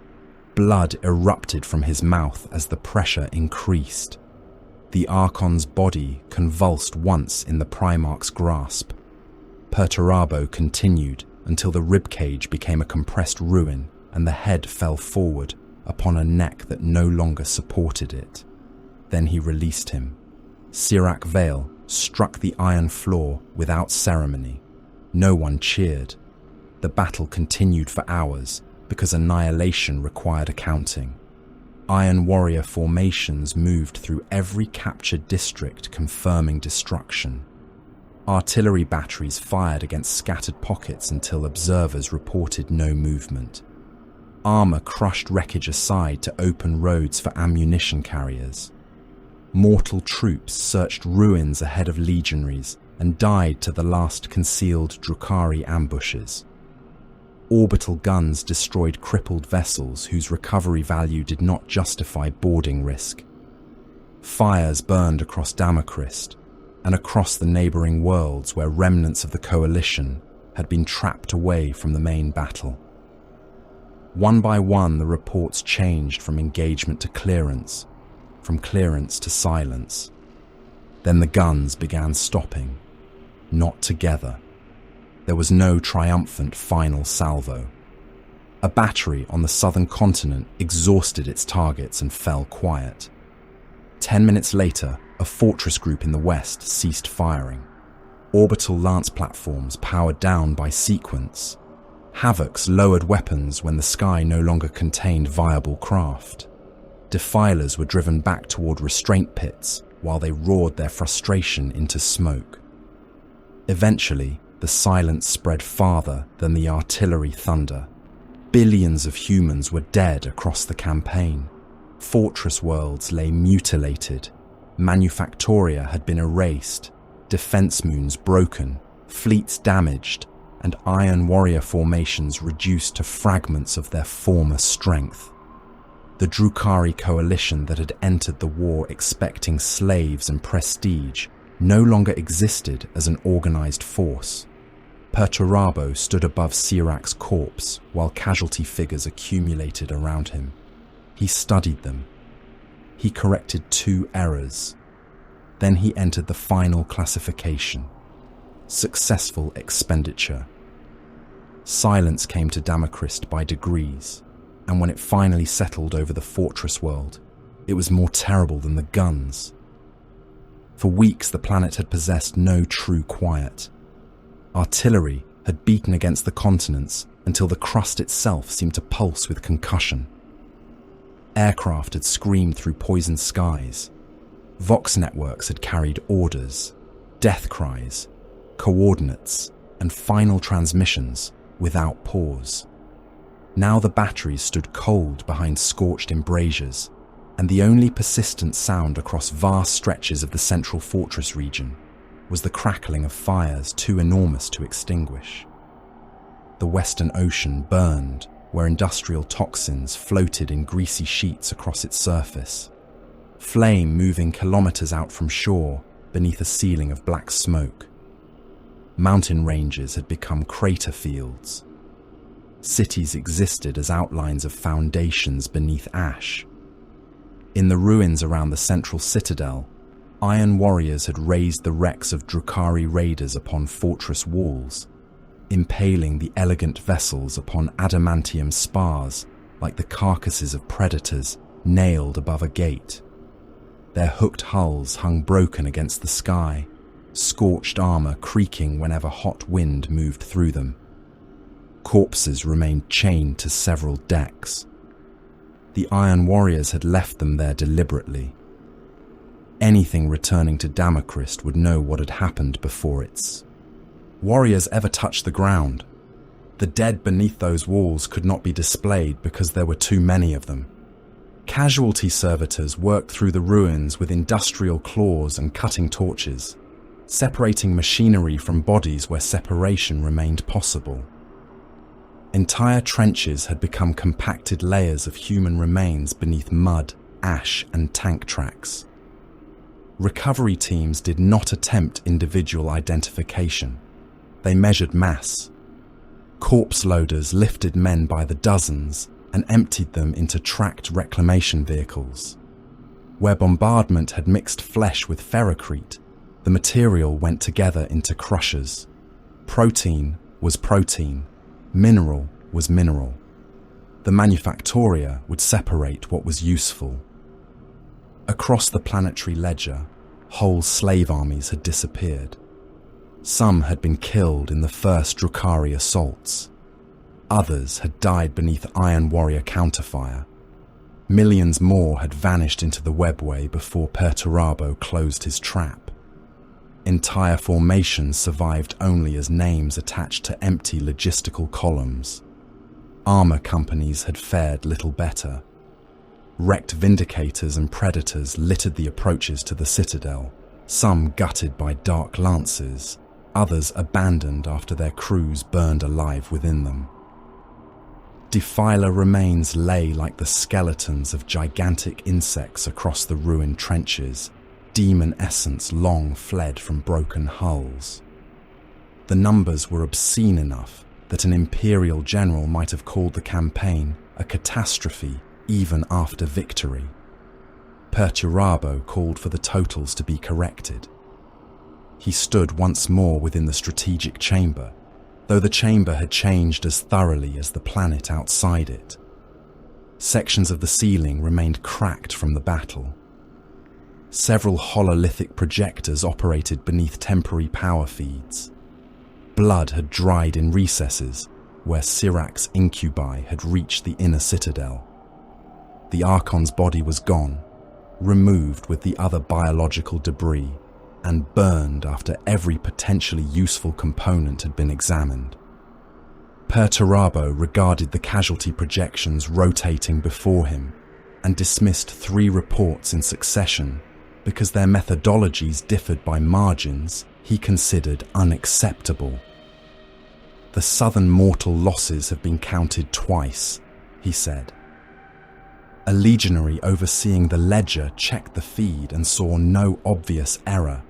Blood erupted from his mouth as the pressure increased. The Archon's body convulsed once in the Primarch's grasp. Perturabo continued until the ribcage became a compressed ruin and the head fell forward upon a neck that no longer supported it. Then he released him. Sirak Vale struck the iron floor without ceremony. No one cheered. The battle continued for hours because annihilation required accounting. Iron Warrior formations moved through every captured district, confirming destruction. Artillery batteries fired against scattered pockets until observers reported no movement. Armor crushed wreckage aside to open roads for ammunition carriers. Mortal troops searched ruins ahead of legionaries and died to the last concealed Drukhari ambushes. Orbital guns destroyed crippled vessels whose recovery value did not justify boarding risk. Fires burned across Damacrist and across the neighboring worlds where remnants of the coalition had been trapped away from the main battle. One by one, the reports changed from engagement to clearance, from clearance to silence. Then the guns began stopping, not together. There was no triumphant final salvo. A battery on the southern continent exhausted its targets and fell quiet. 10 minutes later, a fortress group in the west ceased firing. Orbital lance platforms powered down by sequence. Havocs lowered weapons when the sky no longer contained viable craft. Defilers were driven back toward restraint pits while they roared their frustration into smoke. Eventually, the silence spread farther than the artillery thunder. Billions of humans were dead across the campaign. Fortress worlds lay mutilated. Manufactoria had been erased, defense moons broken, fleets damaged, and Iron Warrior formations reduced to fragments of their former strength. The Drukhari coalition that had entered the war expecting slaves and prestige no longer existed as an organized force. Perturabo stood above Sirac's corpse while casualty figures accumulated around him. He studied them. He corrected 2 errors. Then he entered the final classification: successful expenditure. Silence came to Damacrist by degrees, and when it finally settled over the fortress world, it was more terrible than the guns. For weeks the planet had possessed no true quiet. Artillery had beaten against the continents until the crust itself seemed to pulse with concussion. Aircraft had screamed through poisoned skies. Vox networks had carried orders, death cries, coordinates, and final transmissions without pause. Now the batteries stood cold behind scorched embrasures, and the only persistent sound across vast stretches of the central fortress region was the crackling of fires too enormous to extinguish. The Western Ocean burned where industrial toxins floated in greasy sheets across its surface, flame moving kilometers out from shore beneath a ceiling of black smoke. Mountain ranges had become crater fields. Cities existed as outlines of foundations beneath ash. In the ruins around the central citadel, Iron Warriors had raised the wrecks of Drukhari raiders upon fortress walls, impaling the elegant vessels upon adamantium spars like the carcasses of predators nailed above a gate. Their hooked hulls hung broken against the sky, scorched armor creaking whenever hot wind moved through them. Corpses remained chained to several decks. The Iron Warriors had left them there deliberately. Anything returning to Damacrist would know what had happened before its warriors ever touched the ground. The dead beneath those walls could not be displayed because there were too many of them. Casualty servitors worked through the ruins with industrial claws and cutting torches, separating machinery from bodies where separation remained possible. Entire trenches had become compacted layers of human remains beneath mud, ash, and tank tracks. Recovery teams did not attempt individual identification. They measured mass. Corpse loaders lifted men by the dozens and emptied them into tracked reclamation vehicles. Where bombardment had mixed flesh with ferrocrete, the material went together into crushers. Protein was protein. Mineral was mineral. The manufactoria would separate what was useful. Across the planetary ledger, whole slave armies had disappeared. Some had been killed in the first Drukhari assaults. Others had died beneath Iron Warrior counterfire. Millions more had vanished into the webway before Perturabo closed his trap. Entire formations survived only as names attached to empty logistical columns. Armor companies had fared little better. Wrecked Vindicators and Predators littered the approaches to the citadel, some gutted by dark lances, others abandoned after their crews burned alive within them. Defiler remains lay like the skeletons of gigantic insects across the ruined trenches, demon essence long fled from broken hulls. The numbers were obscene enough that an imperial general might have called the campaign a catastrophe even after victory. Perturabo called for the totals to be corrected. He stood once more within the strategic chamber, though the chamber had changed as thoroughly as the planet outside it. Sections of the ceiling remained cracked from the battle. Several hololithic projectors operated beneath temporary power feeds. Blood had dried in recesses where Sirac's incubi had reached the inner citadel. The Archon's body was gone, removed with the other biological debris, and burned after every potentially useful component had been examined. Perturabo regarded the casualty projections rotating before him and dismissed 3 reports in succession because their methodologies differed by margins he considered unacceptable. "The southern mortal losses have been counted twice," he said. A legionary overseeing the ledger checked the feed and saw no obvious error.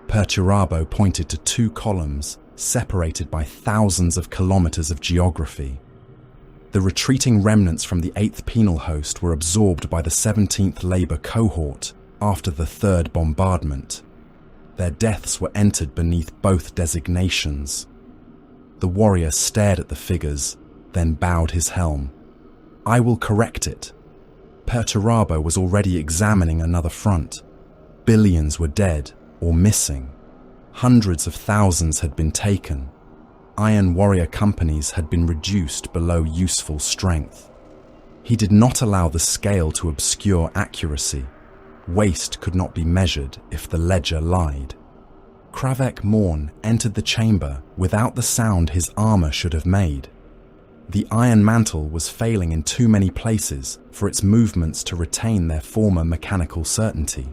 Perturabo pointed to 2 columns separated by thousands of kilometers of geography. The retreating remnants from the 8th penal host were absorbed by the 17th Labour cohort after the 3rd bombardment. Their deaths were entered beneath both designations. The warrior stared at the figures, then bowed his helm. "I will correct it." Perturabo was already examining another front. Billions were dead or missing. Hundreds of thousands had been taken. Iron warrior companies had been reduced below useful strength. He did not allow the scale to obscure accuracy. Waste could not be measured if the ledger lied. Kravek Morn entered the chamber without the sound his armor should have made. The iron mantle was failing in too many places for its movements to retain their former mechanical certainty.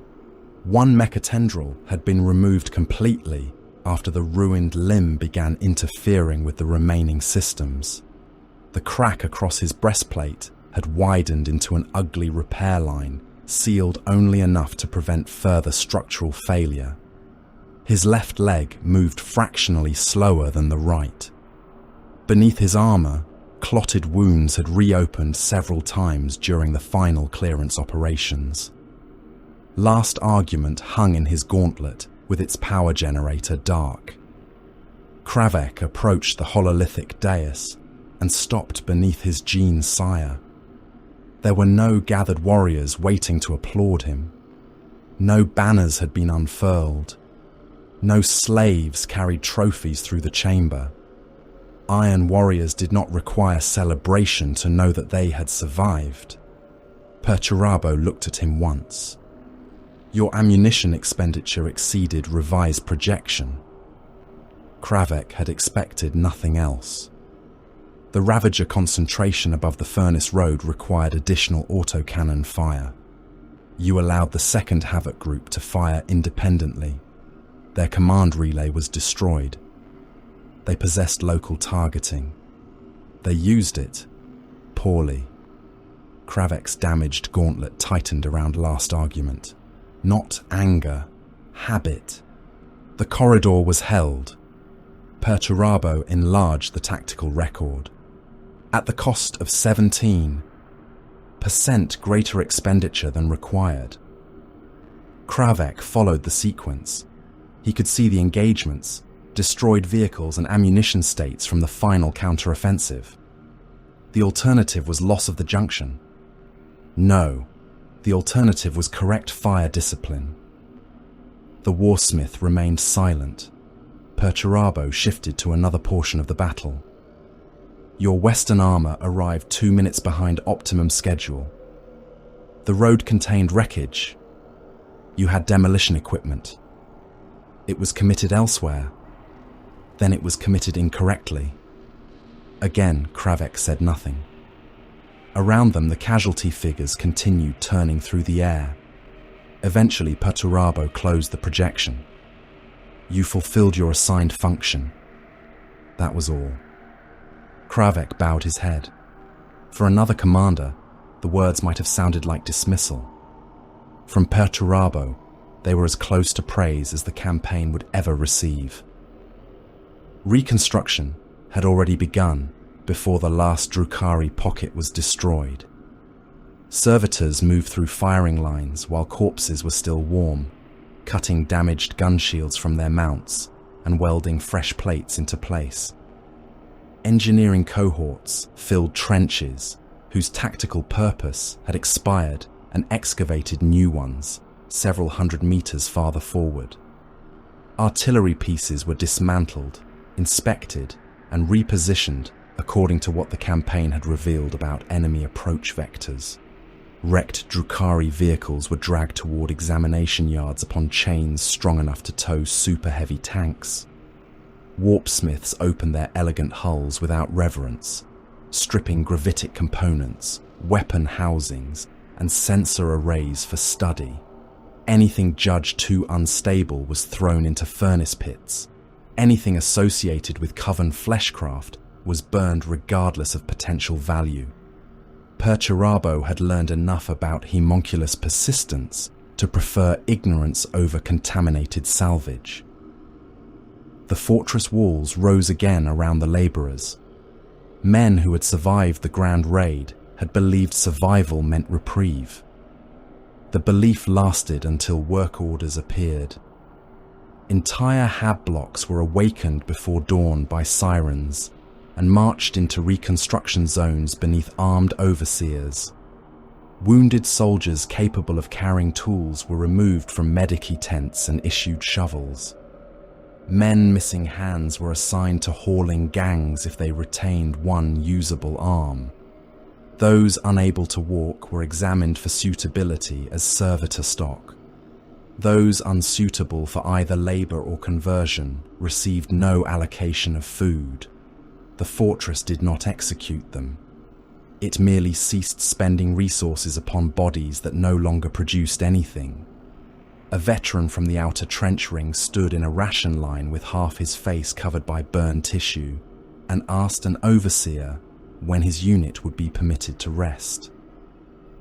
One mechatendril had been removed completely after the ruined limb began interfering with the remaining systems. The crack across his breastplate had widened into an ugly repair line, sealed only enough to prevent further structural failure. His left leg moved fractionally slower than the right. Beneath his armor, clotted wounds had reopened several times during the final clearance operations. Last Argument hung in his gauntlet with its power generator dark. Kravek approached the hololithic dais and stopped beneath his gene sire. There were no gathered warriors waiting to applaud him. No banners had been unfurled. No slaves carried trophies through the chamber. Iron warriors did not require celebration to know that they had survived. Perturabo looked at him once. "Your ammunition expenditure exceeded revised projection." Kravek had expected nothing else. The Ravager concentration above the furnace road required additional autocannon fire. You allowed the second Havoc group to fire independently. Their command relay was destroyed. They possessed local targeting. They used it poorly. Kravek's damaged gauntlet tightened around Last Argument. Not anger, habit. The corridor was held. Perturabo enlarged the tactical record. At the cost of 17% greater expenditure than required. Kravek followed the sequence. He could see the engagements, destroyed vehicles and ammunition states from the final counteroffensive. The alternative was loss of the junction. No, the alternative was correct fire discipline. The warsmith remained silent. Perturabo shifted to another portion of the battle. Your western armor arrived 2 minutes behind optimum schedule. The road contained wreckage. You had demolition equipment. It was committed elsewhere. Then it was committed incorrectly. Again, Kravek said nothing. Around them, the casualty figures continued turning through the air. Eventually, Perturabo closed the projection. You fulfilled your assigned function. That was all. Kravek bowed his head. For another commander, the words might have sounded like dismissal. From Perturabo, they were as close to praise as the campaign would ever receive. Reconstruction had already begun before the last Drukhari pocket was destroyed. Servitors moved through firing lines while corpses were still warm, cutting damaged gun shields from their mounts and welding fresh plates into place. engineering cohorts filled trenches whose tactical purpose had expired and excavated new ones several hundred meters farther forward. Artillery pieces were dismantled, inspected, and repositioned according to what the campaign had revealed about enemy approach vectors. Wrecked Drukhari vehicles were dragged toward examination yards upon chains strong enough to tow super-heavy tanks. Warpsmiths opened their elegant hulls without reverence, stripping gravitic components, weapon housings, and sensor arrays for study. Anything judged too unstable was thrown into furnace pits. Anything associated with Coven fleshcraft was burned regardless of potential value. Perturabo had learned enough about homunculus persistence to prefer ignorance over contaminated salvage. The fortress walls rose again around the labourers. Men who had survived the grand raid had believed survival meant reprieve. The belief lasted until work orders appeared. Entire hab blocks were awakened before dawn by sirens and marched into reconstruction zones beneath armed overseers. Wounded soldiers capable of carrying tools were removed from medici tents and issued shovels. Men missing hands were assigned to hauling gangs if they retained one usable arm. Those unable to walk were examined for suitability as servitor stock. Those unsuitable for either labor or conversion received no allocation of food. The fortress did not execute them. It merely ceased spending resources upon bodies that no longer produced anything. A veteran from the outer trench ring stood in a ration line with half his face covered by burned tissue and asked an overseer when his unit would be permitted to rest.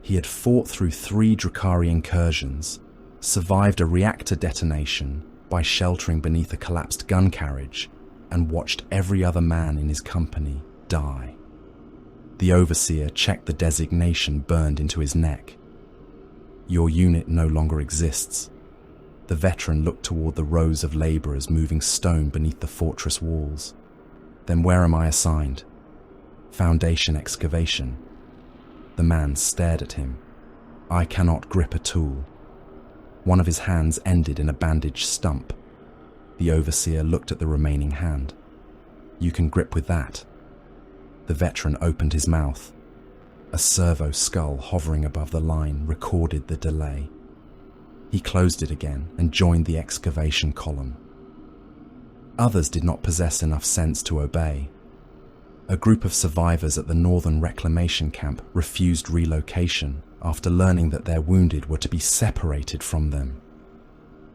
He had fought through 3 Drukhari incursions, survived a reactor detonation by sheltering beneath a collapsed gun carriage, and watched every other man in his company die. The overseer checked the designation burned into his neck. Your unit no longer exists. The veteran looked toward the rows of labourers moving stone beneath the fortress walls. Then where am I assigned? Foundation excavation. The man stared at him. I cannot grip a tool. One of his hands ended in a bandaged stump. The overseer looked at the remaining hand. You can grip with that. The veteran opened his mouth. A servo skull hovering above the line recorded the delay. He closed it again and joined the excavation column. Others did not possess enough sense to obey. A group of survivors at the Northern Reclamation Camp refused relocation after learning that their wounded were to be separated from them.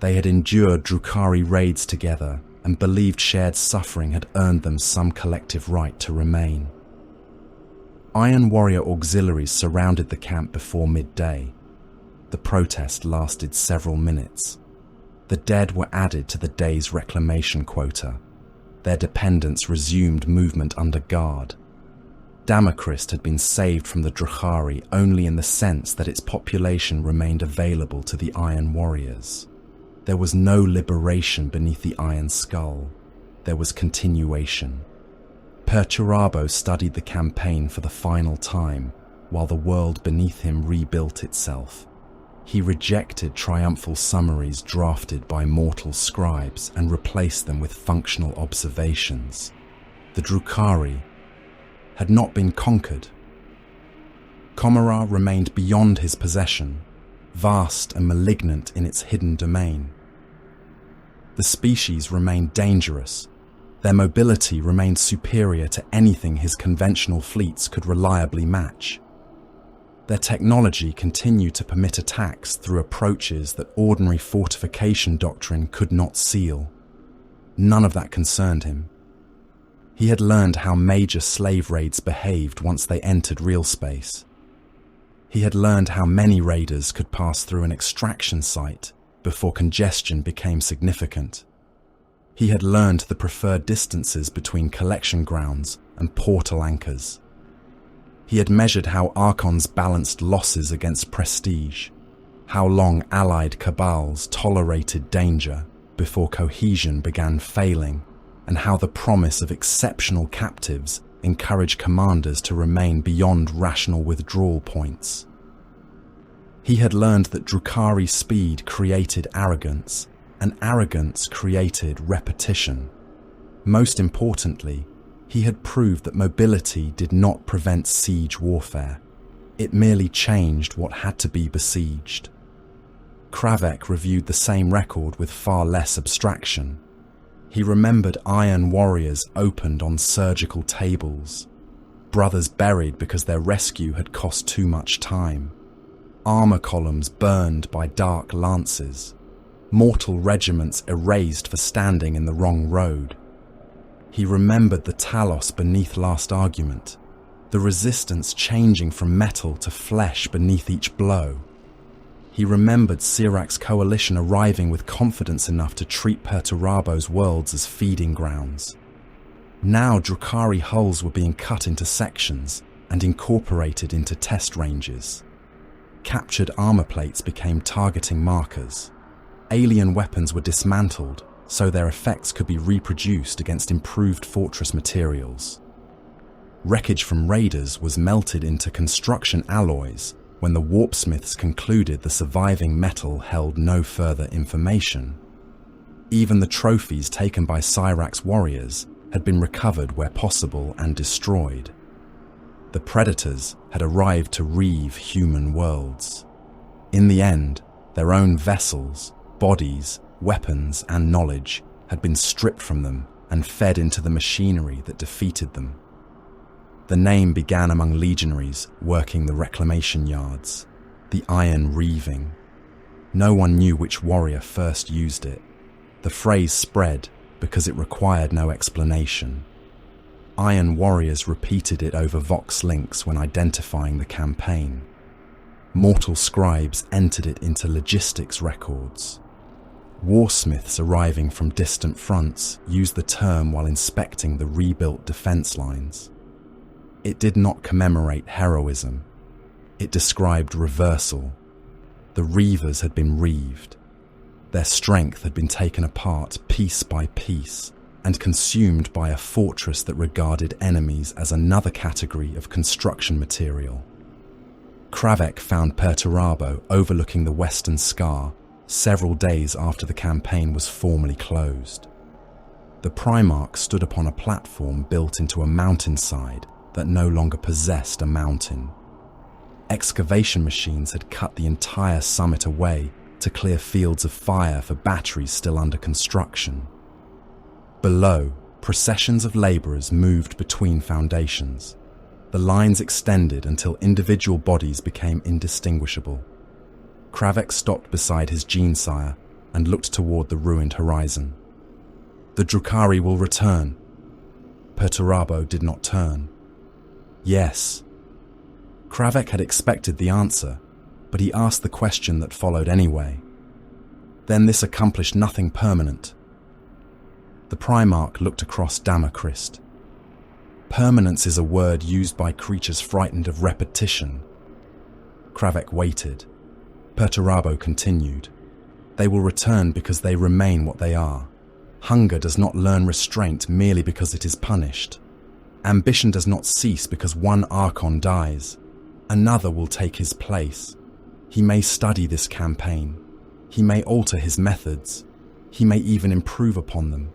They had endured Drukhari raids together and believed shared suffering had earned them some collective right to remain. Iron Warrior auxiliaries surrounded the camp before midday. The protest lasted several minutes. The dead were added to the day's reclamation quota. Their dependents resumed movement under guard. Damacrist had been saved from the Drukhari only in the sense that its population remained available to the Iron Warriors. There was no liberation beneath the Iron Skull. There was continuation. Perturabo studied the campaign for the final time, while the world beneath him rebuilt itself. He rejected triumphal summaries drafted by mortal scribes and replaced them with functional observations. The Drukhari had not been conquered. Comorra remained beyond his possession, vast and malignant in its hidden domain. The species remained dangerous. Their mobility remained superior to anything his conventional fleets could reliably match. Their technology continued to permit attacks through approaches that ordinary fortification doctrine could not seal. None of that concerned him. He had learned how major slave raids behaved once they entered real space. He had learned how many raiders could pass through an extraction site before congestion became significant. He had learned the preferred distances between collection grounds and portal anchors. He had measured how Archons balanced losses against prestige, how long allied cabals tolerated danger before cohesion began failing. and how the promise of exceptional captives encouraged commanders to remain beyond rational withdrawal points. He had learned that Drukhari speed created arrogance, and arrogance created repetition. Most importantly, he had proved that mobility did not prevent siege warfare. It merely changed what had to be besieged. Kravek reviewed the same record with far less abstraction. He remembered iron warriors opened on surgical tables, brothers buried because their rescue had cost too much time, armor columns burned by dark lances, mortal regiments erased for standing in the wrong road. He remembered the Talos beneath Last Argument, the resistance changing from metal to flesh beneath each blow. He remembered Sirac's coalition arriving with confidence enough to treat Perturabo's worlds as feeding grounds. Now Drukhari hulls were being cut into sections and incorporated into test ranges. Captured armor plates became targeting markers. Alien weapons were dismantled so their effects could be reproduced against improved fortress materials. Wreckage from raiders was melted into construction alloys when the warpsmiths concluded the surviving metal held no further information. Even the trophies taken by Sirac's warriors had been recovered where possible and destroyed. The predators had arrived to reave human worlds. In the end, their own vessels, bodies, weapons, and knowledge had been stripped from them and fed into the machinery that defeated them. The name began among legionaries working the reclamation yards, the iron reaving. No one knew which warrior first used it. The phrase spread because it required no explanation. Iron warriors repeated it over vox links when identifying the campaign. Mortal scribes entered it into logistics records. Warsmiths arriving from distant fronts used the term while inspecting the rebuilt defense lines. It did not commemorate heroism. It described reversal. The reavers had been reaved. Their strength had been taken apart piece by piece and consumed by a fortress that regarded enemies as another category of construction material. Kravek found Perturabo overlooking the western scar several days after the campaign was formally closed. The Primarch stood upon a platform built into a mountainside that no longer possessed a mountain. Excavation machines had cut the entire summit away to clear fields of fire for batteries still under construction. Below, processions of labourers moved between foundations. The lines extended until individual bodies became indistinguishable. Kravek stopped beside his Gene-sire and looked toward the ruined horizon. The Drukhari will return. Perturabo did not turn. Yes. Kravek had expected the answer, but he asked the question that followed anyway. Then this accomplished nothing permanent. The Primarch looked across Damochrist. Permanence is a word used by creatures frightened of repetition. Kravek waited. Perturabo continued. They will return because they remain what they are. Hunger does not learn restraint merely because it is punished. Ambition does not cease because one Archon dies. Another will take his place. He may study this campaign. He may alter his methods. He may even improve upon them.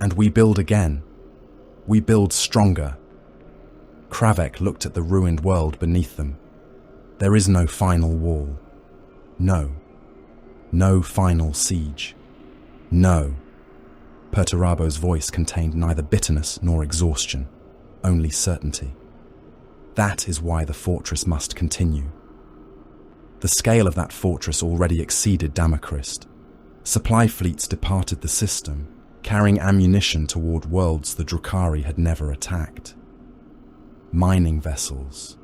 And we build again. We build stronger. Kravek looked at the ruined world beneath them. There is no final wall. No. No final siege. No. Perturabo's voice contained neither bitterness nor exhaustion, only certainty. That is why the fortress must continue. The scale of that fortress already exceeded Damochrist. Supply fleets departed the system, carrying ammunition toward worlds the Drukhari had never attacked. Mining vessels.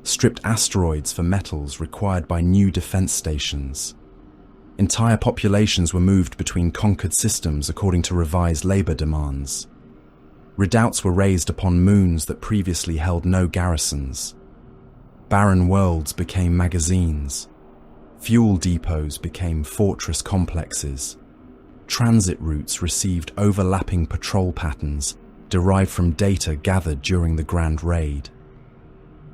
Stripped asteroids for metals required by new defense stations. Entire populations were moved between conquered systems according to revised labor demands. Redoubts were raised upon moons that previously held no garrisons. Barren worlds became magazines. Fuel depots became fortress complexes. transit routes received overlapping patrol patterns derived from data gathered during the Grand Raid.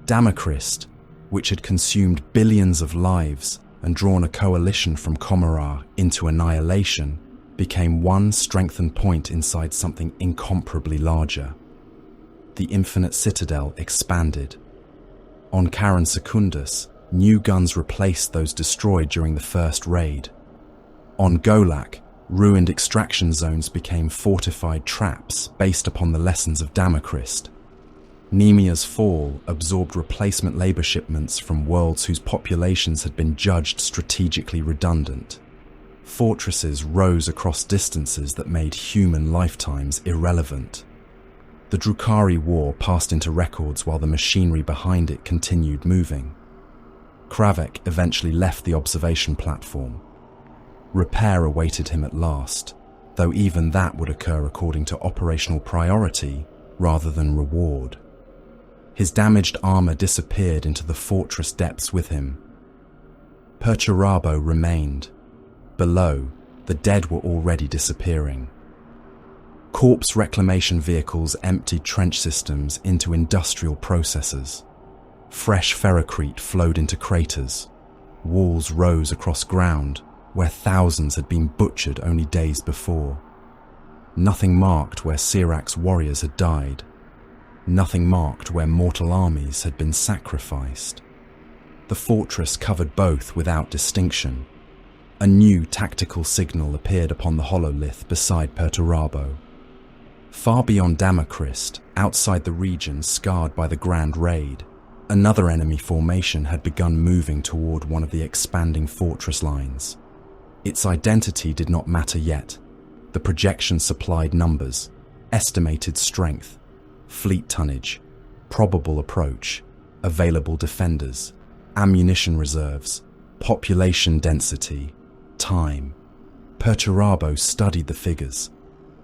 Damacrist, which had consumed billions of lives and drawn a coalition from Comorra into annihilation, became one strengthened point inside something incomparably larger. The Infinite Citadel expanded. On Karen Secundus, new guns replaced those destroyed during the first raid. On Golak, ruined extraction zones became fortified traps based upon the lessons of Damacrist. Nemia's fall absorbed replacement labor shipments from worlds whose populations had been judged strategically redundant. Fortresses rose across distances that made human lifetimes irrelevant. The Drukhari War passed into records while the machinery behind it continued moving. Kravek eventually left the observation platform. Repair awaited him at last, though even that would occur according to operational priority rather than reward. His damaged armor disappeared into the fortress depths with him. Perturabo remained. Below, the dead were already disappearing. Corpse reclamation vehicles emptied trench systems into industrial processors. Fresh ferrocrete flowed into craters. Walls rose across ground where thousands had been butchered only days before. Nothing marked where Sirac's warriors had died. Nothing marked where mortal armies had been sacrificed. The fortress covered both without distinction. A new tactical signal appeared upon the hololith beside Perturabo. Far beyond Damacrist, outside the region scarred by the Grand Raid, another enemy formation had begun moving toward one of the expanding fortress lines. Its identity did not matter yet. The projection supplied numbers, estimated strength, fleet tonnage, probable approach, available defenders, ammunition reserves, population density, time. Perturabo studied the figures.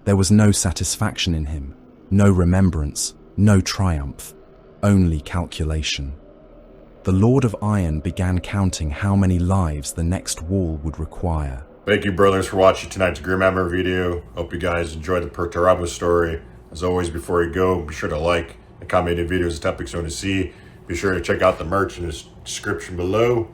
There was no satisfaction in him, no remembrance, no triumph, only calculation. The Lord of Iron began counting how many lives the next wall would require. Thank you, brothers, for watching tonight's Grimhammer video. Hope you guys enjoyed the Perturabo story. As always, before you go, be sure to like and comment any videos that topics you want to see. Be sure to check out the merch in the description below.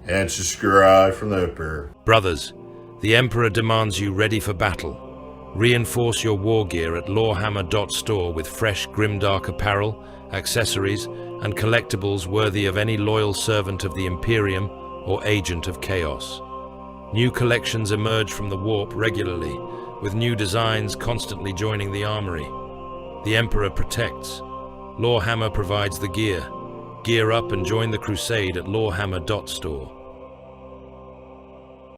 And subscribe from the Emperor. Brothers, the Emperor demands you ready for battle. Reinforce your war gear at Lawhammer.store with fresh grimdark apparel, accessories, and collectibles worthy of any loyal servant of the Imperium or agent of chaos. New collections emerge from the warp regularly, with new designs constantly joining the armory. The Emperor protects. Lawhammer provides the gear. Gear up and join the crusade at Lawhammer.store.